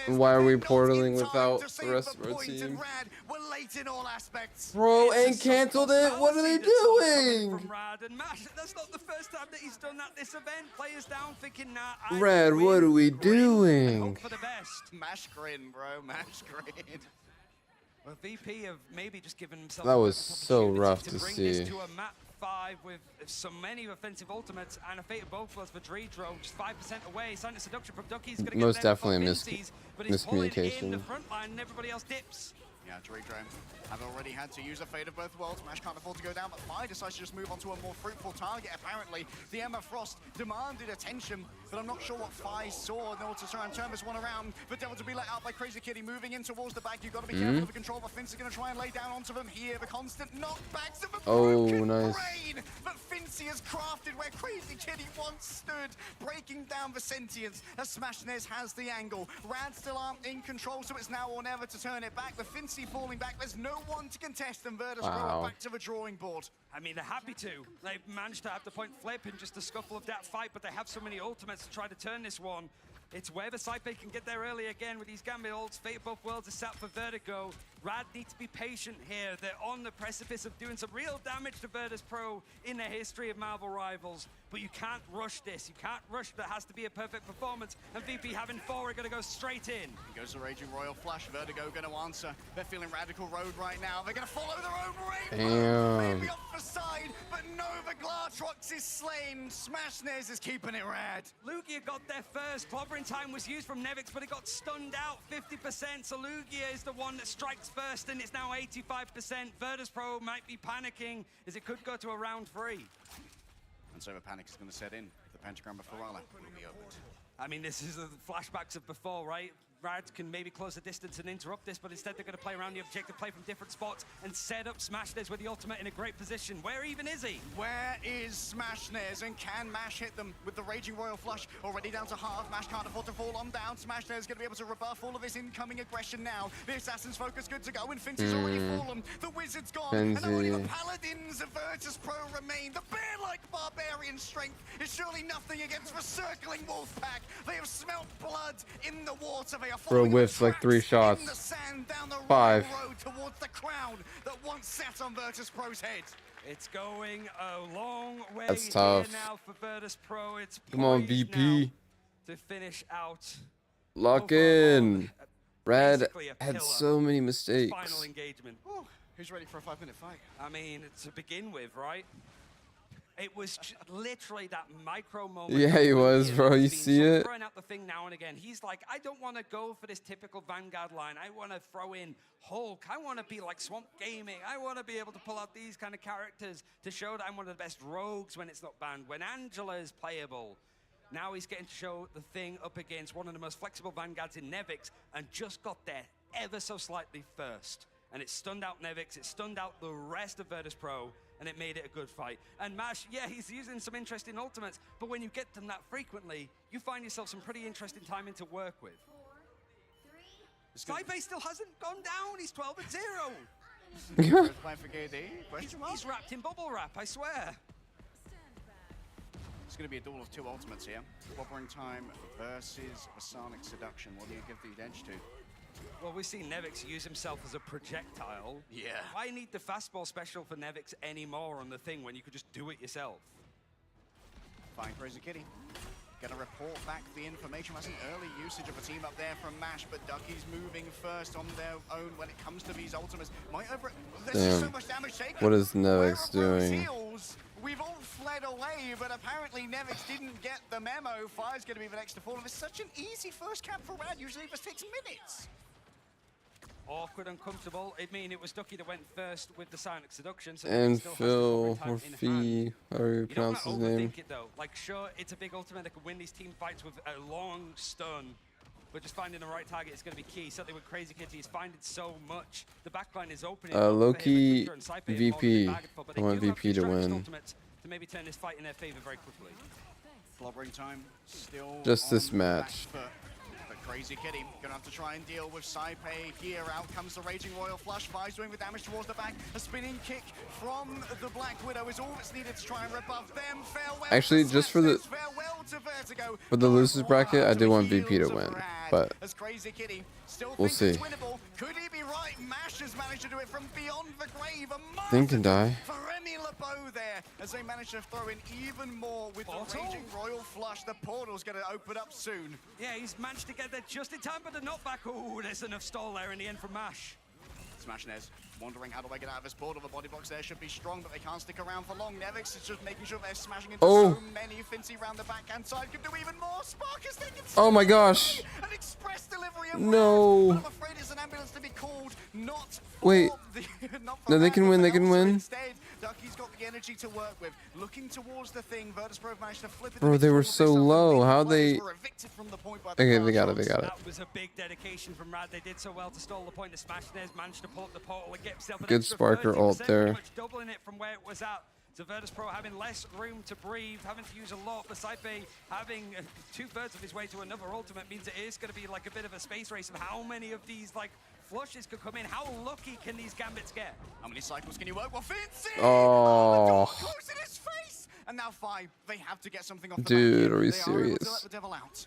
And why are we portaling without the rest of our team? Bro, and canceled it. What are they doing? From Rad and Mash, that's not the first time that he's done that this event. Played players down thinking, nah, I Red, win. what are we Grin, doing? hope for the best. Mash grin, bro. Mash grin. Well, VP have maybe just given himself That a was perfect so opportunity rough to to bring see. this to a map 5 with so many offensive ultimates and a Fate of both was for Dreedro, just 5% away. Silent Seduction from Ducky's going to get Most there definitely a before Vinci's, but he's pulling in the miscommunication. front line and everybody else dips. Yeah, Dreedro have already had to use a Fate of both worlds. Mash can't afford to go down, but Fire decides to just move on to a more fruitful target. Apparently, the Emma Frost demanded attention, but I'm not sure what Fi saw in order to try and turn this one around. But Devil to be let out by Crazy Kitty, moving in towards the back. You've got to be careful of the control, but Fincy is going to try and lay down onto them here. The constant knockbacks of a broken nice. brain that Fincy has crafted where Crazy Kitty once stood, breaking down the sentience as Smashnez has the angle. Rad still aren't in control, so it's now or never to turn it back. The Fincy falling back, there's no one to contest, and Virtus Wow. back to the drawing board. I mean, they're happy to. They've managed to have the point flip in just a scuffle of that fight, but they have so many ultimates to try to turn this one. It's where the Saipe can get there early again with these Gambit ults. Fate of both worlds is set for Vertigo. Rad need to be patient here. They're on the precipice of doing some real damage to Virtus Pro in the history of Marvel Rivals. But you can't rush this. You can't rush. There has to be a perfect performance. And VP having 4 are going to go straight in. Goes the Raging Royal Flash. Vertigo going to answer. They're feeling Radical Road right now. They're going to follow their own rainbow. Damn. Maybe off the side, but Nova Glatrox is slain. Smashnez is keeping it rad. Lugia got there first. Clobbering time was used from Nevix, but it got stunned out 50%. So Lugia is the one that strikes first, and it's now 85%. Virtus Pro might be panicking as it could go to a round 3. And so the panic is going to set in. The Pentagram of Ferala will be opened. I mean, this is the flashbacks of before, right? Rad can maybe close the distance and interrupt this, but instead they're going to play around the objective, play from different spots, and set up Smashnez with the ultimate in a great position. Where even is he? Where is Smashnez, and can Mash hit them with the Raging Royal Flush? Already down to half. Mash can't afford to fall on down. Smashnez is going to be able to rebuff all of this incoming aggression now. The Assassin's focus good to go, and Fincy's already fallen. The Wizard's gone, and only the Paladins of Virtus Pro remain. The bear-like barbarian strength is surely nothing against the circling Wolfpack. They have smelt blood in the water. They are Bro following whiffs like 3 shots. in the sand down the 5. road towards the crown that once sat on Virtus Pro's head. It's going a long way That's here tough. now for Virtus Pro. It's Come on, poised VP. now to finish out. Lock in. Rad Basically a had pillar. so many mistakes. Final engagement. Who's ready for a 5-minute fight? I mean, to begin with, right? It was literally that micro moment. Yeah, he was, bro. You see it? Throwing out the thing now and again. He's like, I don't want to go for this typical Vanguard line. I want to throw in Hulk. I want to be like Swamp Gaming. I want to be able to pull out these kind of characters to show that I'm one of the best rogues when it's not banned, when Angela is playable. Now he's getting to show the thing up against one of the most flexible Vanguards in Nevix and just got there ever so slightly first. And it stunned out Nevix, it stunned out the rest of Virtus Pro, and it made it a good fight. And Mash, yeah, he's using some interesting ultimates, but when you get them that frequently, you find yourself some pretty interesting timing to work with. Saipe still hasn't gone down, he's 12-0. Playing for KD? He's wrapped in bubble wrap, I swear. It's going to be a duel of 2 ultimates here. Clobbering Time versus Sonic Seduction. What do you give the edge to? Well, we've seen Nevix use himself as a projectile. Yeah. Why need the fastball special for Nevix anymore on the thing when you could just do it yourself? Fine, Crazy Kitty. Gonna report back the information. That's an early usage of a team up there from Mash, but Ducky's moving first on their own when it comes to these ultimates. There's just so much damage taken. What is Nevix doing? We've all fled away, but apparently Nevix didn't get the memo. Fire's gonna be the next to fall. It's such an easy first cap for Rad. Usually it just takes minutes. Awkward, uncomfortable. I mean, it was Ducky that went first with the Sonic Seduction. So And still has the Phil, time or in hand. Fee, however you You don't pronounce want his to name. overthink it though. Like, sure, it's a big ultimate that could win these team fights with a long stun, but just finding the right target is going to be key. Certainly with Crazy Kitty, he's finding so much. The backline is opening. Low-key VP. I want VP to win. To maybe turn this fight in their favor very quickly. Clobbering Time still Just this on the back match. foot. But Crazy Kitty gonna have to try and deal with Saipe here. Out comes the Raging Royal Flush. Fi's doing the damage towards the back. A spinning kick from the Black Widow is all that's needed to try and rebuff them. Farewell Actually, to just for the Smashnez, farewell to Vertigo. losers bracket, I do want VP to win. Rad. but as Crazy Kitty still we'll thinks see. it's winnable. Could he be right? Mash has managed to do it from beyond the grave. A Thing can die. for Remy LeBeau there as they manage to throw in even more with the Raging Royal Flush. The portal's going to open up soon. Yeah, he's managed to get there just in time, but the knockback. Oh, there's enough stall there in the end from Mash. Smashnez wondering how do I get out of this portal. The body box there should be strong, but they can't stick around for long. Nevix is just making sure they're smashing into so many. Fincy round the backhand side could do even more. Sparkus thinking Oh my gosh. an express delivery of No. but I'm afraid it's an ambulance to be called, not for Wait. not for No, they Rad, can but win. for They can Elsa win. Instead, Ducky's got the energy to work with. Looking towards the thing, Virtus.pro managed to flip it. Bro, they were so low. How they? Were evicted from the point by the Okay, they Glass got it. They got it. That was a big dedication from Rad. They did so well to stall the point. The Smashnez managed to pull up the portal and get himself an Good extra Sparker 30%, ult there. pretty much doubling it from where it was at. So Virtus.pro having less room to breathe, having to use a lot. For Saipe having 2/3 of his way to another ultimate means it is going to be like a bit of a space race of how many of these like flushes could come in. How lucky can these gambits get? How many cycles can you work? Well, Fincy! Oh. Close in his face! And now 5. They have to get something off the Dude, back. are we They are able to let serious? the devil out.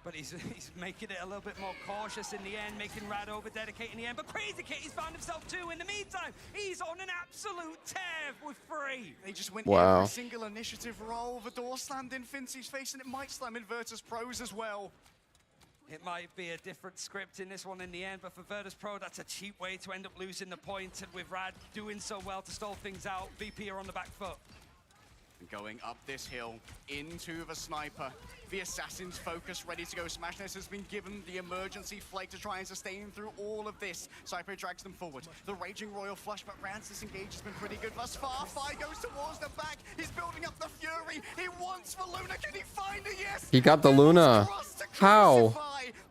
But he's making it a little bit more cautious in the end, making Rad over-dedicate in the end. But Crazy Kitty's found himself too. In the meantime, he's on an absolute tear with 3. They just went Wow. every single initiative roll. The door slammed in Fincy's face, and it might slam in Virtus.pro's as well. It might be a different script in this one in the end, but for Virtus.pro, that's a cheap way to end up losing the point. And with Rad doing so well to stall things out, VP are on the back foot. Going up this hill into the sniper. The assassin's focus ready to go. Smashness has been given the emergency flake to try and sustain through all of this. Saipe drags them forward. The Raging Royal Flush, but Rad's disengage has been pretty good thus far. Fi goes towards the back. He's building up the fury. He wants for Luna. Can he find it? Yes. He got the Luna. How?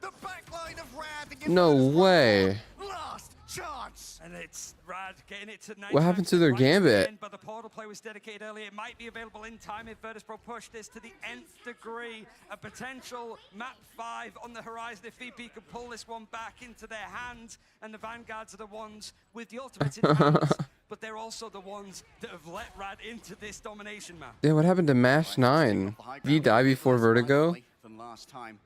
The backline of Rad. No way. Last chance. And it's Rad getting it to 9. What happened to their gambit? But the portal play was dedicated earlier. It might be available in time if Virtus.pro push this to the nth degree. A potential map 5 on the horizon if VP can pull this one back into their hands. And the Vanguards are the ones with the ultimates in hands. But they're also the ones that have let Rad into this domination map. Yeah, what happened to Mash 9? Did he die before Vertigo? Than last time.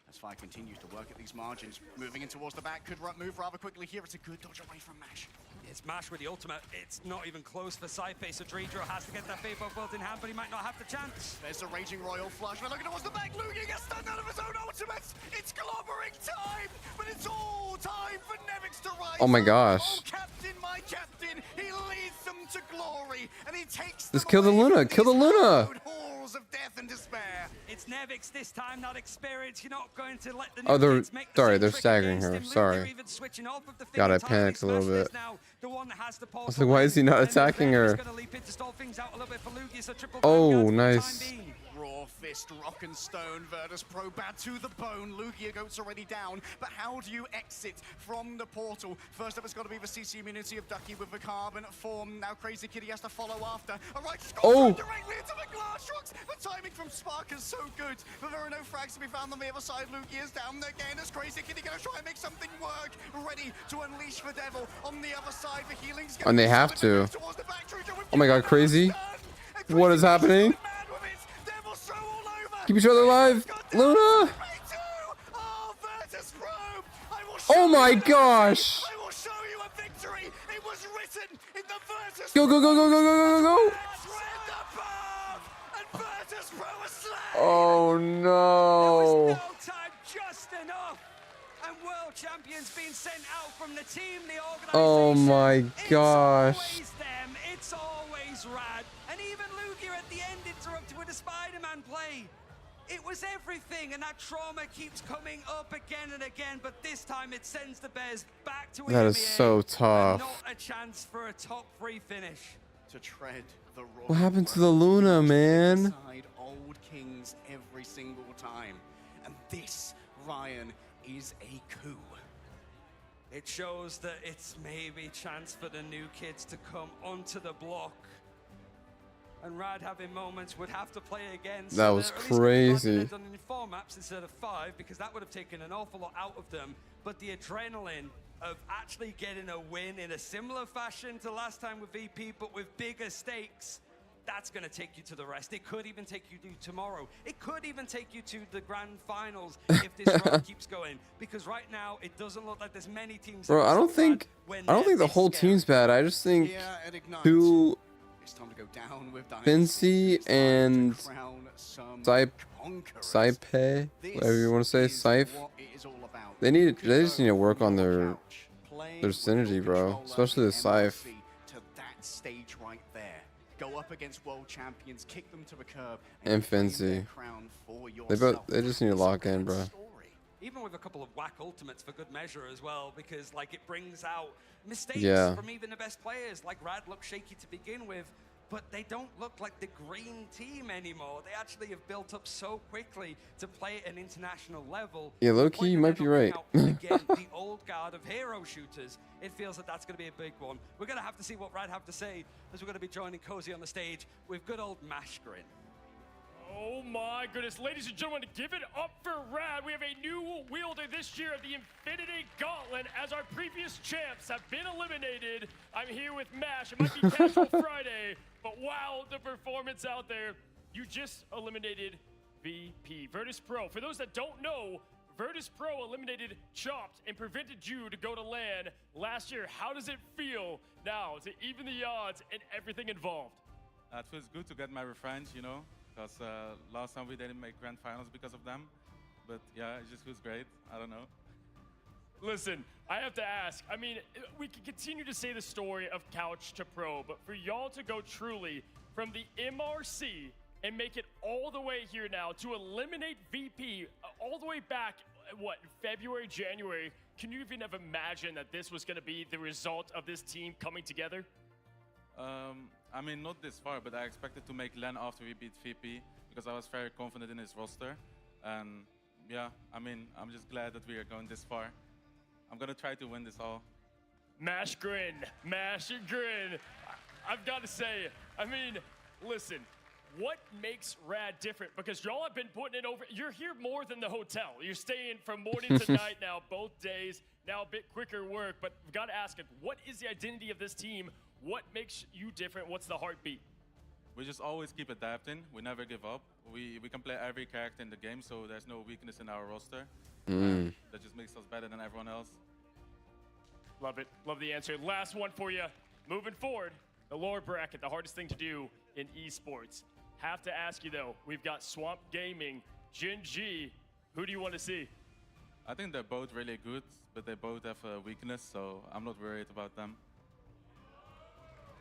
As Fi continues to work at these margins, moving in towards the back, could move rather quickly here. It's a good dodge away from Mash. It's Mash with the ultimate. It's not even close for Saipe, so Dreedro has to get that Fate Bolt built in hand, but he might not have the chance. There's the Raging Royal Flush. We're looking towards the back. Lugia gets stunned out of his own ultimates. It's clobbering time, but it's all time for Nevix to rise. Oh my gosh. Oh, Captain, my Captain, he leads them to glory, and he takes Just kill the Luna. Kill the Luna. halls of death and despair. It's Nevix this time, not experience. You're not going to let the Oh, new they're kids make the sorry. same They're trick staggering against her. him. Lugia Sorry. even switching off of the thing God, I entirely. panicked a little Smashness bit. now, the one that has the I was like, why is he not attacking her? Gonna leap in to stall things out a little bit for Lugia, so triple Oh, Vanguard for the time nice. being. Raw fist, rock and stone, Virtus.pro bad to the bone. Lugia Goat's already down, but how do you exit from the portal? First up, it's got to be the CC immunity of Ducky with the carbon form. Now Crazy Kitty has to follow after. A right shot directly into the glass rocks. The timing from Spark is so good, but there are no frags to be found on the other side. Lugia's down again as Crazy Kitty going to try and make something work. Ready to unleash the devil on the other side. The healing's And they have to. Oh my god, Crazy. What is happening? Keep each other alive. Luna. Oh my gosh. Go, go, go, go, go, go, go, go, go. Oh no. Time just enough. And world champions being sent out from the team, the organization. Oh my gosh. It's always them. It's always Rad. And even Lugia at the end interrupted with a Spider-Man play. It was everything, and that trauma keeps coming up again and again, but this time it sends the Bears back to That is EMEA, so tough. and not a chance for a top 3 finish. To tread the royal What happened to the Luna, man? Side old kings every single time. And this, Ryan, is a coup. It shows that it's maybe chance for the new kids to come onto the block. And Rad having moments would have to play again. That was they're at least gonna be crazy. running it on in 4 maps instead of 5, because that would have taken an awful lot out of them. But the adrenaline of actually getting a win in a similar fashion to last time with VP, but with bigger stakes, That's going to take you to the rest. It could even take you to tomorrow. It could even take you to the grand finals if this run keeps going. Because right now, it doesn't look like there's many teams. Bro, I don't think the whole team's bad. I just think who Fincy and Saipe, whatever you want to say, Scythe. They just need to work on their synergy, bro. Especially the Scythe. To that stage right there. Go up against world champions, kick them to the curb, And Fincy. They just need to lock in, bro. Even with a couple of whack ultimates for good measure as well, because like it brings out mistakes from even the best players. Like Rad looked shaky to begin with, but they don't look like the green team anymore. They actually have built up so quickly to play at an international level. Yeah, low-key, you might be right. Again, the old guard of hero shooters. It feels that that's going to be a big one. We're going to have to see what Rad have to say as we're going to be joining Cozy on the stage with good old Mashgrin. Oh my goodness, ladies and gentlemen, give it up for Rad. We have a new wielder this year of the Infinity Gauntlet, as our previous champs have been eliminated. I'm here with Mash. It might be Casual Friday, but wow, the performance out there. You just eliminated VP, Virtus Pro. For those that don't know, Virtus Pro eliminated Chopped and prevented you to go to LAN last year. How does it feel now to even the odds and everything involved? It feels good to get my revenge, you know, because last time we didn't make grand finals because of them. But yeah, it just feels great. I don't know. Listen, I have to ask. I mean, we can continue to say the story of Couch to Pro, but for y'all to go truly from the MRC and make it all the way here now to eliminate VP all the way back, what, February, January, can you even have imagined that this was going to be the result of this team coming together? I mean, not this far, but I expected to make LAN after we beat VP because I was very confident in his roster. And yeah, I mean, I'm just glad that we are going this far. I'm going to try to win this all. Mash grin, mash and grin. I've got to say, I mean, listen, what makes Rad different? Because y'all have been putting it over. You're here more than the hotel. You're staying from morning to night now, both days. Now a bit quicker work, but we've got to ask it, what is the identity of this team? What makes you different? What's the heartbeat? We just always keep adapting. We never give up. We can play every character in the game, so there's no weakness in our roster. That just makes us better than everyone else. Love it. Love the answer. Last one for you. Moving forward, the lower bracket, the hardest thing to do in esports. Have to ask you though, we've got Swamp Gaming, Gen G. Who do you want to see? I think they're both really good, but they both have a weakness, so I'm not worried about them.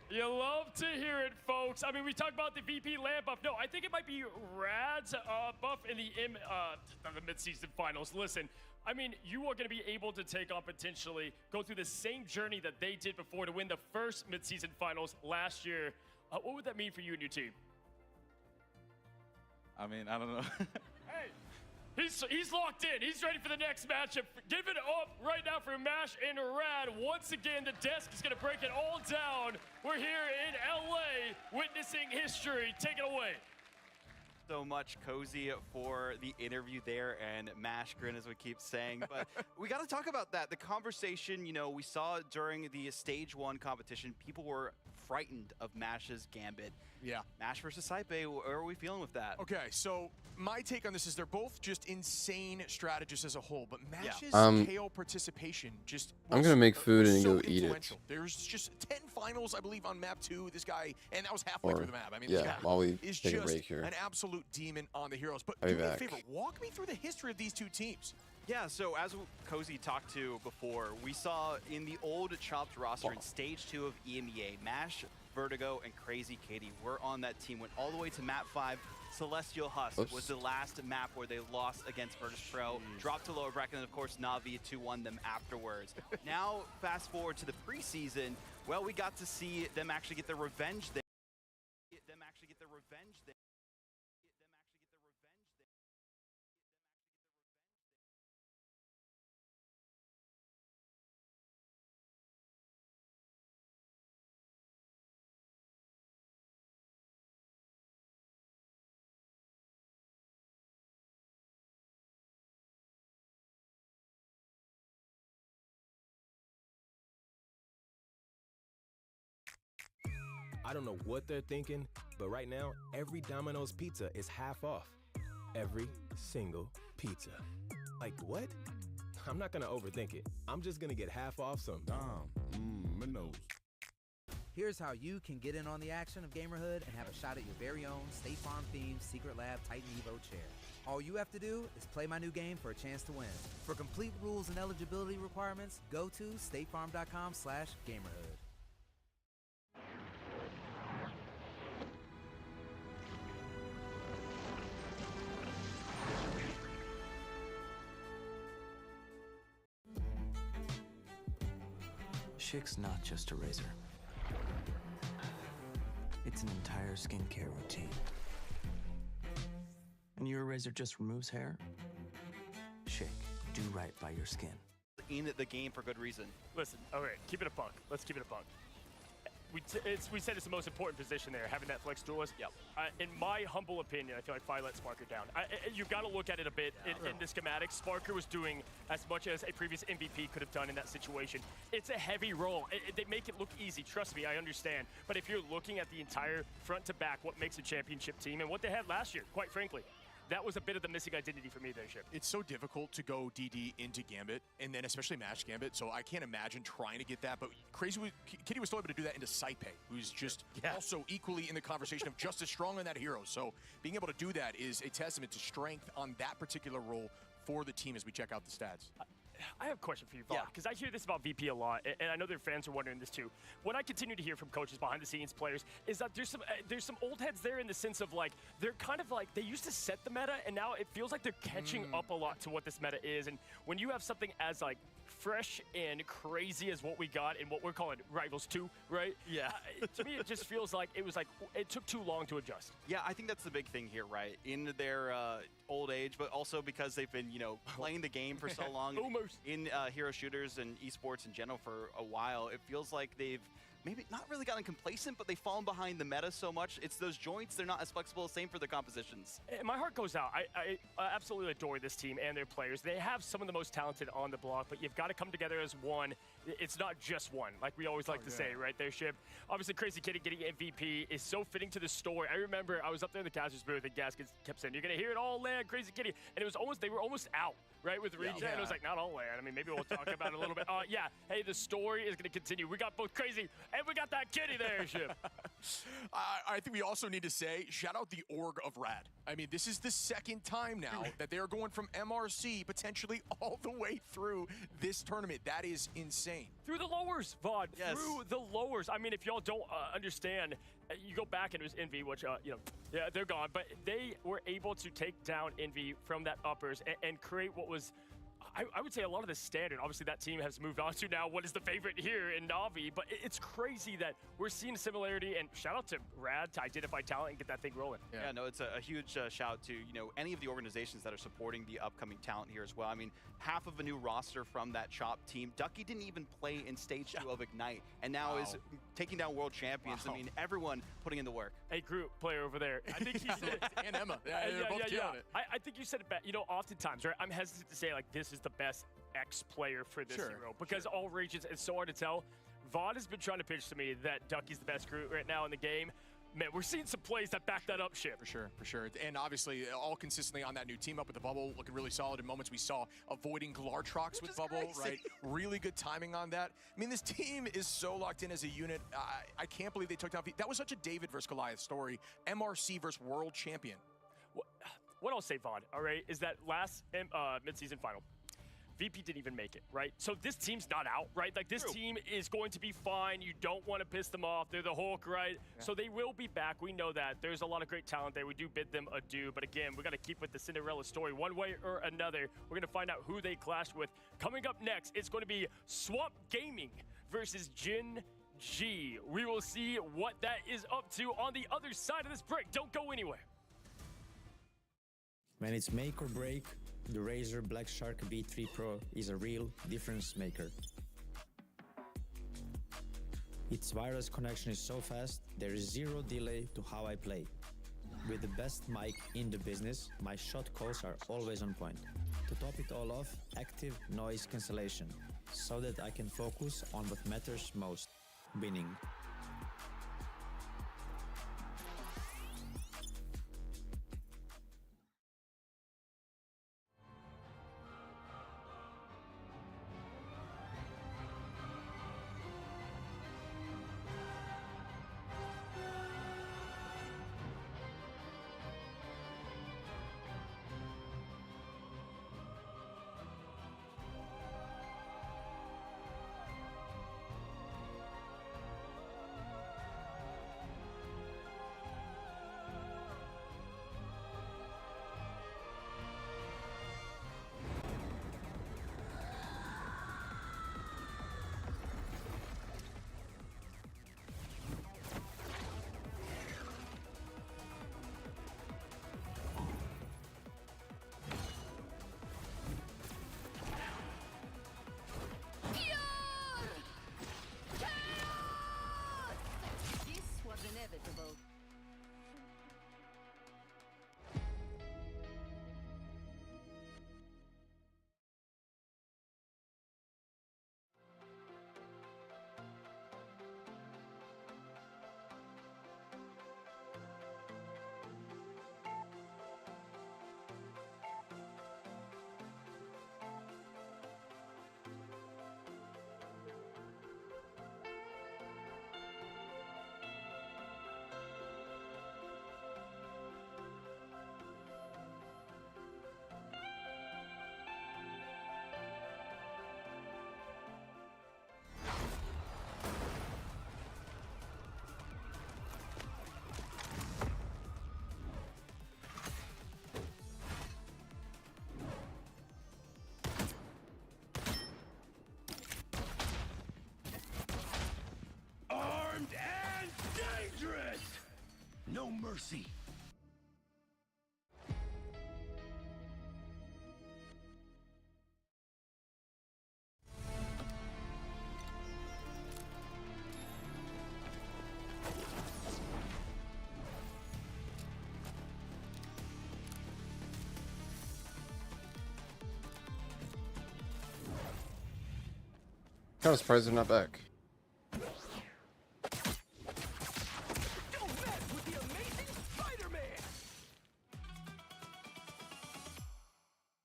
You love to hear it, folks. I mean, we talked about the VP LAN buff. No, I think it might be Rad's buff in the mid-season finals. Listen, I mean, you are going to be able to take on potentially, go through the same journey that they did before to win the first mid-season finals last year. What would that mean for you and your team? I mean, I don't know. Hey, he's locked in. He's ready for the next matchup. Give it up right now for Mash and Rad. Once again, the desk is going to break it all down. We're here in LA witnessing history. Take it away. So much, Cozy, for the interview there, and Mashgrin, as we keep saying. But we got to talk about that. The conversation, you know, we saw during the Stage 1 competition, people were frightened of Mash's Gambit. Yeah. Mash versus Saipe, what are we feeling with that? Okay, so my take on this is they're both just insane strategists as a whole, but Mash's KO participation just I'm going to make food and so go eat it. There's just 10 finals, I believe, on map 2. This guy, and that was halfway Or, through the map. I mean, yeah, this guy while we is take a just break here. an absolute demon on the heroes. But I'll do be me a back. favor, walk me through the history of these two teams. Yeah, so as Cozy talked to before, we saw in the old Chopped roster in Stage 2 of EMEA, Mash, Vertigo, and Crazy Katie were on that team, went all the way to map 5. Celestial Husk was the last map where they lost against Virtus Pro, dropped to lower bracket, and of course Na'Vi 2-1 them afterwards. Now, fast forward to the preseason, well, we got to see them actually get their revenge there. I don't know what they're thinking, but right now, every Domino's pizza is half off. Every single pizza. Like, what? I'm not gonna overthink it. I'm just gonna get half off some Domino's. Here's how you can get in on the action of Gamerhood and have a shot at your very own State Farm themed Secret Lab Titan Evo chair. All you have to do is play my new game for a chance to win. For complete rules and eligibility requirements, go to statefarm.com/Gamerhood. Schick's not just a razor. It's an entire skincare routine. And your razor just removes hair? Schick, do right by your skin. In the game for good reason. Listen, all right, keep it a buck. Let's keep it a buck. We said it's the most important position there, having that flex duelist. Yep. In my humble opinion, I feel like Fi let Sparker down. You've got to look at it a bit in the schematics. Sparker was doing as much as a previous MVP could have done in that situation. It's a heavy role. They make it look easy. Trust me, I understand. But if you're looking at the entire front to back, what makes a championship team and what they had last year, quite frankly, that was a bit of the missing identity for me there, Ship. It's so difficult to go DD into Gambit, and then especially match Gambit, so I can't imagine trying to get that, but Kitty was still able to do that into Saipe, who's just also equally in the conversation of just as strong on that hero, so being able to do that is a testament to strength on that particular role for the team as we check out the stats. I have a question for you, Vaughn, because I hear this about VP a lot, and I know their fans are wondering this too. What I continue to hear from coaches, behind the scenes players, is that there's some old heads there in the sense of like they're kind of like they used to set the meta, and now it feels like they're catching up a lot to what this meta is. And when you have something as like fresh and crazy as what we got in what we're calling Rivals 2, right? Yeah. To me, it just feels like it took too long to adjust. Yeah, I think that's the big thing here, right? In their old age, but also because they've been, playing the game for so long in hero shooters and esports in general for a while, it feels like they've maybe not really gotten complacent, but they've fallen behind the meta so much. It's those joints, they're not as flexible, same for the compositions. And my heart goes out. I absolutely adore this team and their players. They have some of the most talented on the block, but you've got to come together as one. It's not just one, like we always like to say, right there, Ship. Obviously, Crazy Kitty getting MVP is so fitting to the story. I remember I was up there in the Casters booth and Gaskins kept saying, "You're going to hear it all land, Crazy Kitty." And it was almost, they were almost out, right, with Regen. And it was like, not all land. I mean, maybe we'll talk about it a little bit. Yeah, hey, the story is going to continue. We got both Crazy and we got that Kitty there, Ship. I think we also need to say, shout out the org of Rad. I mean, this is the second time now that they are going from MRC potentially all the way through this tournament. That is insane. Through the lowers, Vaughn. Yes. Through the lowers. I mean, if y'all don't understand, you go back and it was Envy, which, yeah, they're gone. But they were able to take down Envy from that uppers and create what was, I would say, a lot of the standard. Obviously, that team has moved on to now what is the favorite here in Na'Vi. But it's crazy that we're seeing similarity. And shout out to Rad to identify talent and get that thing rolling. Yeah, no, it's a huge shout out to any of the organizations that are supporting the upcoming talent here as well. I mean, half of a new roster from that Chop team. Ducky didn't even play in Stage 2 of Ignite, and now is taking down world champions. I mean, everyone putting in the work. A group player over there. I think he's and Emma. Yeah, they're both killing it. I think you said it best. Oftentimes, right? I'm hesitant to say like this is the best X player for this hero because all regions, it's so hard to tell. Vaughn has been trying to pitch to me that Ducky's the best crew right now in the game. Man, we're seeing some plays that back that up, Ship. For sure. And obviously, all consistently on that new team up with the Bubble, looking really solid in moments we saw avoiding Glartrox with Bubble, right? Really good timing on that. I mean, this team is so locked in as a unit. I can't believe they took down. That was such a David versus Goliath story. MRC versus world champion. What I'll say, Vaughn, all right, is that last mid-season final, VP didn't even make it, right? So this team's not out, right? Like, this team is going to be fine. You don't want to piss them off. They're the Hulk, right? Yeah. So they will be back. We know that. There's a lot of great talent there. We do bid them adieu. But again, we got to keep with the Cinderella story one way or another. We're going to find out who they clash with. Coming up next, it's going to be Swamp Gaming versus Jin G. We will see what that is up to on the other side of this break. Don't go anywhere. When it's make or break, the Razer Black Shark V3 Pro is a real difference maker. Its wireless connection is so fast, there is zero delay to how I play. With the best mic in the business, my shot calls are always on point. To top it all off, active noise cancellation, so that I can focus on what matters most, winning. no mercy. Kind of surprised they're not back.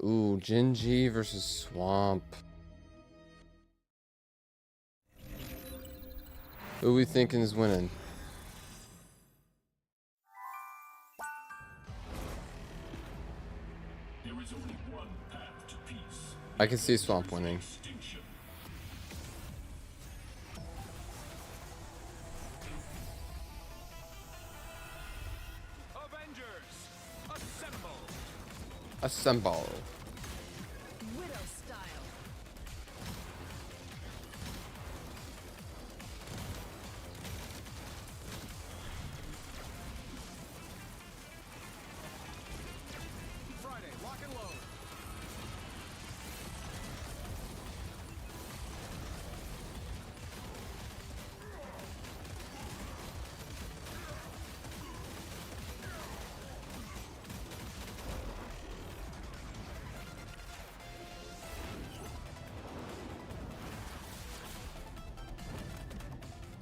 Ooh, Genji versus Swamp. Who we thinking is winning? There is only one path to peace. I can see Swamp winning. Extinction. Avengers, assemble. Assemble. Widow style. Friday, lock and load.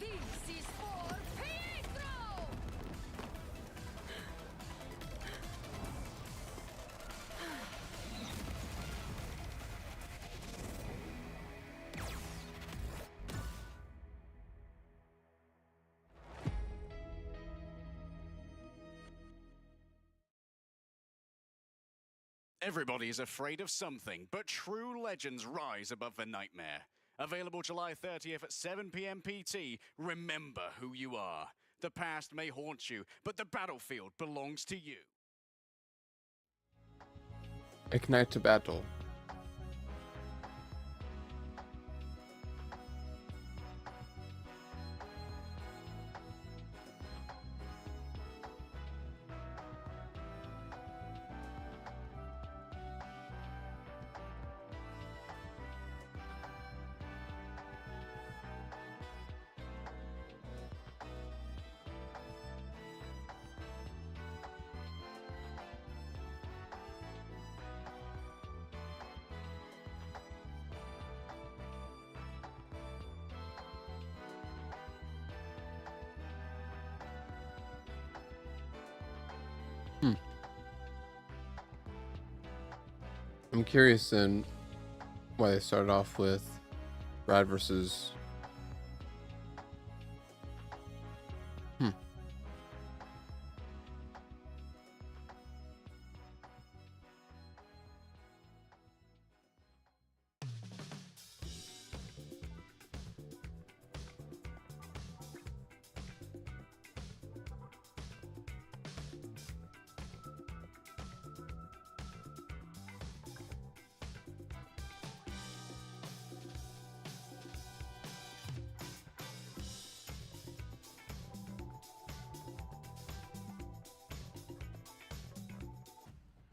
This is for Pietro! Everybody is afraid of something, but true legends rise above the nightmare. Available July 30th at 7 p.m. PT, remember who you are. The past may haunt you, but the battlefield belongs to you. Ignite to battle. I'm curious then why they started off with Rad versus.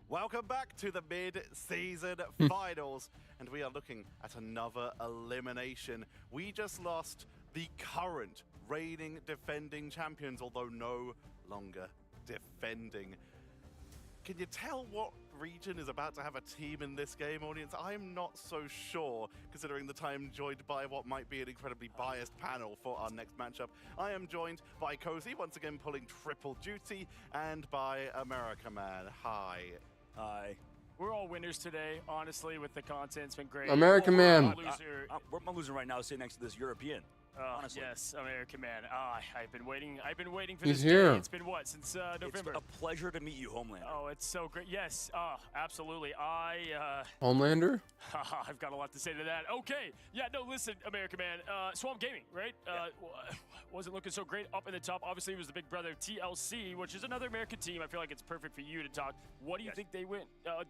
Welcome back to the mid-season finals, and we are looking at another elimination. We just lost the current reigning defending champions, although no longer defending. Can you tell what region is about to have a team in this game, audience? I'm not so sure, considering that I'm joined by what might be an incredibly biased panel for our next matchup. I am joined by Cozy, once again pulling triple duty, and by America Man. Hi. Hi. We're all winners today, honestly, with the content. It's been great. American Man. We're my loser right now sitting next to this European. Honestly. Yes, American Man. I've been waiting for He's this here. day. It's been what, since November? It's a pleasure to meet you, Homelander. Oh, it's so great. Yes, absolutely. Homelander? I've got a lot to say to that. Okay. Yeah, no, listen, American Man. Swamp Gaming, right? Wasn't looking so great up in the top. Obviously, it was the big brother TLC, which is another American team. I feel like it's perfect for you to talk. What do you think they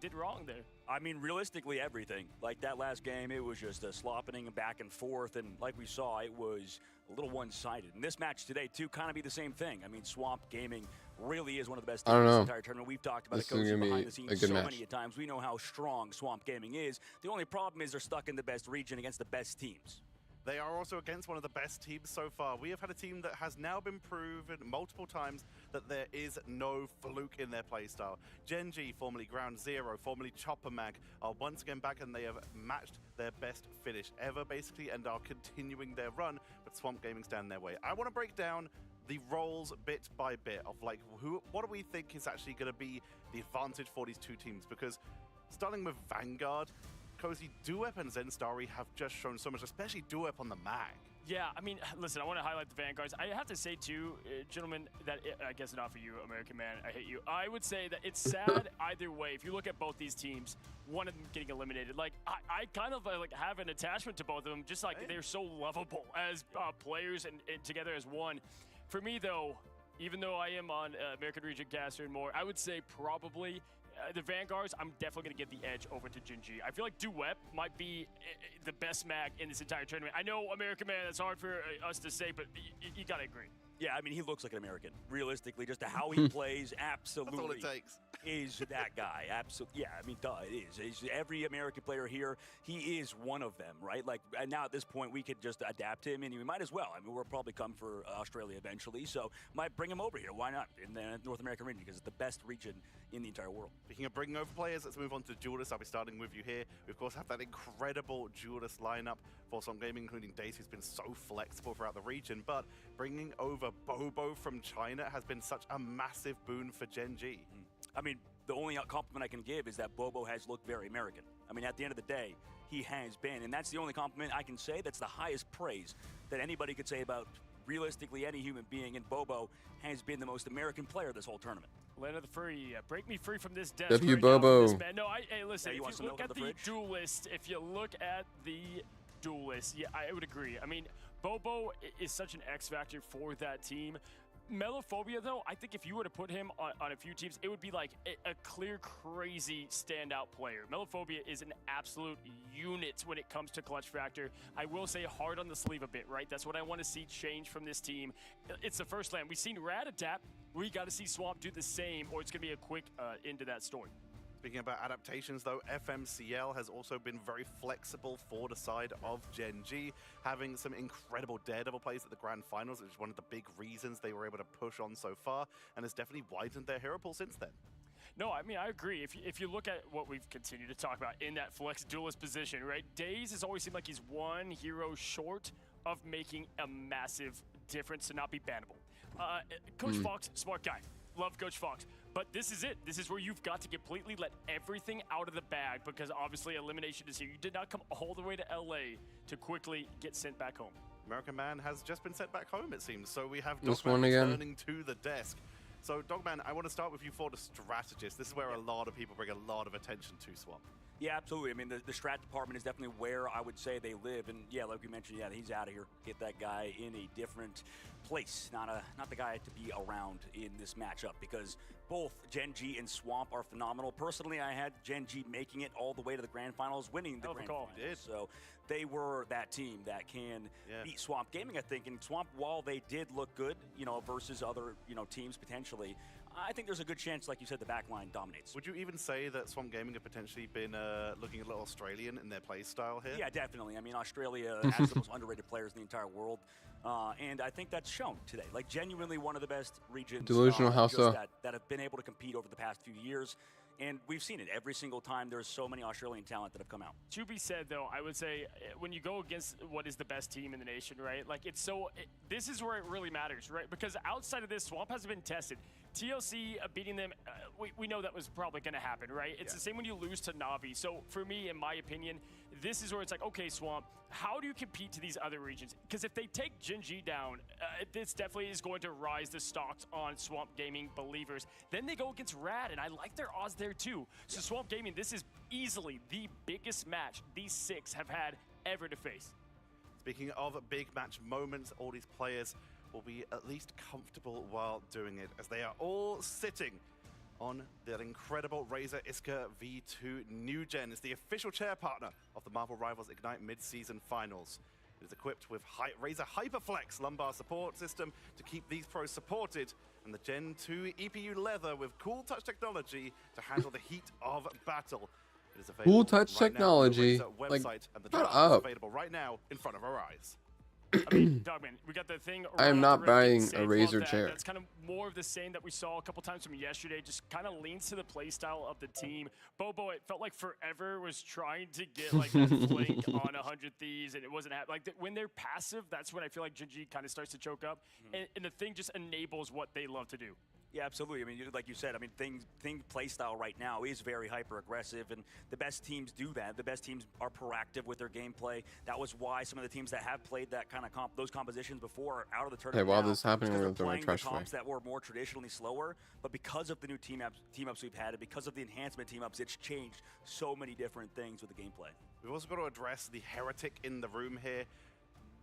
did wrong there? I mean, realistically, everything. Like that last game, it was just a slopping back and forth, and like we saw, it was a little one-sided. And this match today, too, kind of be the same thing. I mean, Swamp Gaming really is one of the best I teams don't in this know. entire tournament. We've talked about This it, is Cozy, gonna be behind the a scenes good so match. many times. We know how strong Swamp Gaming is. The only problem is they're stuck in the best region against the best teams. They are also against one of the best teams so far. We have had a team that has now been proven multiple times that there is no fluke in their playstyle. Gen G, formerly Ground Zero, formerly Chopper Mag, are once again back, and they have matched their best finish ever, basically, and are continuing their run, but Swamp Gaming stand in their way. I want to break down the roles bit by bit of like what do we think is actually going to be the advantage for these two teams, because starting with Vanguard, Cozy, Duep and Zenstari have just shown so much, especially Duep on the mag. Yeah, I mean, listen, I want to highlight the Vanguards. I have to say, too, gentlemen, that I guess not for you, American Man, I hate you. I would say that it's sad either way. If you look at both these teams, one of them getting eliminated. Like, I kind of like have an attachment to both of them, just like they're so lovable as players and together as one. For me, though, even though I am on American Region Caster and more, I would say probably the Vanguards, I'm definitely going to give the edge over to Gen G. I feel like Duep might be the best mag in this entire tournament. I know, American Man, that's hard for us to say, but you got to agree. Yeah, I mean, he looks like an American. Realistically, just to how he plays, absolutely. That's all it takes. Is that guy. Absolutely. Yeah, I mean, duh, it is. Every American player here, he is one of them, right? Like, and now at this point, we could just adapt him, and we might as well. I mean, we'll probably come for Australia eventually, so might bring him over here. Why not? In the North American region, because it's the best region in the entire world. Speaking of bringing over players, let's move on to Duelist. I'll be starting with you here. We, of course, have that incredible Duelist lineup for Swamp Gaming, including Dace, who's been so flexible throughout the region, but bringing over Bobo from China has been such a massive boon for Gen G. I mean, the only compliment I can give is that Bobo has looked very American. I mean, at the end of the day, he has been, and that's the only compliment I can say. That's the highest praise that anybody could say about realistically any human being, and Bobo has been the most American player this whole tournament. Land of the Free, break me free from this desk. W right Bobo. Now from this man. No, hey, listen, Hey, you if want you some look milk at in the the fridge? Duelist, if you look at the Duelist, yeah, I would agree. I mean, Bobo is such an X factor for that team. Melophobia, though, I think if you were to put him on a few teams, it would be like a clear, crazy standout player. Melophobia is an absolute unit when it comes to clutch factor. I will say hard on the sleeve a bit, right? That's what I want to see change from this team. It's the first land. We've seen Rad adapt. We got to see Swamp do the same, or it's going to be a quick end to that story. Speaking about adaptations, though, FMCL has also been very flexible for the side of Gen G, having some incredible Daredevil plays at the Grand Finals, which is one of the big reasons they were able to push on so far, and has definitely widened their hero pool since then. No, I mean, I agree. If you look at what we've continued to talk about in that flex duelist position, right? Daze has always seemed like he's one hero short of making a massive difference to not be bannable. Coach Fox, smart guy. Love Coach Fox. But this is it. This is where you've got to completely let everything out of the bag, because obviously elimination is here. You did not come all the way to LA to quickly get sent back home. American Man has just been sent back home, it seems. So we have This Dogman one again. returning to the desk. So Dogman, I want to start with you for the strategist. This is where a lot of people bring a lot of attention to Swamp. Yeah, absolutely. I mean, the strat department is definitely where I would say they live. And yeah, like we mentioned, yeah, he's out of here. Get that guy in a different place, not the guy to be around in this matchup, because both Gen G and Swamp are phenomenal. Personally, I had Gen G making it all the way to the grand finals, winning the grand finals. So they were that team that can beat Swamp Gaming, I think. And Swamp, while they did look good, versus other, teams potentially, I think there's a good chance, like you said, the backline dominates. Would you even say that Swamp Gaming have potentially been looking a little Australian in their play style here? Yeah, definitely. I mean, Australia has the most underrated players in the entire world. And I think that's shown today. Like, genuinely one of the best regions Delusional Hausa. that have been able to compete over the past few years. And we've seen it every single time. There's so many Australian talent that have come out. To be said, though, I would say when you go against what is the best team in the nation, right? Like, this is where it really matters, right? Because outside of this, Swamp hasn't been tested. TLC beating them, we know that was probably going to happen, right? It's the same when you lose to Na'Vi. So for me, in my opinion, this is where it's like, okay, Swamp, how do you compete to these other regions? Because if they take Gen G down, this definitely is going to rise the stocks on Swamp Gaming believers. Then they go against Rad, and I like their odds there too. So Swamp Gaming, this is easily the biggest match these six have had ever to face. Speaking of big match moments, all these players will be at least comfortable while doing it, as they are all sitting on that incredible Razer Iska V2 New Gen. It's the official chair partner of the Marvel Rivals Ignite Mid-Season Finals. It is equipped with Razer Hyperflex lumbar support system to keep these pros supported and the Gen 2 EPU leather with Cool Touch technology to handle the heat of battle. It is available Cool Touch right now on the technology. Razer Like, website, and the shut draft is up. available right now in front of our eyes. I mean, Dogman, we got the thing. I am around not the rim, buying Saints a love Razer that. chair. That's kind of more of the same that we saw a couple times from yesterday. Just kind of leans to the play style of the team. Bobo, it felt like forever was trying to get like that flank on 100 Thieves, and it wasn't like when they're passive. That's when I feel like Gen.G kind of starts to choke up, and the thing just enables what they love to do. Yeah, absolutely. I mean, like you said, I mean, Thing play style right now is very hyper-aggressive, and the best teams do that. The best teams are proactive with their gameplay. That was why some of the teams that have played that kind of those compositions before are out of the tournament. Hey, while now, this is happening, because we're they're going to playing throw the my comps trash that were more traditionally slower, but because of the new team ups we've had, and because of the enhancement team ups, it's changed so many different things with the gameplay. We've also got to address the heretic in the room here.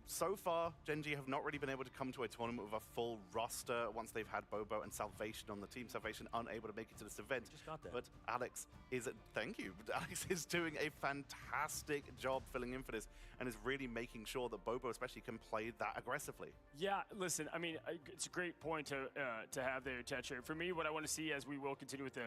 So far, Gen.G have not really been able to come to a tournament with a full roster once they've had Bobo and Salvation on the team. Salvation unable to make it to this event. Just got that. But Alex is, thank you, but Alex is doing a fantastic job filling in for this and is really making sure that Bobo especially can play that aggressively. Yeah, listen, I mean, it's a great point to have there, Tetcher. For me, what I want to see, as we will continue with the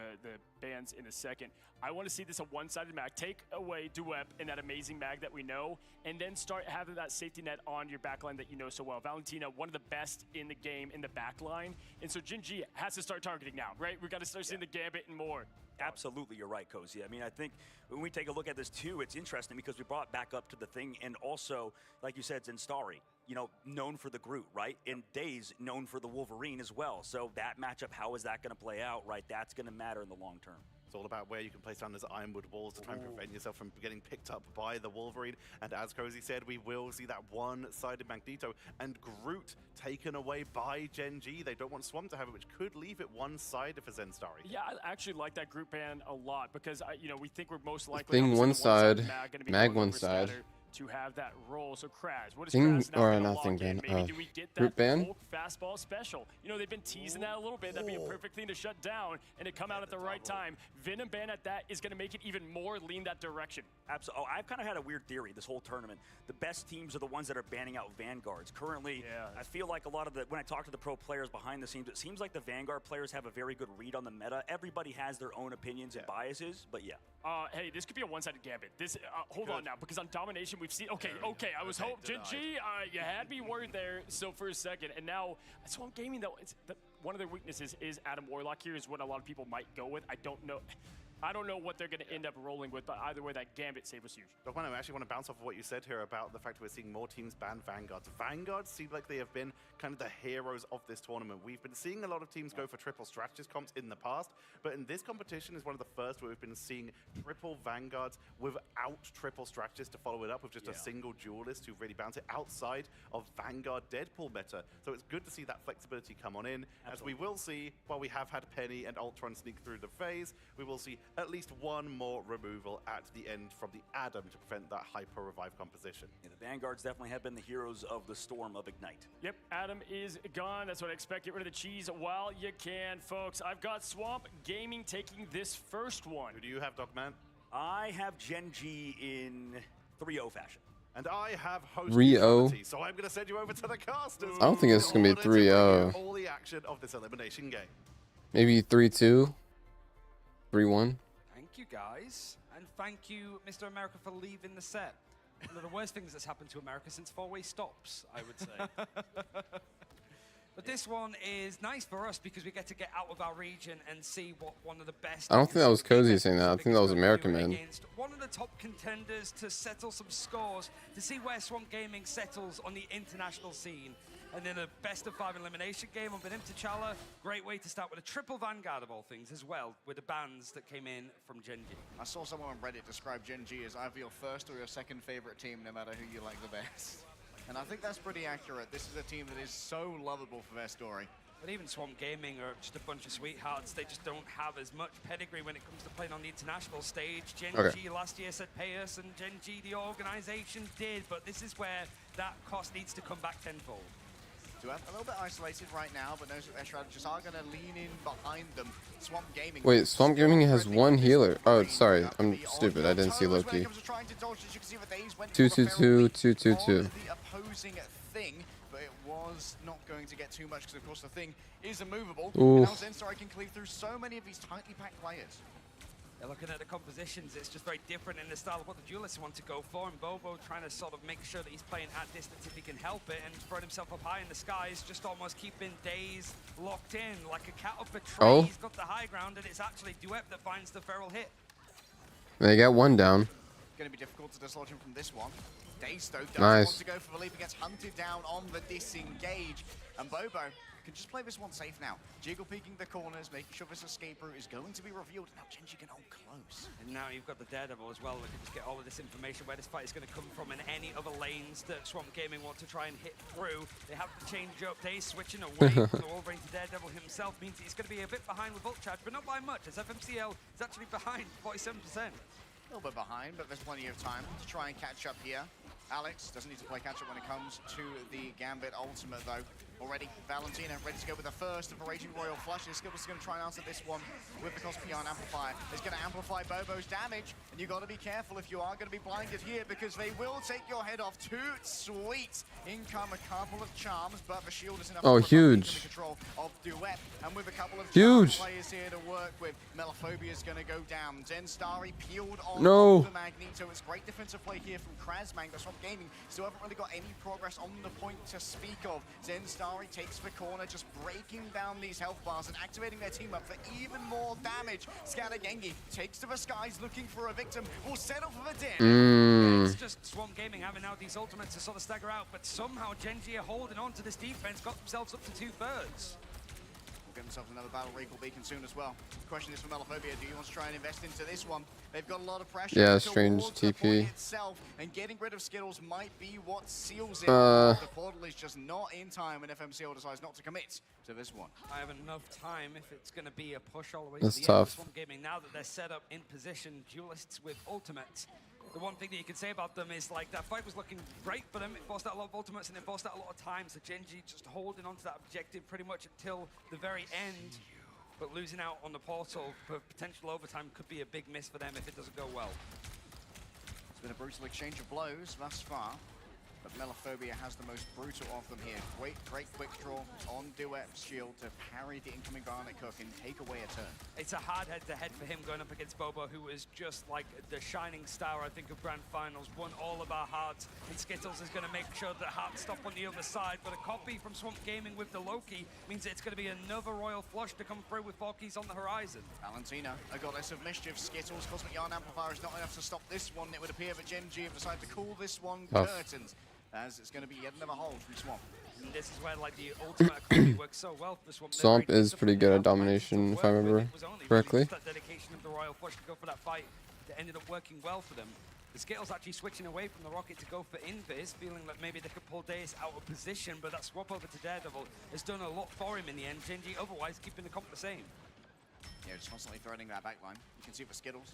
bans in a second, I want to see this a one-sided mag. Take away Dwep and that amazing mag that we know, and then start having that safety net on your backline that you know so well. Valentina, one of the best in the game in the backline, and so Gen.G has to start targeting now, right? We've got to start seeing the Gambit and more. Absolutely, you're right, Cozy. I mean, I think when we take a look at this too, it's interesting because we brought back up to the Thing, and also, like you said, Zinstari, you know, known for the Groot, right? And Daze, known for the Wolverine as well. So that matchup, how is that going to play out, right? That's going to matter in the long term. It's all about where you can place down those ironwood walls to try and prevent yourself from getting picked up by the Wolverine. And as Cozy said, we will see that one-sided Magneto and Groot taken away by Gen.G. They don't want Swamp to have it, which could leave it one-sided for Zinstari. Yeah, I actually like that group ban a lot because, you know, we think we're most likely Thing one side, mag one side. side. To have that role. So Kraz, what is Thing, Kraz now or gonna not lock thing in? ban, Maybe do we get group that ban? Hulk fastball special? You know, they've been teasing that a little bit. That'd be a perfect thing to shut down and it come out at the right time. Venom ban at that is going to make it even more lean that direction. Absolutely. Oh, I've kind of had a weird theory this whole tournament. The best teams are the ones that are banning out Vanguards. Currently, I feel like a lot of when I talk to the pro players behind the scenes, it seems like the Vanguard players have a very good read on the meta. Everybody has their own opinions and biases, but yeah. Hey, this could be a one-sided Gambit. This, hold on now, because on Domination we've seen. Okay, I was hoping Gen.G. You had me worried there. So for a second, and now Swamp Gaming though, one of their weaknesses is Adam Warlock. Here is what a lot of people might go with. I don't know what they're going to end up rolling with, but either way, that Gambit save was huge. Dogman, I actually want to bounce off of what you said here about the fact we're seeing more teams ban Vanguards. Vanguards seem like they have been kind of the heroes of this tournament. We've been seeing a lot of teams go for triple strategist comps in the past, but in this competition is one of the first where we've been seeing triple Vanguards without triple strategists to follow it up with just a single duelist who really bounce it outside of Vanguard Deadpool meta. So it's good to see that flexibility come on in. Absolutely. As we will see, while we have had Penny and Ultron sneak through the phase, we will see at least one more removal at the end from the Adam to prevent that hyper revive composition. Yeah, the Vanguards definitely have been the heroes of the storm of Ignite. Yep, Adam is gone. That's what I expect. Get rid of the cheese while you can, folks. I've got Swamp Gaming taking this first one. Who do you have, Dogman? I have Gen.G in 3-0 fashion. And I have host 3-0. So I'm going to send you over to the casters. I don't think it's going to be 3-0. All the action of this elimination game. Maybe 3-2, 3-1. Thank you, guys. And thank you, Mr. America, for leaving the set. One of the worst things that's happened to America since four-way stops, I would say. But this one is nice for us because we get to get out of our region and see what one of the best... I don't think that was Cozy saying that. I think that was American Man. Against one of the top contenders to settle some scores, to see where Swamp Gaming settles on the international scene. And then a best-of-5 elimination game on Venom T'Challa. Great way to start with a triple Vanguard of all things as well, with the bans that came in from Gen.G. I saw someone on Reddit describe Gen.G as either your first or your second favorite team, no matter who you like the best. And I think that's pretty accurate. This is a team that is so lovable for their story. But even Swamp Gaming are just a bunch of sweethearts. They just don't have as much pedigree when it comes to playing on the international stage. Gen.G last year said pay us, and Gen.G, the organization, did. But this is where that cost needs to come back tenfold. Duet a little bit isolated right now, but knows that their strategists are going to lean in behind them. Swamp Gaming. Wait, Swamp Gaming has one healer. Oh, sorry. I'm stupid. I didn't see Loki. 222, 222. The opposing thing, but it was not going to get too much because, of course, the thing is immovable. And now Zenstar can cleave through so many of these tightly packed players. They're looking at the compositions, it's just very different in the style of what the duelists want to go for, and Bobo trying to sort of make sure that he's playing at distance if he can help it, and throwing himself up high in the skies, just almost keeping Daze locked in like a cat up a tree. Oh. He's got the high ground, and it's actually Duet that finds the feral hit. They got one down. Going to be difficult to dislodge him from this one. Daze, though, does Nice. want to go for the leap. He gets hunted down on the disengage, and Bobo can just play this one safe now. Jiggle peeking the corners, making sure this escape route is going to be revealed. Now Gen G can hold close. And now you've got the Daredevil as well, that can just get all of this information where this fight is going to come from and any other lanes that Swamp Gaming want to try and hit through. They have to change up. Daze switching away from the Wolverine to Daredevil himself means he's going to be a bit behind with ult charge, but not by much, as FMCL is actually behind 47%. A little bit behind, but there's plenty of time to try and catch up here. Alex doesn't need to play catch up when it comes to the Gambit ultimate, though. Already, Valentina ready to go with the first of a Raging Royal Flush. And Skittles is going to try and answer this one with the Cosmic Yarn Amplifier. It's going to amplify Bobo's damage, and you've got to be careful if you are going to be blinded here, because they will take your head off. Too sweet. In come a couple of charms, but the shield is enough Oh, to huge. control of Duet. And with a couple of Huge. players here to work with, Melophobia is going to go down. Zenstari peeled on No. the Magneto. It's great defensive play here from Krasmang. That's Swamp Gaming still haven't really got any progress on the point to speak of. Zenstari takes the corner, just breaking down these health bars and activating their team up for even more damage. Scattergengi takes to the skies looking for a victim. Will settle for the dim. It's just Swamp Gaming having now these ultimates to sort of stagger out, but somehow Gen G are holding on to this defense, got themselves up to 2/3. Will get themselves another Battle Recall Beacon soon as well. The question is for Melophobia, do you want to try and invest into this one? They've got a lot of pressure. Yeah, towards strange the TP. point itself, and getting rid of Skittles might be what seals it. The portal is just not in time, and FMCL decides not to commit to this one. I have enough time if it's going to be a push all the way That's to the tough. end of Swamp Gaming. Now that they're set up in position, duelists with ultimates. The one thing that you can say about them is like that fight was looking great for them. It forced out a lot of ultimates and it forced out a lot of time. So Gen G just holding on to that objective pretty much until the very end. But losing out on the portal for potential overtime could be a big miss for them if it doesn't go well. It's been a brutal exchange of blows thus far, but Melophobia has the most brutal of them here. Great quick draw on Duet's shield to parry the incoming Garnet Cook and take away a turn. It's a hard head-to-head for him going up against Bobo, who is just like the shining star, I think, of Grand Finals. Won all of our hearts, and Skittles is going to make sure that hearts stop on the other side. But a copy from Swamp Gaming with the Loki means it's going to be another Royal Flush to come through with 4 keys on the horizon. Valentina, a goddess of mischief. Skittles, Cosmic Yarn Amplifier is not enough to stop this one. It would appear that Gen G have decided to call this one Tough. curtains, as it's going to be yet another hold from Swamp. And this is where like the ultimate economy works so well for Swamp. They're Swamp very is pretty good at domination, if I remember It was only really correctly. just that dedication of the Royal Flush to go for that fight that ended up working well for them. The Skittles actually switching away from the Rocket to go for Invis, feeling like maybe they could pull Daze out of position, but that swap over to Daredevil has done a lot for him in the end. Gen G otherwise keeping the comp the same. Yeah, just constantly threatening that backline. You can see for Skittles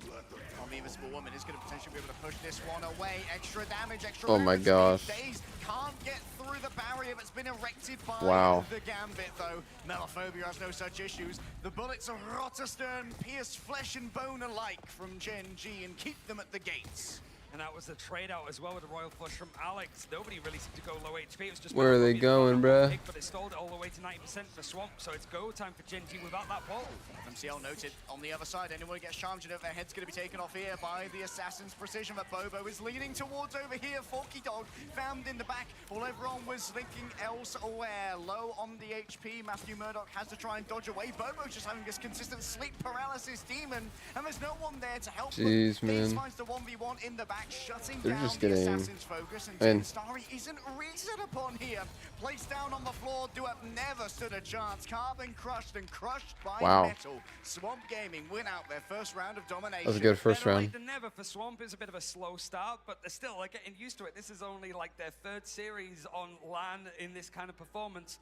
on the Invisible Woman is going to potentially be able to push this one away. Extra damage, extra Oh my movement gosh. speed. Daze can't get through the barrier that's been erected by Wow. the Gambit, though. Melophobia has no such issues. The bullets of Rotterstern pierce flesh and bone alike from Gen G and keep them at the gates. And that was the trade out as well with the Royal Flush from Alex. Nobody really seemed to go low HP. It was just Where are they going, bruh? pick, but it stalled it all the way to 90% for Swamp, so it's go time for Gen G without that ball. MCL noted on the other side, anyone who gets charged, their head's going to be taken off here by the Assassin's Precision, but Bobo is leaning towards over here. Forky Dog found in the back, while everyone was thinking elsewhere. Low on the HP, Matthew Murdoch has to try and dodge away. Bobo's just having this consistent sleep paralysis demon, and there's no one there to help Jeez, him. Daze man. finds the 1v1 in the back, shutting They're down just the getting Assassin's focus, and in. Zenstari isn't reason upon here. Placed down on the floor, Duep never stood a chance. Carbon crushed and crushed by Wow. metal. Swamp Gaming win out their first round of domination. That was a good first Better round. late than never for Swamp. It's a bit of a slow start, but they're still like getting used to it. This is only like their 3rd series on LAN in this kind of performance.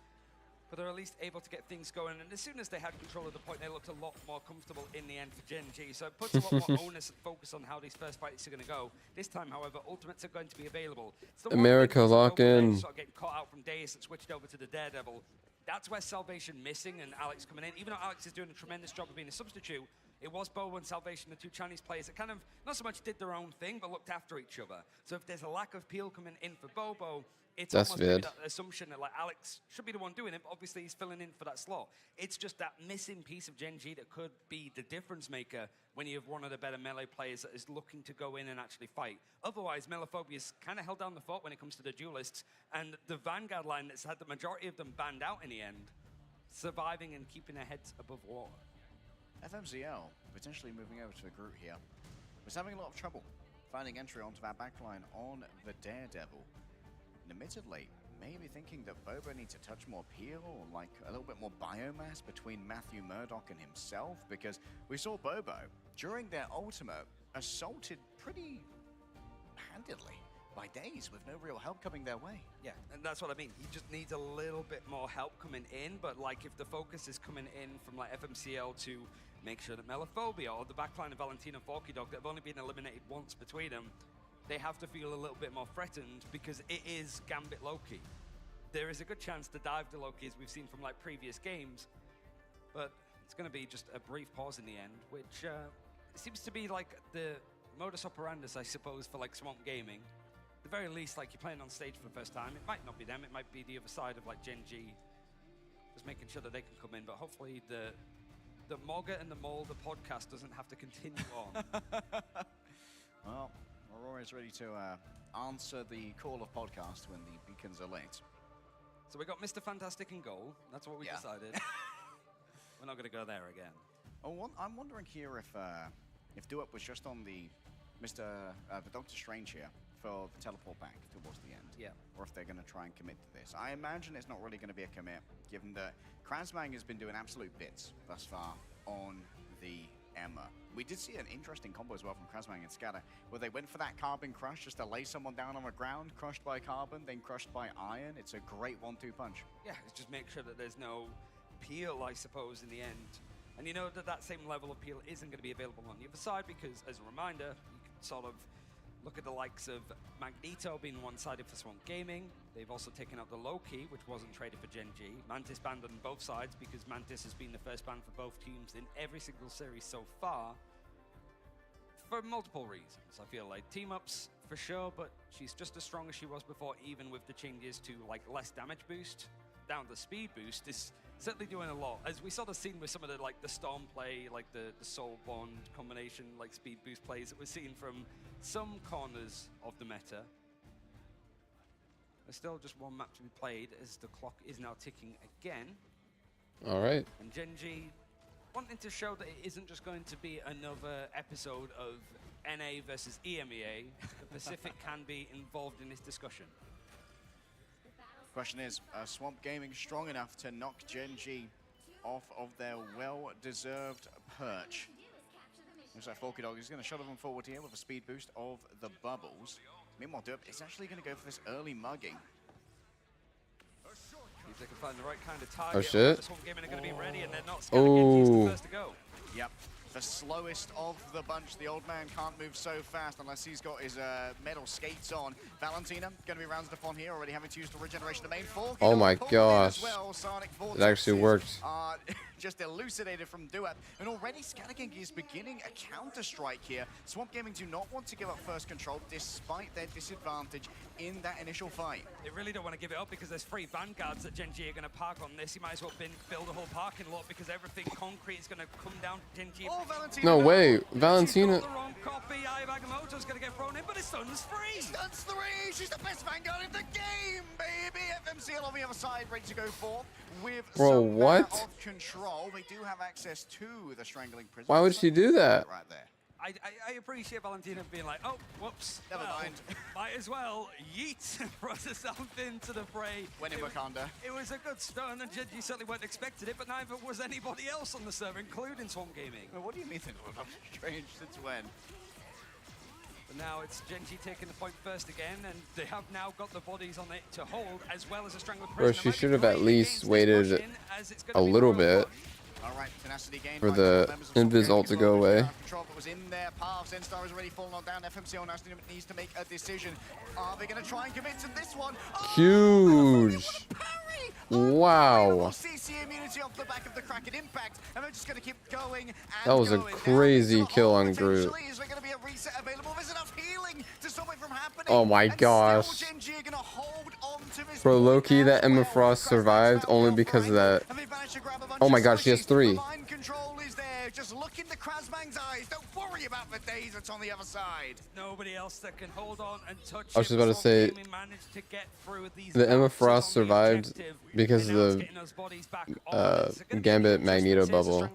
but they're at least able to get things going. And as soon as they had control of the point, they looked a lot more comfortable in the end for Gen G. So it puts a lot more onus and focus on how these first fights are going to go. This time, however, ultimates are going to be available. It's the one America, thing lock in. sort of getting caught out from Deus and switched over to the Daredevil. That's where Salvation missing and Alex coming in. Even though Alex is doing a tremendous job of being a substitute, it was Bobo and Salvation, the two Chinese players that kind of not so much did their own thing, but looked after each other. So if there's a lack of peel coming in for Bobo, it's That's almost maybe vid. that assumption that like Alex should be the one doing it, but obviously he's filling in for that slot. It's just that missing piece of Gen G that could be the difference maker when you have one of the better melee players that is looking to go in and actually fight. Otherwise, Melophobia's kind of held down the fort when it comes to the duelists, and the Vanguard line that's had the majority of them banned out in the end, surviving and keeping their heads above water. FMCL, potentially moving over to a group here, was having a lot of trouble finding entry onto that backline on the Daredevil. And admittedly, maybe thinking that Bobo needs a touch more peel, or like a little bit more biomass between Matthew Murdoch and himself, because we saw Bobo, during their ultimate, assaulted pretty handedly by Daze with no real help coming their way. Yeah, and that's what I mean. He just needs a little bit more help coming in, but like if the focus is coming in from like FMCL to make sure that Melophobia or the backline of Valentina and Forky Dog that have only been eliminated once between them, they have to feel a little bit more threatened because it is Gambit Loki. There is a good chance to dive to Loki as we've seen from like previous games, but it's going to be just a brief pause in the end, which seems to be like the modus operandus, I suppose, for like Swamp Gaming. At the very least, like you're playing on stage for the first time. It might not be them, it might be the other side of like Gen G, just making sure that they can come in, but hopefully the Mogger and the Mole, the podcast, doesn't have to continue on. Well, Aurora's ready to answer the call of podcast when the beacons are lit. So we got Mr. Fantastic in goal. That's what we decided. We're not going to go there again. Oh, I'm wondering here if Duop was just on the the Doctor Strange here for the teleport back towards the end. Yeah. Or if they're going to try and commit to this. I imagine it's not really going to be a commit, given that Krasmang has been doing absolute bits thus far on the Emma. We did see an interesting combo as well from Krasmang and Scatter, where they went for that Carbon Crush just to lay someone down on the ground, crushed by Carbon, then crushed by Iron. It's a great 1-2 punch. Yeah, it's just make sure that there's no peel, I suppose, in the end. And you know that that same level of peel isn't going to be available on the other side because, as a reminder, you can sort of look at the likes of Magneto being one-sided for Swamp Gaming. They've also taken out the Loki, which wasn't traded for Gen G. Mantis banned on both sides because Mantis has been the first ban for both teams in every single series so far. For multiple reasons, I feel like. Team-ups, for sure, but she's just as strong as she was before, even with the changes to like less damage boost. Down the speed boost is certainly doing a lot. As we sort of seen with some of the like the Storm play, like the Soul Bond combination, like speed boost plays that we're seeing from some corners of the meta. There's still just one map to be played as the clock is now ticking again. All right. And Gen G wanting to show that it isn't just going to be another episode of NA versus EMEA. The Pacific can be involved in this discussion. Question is, Swamp Gaming strong enough to knock Gen G off of their well-deserved perch? Looks like Forky Dog is going to shuttle them forward here with a speed boost of the bubbles. Meanwhile, Duop is actually going to go for this early mugging. See if they can find the right kind of target. Oh shit. The Swamp Gaming are going to be ready and they're not scared. He's the first to go. Yep. The slowest of the bunch. The old man can't move so fast unless he's got his metal skates on. Valentina going to be rounded upon here, already having to use the regeneration domain. Oh my gosh. Well. Sonic It actually worked. Just elucidated from Duop. And already Scatterking is beginning a counter-strike here. Swamp Gaming do not want to give up first control despite their disadvantage in that initial fight. They really don't want to give it up because there's 3 Vanguards that Gen G are going to park on this. You might as well build a whole parking lot because everything concrete is going to come down to Gen G. Oh, Valentina! No way, Valentina. The wrong copy. Agamotto's going to get thrown in, but his stun's free. Stun's 3. She's the best Vanguard in the game, baby. FMCL on the other side, ready to go forth with some of control. They do have access to the strangling prison. Why would she do that? Right there. I appreciate Valentina being like, oh, whoops. Never mind. Might as well yeet throws herself into the fray. When in Wakanda. It was a good stun, and Gen G certainly weren't expecting it, but neither was anybody else on the server, including Swamp Gaming. Well, what do you mean they're not strange? Since when? But now it's Gen.G taking the point first again, and they have now got the bodies on it to hold, as well as a Strangler Bro, Prison. she should have at least waited a little bit for the Invis ult to go away. Control that was in their path. Zenstar has already fallen on down. FMCL now needs to make a decision. Are they going to try and commit to this one? Huge. Wow. CC immunity off the back of the Kraken impact, and they're just going to keep going. And That was a crazy kill on Groot. Is there going to be a reset available? There's enough healing to stop it from happening. Oh my gosh. Gen.G are going to hold on to this. Bro, low-key, that Emma Frost survived only because of that. Oh my god, she has 3. Mind control is there. Just look into Krasmang's eyes. Don't worry about the days that's on the other side. Nobody else that can hold on and touch. I was just about to say, the Emma Frost survived because of the Gambit Magneto bubble.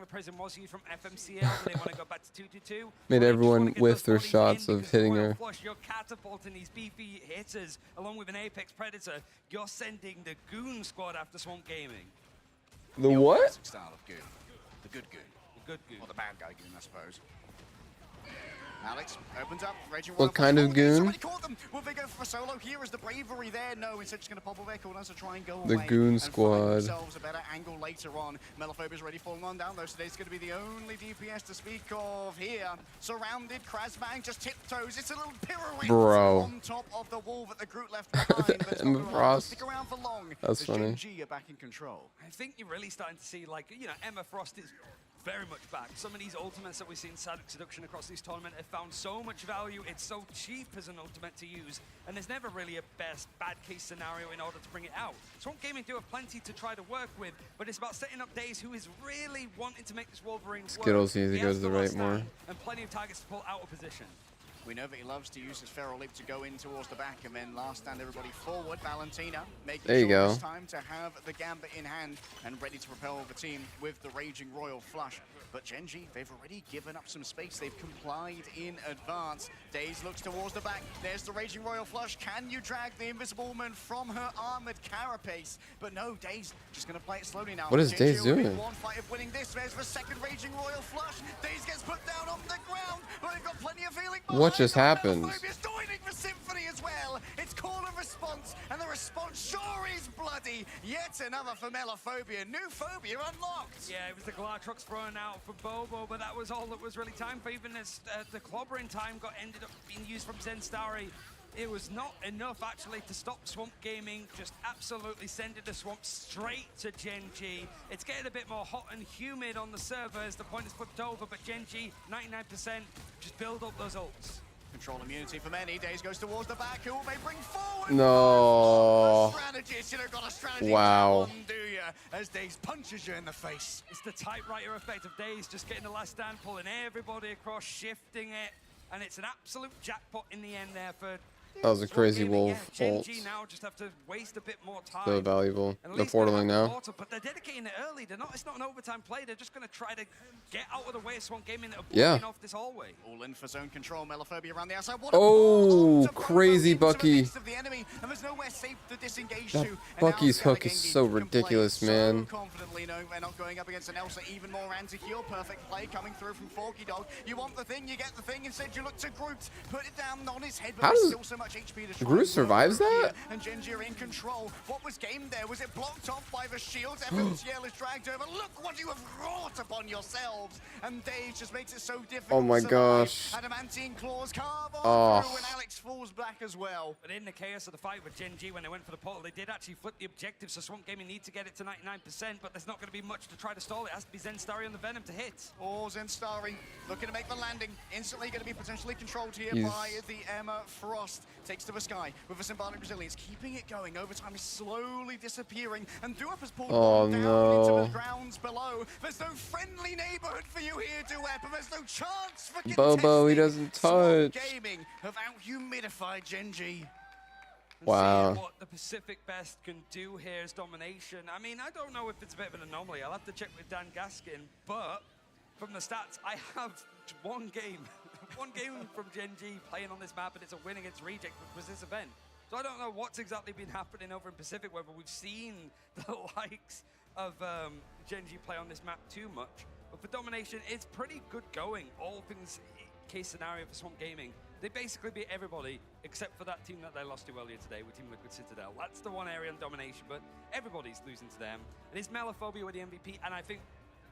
Made everyone whiff their shots of hitting her. You're catapulting these beefy hitters along with an Apex Predator. You're sending the Goon Squad after Swamp Gaming. The what? Style of Goon. The good Goon. The good Goon. Or the bad guy Goon, I suppose. Alex opens up. What kind of goon? Somebody caught them. Will they go for a solo here? Is the bravery there? No, instead just going to pop their corners to try and go away. The Goon Squad. Themselves a better angle later on. Melophobia's already falling on down though. Today's going to be the only DPS to speak of here. Surrounded, Krasmang just tiptoes. It's a little pirouette on top of the wall that the Groot left behind. But Emma Frost. Stick around for long. That's funny. Gen.G are back in control. I think you're really starting to see, like, you know, Emma Frost is very much back. Some of these ultimates that we've seen Seduction across this tournament have found so much value. It's so cheap as an ultimate to use, and there's never really a bad case scenario in order to bring it out. Swamp Gaming do have plenty to try to work with, but it's about setting up Daze, who is really wanting to make this Wolverine work. Skittles needs to go to the right more. And plenty of targets to pull out of position. We know that he loves to use his Feral Leap to go in towards the back and then last stand everybody forward. Valentina making sure this time to have the Gambit in hand and ready to propel the team with the Raging Royal Flush. But Gen.G, they've already given up some space. They've complied in advance. Daze looks towards the back. There's the Raging Royal Flush. Can you drag the Invisible Woman from her armored carapace? But no, Daze just going to play it slowly now. What is Daze doing? One fight of winning this. There's the second Raging Royal Flush. Daze gets put down on the ground, but they've got plenty of healing. What just happened? Melophobia's joining the Symphony as well. It's call and response, and the response sure is bloody. Yet another for Melophobia. New phobia unlocked. Yeah, it was the Glartrox thrown out for Bobo, but that was all that was really time for. Even as the clobbering time ended up being used from Zenstari, it was not enough actually to stop Swamp Gaming. Just absolutely sending the Swamp straight to Gen.G. It's getting a bit more hot and humid on the server as the point is flipped over, but Gen.G 99%. Just build up those ults. Control immunity for many. Daze goes towards the back. Who will they bring forward? No. Strategist, you don't got a strategy. Wow. Do you? As Daze punches you in the face. It's the typewriter effect of Daze just getting the last stand, pulling everybody across, shifting it, and it's an absolute jackpot in the end there for. That was a crazy wolf ult. Gen.G now just have to waste a bit more time. So valuable. They're portaling now. But they're dedicating it early. They're not. It's not an overtime play. They're just going to try to get out of the way of Swamp Gaming that are blocking off this hallway. All in for zone control. Melophobia around the outside. Oh, crazy Bucky. That Bucky's hook is so ridiculous, man. Confidently, no, they're not going up against an Elsa. Even more anti-heal. Perfect play coming through from Forky Dog. You want the thing, you get the thing. Instead, you look to Groot. Put it down on his head. But How there's does still so much HP to Groot survives that? and Gen.G are in control. What was game there? Was it blocked off by the shields? FMCL is dragged over. Look what you have wrought upon yourselves. And Daze just makes it so difficult. Oh my gosh. Adamantine claws carve on through, and Alex falls back as well. But in the chaos of the fight with Gen.G, when they went for the portal, they did actually flip the objective, so Swamp Gaming need to get it to 99%, but there's not going to be much to try to stall it. It has to be Zenstari on the Venom to hit. Oh, Zenstari looking to make the landing. Instantly going to be potentially controlled here by the Emma Frost. Takes to the sky with a symbolic resilience, keeping it going. Overtime is slowly disappearing, and Duep has pulled down into the grounds below. There's no friendly neighborhood for you here, Duep, and there's no chance for Bobo, he doesn't touch. Swamp Gaming have out-humidified Gen.G. Wow. What the Pacific Best can do here is domination. I mean, I don't know if it's a bit of an anomaly. I'll have to check with Dan Gaskin, but from the stats, I have one game. One game from Gen.G playing on this map, and it's a win against Reject, which was this event. So I don't know what's exactly been happening over in Pacific, whether we've seen the likes of Gen.G play on this map too much. But for domination, it's pretty good going. All things case scenario for Swamp Gaming. They basically beat everybody except for that team that they lost to earlier today with Team Liquid Citadel. That's the one area in domination, but everybody's losing to them. And it's Melophobia with the MVP, and I think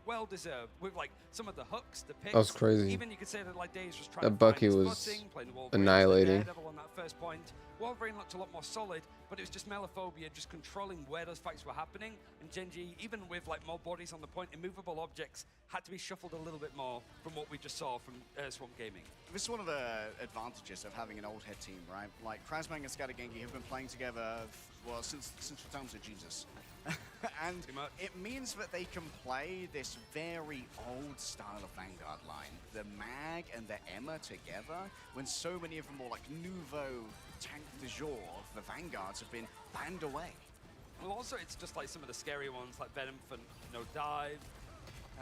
well deserved with like some of the hooks, the picks. That was crazy. Even you could say that like Days was trying That to Bucky find his was footing, playing the Wolverine, annihilating. Daredevil on that first point. Wolverine looked a lot more solid, but it was just Melophobia just controlling where those fights were happening. And Gen.G, even with like more bodies on the point, immovable objects had to be shuffled a little bit more from what we just saw from Swamp Gaming. This is one of the advantages of having an old head team, right? Like Krasmang and Scattergenki have been playing together, well, since the times of Jesus. And it means that they can play this very old style of Vanguard line. The Mag and the Emma together, when so many of the more like nouveau tank de jour of the Vanguards have been banned away. Well, also, it's just like some of the scary ones, like Venom for No Dive,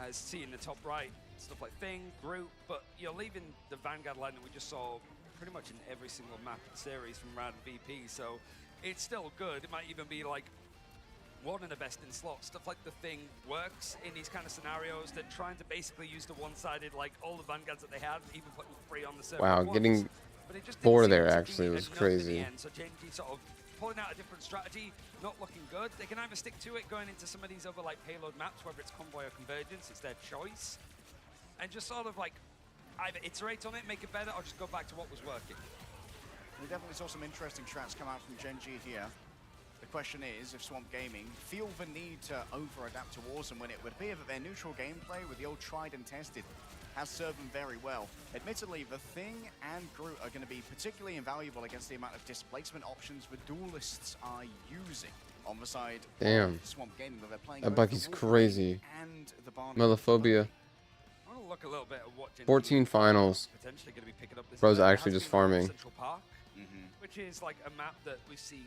as C in the top right, stuff like Thing, Groot, but you're leaving the Vanguard line that we just saw pretty much in every single map and series from Rad and VP, so it's still good. It might even be like one of the best in slots. Stuff like the Thing works in these kind of scenarios. They're trying to basically use the one-sided, like all the Vanguards that they had, even putting 3 on the server. Wow, getting 4 there actually was crazy. The so Gen.G sort of pulling out a different strategy, not looking good. They can either stick to it going into some of these other like payload maps, whether it's Convoy or Convergence, it's their choice. And just sort of like either iterate on it, make it better, or just go back to what was working. We definitely saw some interesting strats come out from Gen.G here. The question is if Swamp Gaming feel the need to over-adapt towards them when it would appear that their neutral gameplay with the old tried and tested has served them very well. Admittedly, the Thing and Groot are going to be particularly invaluable against the amount of displacement options the duelists are using on the side Damn. of Swamp Gaming, where they're playing That both Bucky's the Wolverine crazy. and the Barney. Melophobia. I want to look a little bit at what Gen.G 14 finals. potentially going to be picking up this Bro's event. It actually has just been farming. Central Park, which is like a map that we've seen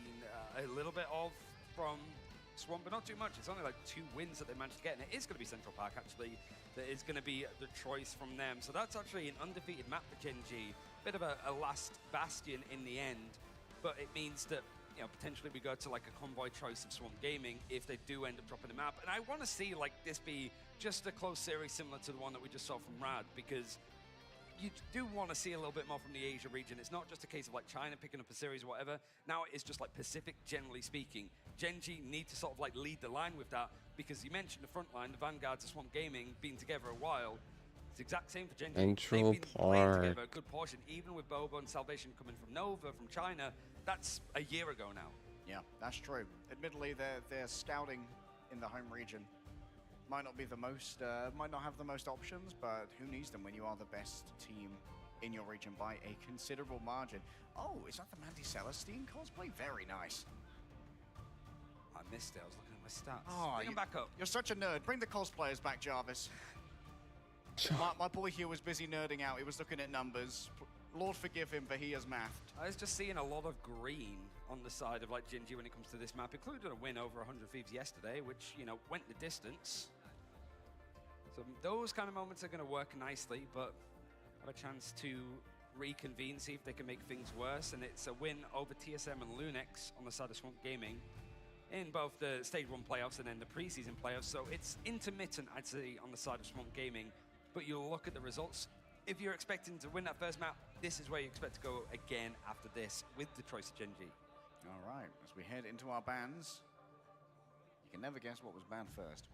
a little bit of from Swamp, but not too much. It's only like 2 wins that they managed to get, and it is going to be Central Park actually. That is going to be the choice from them. So that's actually an undefeated map for Gen.G. Bit of a last bastion in the end, but it means that potentially we go to like a convoy choice of Swamp Gaming if they do end up dropping the map. And I want to see like this be just a close series similar to the one that we just saw from Rad, because you do want to see a little bit more from the Asia region. It's not just a case of like China picking up a series or whatever. Now it is just like Pacific, generally speaking. Gen.G need to sort of like lead the line with that, because you mentioned the front line, the Vanguards of Swamp Gaming being together a while. It's the exact same for Gen.G. Central They've been playing Park. together a good portion, even with Bobo and Salvation coming from Nova, from China. That's a year ago now. Yeah, that's true. Admittedly, their scouting in the home region might not be the most, might not have the most options, but who needs them when you are the best team in your region by a considerable margin? Oh, is that the Mandy Celestine cosplay? Very nice. I missed it. I was looking at my stats. Oh, Bring them back up. You're such a nerd. Bring the cosplayers back, Jarvis. my boy here was busy nerding out. He was looking at numbers. Lord forgive him, but he has mathed. I was just seeing a lot of green on the side of like Gen.G when it comes to this map, including a win over 100 Thieves yesterday, which, went the distance. So those kind of moments are going to work nicely, but have a chance to reconvene, see if they can make things worse. And it's a win over TSM and Lunex on the side of Swamp Gaming in both the Stage 1 playoffs and then the preseason playoffs. So it's intermittent, I'd say, on the side of Swamp Gaming. But you'll look at the results. If you're expecting to win that first map, this is where you expect to go again after this with the choice of Gen.G. All right, as we head into our bans, you can never guess what was banned first.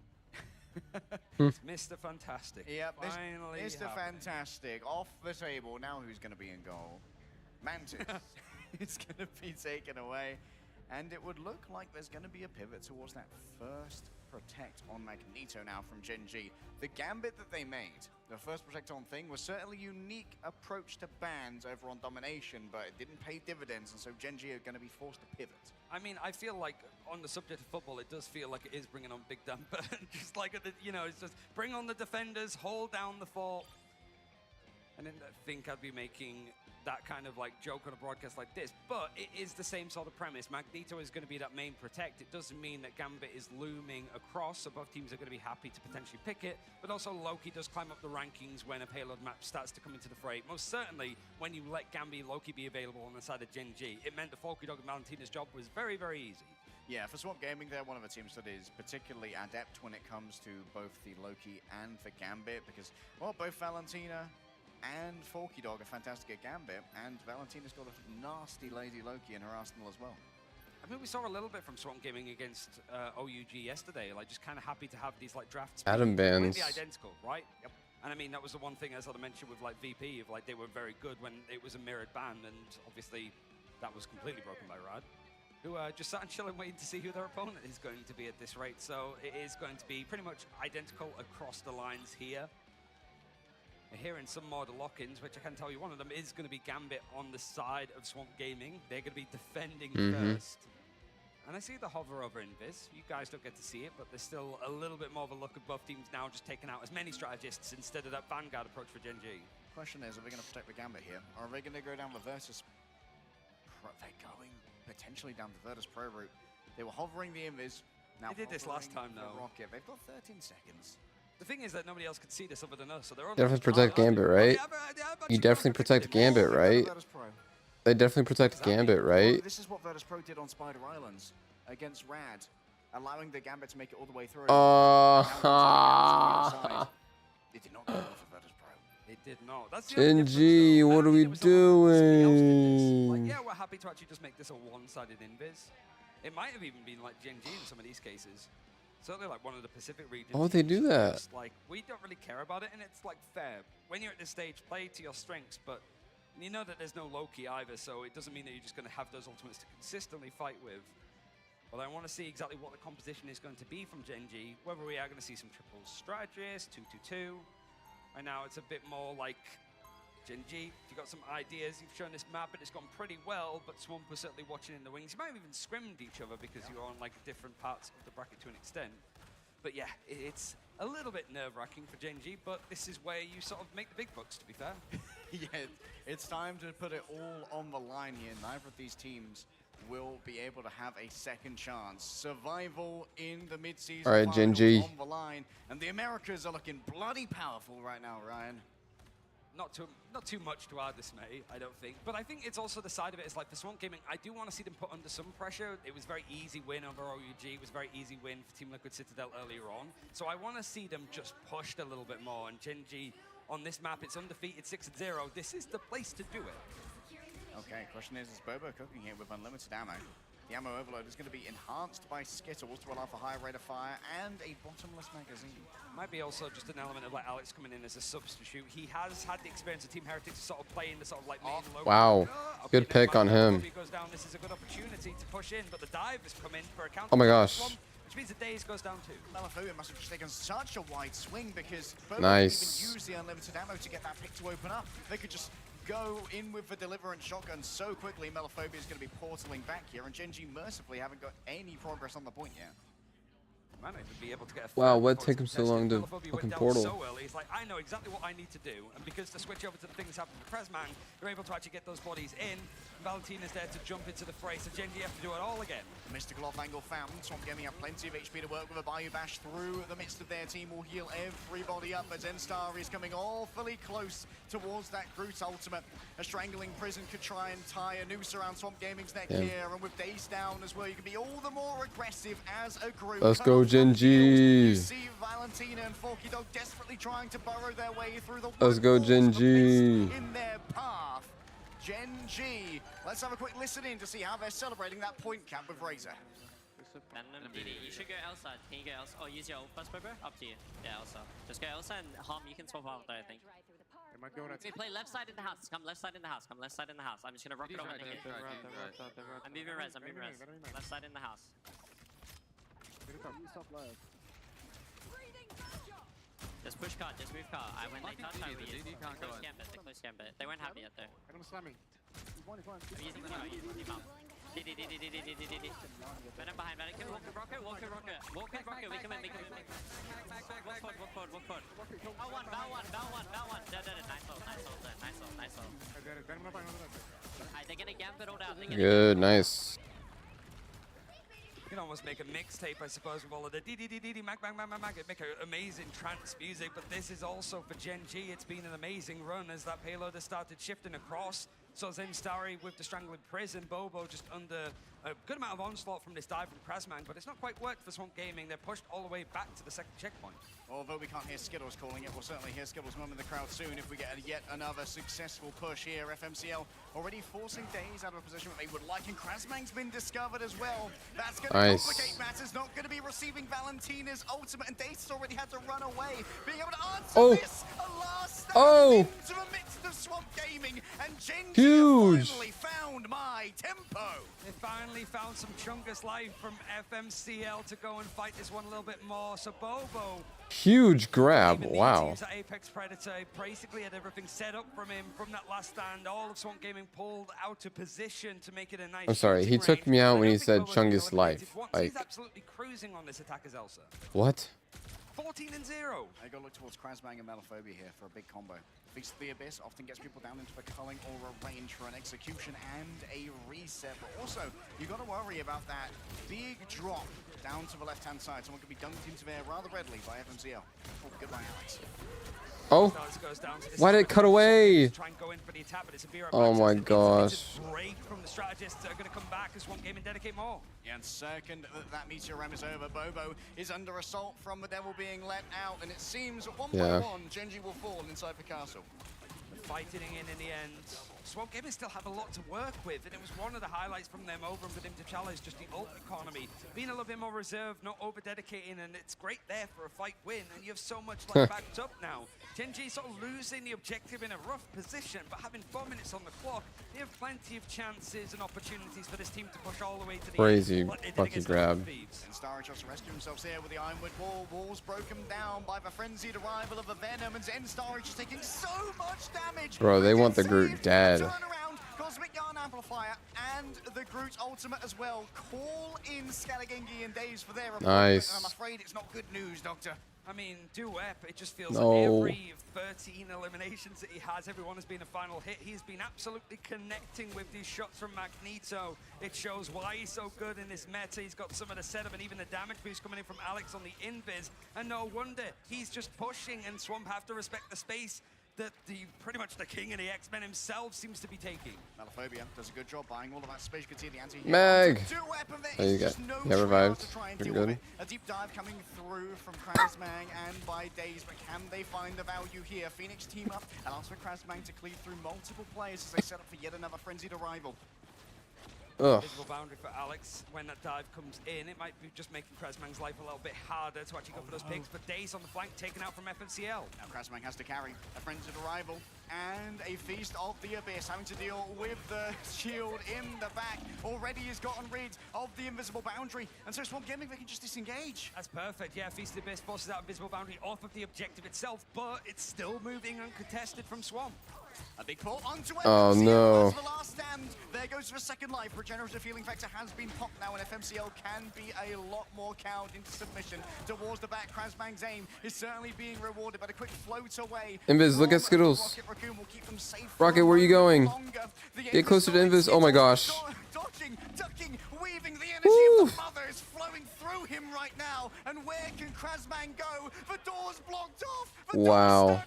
It's Mr. Fantastic. Yep, finally Mr. Fantastic off the table. Now who's going to be in goal? Mantis is going to be taken away, and it would look like there's going to be a pivot towards that first protect on Magneto now from Gen.G. The gambit that they made, the first protect on Thing, was certainly a unique approach to bans over on Domination, but it didn't pay dividends, and so Gen.G are going to be forced to pivot. I mean, I feel like on the subject of football, it does feel like it is bringing on Big Dan, but just like, it's just bring on the defenders, hold down the fort. And then I think I'd be making that kind of like joke on a broadcast like this, but it is the same sort of premise. Magneto is going to be that main protect. It doesn't mean that Gambit is looming across, so both teams are going to be happy to potentially pick it, but also Loki does climb up the rankings when a payload map starts to come into the fray. Most certainly, when you let Gambit and Loki be available on the side of Gen.G, it meant the Folky Dog and Valentina's job was very, very easy. Yeah, for Swamp Gaming, they're one of the teams that is particularly adept when it comes to both the Loki and the Gambit, because, well, both Valentina and Forky Dog are fantastic at Gambit, and Valentina's got a nasty Lady Loki in her arsenal as well. I mean, we saw a little bit from Swamp Gaming against OUG yesterday, like just kind of happy to have these like drafts Adam bans. be identical, right? Yep. And I mean, that was the one thing, as I mentioned with like VP, of like they were very good when it was a mirrored ban, and obviously that was completely broken by Rad, who just sat and chilling waiting to see who their opponent is going to be at this rate. So it is going to be pretty much identical across the lines here. We're hearing some more lock-ins, which I can tell you one of them is going to be Gambit on the side of Swamp Gaming. They're going to be defending first. And I see the hover over Invis. You guys don't get to see it, but there's still a little bit more of a look of both teams now just taking out as many strategists instead of that Vanguard approach for Gen G. Question is, are we going to protect the Gambit here? Or are they going to go down the Virtus Pro? They're going potentially down the Virtus Pro route. They were hovering the Invis. Now they did this last time, though. Rocket. They've got 13 seconds. The thing is that nobody else could see this other than us, so they're only Definitely protect Gambit, right? You definitely protect Gambit, right? They definitely protect Gambit, right? Well, this is what Virtus Pro did on Spider Islands against Rad, allowing the Gambit to make it all the way through. It did not go well for Virtus Pro. It did not. That's the Gen G, what are we doing? Like, yeah, we're happy to actually just make this a one-sided invis. It might have even been like Gen G in some of these cases. Certainly like one of the Pacific regions. Oh, they do that. Just, like, we don't really care about it, and it's like fair. When you're at this stage, play to your strengths, but you know that there's no Loki either, so it doesn't mean that you're just going to have those ultimates to consistently fight with. But I want to see exactly what the composition is going to be from Gen G, whether we are going to see some triple strategists, 2-2-2. Right now, it's a bit more like Gen G. You've got some ideas. You've shown this map, and it's gone pretty well, but Swamp was certainly watching in the wings. You might have even scrimmed each other because you're on like different parts of the bracket to an extent. But yeah, it's a little bit nerve-wracking for Gen G, but this is where you sort of make the big bucks, to be fair. Yeah, it's time to put it all on the line here. Neither of these teams will be able to have a second chance. Survival in the mid-season. All right, Gen G. On the line, and the Americas are looking bloody powerful right now, Ryan. Not too much to our dismay, I don't think. But I think it's also the side of it is like for Swamp Gaming, I do want to see them put under some pressure. It was very easy win over OUG. It was very easy win for Team Liquid Citadel earlier on. So I want to see them just pushed a little bit more. And Gen G on this map, it's undefeated 6-0. This is the place to do it. Okay, question is Bobo cooking here with unlimited ammo? The ammo overload is going to be enhanced by Skittles to allow for higher rate of fire and a bottomless magazine. Might be also just an element of like Alex coming in as a substitute. He has had the experience of Team Heretics to sort of play in the sort of like main low. Wow, good pick on him. Goes down. This is a good opportunity to push in, but the dive has come in for a counter. Oh my gosh. Which means the Daze goes down too. Malaphobia must have just taken such a wide swing because Bobo nice. didn't even use the unlimited ammo to get that pick to open up. They could just go in with the Deliverance shotgun so quickly. Malaphobia is going to be portaling back here, and Gen G mercifully haven't got any progress on the point yet. Might not even be able to get a wow, what take him so long to fucking portal? So early. He's like, I know exactly what I need to do, and because the switch over to the things happening to Prezman, you're able to actually get those bodies in. Valentina's there to jump into the fray, so Gen G have to do it all again. Mystical off angle found. Swamp Gaming have plenty of HP to work with. A Bayou Bash through the midst of their team will heal everybody up as Enstar is coming awfully close towards that Groot ultimate. A strangling prison could try and tie a noose around Swamp Gaming's neck here, and with Daze down as well, you can be all the more aggressive as a group. Let's go, Gen G. You see Valentina and Forky Dog desperately trying to burrow their way through the Let's go, Gen G. in their path. Gen G. Let's have a quick listen in to see how they're celebrating that point cap with Razor. You should go outside. Can you go outside? Oh, use your ult first, bro? Up to you. Yeah, outside. Just go outside and Harm, you can swap out there, I think. We play left side in the house. Come left side in the house. Come left side in the house. I'm just gonna rocket over and hit. I'm moving res. I'm moving res. Left side in the house. Just push card, just move card. When they touch, I will use close gambit. They close gambit. They weren't happy yet though. I'm using the card, using the mount. Venom behind, Venom. Walk rocket. Walk rocket. We come in. Walk forward. Bow one. Nice ult. Alright, they're gonna gambit all down. Good, nice. You can almost make a mixtape, I suppose, with all of the mag. It'd make an amazing trance music, but this is also for Gen G. It's been an amazing run as that payload has started shifting across. So Zenstari with the Strangling Prison, Bobo just under a good amount of onslaught from this dive from Krasmang, but it's not quite worked for Swamp Gaming. They're pushed all the way back to the second checkpoint. Although we can't hear Skittles calling it, we'll certainly hear Skittles' mum in the crowd soon if we get yet another successful push here. FMCL already forcing Daze out of a position that they would like, and Krasmang's been discovered as well. That's going to complicate matters. Not going to be receiving Valentina's ultimate, and Daze has already had to run away. Being able to answer this, a last stand into the midst of Swamp Gaming, and Genji finally found my tempo. They finally found some Chungus life from FMCL to go and fight this one a little bit more. So Bobo, huge grab. Wow. teams at Apex Predator basically had everything set up from him from that last stand. All of Swamp Gaming pulled out of position to make it a nice. I'm sorry, he took me out when he said Chungus life. Like, he's absolutely cruising on this attack as Elsa. what? 14-0. I go look towards Krasmang and Melaphobia here for a big combo. Feast of the Abyss often gets people down into a culling or a range for an execution and a reset. But also, you got to worry about that big drop down to the left-hand side. Someone could be dunked into there rather readily by FMCL. Oh, goodbye, Alex. Oh, why did it cut away? Oh my gosh. Break from the strategists that are going to come back as Swamp Gaming dedicate more. Yeah, and second that Meteor Ram is over, Bobo is under assault from the Devil being let out, and it seems one by one, Genji will fall inside the castle. Fighting in the end. Swamp Gaming still have a lot to work with, and it was one of the highlights from them over and Redemptive Challenge, just the ult economy. Being a little bit more reserved, not over-dedicating, and it's great there for a fight win, and you have so much like backed up now. Genji sort of losing the objective in a rough position, but having 4 minutes on the clock, they have plenty of chances and opportunities for this team to push all the way to the crazy end. fucking grab. And Starry tries to rescue themselves here with the Ironwood wall. Wall's broken down by the frenzied arrival of the Venom, and Zen Starry just taking so much damage. Bro, they want the Groot dead. Cosmic Yarn Amplifier and the Groot ultimate as well. Call in Scalagengi and Daze for their opponent. Nice. And I'm afraid it's not good news, Doctor. I mean, Duep, it just feels like every 13 eliminations that he has, everyone has been a final hit. He's been absolutely connecting with these shots from Magneto. It shows why he's so good in this meta. He's got some of the setup and even the damage boost coming in from Alex on the invis. And no wonder, he's just pushing, and Swamp have to respect the space that pretty much the king of the X-Men himself seems to be taking. Melaphobia does a good job buying all of that space. You can see the anti. Meg! There you go. Yeah, revived. Pretty good. A deep dive coming through from Krasmang and by Daze, but can they find the value here? Phoenix team up, allows for Krasmang to cleave through multiple players as they set up for yet another frenzied arrival. Visible boundary for Alex when that dive comes in. It might be just making Krasmang's life a little bit harder to actually go for those picks, but Daze on the flank taken out from FMCL. Now Krasmang has to carry a frenzied arrival and a Feast of the Abyss, having to deal with the shield in the back. Already has gotten rid of the invisible boundary, and so Swamp Gaming, they can just disengage. That's perfect, yeah. Feast of the Abyss forces out invisible boundary off of the objective itself, but it's still moving uncontested from Swamp. A big pull onto Oh no. The last stand. There goes for a second life. Regenerative healing factor has been popped now, and FMCL can be a lot more cowed into submission. Towards the back, Krasmang's aim is certainly being rewarded, but a quick float away. Invis, look at Skittles. Rocket Raccoon will keep them safe. Rocket, where are you going? Get closer to Invis. Oh my gosh. Dodging, ducking, weaving. The energy of the mother is flowing through him right now. And where can Krasmang go? The door's blocked off. Wow.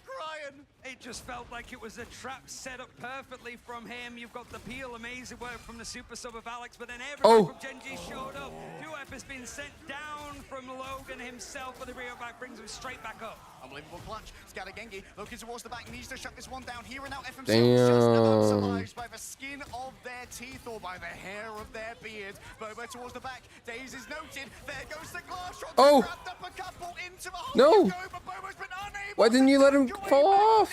It just felt like it was a trap set up perfectly from him. You've got the peel, amazing work from the super sub of Alex, but then everyone from Genji showed up. Duep has been sent down from Logan himself, but the rear back brings him straight back up. Unbelievable clutch. Scalagengi looking towards the back, needs to shut this one down. Here and now, FMCL just about survives by the skin of their teeth or by the hair of their beard. Bobo towards the back. Daze is noted. There goes the glass shot. Grabbed up a couple into the hole. No. But Bobo's been unable. Why didn't you let him fall off?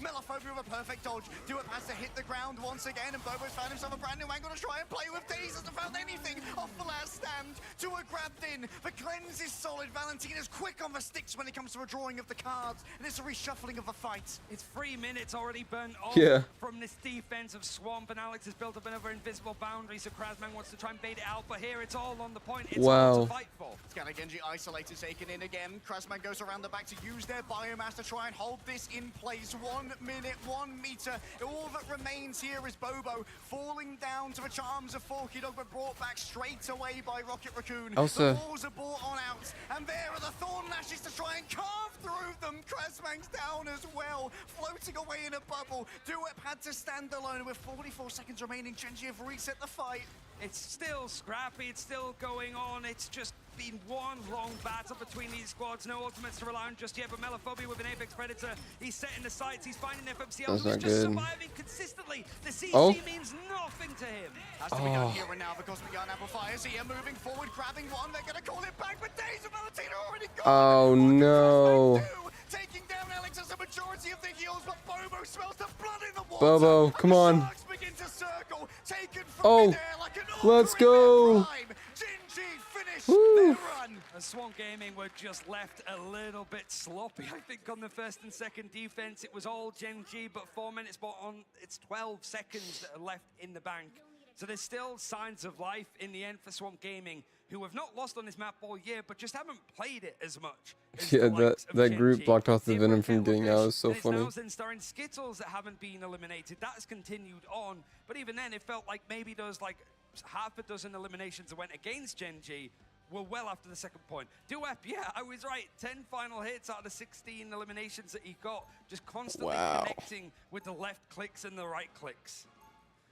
Melaphobia with a perfect dodge. Duep has to hit the ground once again, and Bobo's found himself a brand new angle to try and play with. Daze hasn't found anything off the last stand. Tua grabbed in. The cleanse is solid. Valentina's quick on the sticks when it comes to a drawing of the cards, and it's a reshuffling of the fight. It's 3 minutes already burnt off from this defense of Swamp, and Alex has built up another invisible boundary, so Krasmang wants to try and bait it out, but here it's all on the point. It's all to fight for. Scalagengi isolated, taken in again. Krasmang goes around the back to use their biomass to try and hold this this in place. 1 minute, 1 meter. All that remains here is Bobo falling down to the charms of Forky Dog, but brought back straight away by Rocket Raccoon. Elsa. The walls are brought on out, and there are the Thorn Lashes to try and carve through them. Krasmang's down as well, floating away in a bubble. Duep had to stand alone with 44 seconds remaining. Gen.G have reset the fight. It's still scrappy, it's still going on. It's just been one long battle between these squads. No ultimates to rely on just yet, but Melophobia with an Apex Predator. He's setting the sights, he's finding FMCL, That's who's not just good. surviving consistently. The CC means nothing to him. Has to be done here and now because the Yarn Amplifiers here moving forward, grabbing one. They're going to call it back, but Days of Valentina already gone. Oh no. Taking down Alex as a majority of the heals, but Bobo smells the blood in the water. Bobo, come on. Sharks begin to circle, taken from Oh, midair like an let's ogre in go. their prime. Gen.G finished Woo. their run. And Swamp Gaming were just left a little bit sloppy, I think, on the first and second defense. It was all Gen.G, but 4 minutes spot on. It's 12 seconds that are left in the bank. So there's still signs of life in the end for Swamp Gaming, who have not lost on this map all year, but just haven't played it as much. As Yeah, the likes of that group Gen.G. blocked off the Venom from getting out. It was so And funny. It's now Zenstars Skittles that haven't been eliminated. That has continued on, but even then, it felt like maybe those like half a dozen eliminations that went against Gen.G were well after the second point. Duep, yeah, I was right. 10 final hits out of the 16 eliminations that he got, just constantly connecting with the left clicks and the right clicks.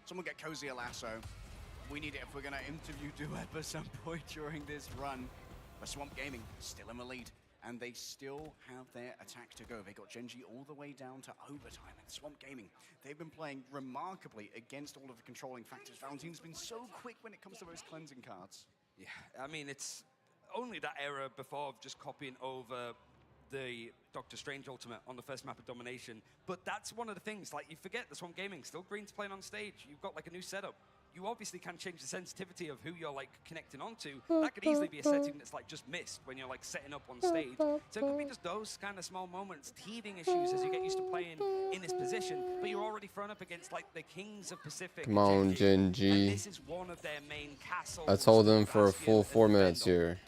Someone get Cozy a lasso. We need it if we're going to interview Duep at some point during this run. But Swamp Gaming still in the lead, and they still have their attack to go. They got Gen.G all the way down to overtime. And Swamp Gaming, they've been playing remarkably against all of the controlling factors. Valentine's been so quick when it comes to those cleansing cards. Yeah, I mean, it's only that era before of just copying over the Doctor Strange ultimate on the first map of Domination. But that's one of the things, like, you forget the Swamp Gaming, still Green's playing on stage. You've got, like, a new setup. You obviously can change the sensitivity of who you're, like, connecting onto. That could easily be a setting that's, like, just missed when you're, like, setting up on stage. So it could be just those kind of small moments, teething issues as you get used to playing in this position. But you're already thrown up against, like, the Kings of Pacific. Come on, Gen.G. And this is one of their main castles. I told them for a full 4 minutes here.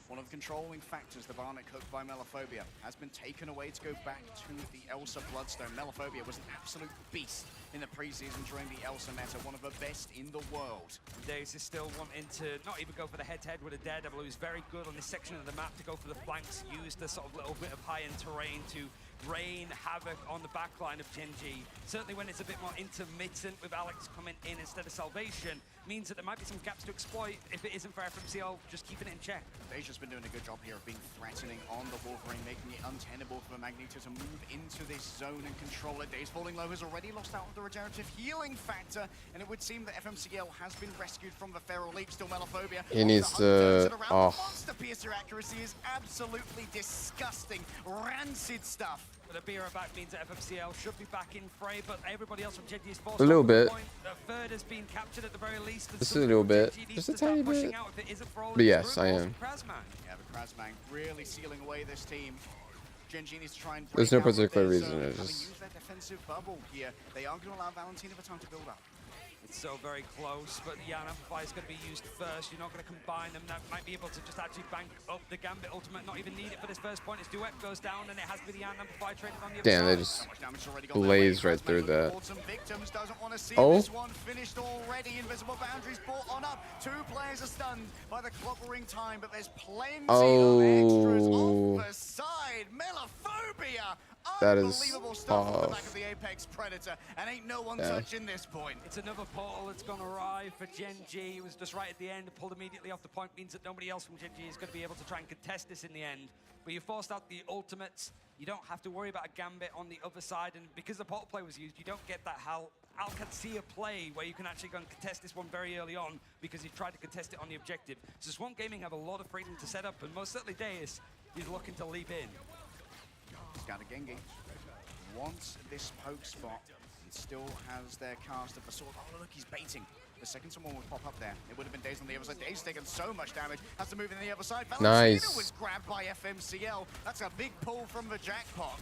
One of the controlling factors, the Barnet cooked by Melophobia, has been taken away to go back to the Elsa Bloodstone. Melophobia was an absolute beast in the preseason during the Elsa meta, one of the best in the world. Days is still wanting to not even go for the head-to-head with a Daredevil, who's very good on this section of the map to go for the flanks, use the sort of little bit of high-end terrain to rain havoc on the backline of Gen.G. Certainly when it's a bit more intermittent with Alex coming in instead of Salvation, means that there might be some gaps to exploit. If it isn't for FMCL, just keeping it in check. Deja's been doing a good job here of being threatening on the Wolverine, making it untenable for the Magneto to move into this zone and control it. Days falling low has already lost out of the regenerative healing factor, and it would seem that FMCL has been rescued from the Feral Leap. Still Melophobia. He needs to... Oh. Monster Piercer accuracy is absolutely disgusting, rancid stuff. But a Bira back means that FMCL should be back in fray, but everybody else from Gen.G is forced A little bit. A third has been captured at the very least. Just a little bit. Just a tiny bit. But yes, I am. Yeah, but Krasmang really sealing away this team. Gen.G needs to try and There's no particular reason. It's having just... used their defensive bubble here. They are going to allow Valentina the time to build up. It's so very close, but the Yarn Amplify is going to be used first. You're not going to combine them. That might be able to just actually bank up the Gambit ultimate, not even need it for this first point as Duet goes down, and it has to be the Yarn Amplify traded on the other Damn, they side. just blazed right through that. Victims doesn't want to see Oh. this one finished already. Invisible boundaries brought on up. 2 players are stunned by the clobbering time, but there's plenty of extras off the side. Melophobia. That is Unbelievable stuff on the tough. back of the Apex Predator, and ain't no one Yeah. touching this point. It's another portal that's going to arrive for Gen.G. It was just right at the end, pulled immediately off the point, means that nobody else from Gen.G is going to be able to try and contest this in the end. But you forced out the ultimates. You don't have to worry about a Gambit on the other side, and because the portal play was used, you don't get that Alcancia play where you can actually go and contest this one very early on because you've tried to contest it on the objective. So Swamp Gaming have a lot of freedom to set up, and most certainly Deus is looking to leap in. Scout Gengi wants this poke spot. He still has their cast of the sword. Oh, look, he's baiting. The second someone would pop up there, it would have been Days on the other side. Days taken so much damage, has to move in the other side. Valentina Nice. was grabbed by FMCL. That's a big pull from the jackpot.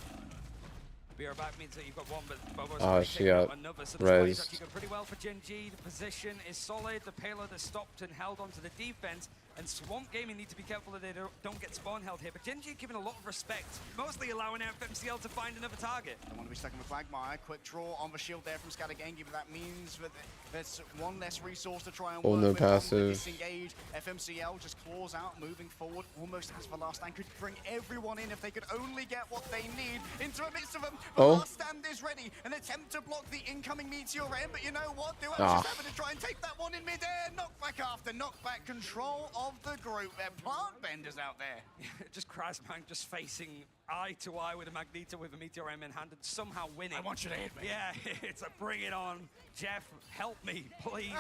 Beer back means that you've got one, but Bobo's Oh, already she taken out got another. So this fight is rezzed. actually going pretty well for Gen.G. The position is solid. The payload has stopped and held onto the defense. And Swamp Gaming need to be careful that they don't get spawn held here. But Gen G giving a lot of respect, mostly allowing FMCL to find another target. Don't want to be stuck in with Quagmire. Quick draw on the shield there from Scattergengi, but that means that there's one less resource to try and work no with. passive. Disengage. FMCL just claws out, moving forward, almost has the last stand. Could bring everyone in if they could only get what they need. Into the midst of them, the last stand is ready. An attempt to block the incoming Meteor M, but you know what? Duo just having to try and take that one in midair. Knockback after knockback, control of the group. They're plant benders out there. Just Krasman just facing eye to eye with a Magneto with a Meteor M in hand and somehow winning. I want you to hit me. Yeah, it's a bring it on. Jeff, help me, please.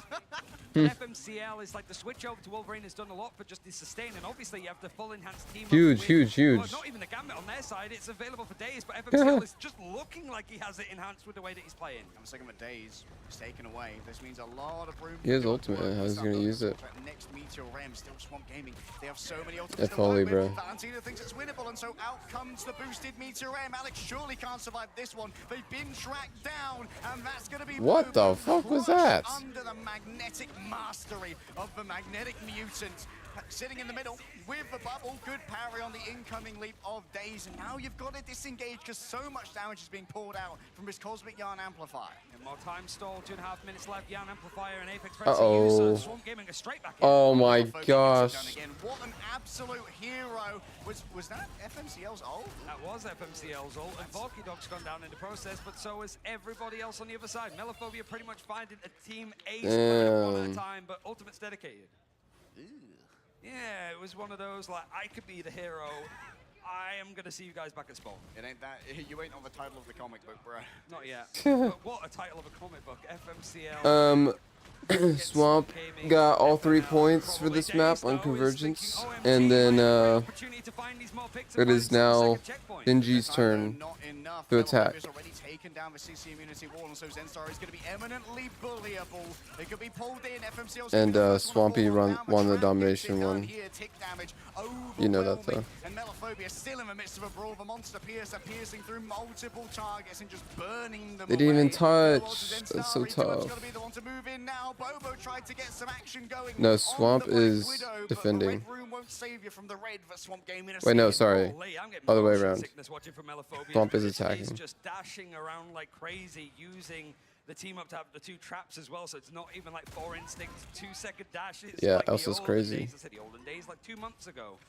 FMCL is like the switch over to Wolverine has done a lot for just the sustain, and obviously you have the full enhanced team. Huge. Well, not even the Gambit on their side, it's available for days, but FMCL is just looking like he has it enhanced with the way that he's playing. I'm second with days is taken away. This means a lot of room. He has ultimate. How's he gonna use it? Next Meteor Ram, still Swamp Gaming. They have so many ultimates. If only, bro. Valentina thinks it's winnable, and so out comes the boosted Meteor Ram. Alex surely can't survive this one. They've been tracked down, and that's gonna be What the fuck was that? Under the magnetic mastery of the magnetic mutant. Sitting in the middle with the bubble, good parry on the incoming leap of Days, and now you've got to disengage because so much damage is being pulled out from his Cosmic Yarn Amplifier. And more time stall, 2.5 minutes left. Yarn Amplifier and Apex use. Swamp Gaming a straight back in. Oh my gosh. Again. What an absolute hero. Was that FMCL's ult? That was FMCL's ult, and Volky Dog's gone down in the process, but so is everybody else on the other side. Melophobia pretty much finding a team ace one at a time, but Ultimate's dedicated. Yeah, it was one of those, like, I could be the hero. I am going to see you guys back at spawn. It ain't that. You ain't on the title of the comic book, bro. Not yet. But what a title of a comic book. FMCL. Swamp got all 3 points for this map on Convergence, and then it is now Genji's turn to attack. Taken down the CC immunity wall, and so Zenstar is going to be eminently bullyable. They could be pulled in. FMCL's and Swampy won the domination one. You know that though. And Melophobia still in the midst of a brawl. The monster Piercer piercing through multiple targets and just burning them. They didn't even touch. That's so tough. Bobo tried to get some action going. No, Swamp is defending. Wait, no, sorry. Other way around. Swamp is attacking. Just dashing around like crazy, using the team up to have the 2 traps as well, so it's not even like 4 instinct 2-second dashes. Yeah, like Elsa's crazy. Days. I said the olden days, like 2 months ago.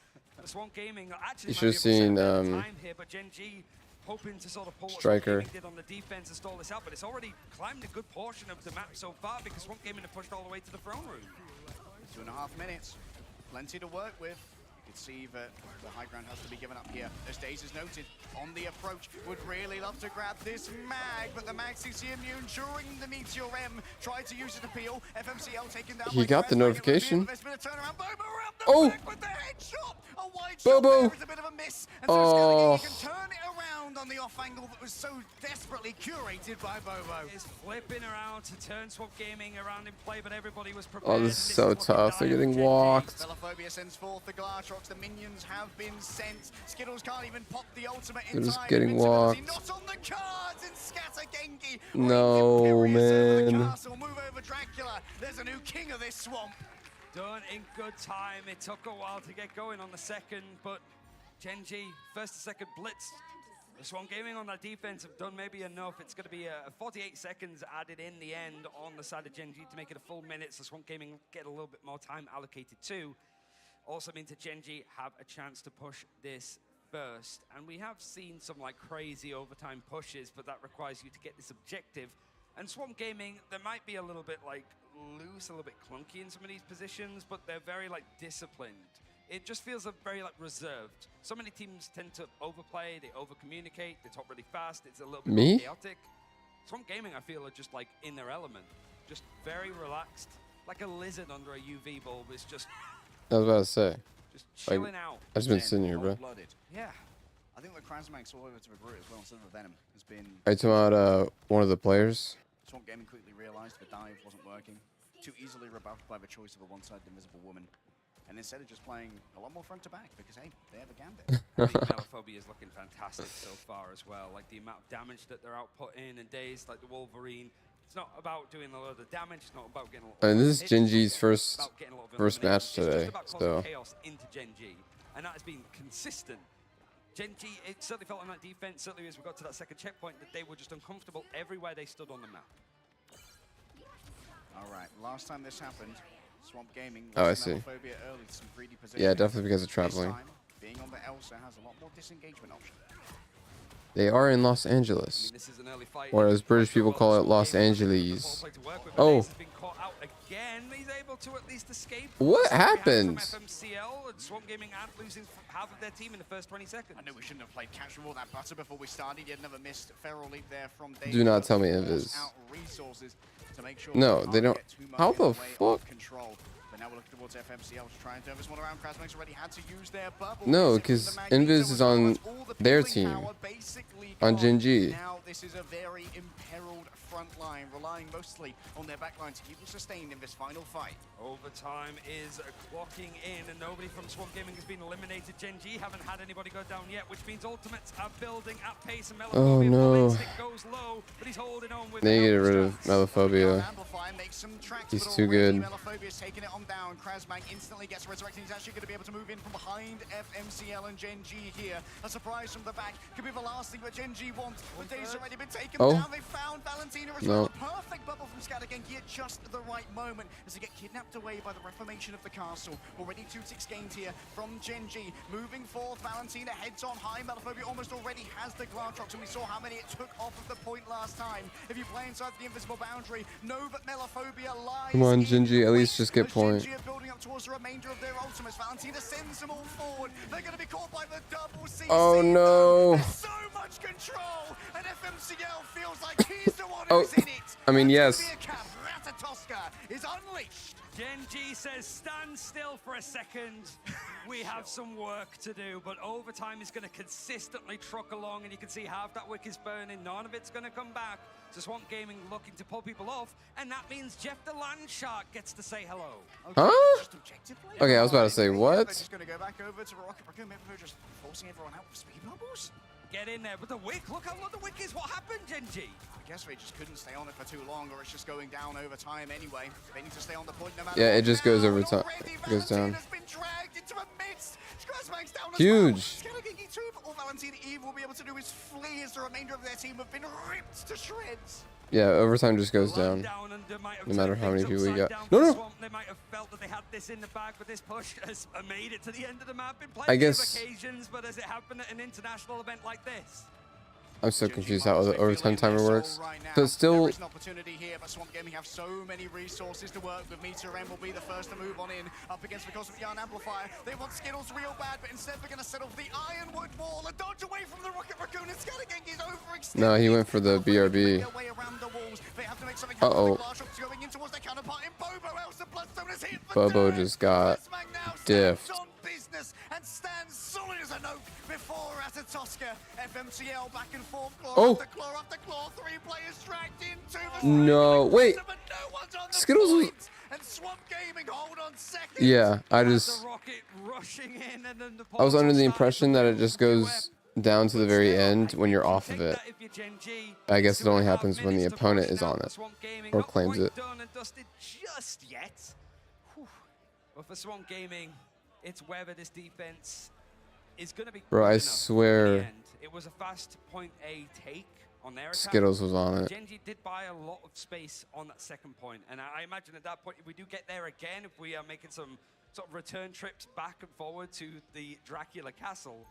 The Swamp Gaming actually you should have seen time here, but Gen G hoping to sort of pull what Striker did on the defense and stall this out, but it's already climbed a good portion of the map so far because Swamp Gaming have pushed all the way to the throne room. 2.5 minutes, plenty to work with. You can see that the high ground has to be given up here. As Daze is noted on the approach, would really love to grab this mag, but the mag CC immune during the Meteor M tried to use it to peel. FMCL taken down. He got the notification. There's been a turnaround. Bobo around the oh! back with the headshot. A wide Bobo! shot there is a bit of a miss. And so he can turn it around on the off angle that was so desperately curated by Bobo. Is flipping around to turn Swamp Gaming around in play, but everybody was prepared. Oh, this is so tough. They're getting walked. Melophobia sends forth the Glatrox. The minions have been sent. Skittles can't even pop the ultimate in They're just time. getting walked. Not on the cards in Scattergengi. No, man. Move over Dracula. There's a new king of this swamp. Done in good time. It took a while to get going on the second, but Gen G, first to second blitz. The Swamp Gaming on that defense have done maybe enough. It's going to be a 48 seconds added in the end on the side of Gen G to make it a full minute, so Swamp Gaming get a little bit more time allocated too. Also means that Gen G have a chance to push this first. And we have seen some like crazy overtime pushes, but that requires you to get this objective. And Swamp Gaming, they might be a little bit like loose, a little bit clunky in some of these positions, but they're very like disciplined. It just feels very like reserved. So many teams tend to overplay, they over-communicate, they talk really fast, it's a little bit more chaotic. Swamp Gaming, I feel, are just like in their element. Just very relaxed, like a lizard under a UV bulb. It's just... I was about to say. Just chilling out. I've just been sitting here, bro. Yeah. I think the Krasmag saw over to the Groot as well instead of the Venom has been... Are you talking about one of the players? Swamp Gaming quickly realized the dive wasn't working. Too easily rebuffed by the choice of a one-sided invisible woman. And instead of just playing a lot more front to back, because hey, they have a Gambit. I think Melophobia is looking fantastic so far as well. Like the amount of damage that they're outputting and days like the Wolverine. It's not about doing a lot of damage, it's not about getting a lot of and this is Genji's first first match today, so chaos into Gen G, and that has been consistent. Gen G, it certainly felt on that defense, certainly as we got to that second checkpoint, that they were just uncomfortable everywhere they stood on the map. All right, last time this happened, Swamp Gaming Oh, I lost see. Melophobia early to some greedy positions. yeah, definitely because of This traveling. time, being on the Elsa has a lot more disengagement options. They are in Los Angeles, or as British people call it, Los Angeles. Oh, Again, he's able to at least escape. what happened? FMCL and Swamp Gaming aren't losing half of their team in the first 20 seconds. I knew we shouldn't have played catch with all that butter before we started. You'd never missed Feral Leap there from Dave. Do not tell me Invis. Out resources to make sure No, we they don't. can't get too much How in the way of fuck? Control. But now we're looking towards FMCL to try and turn this one around. Krasmax already had to use their bubble. No, because Invis is on their team, on Gen G. Now this is a very imperiled front line, relying mostly on their back line to keep them sustained in this final fight. Overtime is clocking in, and nobody from Swamp Gaming has been eliminated. Gen G haven't had anybody go down yet, which means Ultimates are building at pace, and Oh no. goes low, but he's holding on with They need to get rid of Melophobia. He's too good. Melophobia's taking it on down. Krasmag instantly gets resurrected. He's actually going to be able to move in from behind FMCL and Gen G here. A surprise from the back could be the last thing that Gen G wants. But Dave's already been taken down. They found Valentina as well. A perfect bubble from Scattergenki at just the right moment as they get kidnapped away by the reformation of the castle. Already 2 ticks gained here from Gen G. Moving forth, Valentina heads on high. Melophobia almost already has the Glartrox, and we saw how many it took off of the point last time. If you play inside the invisible boundary, know that Melophobia lies. Come on, Gen G, at least just get point. Gen G are building up towards the remainder of their ultimates. Valentina sends them all forward. They're going to be caught by the double CC. Oh no. There's so much control, and FMCL feels like he's the one who's in it. I mean, yes. Ratatoska is unleashed. Gen G says, stand still for a second. We have some work to do, but overtime is going to consistently truck along, and you can see half that wick is burning. None of it's going to come back. So Swamp Gaming looking to pull people off, and that means Jeff the Land Shark gets to say hello. Huh? Okay, I was about to say, what? They're just going to go back over to Rocket Raccoon. Maybe they're just forcing everyone out with speed bubbles. Get in there, but the wick, look how low the wick is. What happened, Gen G? I guess they just couldn't stay on it for too long, or it's just going down over time anyway. They need to stay on the point no matter Yeah, what. it just goes over time. It goes down. Huge. All Valentina Eve will be able to do is flee as the remainder of their team have been ripped to shreds. Yeah, overtime just goes down. No matter how many people we got. No, no. They might have felt that they had this in the bag, but this push has made it to the end of the map in I plenty of guess- occasions, but has it happened at an international event like this? I'm so confused how the overtime timer works. So it's still. There is an opportunity here, but Swamp Gaming have so many resources to work with. Meter M will be the first to move on in, up against the Cosmic Yarn Amplifier. They want Skittles real bad, but instead they're going to set off the Ironwood Wall. A dodge away from the Rocket Raccoon, and Scattergenki is overextended. No, he went for the BRB. Uh-oh. Bobo just got diffed. And stands solid as an oak before Ratatoska. FMCL back and forth, claw Oh. after claw after claw. 3 players dragged into the No, wait. Skittles was. and Swamp Gaming hold on second. Yeah, I just. I was under the impression that it just goes down to the very end when you're off of it. I guess it only happens when the opponent is on it or claims it. Done and dusted just yet. Whew. But for Swamp Gaming, it's whether this defense is going to be. Bro, I good enough swear. in the end. It was a fast point A take on their attack. Skittles was on it. Gen G did buy a lot of space on that second point, and I imagine at that point, if we do get there again, if we are making some sort of return trips back and forward to the Dracula Castle,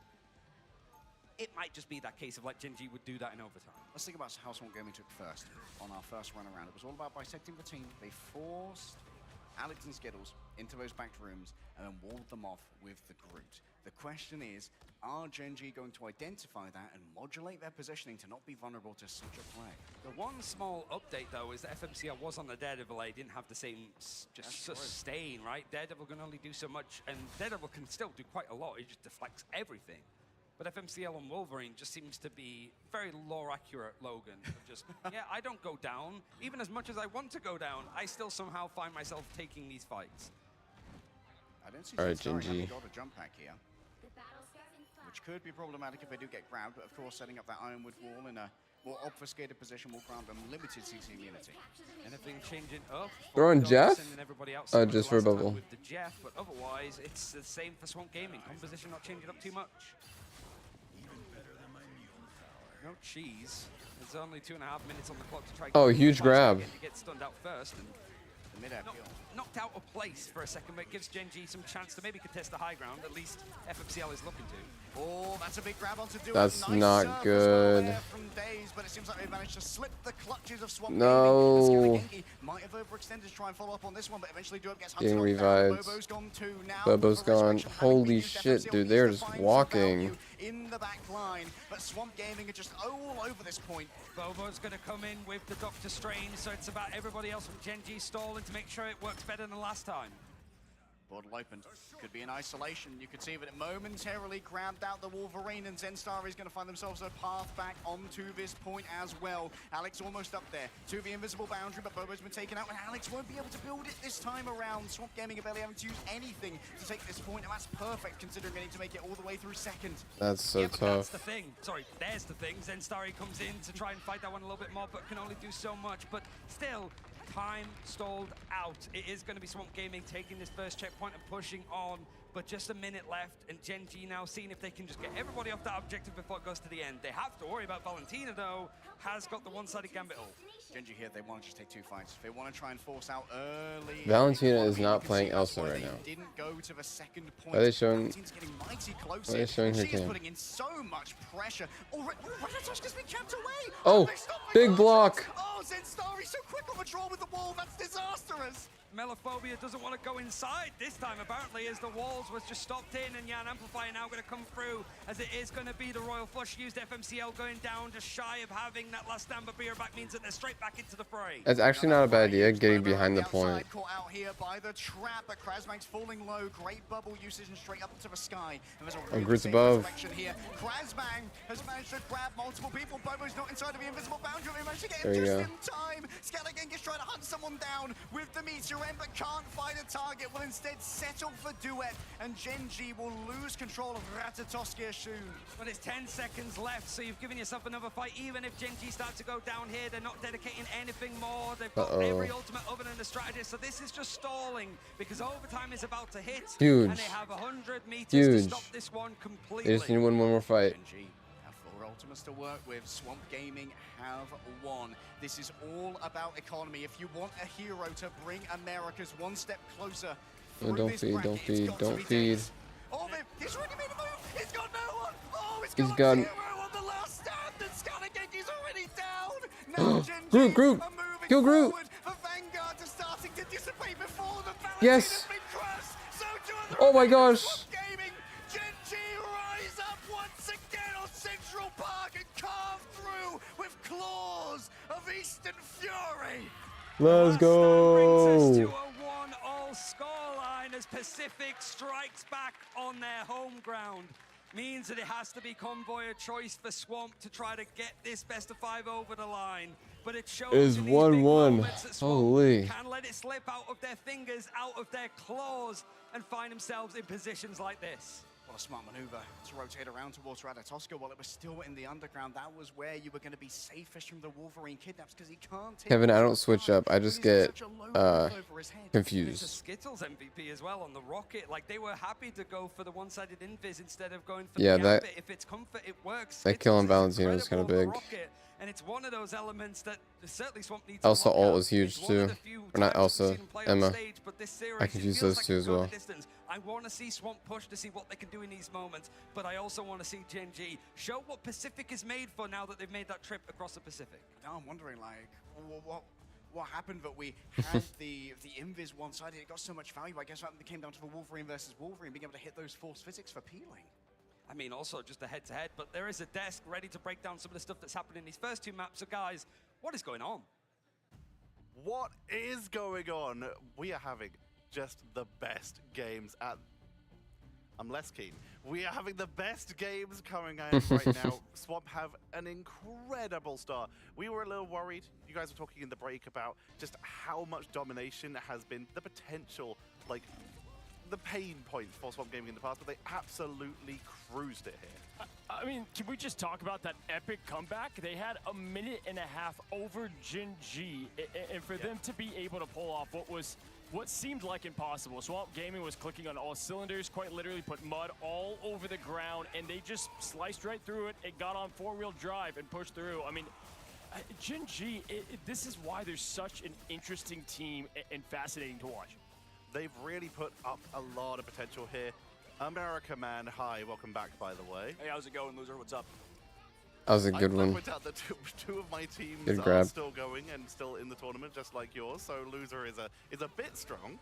it might just be that case of like Gen G would do that in overtime. Let's think about how Swamp Gaming took first on our first run around. It was all about bisecting the team. They forced Alex and Skittles into those backed rooms and then walled them off with the Groot. The question is, are Gen G going to identify that and modulate their positioning to not be vulnerable to such a play? The one small update, though, is that FMCL was on the Daredevil. They didn't have the same sustain, right? Daredevil can only do so much, and Daredevil can still do quite a lot. He just deflects everything. But FMCL on Wolverine just seems to be very lore-accurate Logan. Of just, yeah, I don't go down. Even as much as I want to go down, I still somehow find myself taking these fights. I don't see All right, Gen G Gen G. got a jump pack here, which could be problematic if they do get grabbed. But of course, setting up that Ironwood Wall in a more obfuscated position will grant them limited CC immunity. Anything changing up? They're on Jeff? Sending everybody out Oh, similar just to for a last time bubble. with the Jeff, but otherwise it's the same for Swamp Gaming. Composition not changing up too much. No cheese. There's only 2.5 minutes on the clock to try. Oh, huge grab. To get stunned out first. And the mid-air kill. Knocked out of place for a second, but it gives Gen G some chance to maybe contest the high ground. At least FMCL is looking to. Oh, that's a big grab onto Duet. That's nice not serve as well good. there from Daze, but it seems like they managed to slip the clutches of Swamp No. Gaming. Genki might have overextended to try and follow up on this one, but eventually Duet gets hunted Getting on down. revived. Bobo's gone too now. Bobo's For gone. Resurrection, having Holy reused shit, FMCL, dude. needs They're to just find some walking. value in the back line, but Swamp Gaming are just all over this point. Bobo's going to come in with the Doctor Strange, so it's about everybody else from Gen G stalling to make sure it works better than last time. Portal opened. Could be in isolation. You could see that it momentarily grabbed out the Wolverine, and Zenstar is going to find themselves a path back onto this point as well. Alex almost up there to the invisible boundary, but Bobo's been taken out, and Alex won't be able to build it this time around. Swamp Gaming are barely having to use anything to take this point, and that's perfect considering they need to make it all the way through second. That's so yeah, but that's tough. the thing. Sorry, there's the thing. Zenstar comes in to try and fight that one a little bit more, but can only do so much. But still, time stalled out. It is going to be Swamp Gaming taking this first checkpoint and pushing on, but just a minute left, and Gen G now seeing if they can just get everybody off that objective before it goes to the end. They have to worry about Valentina, though, has got the one-sided Gambit ult. Gen G here, they want to just take 2 fights. They want to try and force out early. Valentina is not playing Elsa right now. Didn't go to the second point. Are they showing? Valentina's getting mighty close. Are they showing her She is cam? putting in so much pressure. Already, Ratatoshka's been camped away. Oh, big block. Oh, Zenstar so quick on the draw with the wall. That's disastrous. Melophobia doesn't want to go inside this time, apparently, as the walls was just stopped in, and Yan Amplifier now going to come through, as it is going to be the Royal Flush used. FMCL going down, just shy of having that last stand, but beer back means that they're straight back into the fray. That's actually not a bad idea, getting behind the point. Caught out here by the trap, but Krasmag's falling low. Great bubble usage and straight up into the sky. And there's a really Groot's safe above. resurrection here. Krasmag has managed to grab multiple people. Bobo's not inside of the invisible boundary. They managed to get him There you just go. in time. Scalagan is trying to hunt someone down with the meteor end, but can't find a target. Will instead settle for Duet, and Gen G will lose control of Ratatoskia soon. But it's 10 seconds left, so you've given yourself another fight. Even if Gen G start to go down here, they're not dedicating anything more. They've got every ultimate other than the strategist, so this is just stalling because overtime is about to hit. Huge. And they have 100 meters Huge. to stop this one completely. They just need one more fight. Gen G have 4 ultimates to work with. Swamp Gaming have 1. This is all about economy. If you want a hero to bring Americas one step closer. No, don't feed, don't feed, don't feed. Oh, he's already made a move. He's got no one. Oh, He's got. on the last stand, and Scalagenki's already down. Now Gen G Groot, are moving kill Groot. forward. The Vanguard is starting to dissipate before the Valentine Yes. has been crushed. So do the Oh my remains of gosh. Swamp Gaming. Gen G rise up once again on Central Park and carve through with claws of Eastern Fury. Let's Brings us to go. a 1-all scoreline as Pacific strikes back on their home ground. Means that it has to be convoy of choice for Swamp to try to get this best of 5 over the line. But it shows It is in these big 1-1. moments that Swamp Holy. can let it slip out of their fingers, out of their claws, and find themselves in positions like this. What a smart maneuver to rotate around towards Ratatoska while it was still in the underground. That was where you were going to be safest from the Wolverine kidnaps because he can't take Kevin, I don't multiple switch up. I just get It's a confused. Skittles MVP as well on the rocket. Like, they were happy to go for the one-sided invis instead of going for Yeah, the that- Gambit. If it's comfort, it works. That kill on Skittles Valentino is kind of incredible on big. the rocket, and it's one of those elements that certainly Swamp needs Elsa to lock ult out. is huge It's one of too. the few Or not times we've Elsa, seen him play on Emma. stage, but this series, I it confuse feels those like two it as can go well. the distance. I want to see Swamp push to see what they can do in these moments, but I also want to see Gen G show what Pacific is made for now that they've made that trip across the Pacific. Now I'm wondering, like, what happened that we had the invis one-sided? It got so much value. I guess it came down to the Wolverine versus Wolverine being able to hit those force physics for peeling. I mean, also just a head-to-head, but there is a desk ready to break down some of the stuff that's happened in these first 2 maps. So guys, what is going on? What is going on? We are having just the best games at... I'm less keen. We are having the best games coming out right now. Swamp have an incredible start. We were a little worried. You guys were talking in the break about just how much domination has been, the potential, like, the pain points for Swamp Gaming in the past, but they absolutely cruised it here. I mean, can we just talk about that epic comeback? They had a minute and a half over Gen G, and for them to be able to pull off what seemed like impossible. Swamp Gaming was clicking on all cylinders, quite literally put mud all over the ground, and they just sliced right through it. It got on four-wheel drive and pushed through. I mean, Gen G, this is why they're such an interesting team and fascinating to watch. They've really put up a lot of potential here. America Man, hi, welcome back, by the way. Hey, how's it going, loser? What's up? That was a good one. I point out that two of my teams Good are grab. still going and still in the tournament, just like yours. So loser is a bit strong.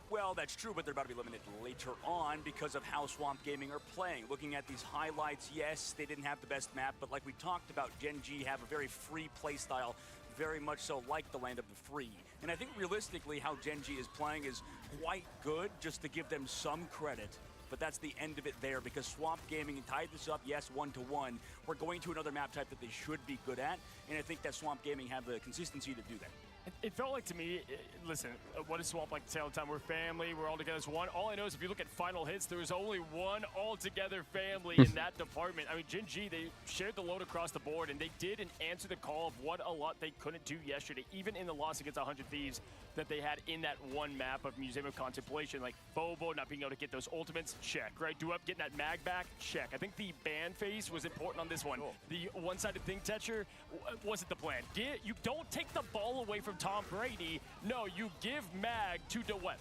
Well, that's true, but they're about to be eliminated later on because of how Swamp Gaming are playing. Looking at these highlights, yes, they didn't have the best map, but like we talked about, Gen G have a very free play style, very much so like the land of the free. And I think realistically how Gen G is playing is quite good, just to give them some credit. But that's the end of it there, because Swamp Gaming tied this up, yes, 1-1. We're going to another map type that they should be good at, and I think that Swamp Gaming have the consistency to do that. It felt like to me, listen, what does Swamp like to say all the time? We're family, we're all together as one. All I know is if you look at final hits, there was only one all-together family in that department. I mean, Gen G, they shared the load across the board, and they did answer the call of what a lot they couldn't do yesterday, even in the loss against 100 Thieves that they had in that one map of Museum of Contemplation. Like, Bobo not being able to get those ultimates, check, right? Duep getting that mag back, check. I think the ban phase was important on this one. Cool. The one-sided thing catcher wasn't the plan. You don't take the ball away from Tom Brady. No, you give mag to Duep.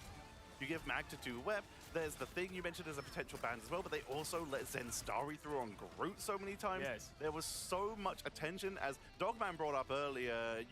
You give mag to Duep. There's the thing you mentioned as a potential ban as well, but they also let Zenstari through on Groot so many times. Yes. There was so much attention, as Dogman brought up earlier.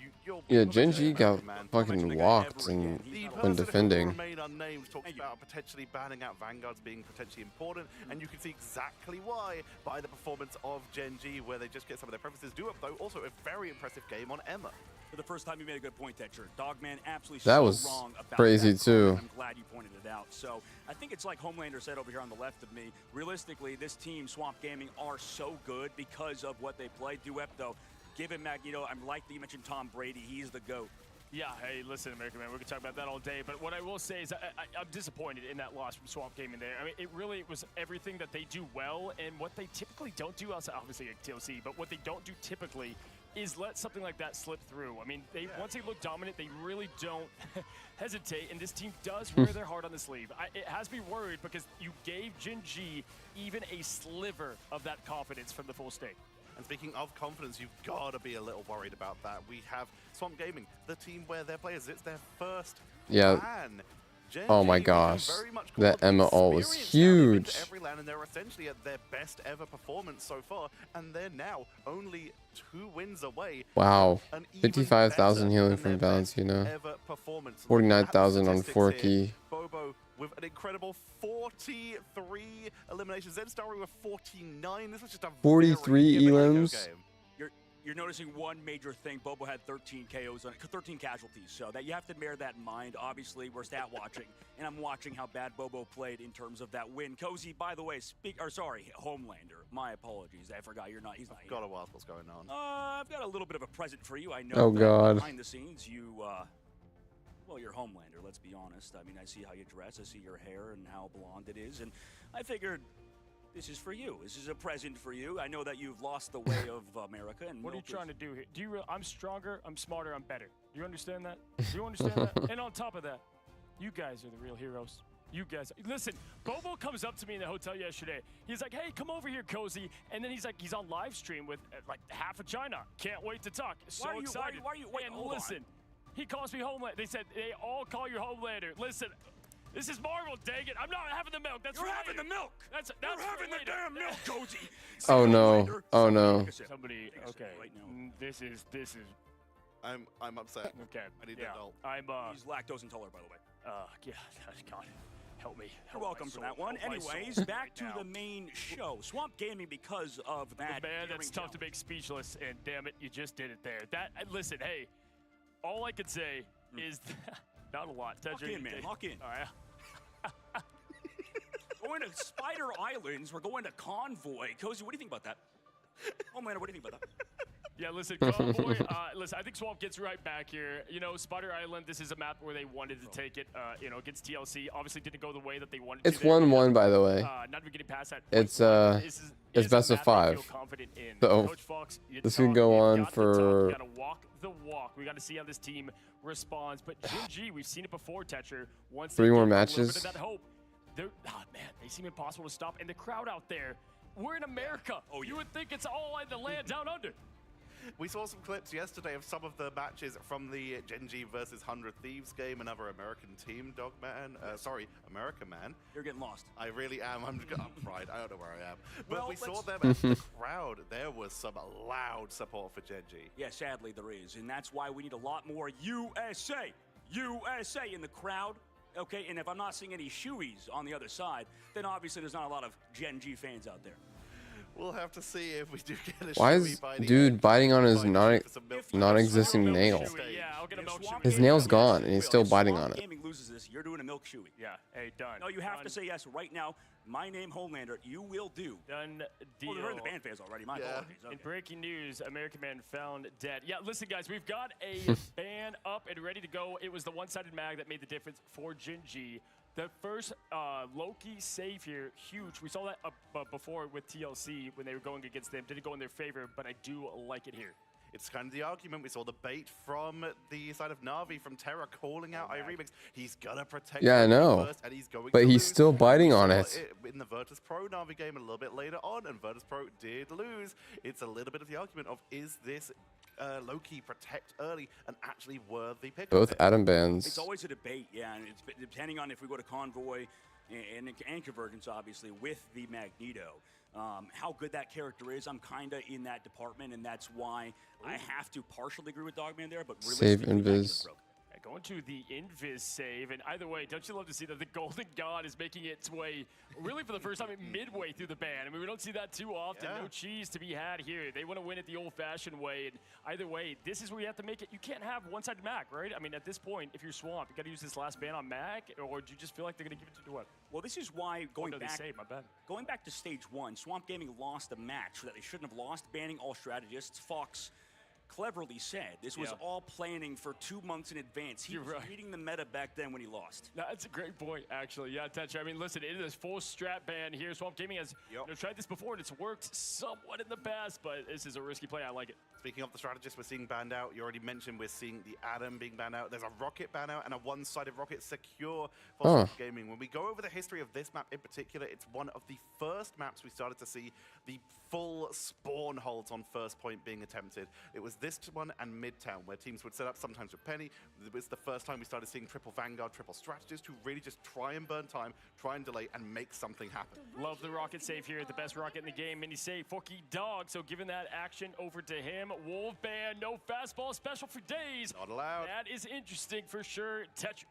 Yeah, Gen G got fucking walked when defending. Remain unnamed talks about potentially banning out Vanguards being potentially important, and you can see exactly why by the performance of Gen G, where they just get some of their preferences. Duep, though, also a very impressive game on Emma. For the first time, you made a good point, Tetcher. Dogman absolutely That so was wrong about crazy that. too. I'm glad you pointed it out. So I think it's like Homelander said over here on the left of me. Realistically, this team, Swamp Gaming, are so good because of what they play. Duep, though, give him Magneto. I'm like that you mentioned Tom Brady. He's the GOAT. Yeah, hey, listen, American Man, we can talk about that all day, but what I will say is I'm disappointed in that loss from Swamp Gaming there. I mean, it really was everything that they do well, and what they typically don't do, outside, obviously like TLC, but what they don't do typically is let something like that slip through. I mean, once they look dominant, they really don't hesitate, and this team does wear their heart on the sleeve. It has me worried because you gave Gen G even a sliver of that confidence from the full state. And speaking of confidence, you've got to be a little worried about that. We have Swamp Gaming, the team where their players, it's their first ban. Oh my gosh, that Emma ult was huge. Every land, and they're essentially at their best ever performance so far, and they're now only 2 wins away. Wow, 55,000 healing from Valentina, 49,000 on Forky. Bobo with an incredible 43 eliminations. Zenstari with 49. This was just a 43 elims. You're noticing one major thing. Bobo had 13 KOs on it, 13 casualties. So that you have to bear that in mind. Obviously, we're stat watching, and I'm watching how bad Bobo played in terms of that win. Cozy, by the way, Homelander. My apologies. I forgot he's not here. Got to ask what's going on. I've got a little bit of a present for you. I know Oh, that God. behind the scenes, well, you're Homelander, let's be honest. I mean, I see how you dress, I see your hair and how blonde it is, and I figured this is for you. This is a present for you. I know that you've lost the way of America. And what are you trying to do here? I'm stronger, I'm smarter, I'm better. Do you understand that? Do you understand that? And on top of that, you guys are the real heroes. You guys, listen, Bobo comes up to me in the hotel yesterday. He's like, hey, come over here, Cozy. And then he's on live stream with like half of China. Can't wait to talk. So excited. Why are you wait, and hold listen, on. he calls me Homelander. They said they all call you Homelander. Listen, this is Marvel, dang it. I'm not having the milk. You're having the milk. That's having the damn milk, Cozy. Oh no. Oh no. Somebody, okay. This is. I'm upset. Okay. I need that ult. He's lactose intolerant, by the way. Yeah, God. Help me. You're welcome for that one. Anyways, back to the main show. Swamp Gaming, because of that. Man, that's tough to make speechless, and damn it, you just did it there. Listen, hey, all I could say is not a lot. Lock in, man. Lock in. All right. Going to Spider Islands. We're going to Convoy. Cozy, what do you think about that? Oh, man, what do you think about that? Yeah, listen, Convoy, listen, I think Swamp gets right back here. You know, Spider Island, this is a map where they wanted to take it, you know, against TLC. Obviously didn't go the way that they wanted It's to. It's 1-1, by the way. Not even getting past that. It's best of 5. So this can go on for. We gotta walk the walk. We gotta see how this team responds. But Gen.G, we've seen it before, Tetcher. Once 3 more they get a matches. little bit of that hope, man, they seem impossible to stop. And the crowd out there, we're in America. Oh, you would think it's all in the land down under. We saw some clips yesterday of some of the matches from the Gen.G versus 100 Thieves game, another American team, Dogman. Sorry, America Man. You're getting lost. I really am. I'm right. I don't know where I am. But Well, we saw let's- them at the crowd. There was some loud support for Gen.G. Yeah, sadly there is, and that's why we need a lot more USA in the crowd. Okay, and if I'm not seeing any shoeies on the other side, then obviously there's not a lot of Gen.G fans out there. We'll have to see if we do get a Why shoey is by the dude end. biting on his If non-existing nail? Yeah, I'll get a milk shoey. His nail's gone, and he's still biting on it. Gaming loses this, you're doing a milk shoey. Yeah, hey, done. No, you have to say yes right now. My name, Homelander, you will do. Done deal. Oh, they're in the ban phase already. My apologies. Okay. In breaking news, American Man found dead. Yeah, listen, guys, we've got a ban up and ready to go. It was the one-sided mag that made the difference for Gen.G. The first Loki save here, huge. We saw that before with TLC when they were going against them. Didn't go in their favor, but I do like it here. It's kind of the argument. We saw the bait from the side of Na'Vi, from Terra, calling out iRemix. He's gonna protect. Yeah, I know. First, and he's going But to he's lose. still biting We on saw it. in the Virtus Pro Na'Vi game a little bit later on, and Virtus Pro did lose. It's a little bit of the argument of, is this Loki protect early and actually worthy pick? Both Adam bans. It's always a debate, yeah, and it's depending on if we go to Convoy and Convergence, obviously, with the Magneto. How good that character is, I'm kind of in that department, and that's why I have to partially agree with Dogman there, but Save realistically, invis. Going to the invis save, and either way, don't you love to see that the Golden God is making its way, really for the first time, midway through the ban. I mean, we don't see that too often. Yeah. No cheese to be had here. They want to win it the old-fashioned way, and either way, this is where you have to make it. You can't have one-sided Mag, right? I mean, at this point, if you're Swamp, you got to use this last ban on Mag, or do you just feel like they're going to give it to what? Well, this is why going no, they back, saved, my bad. Going back to stage 1, Swamp Gaming lost a match that they shouldn't have lost, banning all strategists. Fox cleverly said this was all planning for 2 months in advance. He was reading the meta back then when he lost. That's a great point, actually. Yeah, Tetcher. I mean, listen, it is full strat ban here. Swamp Gaming has tried this before, and it's worked somewhat in the past, but this is a risky play. I like it. Speaking of the strategists we're seeing banned out, you already mentioned we're seeing the Adam being banned out. There's a Rocket ban out and a one-sided Rocket secure for Swamp Gaming. When we go over the history of this map in particular, it's one of the first maps we started to see the full spawn holds on first point being attempted. It was this one and Midtown, where teams would set up sometimes with Penny. It was the first time we started seeing triple Vanguard, triple strategist, who really just try and burn time, try and delay, and make something happen. Love the rocket save here, the best rocket in the game. Mini save, Forky Dog. So giving that action over to him. Wolf ban, no fastball special for days. Not allowed. That is interesting for sure. Tetcher.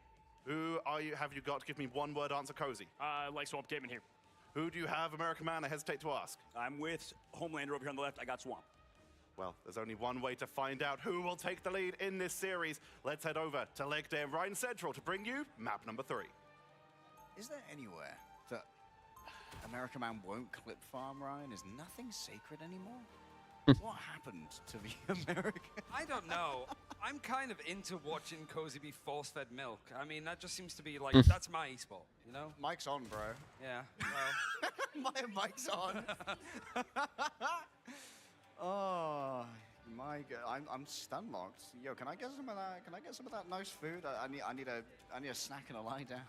Who have you got? Give me one word answer, Cozy. Like Swamp Gaming here. Who do you have, American Man? I hesitate to ask. I'm with Homelander over here on the left. I got Swamp. Well, there's only one way to find out who will take the lead in this series. Let's head over to Leg Day Rhine Central to bring you map number 3. Is there anywhere that American Man won't clip farm, Ryan? Is nothing sacred anymore? What happened to the American? I don't know. I'm kind of into watching Cozy be force-fed milk. I mean, that just seems to be like, that's my e-sport, you know? Mike's on, bro. Yeah, well. My mic's on. Oh, my God. I'm stun locked. Yo, can I get some of that? Can I get some of that nice food? I need a snack and a lie down.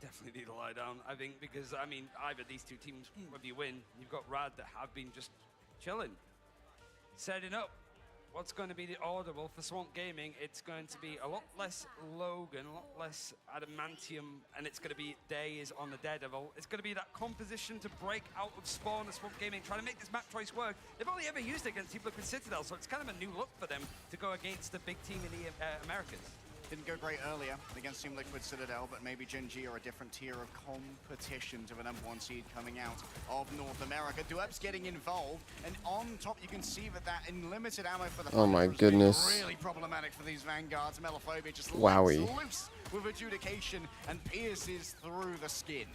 Definitely need to lie down, I think, because, I mean, either these two teams, whether you win, you've got Rad that have been just chilling, setting up what's going to be the audible for Swamp Gaming. It's going to be a lot less Logan, a lot less Adamantium, and it's going to be Days on the Daredevil. It's going to be that composition to break out of spawn of Swamp Gaming, trying to make this map choice work. They've only ever used it against Team Liquid Citadel, so it's kind of a new look for them to go against the big team in the Americas. Didn't go great earlier against Team Liquid Citadel, but maybe Gen.G are a different tier of competition to an #1 seed coming out of North America. Dweeb's getting involved, and on top you can see that unlimited ammo for the Oh my goodness. really problematic for these Vanguards. Melophobia just Wowie. lets loose with adjudication and pierces through the skin.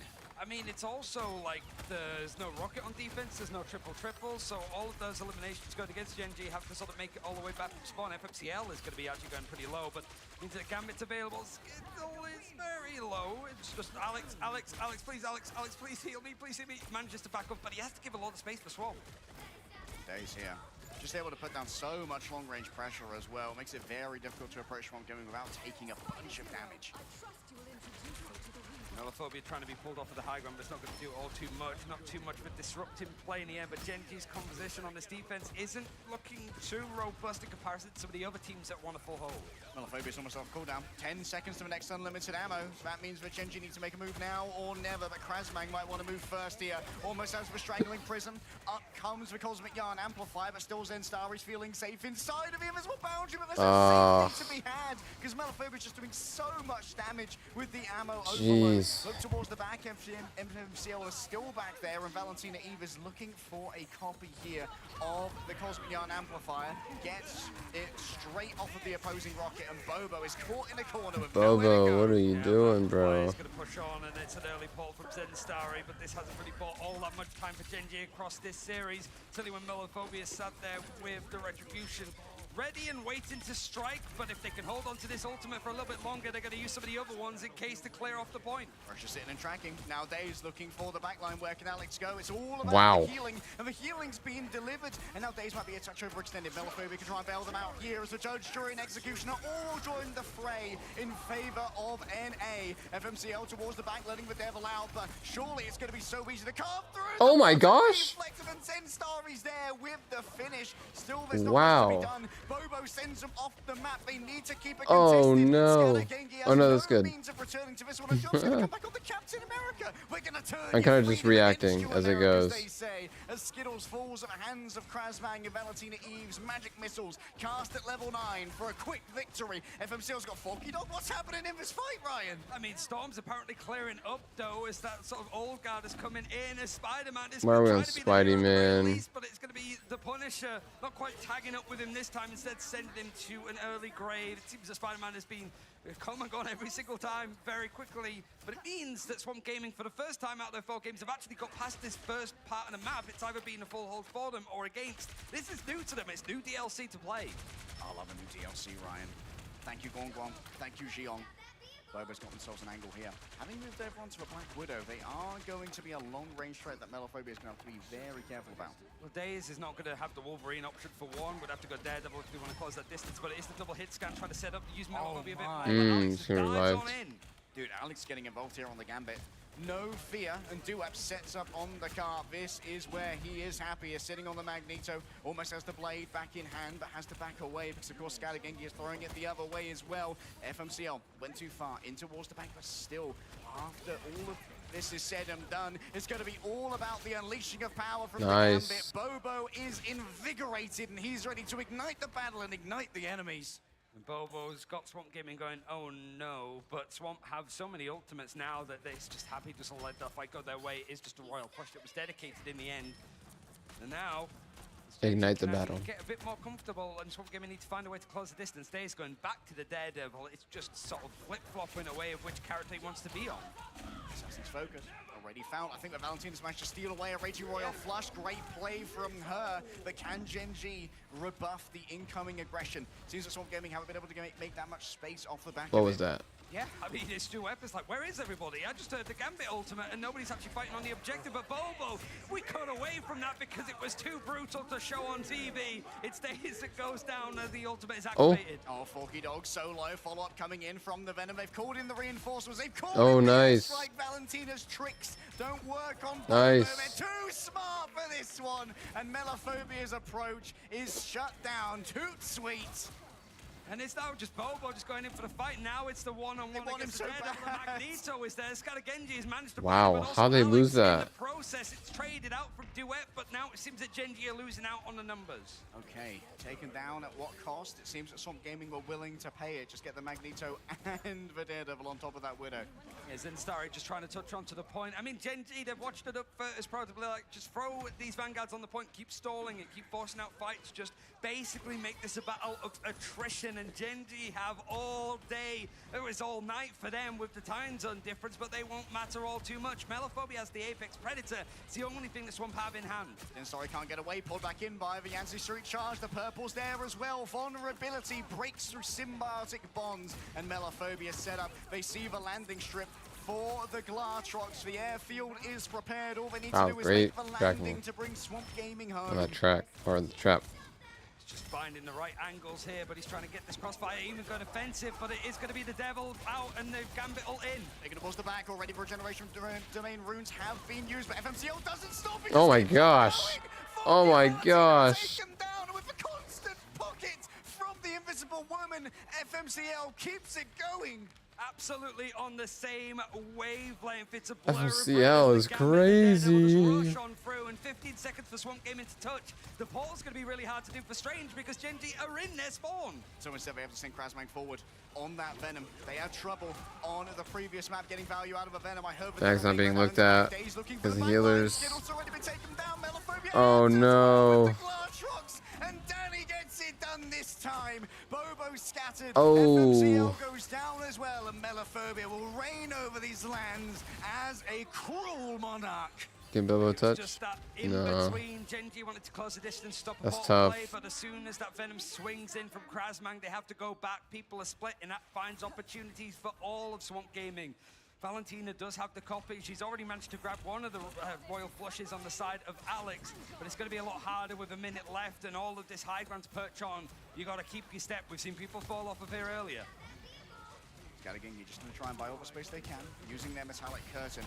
I mean, it's also like there's no rocket on defense, there's no triple-triple, so all of those eliminations going against Gen G have to sort of make it all the way back from spawn. FMCL is going to be actually going pretty low, but means that Gambit's available. Skittle is very low. It's just Alex, please, Alex, please heal me, please heal me. Manages to back up, but he has to give a lot of space for Swamp. Days here. Just able to put down so much long-range pressure as well. Makes it very difficult to approach Swamp Gaming without taking a bunch of damage. Melophobia trying to be pulled off of the high ground, but it's not going to do all too much. Not too much of a disrupting play in the end, but Gen G's composition on this defense isn't looking too robust in comparison to some of the other teams that want a full hold. Melophobia's almost off cooldown. 10 seconds to the next unlimited ammo. So that means that Gen G needs to make a move now or never, but Krasmang might want to move first here. Almost out of a strangling prism. Up comes the Cosmic Yarn Amplifier, but still Zenstar is feeling safe inside of the invisible boundary, but there's a safety to be had, because Melophobia's just doing so much damage with the ammo overload. Look towards the back, FMCL is still back there, and Valentina Eve is looking for a copy here of the Cosmic Yarn Amplifier. Gets it straight off of the opposing rocket, and Bobo is caught in a corner with Bobo, what are you doing, bro? He's going to push on, and it's an early pull from Zenstarry, but this hasn't really bought all that much time for Gen G across this series. Certainly when Melophobia sat there with the Retribution ready and waiting to strike, but if they can hold on to this ultimate for a little bit longer, they're going to use some of the other ones in case to clear off the point. Pressure sitting and tracking. Now Daze looking for the backline. Where can Alex go? It's all about the healing, and the healing's being delivered. And now Daze might be a touch overextended. Melophobia can try and bail them out here as the judge, jury, and executioner all join the fray in favor of NA. FMCL towards the back, letting the devil out, but surely it's going to be so easy to carve through. Oh my gosh! And Zenstar is there with the finish. Still, there's not much to be done. Bobo sends them off the map. They need to keep it contested. Oh no! Oh no, that's good. I'm kind of just reacting as it goes. As Skittles falls at the hands of Krasmang and Valentina Eve's magic missiles cast at level 9 for a quick victory. FMCL's got Forky Dog. What's happening in this fight, Ryan? I mean, Storm's apparently clearing up though, as that sort of old guard is coming in. As Spider-Man is Where are we on Spidey, man? But it's going to be the Punisher, not quite tagging up with him this time, instead sending him to an early grave. It seems that Spider-Man has been come and gone every single time very quickly, but it means that Swamp Gaming, for the first time out of their 4 games, have actually got past this first part of the map. It's either been a full hold for them or against. This is new to them. It's new DLC to play. I love a new DLC, Ryan. Thank you, Guang. Thank you, Xiong. Bobo's got themselves an angle here. Having moved everyone to a Black Widow, they are going to be a long-range threat that Melophobia is going to have to be very careful about. Well, Daze is not going to have the Wolverine option for one. Would have to go Daredevil if we want to close that distance, but it is the double hit scan trying to set up to use Melophobia a bit more. He's gonna revive. Dude, Alex getting involved here on the Gambit. No fear, and Duap sets up on the cart. This is where he is happiest, sitting on the Magneto, almost has the blade back in hand, but has to back away because, of course, Scalagengi is throwing it the other way as well. FMCL went too far in towards the back, but still, after all of this is said and done, it's going to be all about the unleashing of power from the Gambit. Bobo is invigorated, and he's ready to ignite the battle and ignite the enemies. And Bobo's got Swamp Gaming going, oh no, but Swamp have so many ultimates now that they're just happy to let the fight go their way. It's just a royal push that was dedicated in the end. And now, ignite the battle. Get a bit more comfortable, and Swamp Gaming need to find a way to close the distance. Daze going back to the Daredevil. It's just sort of flip-flopping away of which character he wants to be on. Assassin's focus already found. I think that Valentina's managed to steal away a Raging Royal flush. Great play from her, but can Gen G rebuff the incoming aggression? Seems that Swamp Gaming haven't been able to make that much space off the back. What was that? Yeah, I mean, it's Stu Epps like, where is everybody? I just heard the Gambit ultimate and nobody's actually fighting on the objective, but Bobo, we cut away from that because it was too brutal to show on TV. It's Daze that goes down as the ultimate is activated. Oh, Forky Dog solo, follow-up coming in from the Venom. They've called in the reinforcements. They've called in nice. Like Valentina's tricks don't work on Bobo. Nice. They're too smart for this one, and Melophobia's approach is shut down. Toot sweet. And it's now just Bobo just going in for the fight. Now it's the one-on-one against the Daredevil. Magneto is there. Scalagengi has managed to... Wow, how'd they lose that? In the process, it's traded out from Duet, but now it seems that Gen G are losing out on the numbers. Okay, taken down at what cost? It seems that Swamp Gaming were willing to pay it. Just get the Magneto and the Daredevil on top of that Widow. Yeah, Zenstar just trying to touch on to the point. I mean, Gen G, they've watched it up as probably like, just throw these Vanguards on the point, keep stalling it, keep forcing out fights, just basically make this a battle of attrition and Gen.G have all day. It was all night for them with the time zone difference, but they won't matter all too much. Melophobia has the Apex Predator. It's the only thing that Swamp have in hand. And sorry, can't get away. Pulled back in by the Yanzi Street Charge. The purple's there as well. Vulnerability breaks through symbiotic bonds. And Melophobia set up. They see the landing strip for the Glatrox. The airfield is prepared. All they need to do is make the landing to bring Swamp Gaming home. On that track, or the trap. Just finding the right angles here, but he's trying to get this crossfire even go defensive, but it is going to be the Devil out and the Gambit all in. They're going to pause the back already for a generation. Domain runes have been used, but FMCL doesn't stop it. Oh my gosh. Oh my gosh. Taken down with a constant pocket from the Invisible Woman. FMCL keeps it going. Absolutely on the same wavelength. It's a blur FMCL is crazy. Rush on through, and 15 seconds for Swamp Gaming to touch. The portal's going to be really hard to do for Strange because Gen.G are in their spawn. So instead they have to send Krasmang forward on that Venom. They had trouble on the previous map getting value out of a Venom. I hope Bag's not being looked at because the healers. Oh no. And Danny gets it done this time. Bobo scattered. Oh. FMCL goes down as well, and Melophobia will reign over these lands as a cruel monarch. Can Bobo touch? Just that in No. between. Gen.G wanted to close the distance, stop a That's portal tough. play, but as soon as that Venom swings in from Krasmang, they have to go back. People are split, and that finds opportunities for all of Swamp Gaming. Valentina does have the copy. She's already managed to grab one of the Royal Flushes on the side of Alex, but it's going to be a lot harder with a minute left and all of this high ground to perch on. You got to keep your step. We've seen people fall off of here earlier. Scattergang just going to try and buy all the space they can, using their metallic curtain.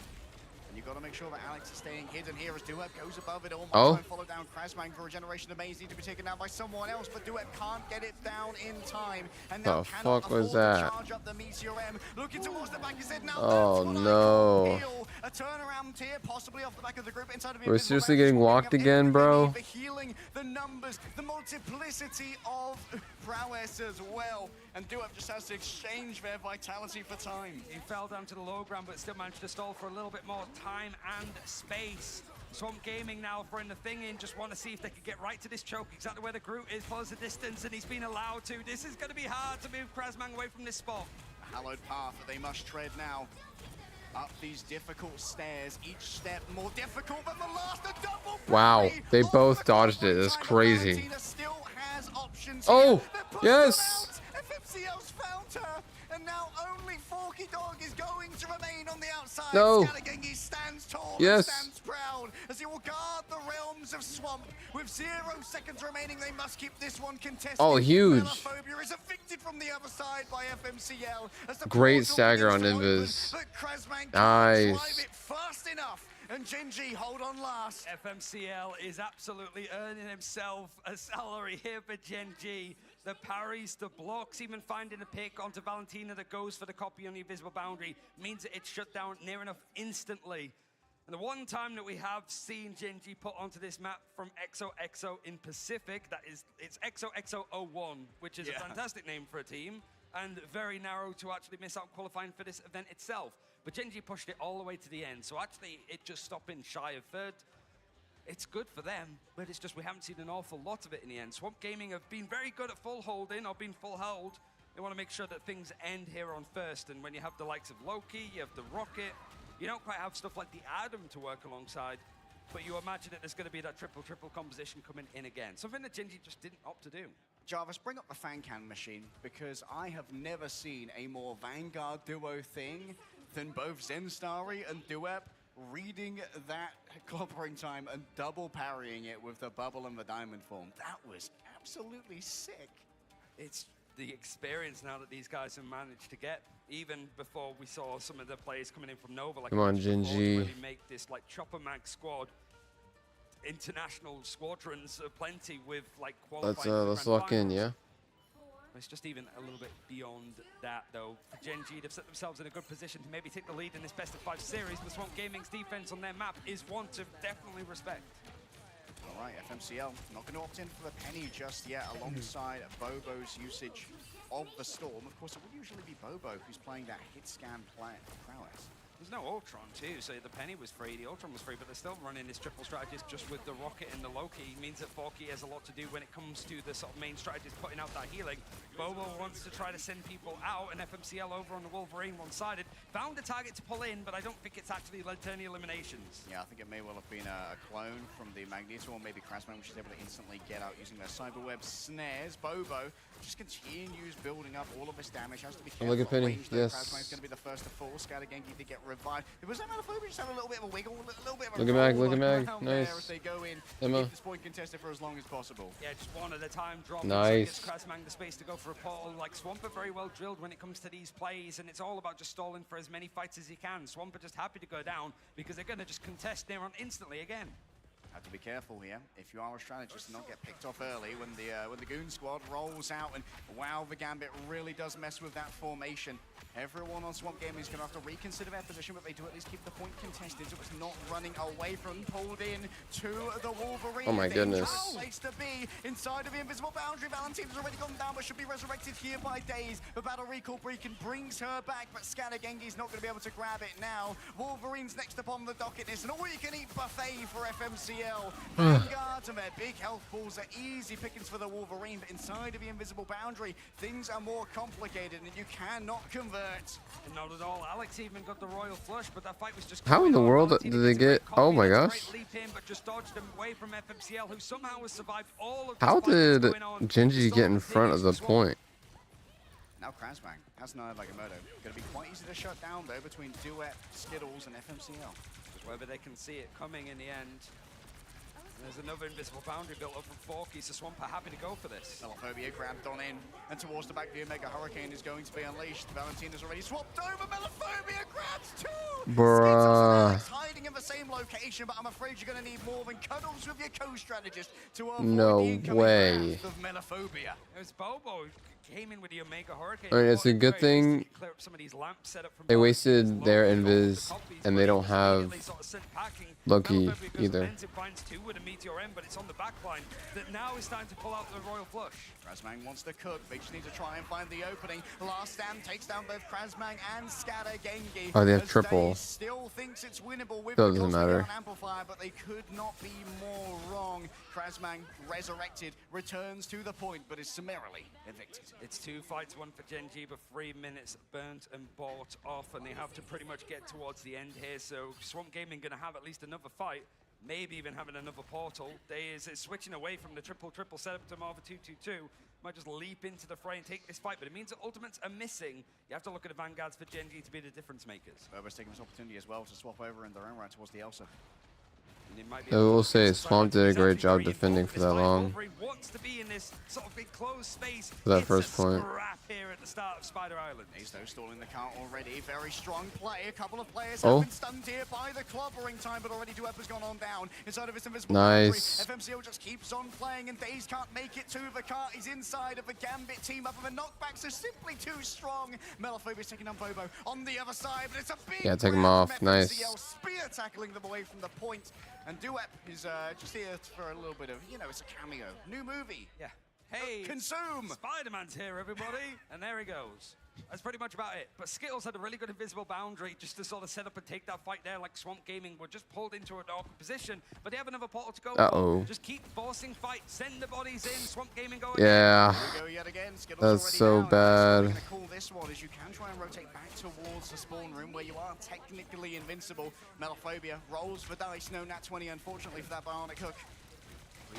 And you've got to make sure that Alex is staying hidden here as Duep goes above it all. Oh. Follow down Krasmang for Regeneration of Maze, need to be taken down by someone else, but Duep can't get it down in time. And now The fuck was that? charge up the Meteor M. Looking towards the back, he said, now Oh no. a turnaround here, possibly off the back of the group inside of the We're seriously getting walked again, bro. the healing, the numbers, the multiplicity of prowess as well. And Duep just has to exchange their vitality for time. He fell down to the low ground, but still managed to stall for a little bit more time and space. Swamp Gaming now throwing the thing in, just want to see if they could get right to this choke, exactly where the Groot is, close the distance, and he's been allowed to. This is going to be hard to move Krasmang away from this spot. A hallowed path that they must tread now. Up these difficult stairs, each step more difficult than the last. A double Wow, they both dodged it. That's crazy. Oh, yes. FMCL's found her, and now only Forky Dog is going to remain on the outside. No. Scalagengi stands tall Yes. and stands proud as he will guard the realms of Swamp. With 0 seconds remaining, they must keep this one contested. Oh, huge. Melophobia is evicted from the other side by FMCL. As the Great portal stagger on begins to open, Invis. but Krasmang can't Nice. drive it fast enough. And Gen.G hold on last. FMCL is absolutely earning himself a salary here for Gen.G. The parries, the blocks, even finding a pick onto Valentina that goes for the copy on the invisible boundary means that it's shut down near enough instantly. And the one time that we have seen Gen.G put onto this map from XOXO in Pacific, it's XOXO01, which is a fantastic name for a team, and very narrow to actually miss out qualifying for this event itself. But Gen.G pushed it all the way to the end, so actually it just stopping shy of third. It's good for them, but it's just we haven't seen an awful lot of it in the end. Swamp Gaming have been very good at full holding or being full hold. They want to make sure that things end here on first, and when you have the likes of Loki, you have the Rocket, you don't quite have stuff like the Adam to work alongside, but you imagine that there's going to be that triple composition coming in again. Something that Gen.G just didn't opt to do. Jarvis, bring up the fan can machine, because I have never seen a more Vanguard duo thing than both Zenstari and Duep reading that clobbering time and double parrying it with the bubble and the diamond form. That was absolutely sick. It's the experience now that these guys have managed to get, even before we saw some of the players coming in from Nova, like Come on, Gen.G. really make this like Chopper Mag squad. International squadrons plenty with like qualifying. Let's lock in, yeah. It's just even a little bit beyond that, though. For Gen.G, they've set themselves in a good position to maybe take the lead in this best-of-5 series, but Swamp Gaming's defense on their map is one to definitely respect. All right, FMCL not going to opt in for the penny just yet, alongside Bobo's usage of the Storm. Of course, it would usually be Bobo who's playing that hit scan prowess. There's no Ultron too, so the Penny was free, the Ultron was free, but they're still running this triple strategist just with the Rocket and the Loki. It means that Forky has a lot to do when it comes to the sort of main strategist putting out that healing. Bobo wants to try to send people out, and FMCL over on the Wolverine one-sided. Found a target to pull in, but I don't think it's actually led to any eliminations. Yeah, I think it may well have been a clone from the Magneto, or maybe Krasman, which is able to instantly get out using their Cyberweb snares. Bobo just continues building up all of his damage. Has to be careful. Look at Penny, yes. Krasman's going to be the first to fall. Scatter Genki to get revived. It was Amanophobia just have a little bit of a wiggle, a little bit of a Look at Mag, roll look at Mag. Nice. If they go in, Emma. keep this point contested for as long as possible. Yeah, just one at a time. Drop. Nice. So gives Krasmang the space to go for a portal. Like Swampert, very well drilled when it comes to these plays, and it's all about just stalling for as many fights as he can. Swampert just happy to go down because they're going to just contest Neron instantly again. Have to be careful here if you are a strategist to not get picked off early when the Goon Squad rolls out, and wow, the Gambit really does mess with that formation. Everyone on Swamp Gaming is going to have to reconsider their position, but they do at least keep the point contested, so it's not running away from, pulled in to the Wolverine. Oh my goodness. Place to be inside of the invisible boundary. Valentina's already gone down, but should be resurrected here by Daze. The Battle Recall Beacon brings her back, but Scatter Genki's not going to be able to grab it now. Wolverine's next upon the docket. It's an all-you-can-eat buffet for FMCL. Vanguards and their big health pools are easy pickings for the Wolverine, but inside of the invisible boundary, things are more complicated, and you cannot convert. Not at all. Alex even got the royal flush, but that fight was just. How in the world did they get? Oh my gosh. How did Genji get in front of the point? Now Krasmang has no Agamotto. Going to be quite easy to shut down though between Duet, Skittles, and FMCL. Just whether they can see it coming in the end. There's another invisible boundary built up from Forky, so Swampert happy to go for this. Melophobia grabbed on in, and towards the back, the Omega Hurricane is going to be unleashed. Valentina's already swapped over. Melophobia grabs two! Bruh. Skittles hiding in the same location, but I'm afraid you're going to need more than cuddles with your co-strategist to avoid No the incoming way. wrath of Melophobia. It was Bobo. Came in with the Omega Hurricane. I mean, it's a good thing they wasted their invis and they don't have Loki either. With a Meteor M, but it's on the back line that now is time to pull out the Royal Flush. Krasmang wants to cook. They just need to try and find the opening. Last Stand takes down both Krasmang and Scatter Genki. Oh, they have triple. Still thinks it's winnable with Still the doesn't matter. Amplifier, but they could not be more wrong. Krasmang resurrected, returns to the point, but is summarily evicted. It's 2 fights, 1 for Genji, but 3 minutes burnt and bought off, and they have to pretty much get towards the end here. So Swamp Gaming going to have at least another fight. Maybe even having another portal. Daze is switching away from the triple setup to more of a 2-2-2. Might just leap into the fray and take this fight, but it means that ultimates are missing. You have to look at the Vanguards for Genji to be the difference makers. Bobo's taking this opportunity as well to swap over in their own right towards the Elsa. I will say Swamp did a great job defending for that long. Wants to be in this sort of big closed space. For that first point. Here at the start of Spider Island. He's though stalling the count already. Very strong play. A couple of players Oh. have been stunned here by the clobbering time, but already Duep has gone on down inside of his invisible Nice. boundary. FMCL just keeps on playing, and Daze can't make it to the cart. He's inside of the Gambit team up, and the knockbacks are simply too strong. Melophobia's taking on Bobo on the other side, but it's a big Yeah, take him grab off. from Nice. FMCL, spear tackling them away from the point. And Duep is just here for a little bit of, you know, it's a cameo. New movie. Yeah. Hey, consume! Spider-Man's here, everybody. And there he goes. That's pretty much about it. But Skittles had a really good invisible boundary just to sort of set up and take that fight there. Like Swamp Gaming were just pulled into an awkward position, but they have another portal to go. Uh-oh. Just keep forcing fight. Send the bodies in. Swamp Gaming going. Yeah. Go yet again. Skittles That's already so down. bad. What I'm gonna call this one is you can try and rotate back towards the spawn room where you are technically invincible. Melophobia rolls for dice. No nat 20, unfortunately, for that bionic hook.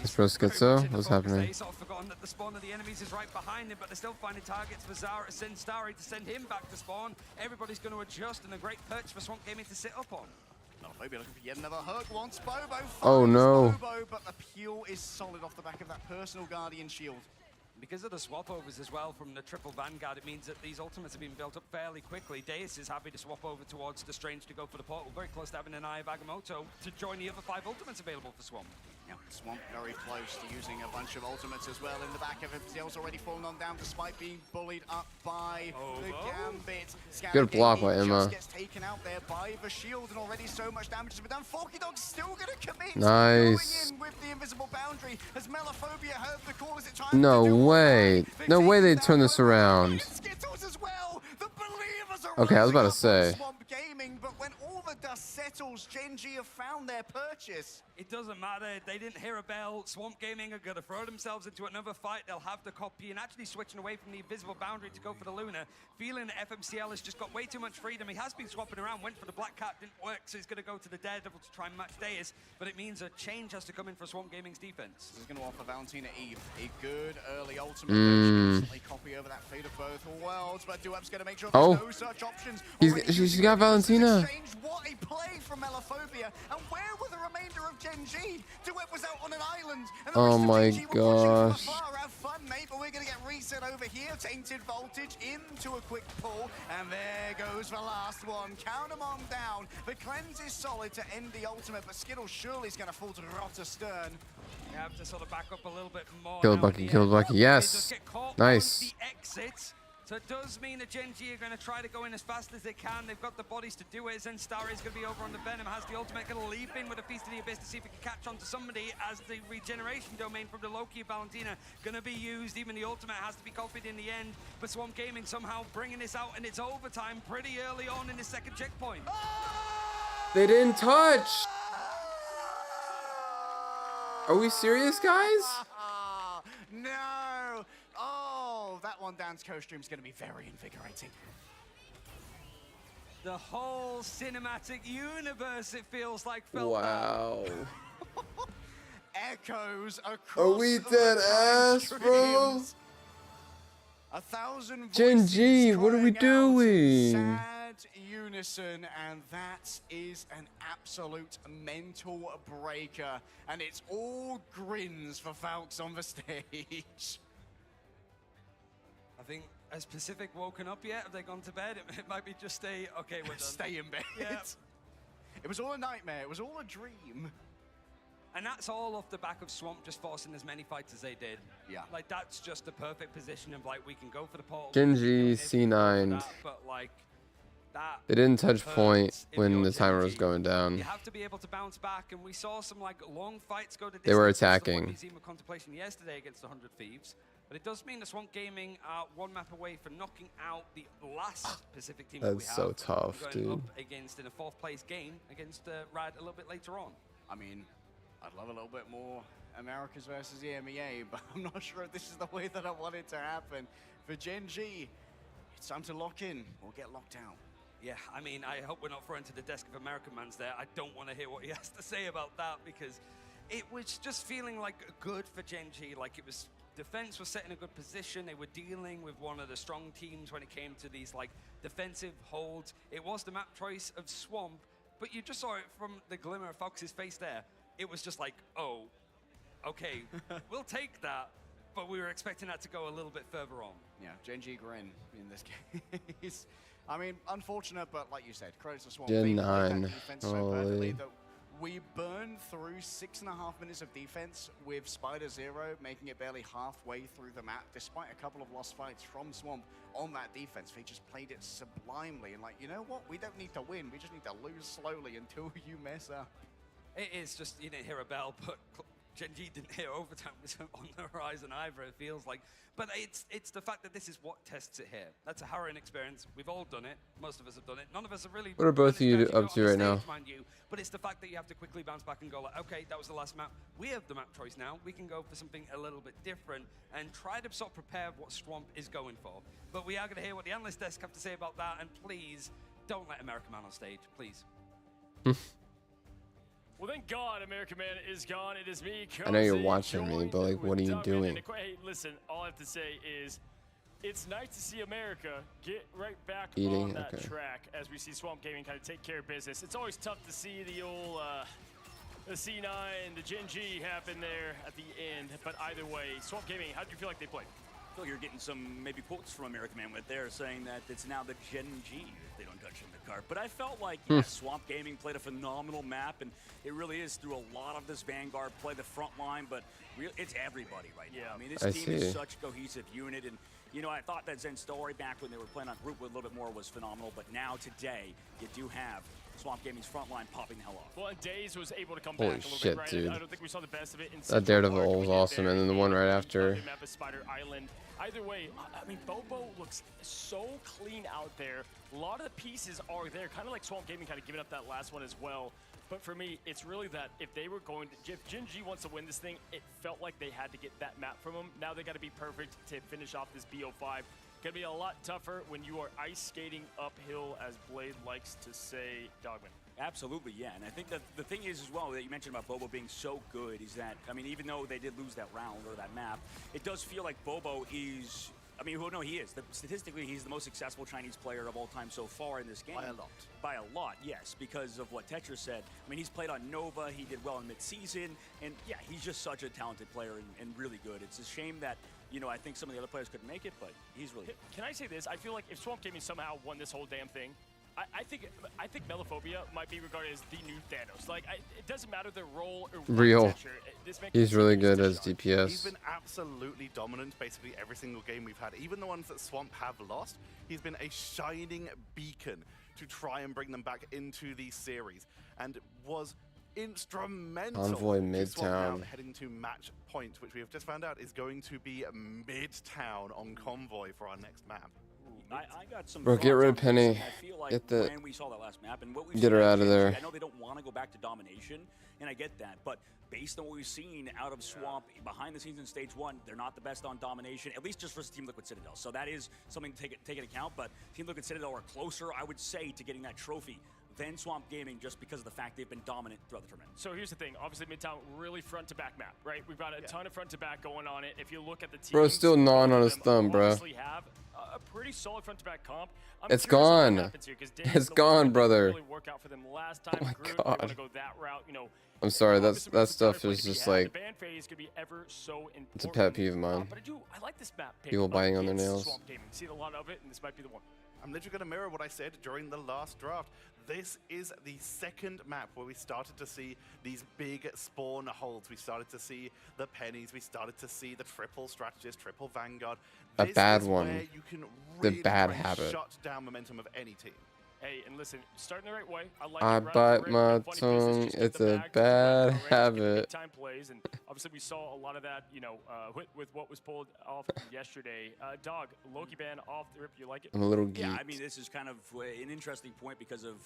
It's pro Schizo? What's happening? He's sort of forgotten that the spawn of the enemies is right behind him, but they're still finding targets for Zara to send Starry to send him back to spawn. Everybody's going to adjust, and a great perch for Swamp Gaming to sit up on. Melophobia looking for yet another hook. Wants Bobo. Oh, no. Bobo, but the peel is solid off the back of that personal Guardian shield. Because of the swap overs as well from the triple Vanguard, it means that these ultimates have been built up fairly quickly. Deus is happy to swap over towards the Strange to go for the portal. Very close to having an Eye of Agamotto to join the other 5 ultimates available for Swamp. Yeah, Swamp very close to using a bunch of ultimates as well in the back of him. Zell's already fallen on down despite being bullied up by the Gambit. Good block by Emma. Just gets taken out there by the shield, and already so much damage has been done. Forky Dog's still going to commit. Nice. Going in with the invisible boundary as Melophobia heard the call. Is it time No to do way. No way they turn this around. Skittles as well. The believer was a Okay, I was about to rising up on say. Swamp Gaming, but when all the dust settles, Gen G have found their purchase. It doesn't matter. They didn't hear a bell. Swamp Gaming are going to throw themselves into another fight. They'll have the copy and actually switching away from the invisible boundary to go for the Luna. Feeling that FMCL has just got way too much freedom. He has been swapping around, went for the Black Cat, didn't work, so he's going to go to the Daredevil to try and match Deus. But it means a change has to come in for Swamp Gaming's defense. This is going to offer Valentina Eve a good early ultimate. Instantly copy over that fate of both worlds, but Duep's going to make sure there's no such options. She's got Valentina. What a play from Melophobia, and where were the remainder of Gen G? Duep was out on an island, and the Oh rest of my Gen G were watching gosh. from afar. Have fun, mate, but we're going to get reset over here. Tainted Voltage into a quick pull, and there goes the last one. Count them on down. The cleanse is solid to end the ultimate, but Skittles surely is going to fall to rot astern. You have to sort of back up a little bit more. Killed now Bucky, in the killed end. Bucky. They Yes. just get caught Nice. on the exits. So it does mean that Gen G are going to try to go in as fast as they can. They've got the bodies to do it. Zenstari is going to be over on the Venom. Has the ultimate, going to leap in with a Feast of the Abyss to see if he can catch on to somebody as the regeneration domain from the Loki of Valentina going to be used. Even the ultimate has to be copied in the end. But Swamp Gaming somehow bringing this out, and it's overtime pretty early on in the second checkpoint. They didn't touch. Are we serious, guys? No! Oh, that one dance co-stream is going to be very invigorating. The whole cinematic universe, it feels like, felt Wow. Echoes across Are we the dead time ass, bro? streams. 1,000 Gen voices G, what are we crying out doing? Sad unison, and that is an absolute mental breaker. And it's all grins for Falx on the stage. I think, has Pacific woken up yet? Have they gone to bed? It might be just a, okay, we're done. Stay in bed. Yeah. It was all a nightmare. It was all a dream. And that's all off the back of Swamp just forcing as many fights as they did. Yeah. Like, that's just the perfect position of, like, we can go for the portal. Gen G C9. But, like, that... They didn't touch point hurts if when you're the Gen timer G. was going down. You have to be able to bounce back, and we saw some, like, long fights go to They were distance, just the one attacking. we've seen with Contemplation yesterday against the 100 Thieves. But it does mean the Swamp Gaming are one map away from knocking out the last Pacific team that we That's have. so tough, going dude. up against, in a fourth place game, against Rad a little bit later on. I mean, I'd love a little bit more Americas versus EMEA, but I'm not sure if this is the way that I want it to happen. For Gen G, it's time to lock in or get locked out. Yeah, I mean, I hope we're not thrown to the desk of American Man's there. I don't want to hear what he has to say about that, because it was just feeling like good for Gen G. Like, it was, defense was set in a good position. They were dealing with one of the strong teams when it came to these, like, defensive holds. It was the map choice of Swamp, but you just saw it from the glimmer of Fox's face there. It was just like, oh, okay, we'll take that, but we were expecting that to go a little bit further on. Yeah, Gen G grin in this case. I mean, unfortunate, but like you said, credits to Swamp. Gen They played that 9. defense so perfectly Holy. that we burned through 6.5 minutes of defense with Spider Zero, making it barely halfway through the map, despite a couple of lost fights from Swamp on that defense. They just played it sublimely and like, you know what? We don't need to win. We just need to lose slowly until you mess up. It is just, you didn't hear a bell, but Gen G didn't hear overtime was on the horizon either, it feels like. But it's the fact that this is what tests it here. That's a harrowing experience. We've all done it. Most of us have done it. None of us have really... What are both of you managed up to actually right go on now? the stage, mind you. But it's the fact that you have to quickly bounce back and go like, okay, that was the last map. We have the map choice now. We can go for something a little bit different and try to sort of prepare what Swamp is going for. But we are going to hear what the analyst desk have to say about that. And please, don't let American Man on stage, please. Well, thank God American Man is gone. It is me, I know you're Cozy, watching me, joined but like, what are with you Dumpin' doing? and Hey, listen, all I have to say is it's nice to see America get right back Eating? on that Okay. track as we see Swamp Gaming kind of take care of business. It's always tough to see the old the C9, the Gen G happen there at the end. But either way, Swamp Gaming, how did you feel like they played? I feel you're getting some maybe quotes from American Man with there saying that it's now the Gen G if they don't touch in the cart. But I felt like yeah, Swamp Gaming played a phenomenal map, and it really is through a lot of this Vanguard play, the front line, but it's everybody right now. I mean, this I team see. is such a cohesive unit, and you know, I thought that Zen Story back when they were playing on group with a little bit more was phenomenal, but now today you do have Swamp Gaming's front line popping the hell off. Well, and Daze was able to come Holy back a little shit, bit, right? dude. I don't think we saw the best of it in That Daredevil was awesome, and then the one right after. Memphis Spider Island. Either way, I mean, Bobo looks so clean out there. A lot of the pieces are there, kind of like Swamp Gaming kind of giving up that last one as well. But for me, it's really that if they were going to, if Gen G wants to win this thing, it felt like they had to get that map from them. Now they got to be perfect to finish off this BO5. Gonna be a lot tougher when you are ice skating uphill, as Blade likes to say, Dogman. Absolutely, yeah. And I think that the thing is as well that you mentioned about Bobo being so good is that, I mean, even though they did lose that round or that map, it does feel like Bobo is, I mean, well, no, he is. Statistically, he's the most successful Chinese player of all time so far in this game. By a lot. By a lot, yes, because of what Tetris said. I mean, he's played on Nova, he did well in mid-season, and yeah, he's just such a talented player and really good. It's a shame that, you know, I think some of the other players couldn't make it, but he's really good. Can I say this? I feel like if Swamp Gaming somehow won this whole damn thing, I think Melophobia might be regarded as the new Thanos. Like, it doesn't matter their role or Real. This man He's really good as He's DPS. been absolutely dominant basically every single game we've had. Even the ones that Swamp have lost, he's been a shining beacon to try and bring them back into these series, and was instrumental. Convoy to Swamp now Midtown. heading to match point, which we have just found out is going to be Midtown on Convoy for our next map. I got some Bro, get thoughts rid on of this. Penny. I feel like Get the. when we saw that last map and what we've Get her seen out of there. I know they don't want to go back to domination, and I get that, but based on what we've seen out of Swamp behind the scenes in stage 1, they're not the best on domination, at least just versus Team Liquid Citadel. So that is something to take into account, but Team Liquid Citadel are closer, I would say, to getting that trophy than Swamp Gaming just because of the fact they've been dominant throughout the tournament. So here's the thing. Obviously, Midtown, really front-to-back map, right? We've got a ton of front-to-back going on it. If you look at the team, Bro, still gnawing on his thumb, bro. have a pretty solid front-to-back comp. I'm It's curious what gone. happens here, 'cause Dave It's and the gone, Wolves brother. Really work out for them last time. Oh my Groot, God. They want to go that route, you know. I'm sorry, Obviously, that with the stuff entire is play to just be had, like. the ban phase could be ever so important. It's a pet peeve of mine. But I like this map pick People up biting on their against nails. Swamp Gaming. Seen a lot of it, and this might be the one. I'm literally going to mirror what I said during the last draft. This is the second map where we started to see these big spawn holds. We started to see the pennies. We started to see the triple strategist, triple vanguard. A This bad is one. where you can The really bad try and habit. shut down momentum of any team. Hey, and listen, starting the right way. I like I it right bite off the rip, my no funny business, tongue. just get It's the a bag, bad get habit. big time plays, and obviously we saw a lot of that, you know, with what was pulled off yesterday. Dog, Loki ban off the rip. You like it? I'm a little Yeah, geeked. I mean, this is kind of an interesting point because of,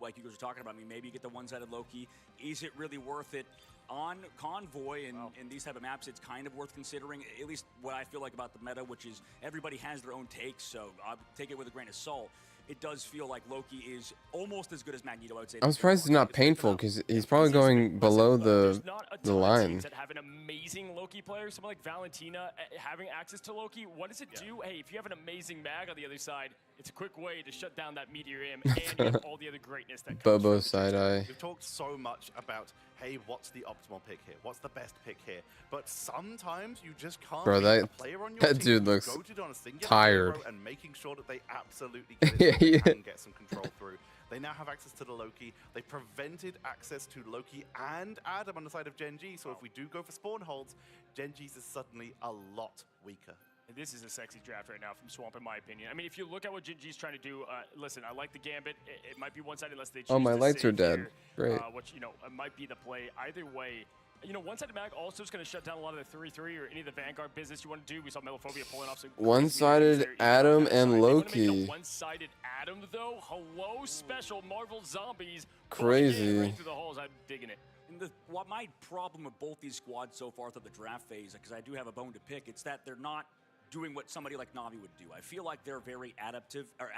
like you guys were talking about, I mean, maybe you get the one-sided Loki. Is it really worth it? On Convoy and these type of maps, it's kind of worth considering, at least what I feel like about the meta, which is everybody has their own takes, so I'll take it with a grain of salt. It does feel like Loki is almost as good as Magneto, I would say. I'm surprised it's not painful because he's probably going below the line. That have an amazing Loki player, someone like Valentina having access to Loki. What does it do? Hey, if you have an amazing mag on the other side, it's a quick way to shut down that Meteor Imp and you have all the other greatness that comes Bobo from it. side eye. We've talked so much about, hey, what's the optimal pick here? What's the best pick here? But sometimes you just can't Bro, beat that- a player on your that team dude who's looks goated on a singular tired. hero and making sure that they absolutely get it so Yeah, they can get some control through. They now have access to the Loki. They prevented access to Loki and Adam on the side of Gen G, so if we do go for spawn holds, Gen G's is suddenly a lot weaker. This is a sexy draft right now from Swamp, in my opinion. I mean, if you look at what Gen G's trying to do, listen, I like the Gambit. It might be one-sided unless they choose Oh, my to lights save are dead. here, Great. which, you know, might be the play. Either way, you know, one-sided mag also is going to shut down a lot of the 3-3 or any of the Vanguard business you want to do. We saw Melophobia pulling off some One-sided Adam and Loki. One-sided Adam, though. Hello, special Marvel Zombies. Crazy. Right through the halls. I'm digging it. And what my problem with both these squads so far through the draft phase, because I do have a bone to pick, it's that they're not doing what somebody like Na'Vi would do. I feel like they're very adaptive, or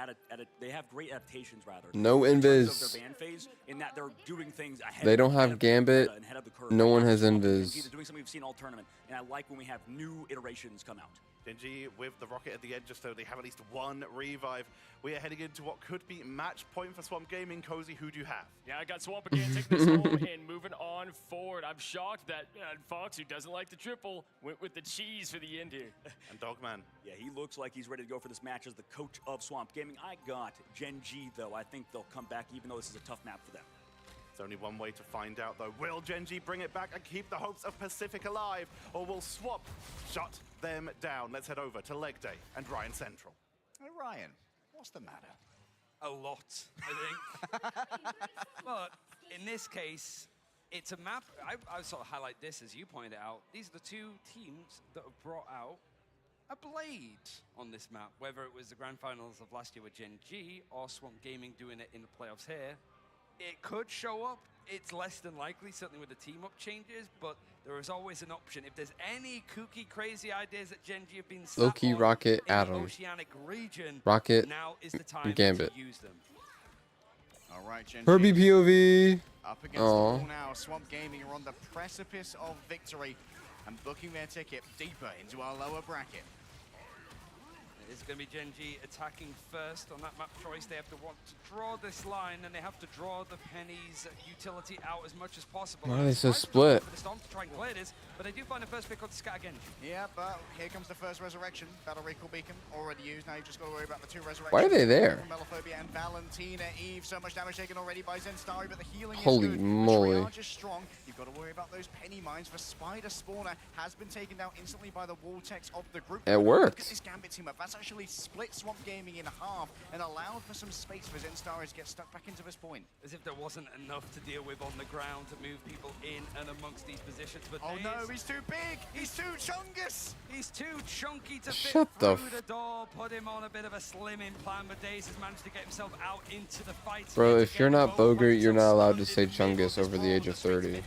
they have great adaptations rather. No in terms invis. of their ban phase, in that they're doing things ahead. They don't ahead have of the Gambit. meta and ahead of the curve. No one has Swamp and invis. Gen G, they're doing something we've seen all tournament, and I like when we have new iterations come out. Gen G with the rocket at the end, just so they have at least one revive. We are heading into what could be match point for Swamp Gaming. Cozy, who do you have? Yeah, I got Swamp again, taking this home and moving on forward. I'm shocked that Fox, who doesn't like the triple, went with the cheese for the end here. And Dogman. Yeah, he looks like he's ready to go for this match as the coach of Swamp Gaming. I got Gen G, though. I think they'll come back, even though this is a tough map for them. There's only one way to find out, though. Will Gen G bring it back and keep the hopes of Pacific alive? Or will Swamp shut them down? Let's head over to Leg Day and Ryan Central. Hey, Ryan, what's the matter? a lot, I think. But in this case, it's a map. I sort of highlight this as you pointed out. These are the two teams that have brought out a blade on this map, whether it was the grand finals of last year with Gen G or Swamp Gaming doing it in the playoffs here. It could show up. It's less than likely, certainly with the team-up changes, but there is always an option. If there's any kooky, crazy ideas that Gen G have been sat Loki, on Rocket, in the Adam. Oceanic region, Rocket, now is the time and Gambit. to use them. All right, Gen Herbie G POV. up against the wall now. Swamp Gaming are on the precipice of victory and booking their ticket deeper into our lower bracket. It's going to be Gen G attacking first on that map choice. They have to want to draw this line, and they have to draw the Penny's utility out as much as possible. Why are they so split? For the Storm to try and clear this, but they do find the first pick on Scat again. Yeah, but here comes the first resurrection. Battle Recall Beacon already used. Now you've just got to worry about the two resurrections. Why are they there? Melophobia and Valentina. Eve, so much damage taken already by Zenstari, but the healing Holy is good. moly. The triage is strong. You've got to worry about those penny mines. For Spider Spawner has been taken down instantly by the Vortex of the group. It worked. Look at this Gambit team up. That's actually split Swamp Gaming in half and allowed for some space for Zenstari to get stuck back into this point. As if there wasn't enough to deal with on the ground to move people in and amongst these positions. But oh no, he's too big! He's too chungus! He's too chunky to fit Shut the through the door. Put him on a bit of a slimming plan, but Daze has managed to get himself out into the fight. Bro, if you're not Bogart, you're not allowed to say Chungus over the age of 30.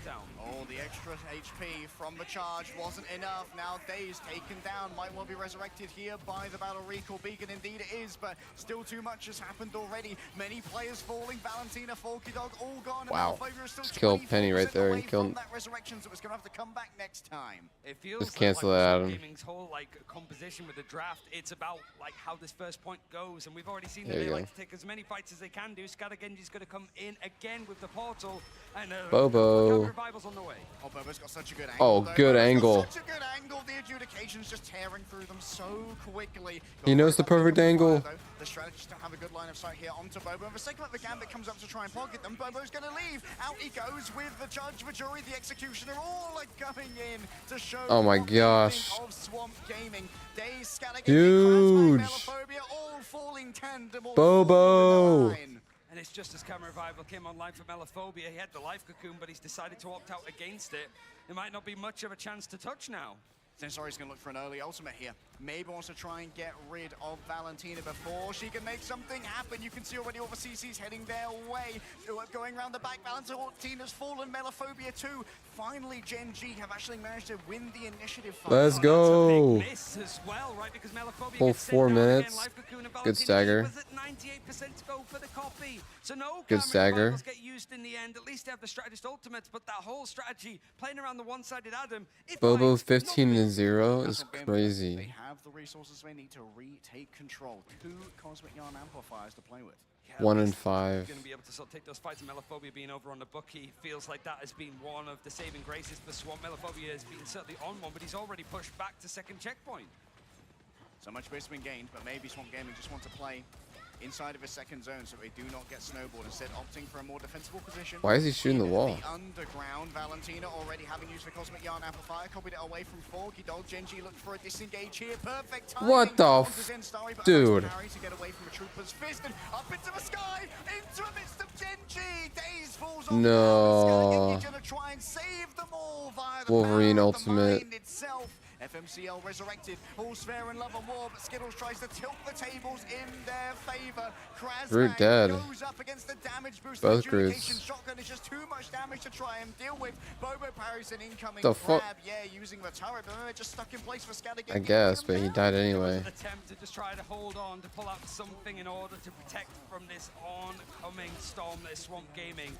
Oh, the extra HP from the charge wasn't enough. Now Daze taken down. Might well be resurrected here by the Battle Recall Beacon. Indeed it is, but still too much has happened already. Many players falling. Valentina, Forky Dog, all gone. Wow. And still Just killed Penny right there and killed. That resurrection, so it's going to have to come back next time. It feels Just cancel like that, Adam. Gaming's whole composition with the draft. It's about how this first point goes, and we've already seen that There they you like go. to take as many fights as they can do. Scatagenji's going to come in again with the portal, and Bobo. Revival's on the way. Oh, Bobo's got such a good angle. Oh, though. good Bobo's got angle. Such a good angle. The adjudication's just tearing through them so quickly. He knows the perfect angle. Though. The strategists don't have a good line of sight here onto Bobo. And the second that the Gambit comes up to try and pocket them, Bobo's going to leave. Out he goes with the Judge, the Jury, the Executioner, all coming in to show. Oh my what they gosh. think of Swamp Gaming. Daze, Scattergun, Huge. Melophobia, all falling tandem. All Bobo. And it's just as Camera Revival came online for Melophobia. He had the life cocoon, but he's decided to opt out against it. There might not be much of a chance to touch now. Zenstari's going to look for an early ultimate here. Maybe wants to try and get rid of Valentina before she can make something happen. You can see already all the CC's heading their way. Going around the back, Valentina's fallen, Melophobia too. Finally, Gen G have actually managed to win the initiative fight. Let's go. Miss as well, right? Because Melophobia Full gets sent 4 down again. minutes. Life Cocoon and Good Valentina stagger. was at 98% to go for the copy. So no Good Camera stagger. Revivals get used in the end. At least they have the strategist ultimates, but that whole strategy playing around the one-sided Adam. Bobo 15-0 is crazy. They have the resources they need to retake control. 2 Cosmic Yarn amplifiers to play with. 1 and 5. Going to be able to sort of take those fights, and Melophobia being over on the bookie feels like that has been one of the saving graces for Swamp. Melophobia has been certainly on one, but he's already pushed back to second checkpoint. So much space has been gained, but maybe Swamp Gaming just want to play inside of a second zone so they do not get snowballed, instead opting for a more defensible position. Why is he shooting the wall? The underground, Valentina already having used the Cosmic Yarn Amplifier, copied it away from Forky Dog. Gen G looked for a disengage here, perfect timing. What the onto f- Zenstari, but dude. Harry to get away from a Trooper's fist and up into the sky, into the midst of Gen G. Daze falls on No. He's gonna try and save them all via the Wolverine power of the ultimate. mind itself. FMCL resurrected, all's fair in love and war, but Skittles tries to tilt the tables in their favor. Groot Krasmag dead. goes up against the damage boost. Both The Groots. adjudication shotgun is just too much damage to try and deal with. Bobo parries an incoming The fuck? grab, yeah, using the turret, but then they're just stuck in place for Scattergun. I guess, but he died anyway. An attempt to just try to hold on, to pull out something in order to protect from this oncoming storm, this Swamp Gaming.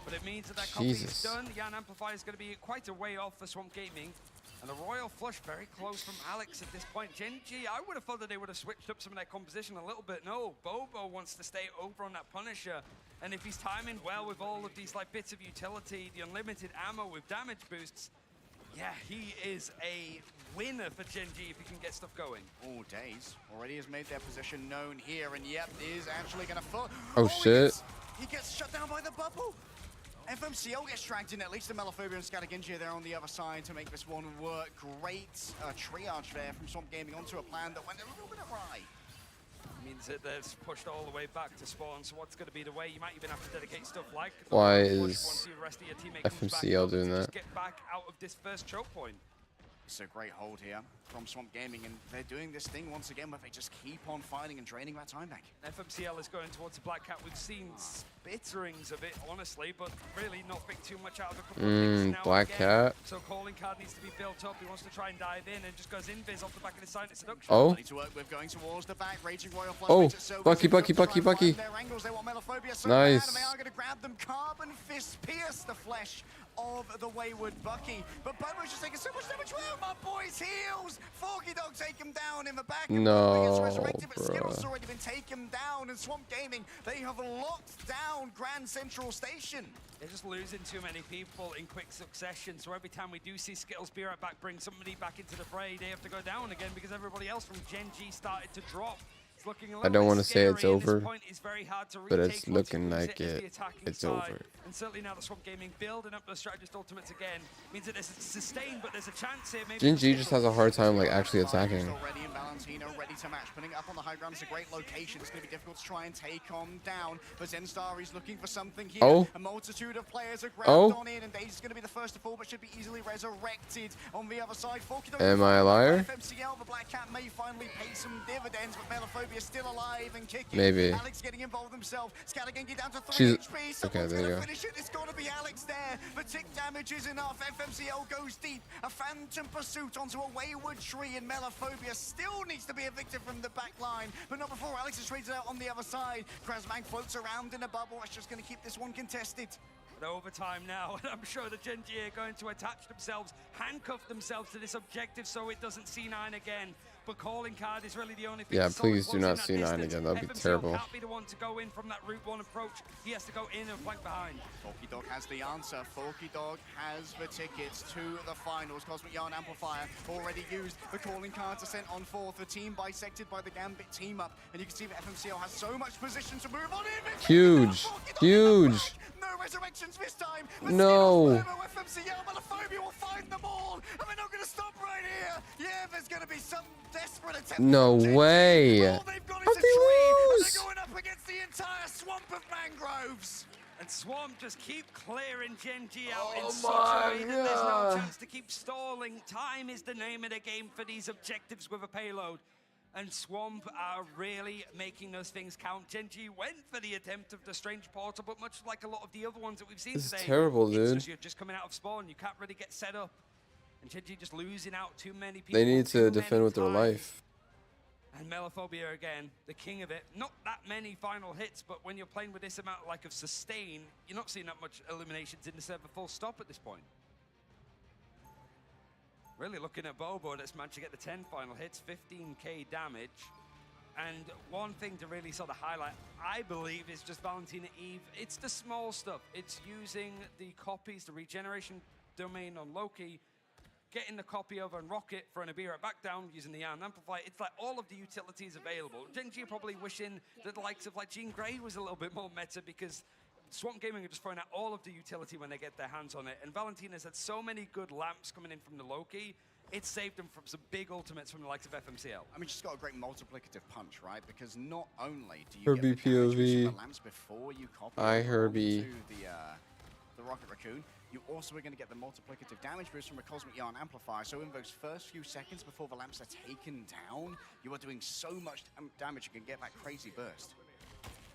But it means that copy's Jesus. done. The Yarn Amplifier is going to be quite a way off for Swamp Gaming. And the Royal Flush very close from Alex at this point. Gen G, I would have thought that they would have switched up some of their composition a little bit. No, Bobo wants to stay over on that Punisher. And if he's timing well with all of these bits of utility, the unlimited ammo with damage boosts, yeah, he is a winner for Gen G if he can get stuff going. Oh, Daze already has made their position known here, and yep, is actually going to fall. Oh, shit. He gets shut down by the bubble. FMCL gets dragged in, at least the Melophobia and Scatagenji there on the other side to make this one work. Great triage there from Swamp Gaming onto a plan that went a little bit awry. Means that they've pushed all the way back to spawn. So what's going to be the way? You might even have to dedicate stuff like. Why push is once the rest of your teammate comes back FMCL up doing to that? just get back out of this first choke point. It's a great hold here from Swamp Gaming, and they're doing this thing once again where they just keep on fighting and draining that time back. FMCL is going towards the Black Cat. We've seen spitterings of it, honestly, but really not picked too much out of a couple of picks now Black again. Cat. So calling card needs to be built up. He wants to try and dive in and just goes invis off the back of the Silent Seduction. Oh. Plenty to work with, going towards the back. Raging Royal Flush Oh, makes it so Bucky, easy Bucky, to try Bucky, and Bucky. find their angles. They want Melophobia so Nice. bad, and they are going to grab them. Carbon Fist pierce the flesh of the wayward Bucky. But Bobo's just taking so much damage. Well, my boys heals. Forky Dog take him down in the back. And No, gets resurrected, but Skittles has bruh. already been taken down. And Swamp Gaming, they have locked down Grand Central Station. They're just losing too many people in quick succession. So every time we do see Skittles be right back, bring somebody back into the fray, they have to go down again because everybody else from Gen G started to drop. It's looking a little I don't bit want to say it's scary, and this over, point is very hard to but retake it's once looking you lose like it as the it. attacking It's side. over. And certainly now the Swamp Gaming building up the strategist ultimates again means that there's a sustain, but there's a chance here. Maybe Gen G just has a hard time like actually attacking. Already, and Valentino ready to match. Putting it up on the high ground, it's a great location. It's going to be difficult to try and take on down. But Zenstar is looking for something here. Oh. A multitude of players are grabbed Oh. on in, and Daze is going to be the first to fall, but should be easily resurrected on the other side. Am I a liar? FMCL, the Black Cat may finally pay some dividends, but Melophobia is still alive and kicking. Maybe. Alex getting involved himself. Scalagengi down to 3 She's- HP. okay, Someone's there you gonna go. finish it. It's got to be Alex there. The tick damage is enough. FMCL goes deep. A phantom pursuit onto a wayward tree, and Melophobia still needs to be evicted from the back line, but not before Alex is traded out on the other side. Krasmag floats around in a bubble. It's just going to keep this one contested. But overtime now, and I'm sure the Gen G are going to attach themselves, handcuff themselves to this objective so it doesn't C9 again. But calling card is really the only thing. Yeah, that's please solid do once not in that C9 distance. again. That'd be FMCL terrible. can't be the one to go in from that Route 1 approach. He has to go in and flank behind. Forky Dog has the answer. Forky Dog has the tickets to the finals. Cosmic Yarn Amplifier already used. The calling cards are sent on forth. The team bisected by the Gambit team up. And you can see that FMCL has so much position to move on in. Huge. Huge. No resurrections this time. No. FMCL, Melophobia will find them all. And we're not going to stop right here. Yeah, there's going to be some desperate attempt. No way. All they've got is How'd a they tree. And lose? they're going up against the entire swamp of mangroves. And Swamp just keep clearing Gen G out Oh in such a way my that there's no God. chance to keep stalling. Time is the name of the game for these objectives with a payload. And Swamp are really making those things count. Gen G went for the attempt of the strange portal, but much like a lot of the other ones that we've seen This is today, terrible, it's dude. just you're just coming out of spawn. You can't really get set up. And Gen G just losing out too many people. They need too to defend many with their times. life. And Melophobia again, the king of it. Not that many final hits, but when you're playing with this amount of sustain, you're not seeing that much eliminations in the server full stop at this point. Really looking at Bobo that's managed to get the 10 final hits, 15k damage. And one thing to really sort of highlight, I believe, is just Valentina Eve. It's the small stuff. It's using the copies, the regeneration domain on Loki, getting the copy over on Rocket for an Ibira back down using the Yarn Amplify. It's like all of the utilities available. Gen G are probably wishing that the likes of Jean Grey was a little bit more meta because Swamp Gaming are just throwing out all of the utility when they get their hands on it. And Valentina's had so many good lamps coming in from the Loki. It's saved them from some big ultimates from the likes of FMCL. I mean, she's got a great multiplicative punch, right? Because not only do you Herbie get the damage boost POV. from the lamps before you copy I it Herbie. onto the Rocket Raccoon, you also are going to get the multiplicative damage boost from a Cosmic Yarn Amplifier. So in those first few seconds before the lamps are taken down, you are doing so much damage you can get that crazy burst.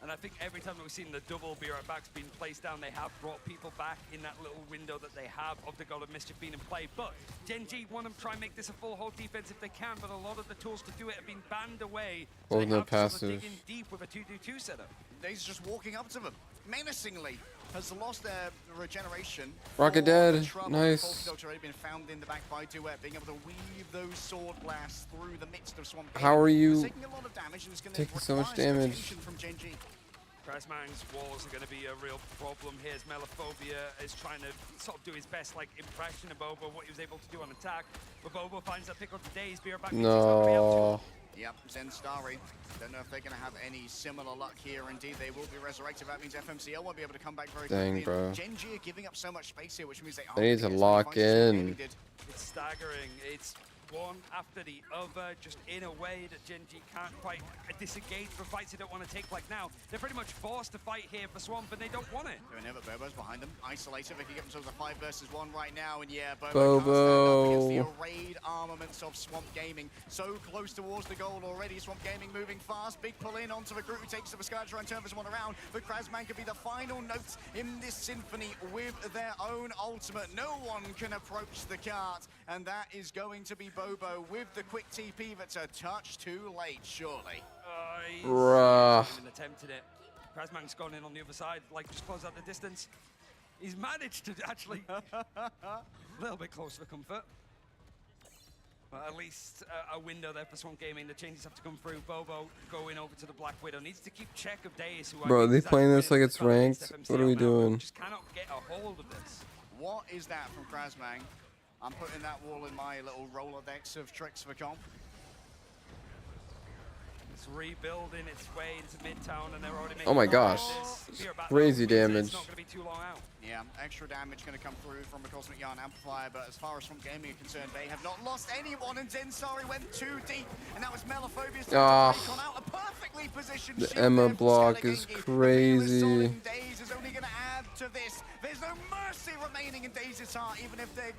And I think every time that we've seen the double Be Right Back's been placed down, they have brought people back in that little window that they have of the God of Mischief being in play. But Gen G want to try and make this a full hold defense if they can, but a lot of the tools to do it have been banned away. So Oh, they no have to sort of passive. dig in deep with a 2-2-2 setup. Daze just walking up to them, menacingly. Has lost their regeneration. Rocket For dead. trouble. Nice. Forky Dog's already been found in the back by Duet, being able to weave those sword blasts through the midst of Swamp. How are you It's taking a lot of damage and it's going to taking so much require damage? rotation from Gen G. Krasmang's walls are going to be a real problem here as Melophobia is trying to sort of do his best impression of Bobo, what he was able to do on attack. But Bobo finds that pick up the Daze, Be Right Back. No. Yep, Zenstarry. Don't know if they're going to have any similar luck here. Indeed, they will be resurrected. That means FMCL won't be able to come back very Dang, quickly. bro. Gen G are giving up so much space here, which means they They need to lock in. It's staggering. It's one after the other, just in a way that Gen G can't quite disengage for fights they don't want to take. Like now, they're pretty much forced to fight here for Swamp, and they don't want it. Doing it, but Bobo's behind them. Isolated, they can get themselves a 5 versus 1 right now, and yeah, Bobo. can't stand up against the arrayed armaments of Swamp Gaming. So close towards the goal already. Swamp Gaming moving fast. Big pull in onto the group who takes the Sky Try and turn this one around. But Krasman could be the final note in this symphony with their own ultimate. No one can approach the cart, and that is going to be Bobo with the quick TP that's a touch too late, surely. Bruh. He's even attempted it. Krasman's gone in on the other side, like just close out the distance. He's managed to actually a little bit closer for comfort. But at least a window there for Swamp Gaming. The changes have to come through. Bobo going over to the Black Widow. Needs to keep check of Deus, who Bro, are they playing this like it's ranked? What are we doing? Just cannot get a hold of this. What is that from Krasman? I'm putting that wall in my little Rolodex of tricks for comp. It's rebuilding its way into Midtown, and they're already making Oh my gosh. Crazy damage. It's not going to be too long out. Yeah, extra damage going to come through from the Cosmic Yarn Amplifier, but as far as Swamp Gaming are concerned, they have not lost anyone, and Zensari went too deep, and that was Melophobia's time to take on out a perfectly positioned The shield Emma there for block is Skelegengi. crazy. Daze is only going to add to this. There's no mercy remaining in Daze's heart, even if their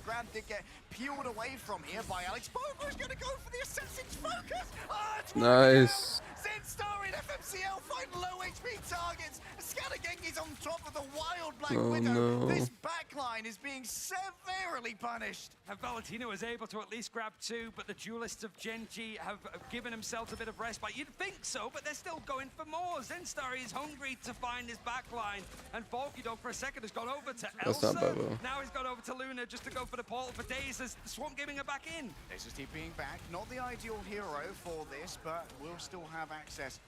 grab did get peeled away from here by Alex. Bobo's going to go for the Assassin's Focus. Oh, it's Nice. Zenstar in FMCL find low HP targets. Skelegengi's on top of the wild Black Oh, Widow. no. This backline is being severely punished. And Valentino was able to at least grab 2, but the duelists of Gen G have given themselves a bit of respite. You'd think so, but they're still going for more. Zenstar is hungry to find his backline, and Falky Dog for a second has gone over to That's Elsa. not Bobo. Now he's gone over to Luna just to go for the portal for Daze as Swamp Gaming are back in. This is TPing back. Not the ideal hero for this, but we'll still have access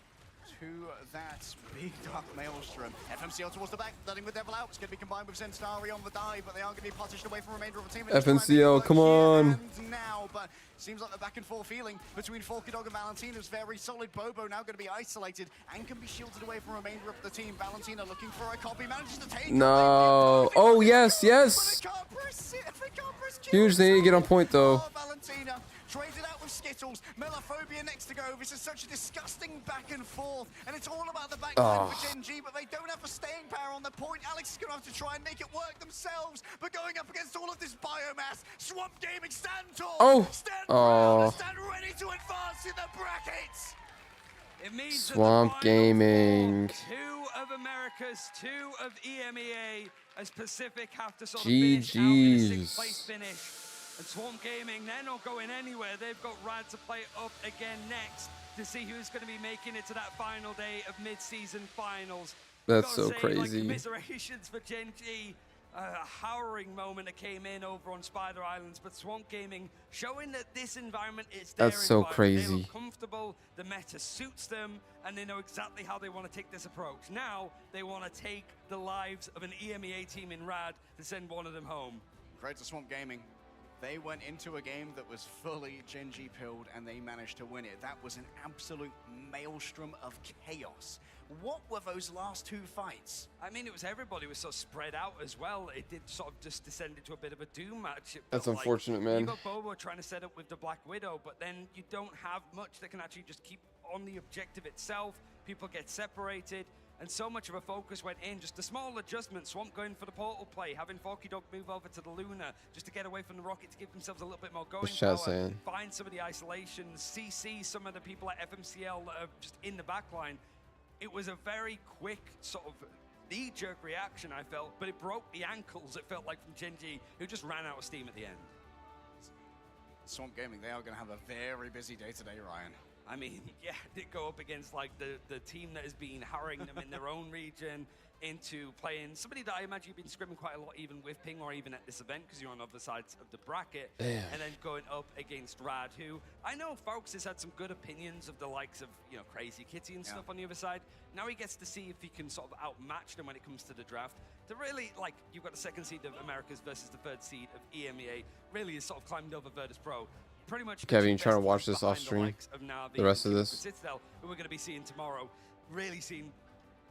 to that big dark maelstrom. FMCL towards the back, letting the devil out. It's going to be combined with Zensari on the dive, but they are going to be partitioned away from the remainder of the team. FMCL, come on. Now, but seems like the back and forth feeling between Falky Dog and Valentino is very solid. Bobo now going to be isolated and can be shielded away from the remainder of the team. Valentino looking for a copy, manages to take. No. Oh, yes, yes. Huge. They need to get on point, though. Valentina traded out with Skittles. Melophobia next to go. This is such a disgusting back and forth, and it's all about the backline for Gen G, but they don't have the staying power on the point. Alex is going to have to try and make it work themselves, but going up against all of this biomass, Swamp Gaming stand tall. Stand proud, stand ready to advance in the brackets. It means Swamp Gaming. 2 of Americas, 2 of EMEA, as Pacific have to sort of finish out in a 6th place finish. And Swamp Gaming, they're not going anywhere. They've got Rad to play up again next to see who's going to be making it to that final day of mid-season finals. That's so Like, crazy. commiserations for Gen G. A harrowing moment that came in over on Spider Islands, but Swamp Gaming showing that this environment is their That's so environment. They crazy. look comfortable, the meta suits them, and they know exactly how they want to take this approach. Now, they want to take the lives of an EMEA team in Rad to send one of them home. Great to Swamp Gaming. They went into a game that was fully Gen G pilled, and they managed to win it. That was an absolute maelstrom of chaos. What were those last 2 fights? I mean, it was everybody was so spread out as well. It did sort of just descend into a bit of a doom match. It That's felt like unfortunate, man. You got Bobo trying to set up with the Black Widow, but then you don't have much that can actually just keep on the objective itself. People get separated, and so much of a focus went in. Just a small adjustment. Swamp going for the portal play, having Falky Dog move over to the Luna just to get away from the Rocket to give themselves a little bit more going What's chat power. saying? Find some of the isolations, CC some of the people at FMCL that are just in the backline. It was a very quick sort of knee-jerk reaction, I felt, but it broke the ankles, it felt like, from Gen G, who just ran out of steam at the end. Swamp Gaming, they are going to have a very busy day today, Ryan. I mean, yeah, they go up against like the team that has been harrying them in their own region into playing somebody that I imagine you've been scrimming quite a lot even with Ping or even at this event because you're on other sides of the bracket. Damn. And then going up against Rad, who I know folks has had some good opinions of the likes of, you know, Crazy Kitty and stuff on the other side. Now he gets to see if he can sort of outmatch them when it comes to the draft. To really, like, you've got the 2nd seed of Americas versus the 3rd seed of EMEA, really has sort of climbed over Virtus Pro. Pretty much Kevin, you trying to watch this off stream? The rest of this? Citadel, who we're going to be seeing tomorrow, really seeing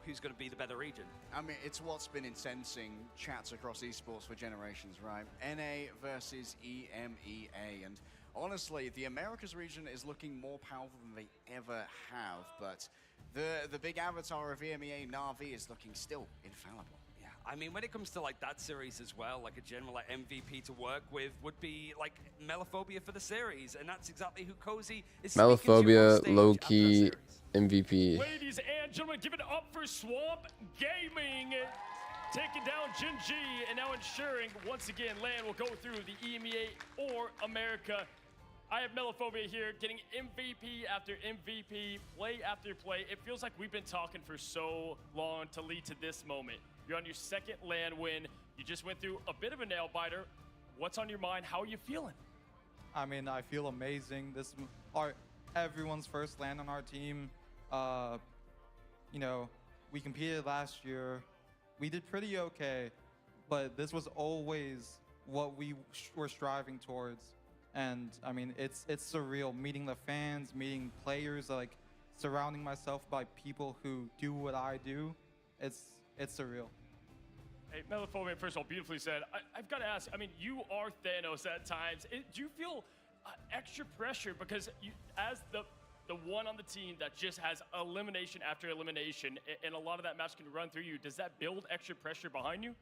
who's going to be the better region. I mean, it's what's been incensing chats across esports for generations, right? NA versus EMEA. And honestly, the Americas region is looking more powerful than they ever have. But the big avatar of EMEA, Na'Vi, is looking still infallible. Yeah, I mean, when it comes to like that series as well, like a general like MVP to work with would be like Melophobia for the series. And that's exactly who Cozy is speaking to on Melophobia, stage low-key MVP. Ladies and gentlemen, give it up for Swamp Gaming. Taking down Gen G and now ensuring, once again, LAN will go through the EMEA or America. I have Melophobia here getting MVP after MVP, play after play. It feels like we've been talking for so long to lead to this moment. You're on your second LAN win. You just went through a bit of a nail biter. What's on your mind? How are you feeling? I mean, I feel amazing. This everyone's first LAN on our team. You know, we competed last year. We did pretty okay, but this was always what we were striving towards. And I mean, it's surreal meeting the fans, meeting players, like surrounding myself by people who do what I do. It's surreal. Hey, Melophobia, first of all, beautifully said. I've got to ask, I mean, you are Thanos at times. Do you feel extra pressure because you, as the one on the team that just has elimination after elimination, and a lot of that match can run through you, does that build extra pressure behind you?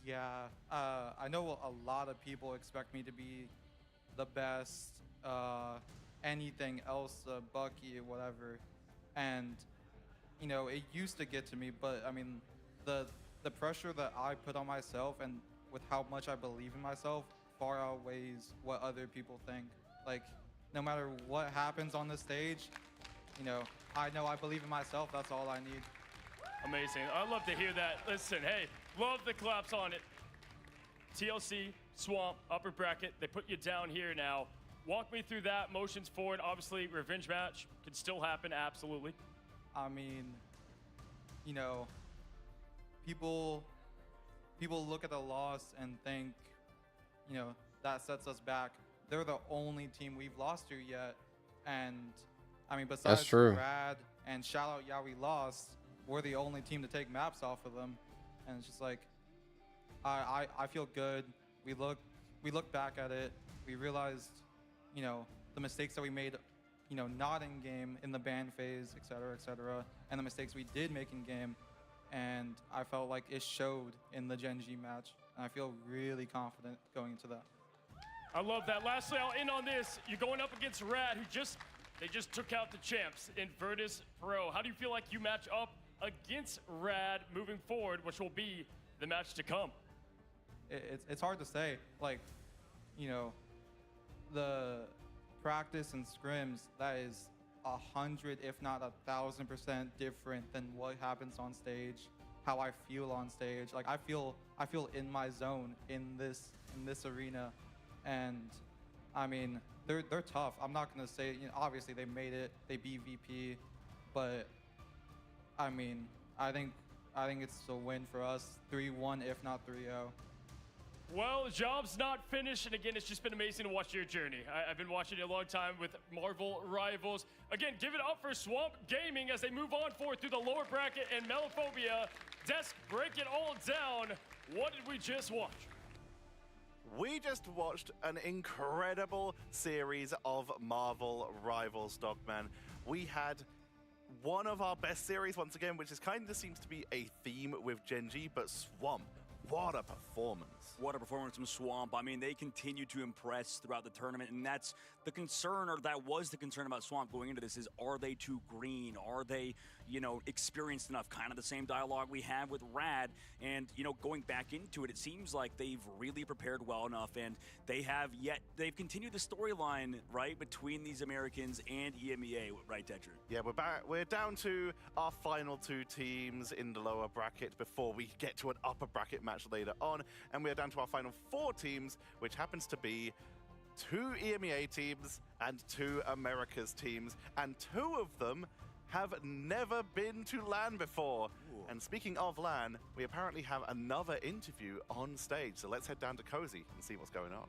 Yeah, I know a lot of people expect me to be the best, anything else, Bucky, whatever. And, you know, it used to get to me, but I mean, the pressure that I put on myself and with how much I believe in myself far outweighs what other people think. Like, no matter what happens on the stage, you know I believe in myself. That's all I need. Amazing. I love to hear that. Listen, hey, love the claps on it. TLC, Swamp, upper bracket. They put you down here now. Walk me through that. Motions forward. Obviously, revenge match could still happen. Absolutely. I mean, you know, people look at the loss and think, you know, that sets us back. They're the only team we've lost to yet. And I mean, besides Rad and shout out, yeah, we lost, we're the only team to take maps off of them. And it's just like, I feel good. We look back at it. We realized, you know, the mistakes that we made, you know, not in game, in the ban phase, et cetera, and the mistakes we did make in game. And I felt like it showed in the Gen G match. And I feel really confident going into that. I love that. Lastly, I'll end on this. You're going up against Rad, who they just took out the champs in Virtus Pro. How do you feel like you match up against Rad moving forward, which will be the match to come? It's hard to say. Like, you know, the practice and scrims, that is 100, if not 1,000% different than what happens on stage, how I feel on stage. Like I feel in my zone in this arena. And I mean, they're tough. I'm not gonna say, you know, obviously they made it, they beat VP, but I mean, I think it's a win for us, 3-1 if not 3-0. Well, the job's not finished, and again, it's just been amazing to watch your journey. I've been watching it a long time with Marvel Rivals. Again, give it up for Swamp Gaming as they move on forward through the lower bracket, and Melophobia, Desk, break it all down. What did we just watch? We just watched an incredible series of Marvel Rivals, Dogman. We had one of our best series once again, which is kind of seems to be a theme with Gen G, but Swamp, what a performance. What a performance from Swamp. I mean, they continue to impress throughout the tournament, and that's the concern, or that was the concern about Swamp going into this, is are they too green? Are they, you know, experienced enough? Kind of the same dialogue we had with Rad, and, you know, going back into it, it seems like they've really prepared well enough, and they've continued the storyline, right, between these Americans and EMEA, right, Tetra? Yeah, we're down to our final two teams in the lower bracket before we get to an upper bracket match later on, and we're down to our final 4 teams, which happens to be 2 EMEA teams and 2 Americas teams, and 2 of them have never been to LAN before. Ooh. And speaking of LAN, we apparently have another interview on stage, so let's head down to Cozy and see what's going on.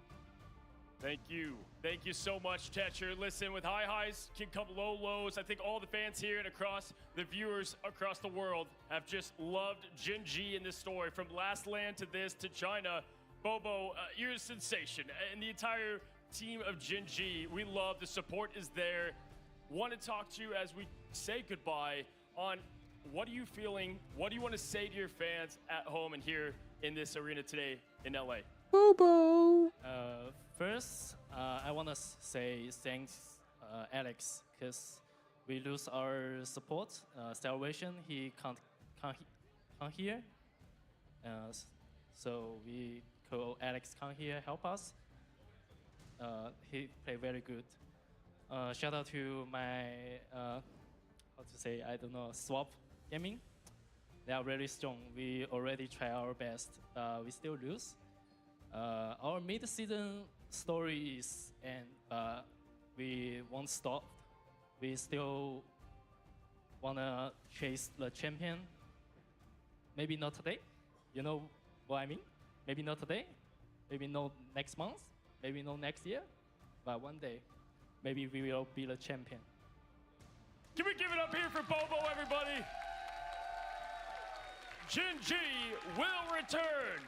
Thank you. Thank you so much, Tetcher. Listen, with high highs can come low lows. I think all the fans here and across the viewers across the world have just loved Gen G in this story. From Last Land to this to China. Bobo, you're a sensation. And the entire team of Gen G, we love. The support is there. Want to talk to you as we say goodbye on what are you feeling? What do you want to say to your fans at home and here in this arena today in LA? Bobo. First, I want to say thanks, Alex, because we lose our support. Salvation, he can't here. So we call Alex come here, help us. He played very good. Shout out to my, how to say, I don't know, Swap Gaming. They are very strong. We already try our best. We still lose. Our mid-season story is, and we won't stop. We still wanna chase the champion. Maybe not today. You know what I mean? Maybe not today. Maybe not next month. Maybe not next year. But one day, maybe we will be the champion. Can we give it up here for Bobo, everybody? Gen G will return.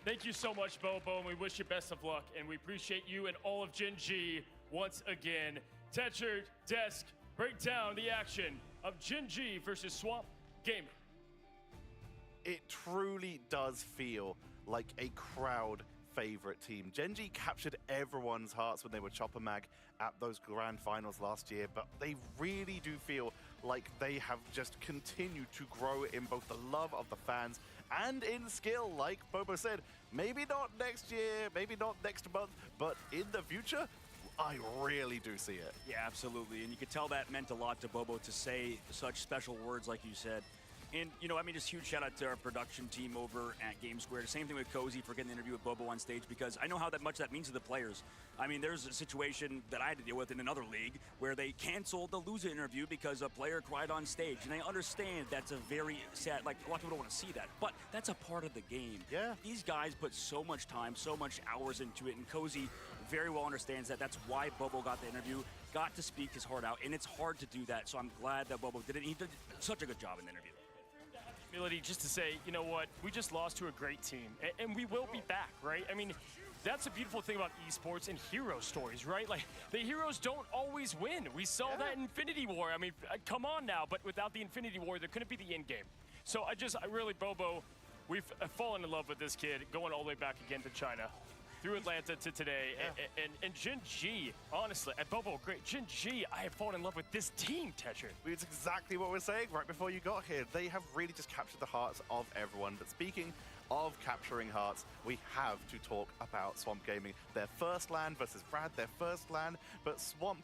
Thank you so much, Bobo, and we wish you best of luck. And we appreciate you and all of Gen G once again. Tetcher, Desk, break down the action of Gen G versus Swamp Gaming. It truly does feel like a crowd favorite team. Gen G captured everyone's hearts when they were Chopper Mag at those grand finals last year, but they really do feel like they have just continued to grow in both the love of the fans and in skill. Like Bobo said, maybe not next year, maybe not next month, but in the future, I really do see it. Yeah, absolutely. And you could tell that meant a lot to Bobo to say such special words like you said. And, you know, I mean, just huge shout out to our production team over at Game Square. Same thing with Cozy for getting the interview with Bobo on stage, because I know how much that means to the players. I mean, there's a situation that I had to deal with in another league where they canceled the loser interview because a player cried on stage. And I understand that's a very sad, like, a lot of people don't want to see that, but that's a part of the game. Yeah. These guys put so much time, so much hours into it, and Cozy very well understands that. That's why Bobo got the interview, got to speak his heart out, and it's hard to do that. So I'm glad that Bobo did it. He did such a good job in the interview. Just to say, you know what, we just lost to a great team, and we will be back, right? I mean, that's a beautiful thing about esports and hero stories, right? Like, the heroes don't always win. We saw that in Infinity War. I mean, come on now, but without the Infinity War, there couldn't be the end game. So I really, Bobo, we've fallen in love with this kid, going all the way back again to China, through Atlanta to today. And Gen G, honestly, and Bobo, great. Gen G, I have fallen in love with this team, Tetcher. It's exactly what we're saying right before you got here. They have really just captured the hearts of everyone. But speaking of capturing hearts, we have to talk about Swamp Gaming. Their first LAN versus Rad, their first LAN, but Swamp,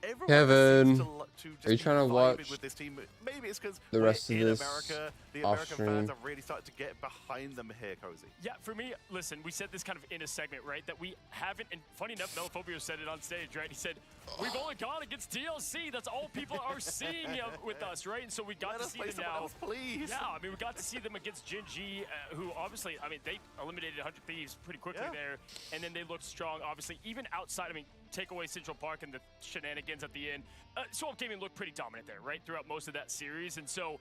everyone Kevin, seems to just are you trying to watch with this team. Maybe it's because the rest of this America, the off American stream? fans are really starting to get behind them here, Cozy. Yeah, for me, listen, we said this kind of in a segment, right? That we haven't, and funny enough, Melaphobia said it on stage, right? He said, we've only gone against TLC. That's all people are seeing with us, right? And so we got to see them now. Else, please. Yeah, I mean, we got to see them against Gen G, who obviously, I mean, they eliminated 100 Thieves pretty quickly there. And then they looked strong, obviously, even outside, I mean, take away Central Park and the shenanigans at the end. Swamp Gaming looked pretty dominant there, right? Throughout most of that series. And so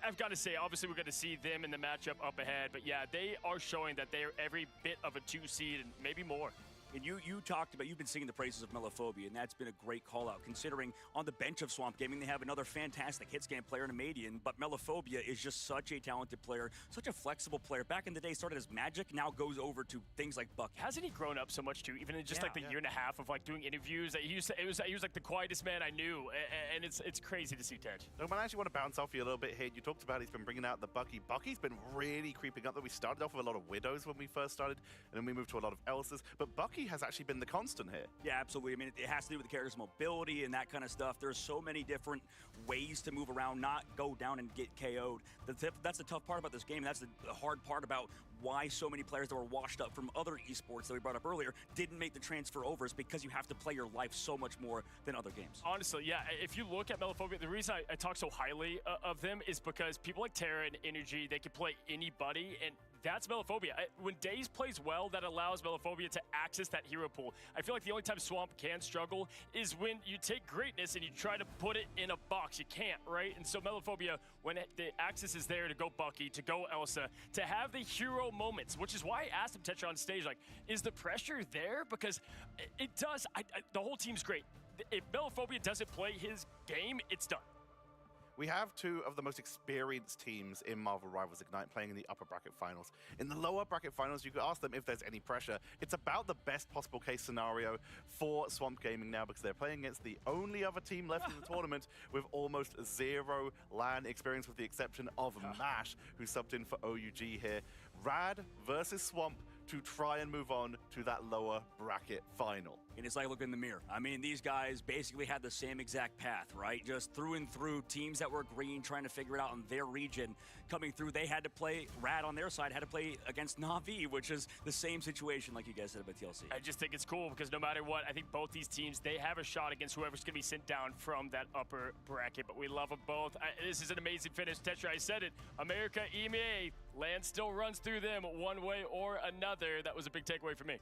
I've got to say, obviously, we're going to see them in the matchup up ahead. But yeah, they are showing that they are every bit of a 2 seed and maybe more. And you talked about, you've been singing the praises of Melaphobia, and that's been a great call out, considering on the bench of Swamp Gaming, they have another fantastic hit scan player in Amadian, but Melaphobia is just such a talented player, such a flexible player. Back in the day, started as Magic, now goes over to things like Buck. Hasn't he grown up so much too, even in just like the year and a half of like doing interviews? He was like the quietest man I knew, and it's crazy to see Ted. I actually want to bounce off you a little bit here. You talked about he's been bringing out the Bucky. Bucky's been really creeping up. That we started off with a lot of Widows when we first started, and then we moved to a lot of Elses, but Bucky has actually been the constant here. Yeah, absolutely. I mean, it has to do with the character's mobility and that kind of stuff. There's so many different ways to move around, not go down and get KO'd. That's the tough part about this game. That's the hard part about why so many players that were washed up from other esports that we brought up earlier didn't make the transfer over, is because you have to play your life so much more than other games. Honestly, yeah, if you look at Melaphobia, the reason I talk so highly of them is because people like Terra and Energy, they can play anybody, and that's Melophobia. When Daze plays well, that allows Melophobia to access that hero pool. I feel like the only time Swamp can struggle is when you take greatness and you try to put it in a box. You can't, right? And so Melophobia, when the access is there to go Bucky, to go Elsa, to have the hero moments, which is why I asked him, Tetra, on stage, like, is the pressure there? Because it does. The whole team's great. If Melophobia doesn't play his game, it's done. We have two of the most experienced teams in Marvel Rivals Ignite playing in the upper bracket finals. In the lower bracket finals, you could ask them if there's any pressure. It's about the best possible case scenario for Swamp Gaming now because they're playing against the only other team left in the tournament with almost zero LAN experience with the exception of MASH, who subbed in for OUG here. Rad versus Swamp to try and move on to that lower bracket final. And it's like looking in the mirror. I mean, these guys basically had the same exact path, right? Just through and through, teams that were green trying to figure it out in their region. Coming through, they had to play, Rad on their side had to play against Na'Vi, which is the same situation like you guys said about TLC. I just think it's cool because no matter what, I think both these teams, they have a shot against whoever's going to be sent down from that upper bracket, but we love them both. This is an amazing finish. Tetra, I said it. America, EMEA, land still runs through them one way or another. That was a big takeaway for me.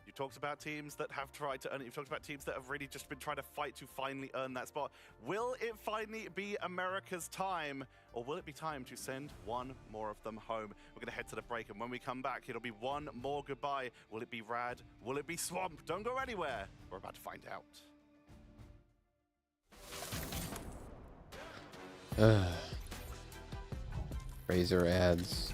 You talked about teams that have tried to earn it. You've talked about teams that have really just been trying to fight to finally earn that spot. Will it finally be America's time, or will it be time to send one more of them home? We're going to head to the break, and when we come back, it'll be one more goodbye. Will it be Rad? Will it be Swamp? Don't go anywhere. We're about to find out. Razor ads.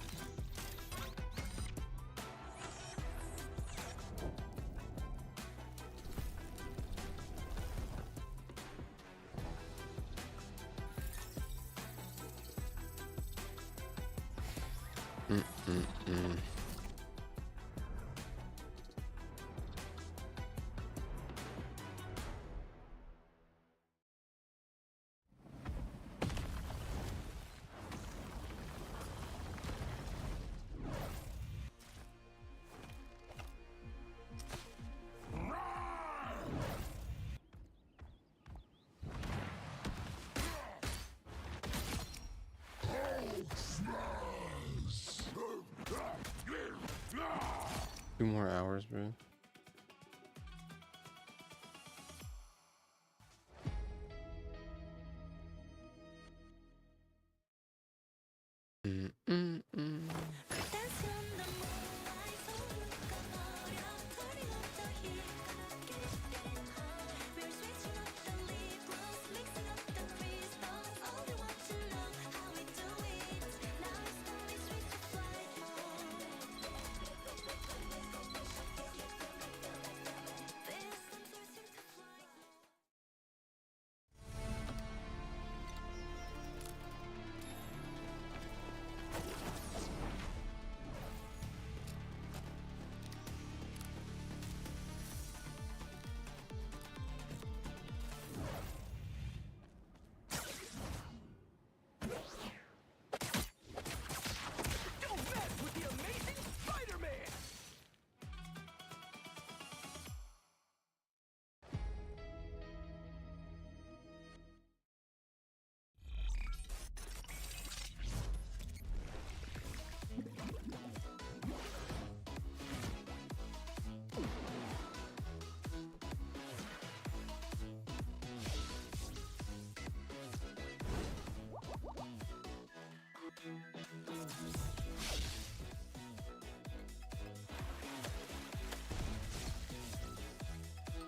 Two more hours, bro.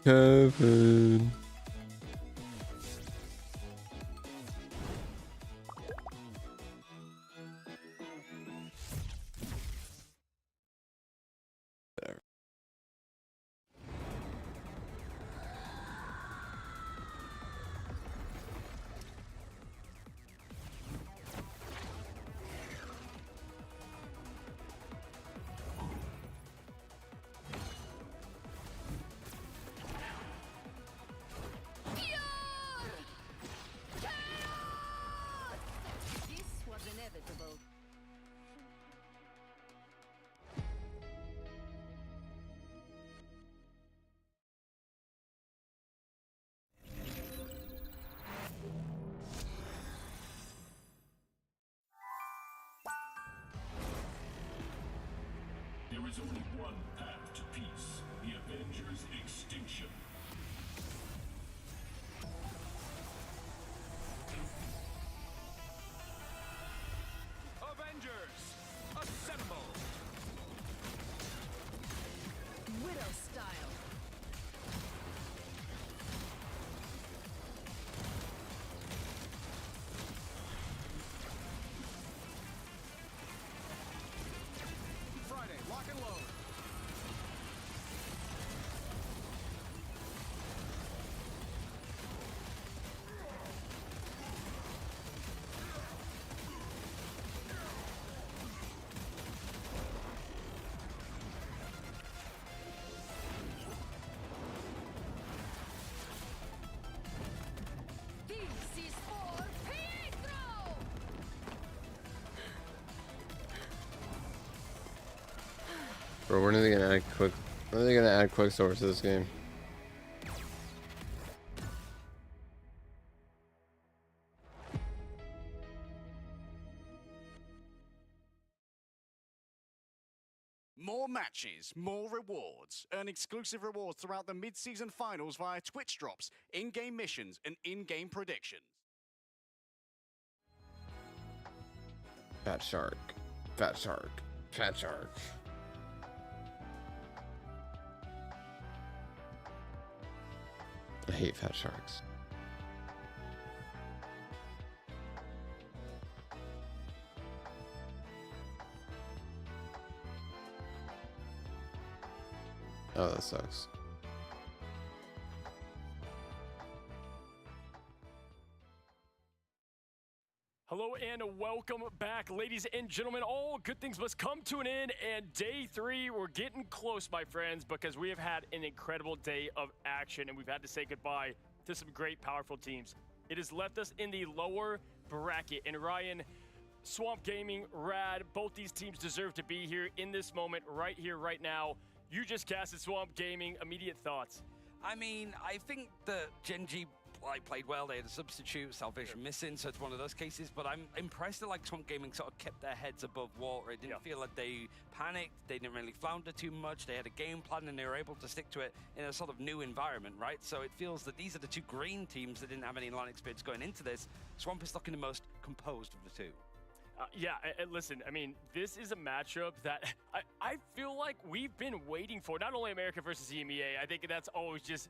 Kevin. There. There is only one path to peace, the Avengers' extinction. Avengers, assemble! Widow style. Friday, lock and load. This is for Pietro! Bro, when are they gonna add quick? When are they gonna add Quicksilver to this game? More matches, more rewards. Earn exclusive rewards throughout the mid-season finals via Twitch drops, in-game missions, and in-game predictions. Fat shark, fat shark, fat shark. I hate fat sharks. Oh, that sucks. Hello and welcome back, ladies and gentlemen. All good things must come to an end, and day 3, we're getting close, my friends, because we have had an incredible day of action, and we've had to say goodbye to some great, powerful teams. It has left us in the lower bracket, and Ryan, Swamp Gaming, Rad, both these teams deserve to be here in this moment, right here, right now. You just casted Swamp Gaming. Immediate thoughts? I mean, I think that Gen G played well. They had a substitute, Salvation missing, so it's one of those cases. But I'm impressed that Swamp Gaming sort of kept their heads above water. It didn't feel like they panicked. They didn't really flounder too much. They had a game plan and they were able to stick to it in a sort of new environment, right? So it feels that these are the two green teams that didn't have any line experience going into this. Swamp is looking the most composed of the two. Yeah, listen, I mean, this is a matchup that I feel like we've been waiting for. Not only America versus EMEA, I think that's always just,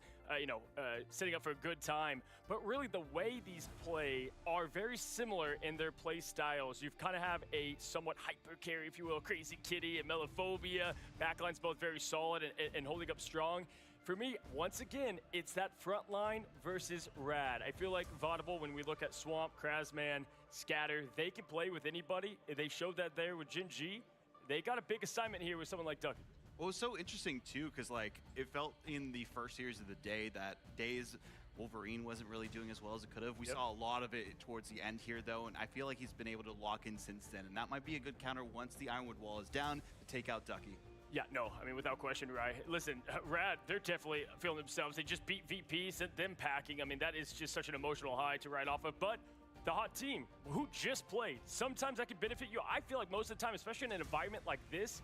setting up for a good time. But really, the way these play are very similar in their play styles. You kind of have a somewhat hyper carry, if you will, Crazy Kitty and Melophobia. Backline's both very solid and holding up strong. For me, once again, it's that front line versus Rad. I feel like Vaudable, when we look at Swamp, Krasman, Scatter, they can play with anybody. They showed that there with Gen G. They got a big assignment here with someone like Ducky. Well, it was so interesting, too, because, it felt in the first series of the day that Days Wolverine wasn't really doing as well as it could have. We saw a lot of it towards the end here, though, and I feel like he's been able to lock in since then, and that might be a good counter once the Ironwood wall is down to take out Ducky. Yeah, no, I mean, without question, right? Listen, Rad, they're definitely feeling themselves. They just beat VP, sent them packing. I mean, that is just such an emotional high to ride off of. But the hot team, who just played, sometimes that can benefit you. I feel like most of the time, especially in an environment like this,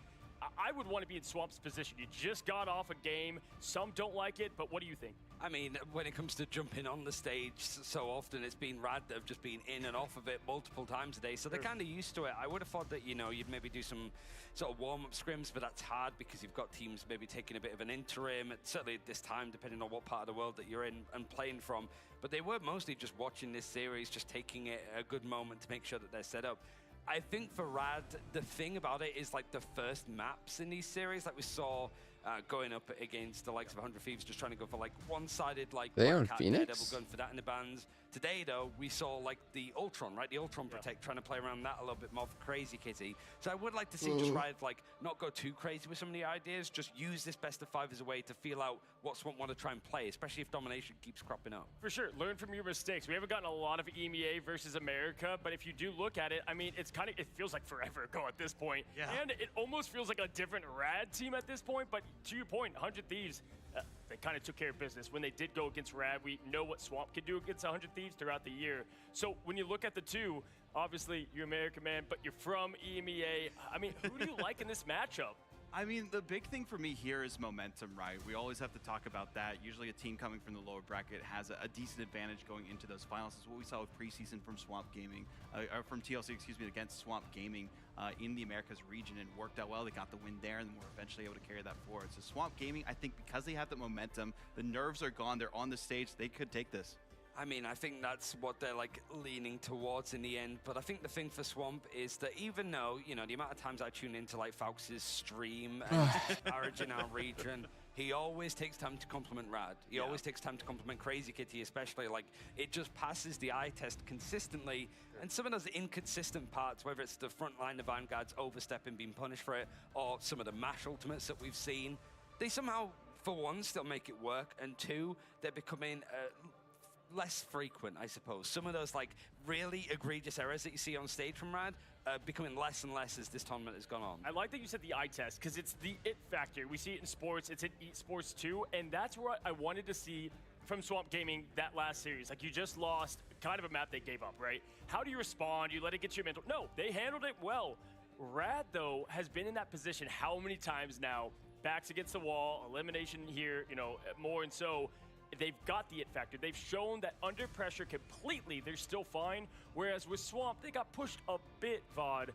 I would want to be in Swamp's position. You just got off a game. Some don't like it, but what do you think? I mean, when it comes to jumping on the stage, so often it's been Rad that have just been in and off of it multiple times a day, so they're kind of used to it. I would have thought that, you'd maybe do some sort of warm-up scrims, but that's hard because you've got teams maybe taking a bit of an interim, certainly at this time, depending on what part of the world that you're in and playing from. But they were mostly just watching this series, just taking it a good moment to make sure that they're set up. I think for Rad, the thing about it is the first maps in these series, we saw going up against the likes of 100 Thieves, just trying to go for one-sided They on Cat, Phoenix? Daredevil going for that in the bands. Today though, we saw the Ultron, right? The Ultron Protect, trying to play around that a little bit more for Crazy Kitty. So I would like to see just Riot not go too crazy with some of the ideas, just use this best of 5 as a way to feel out what Swamp want to try and play, especially if domination keeps cropping up. For sure, learn from your mistakes. We haven't gotten a lot of EMEA versus America, but if you do look at it, I mean, it feels like forever ago at this point. Yeah. And it almost feels like a different Rad team at this point, but to your point, 100 Thieves, they kind of took care of business. When they did go against Rad, we know what Swamp can do against 100 Thieves throughout the year. So when you look at the two, obviously you're American man, but you're from EMEA. I mean, who do you like in this matchup? I mean, the big thing for me here is momentum, right? We always have to talk about that. Usually a team coming from the lower bracket has a decent advantage going into those finals. It's what we saw with preseason from Swamp Gaming, or from TLC, excuse me, against Swamp Gaming in the Americas region, and worked out well. They got the win there, and were eventually able to carry that forward. So Swamp Gaming, I think because they have the momentum, the nerves are gone, they're on the stage, they could take this. I mean, I think that's what they're like leaning towards in the end. But I think the thing for Swamp is that even though, you know, the amount of times I tune into like Faux's stream and disparaging our region, he always takes time to compliment Rad. He always takes time to compliment Crazy Kitty, especially. Like, it just passes the eye test consistently. And some of those inconsistent parts, whether it's the front line of Vanguard's overstepping, being punished for it, or some of the MASH ultimates that we've seen, they somehow, for one, still make it work, and two, they're becoming less frequent, I suppose. Some of those like really egregious errors that you see on stage from Rad becoming less and less as this tournament has gone on. I like that you said the eye test, because it's the it factor. We see it in sports, it's in esports too, and that's what I wanted to see from Swamp Gaming that last series. Like, you just lost kind of a map they gave up, right? How do you respond? You let it get you mental? No, they handled it well. Rad, though, has been in that position how many times now? Backs against the wall, elimination here, you know, more, and so they've got the it factor. They've shown that under pressure completely, they're still fine. Whereas with Swamp, they got pushed a bit, VOD.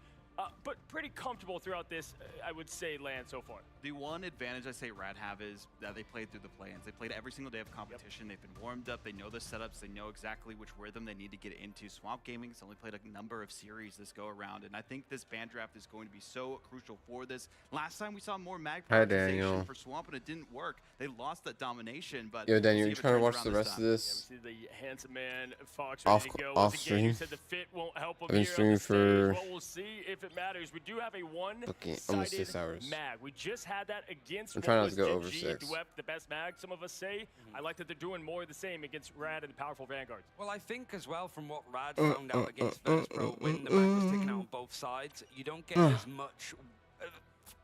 But pretty comfortable throughout this, I would say, land so far. The one advantage I say Rad have is that they played through the play-ins. They played every single day of competition. They've been warmed up. They know the setups. They know exactly which rhythm they need to get into. Swamp Gaming has only played a number of series this go around, and I think this ban draft is going to be so crucial for this. Last time we saw more mag prioritization for Swamp, and it didn't work. They lost that domination, but yo, Daniel, you trying to watch the rest of this? Yeah, we see the handsome man Fox ready to go. Off stream. You said the fit won't help him I've been here streaming for well, we'll see if it matters. We do have a almost 6 hours. mag. We just had that against I'm trying not to go over 6. Dwep, the best mag, some of us say. I like that they're doing more of the same against Rad and the powerful Vanguards. Well, I think as well, from what Rad found out against Virtus.pro, when the mag was taken out on both sides, you don't get as much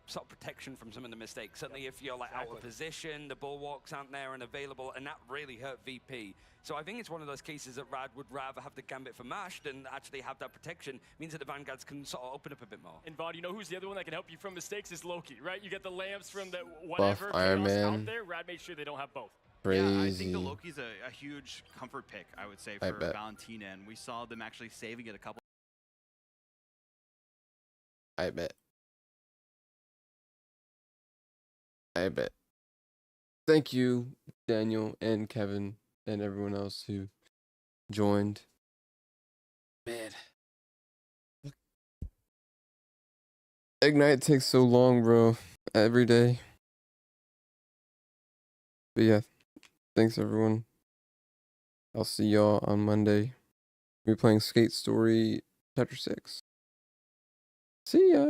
sort of protection from some of the mistakes. Certainly if you're like out of position, the bulwarks aren't there and available, and that really hurt VP. So I think it's one of those cases that Rad would rather have the Gambit for MASH than actually have that protection. Means that the Vanguards can sort of open up a bit more. And VOD, you know who's the other one that can help you from mistakes is Loki, right? You get the lamps from the whatever Iron Man out there. Rad made sure they don't have both. Crazy. Yeah, I think the Loki's a huge comfort pick, I would say, for Valentina, and we saw them actually saving it a couple. I bet. Thank you, Daniel and Kevin and everyone else who joined. Man. Ignite takes so long, bro. Every day. But yeah, thanks everyone. I'll see y'all on Monday. We're playing Skate Story Chapter 6. See ya.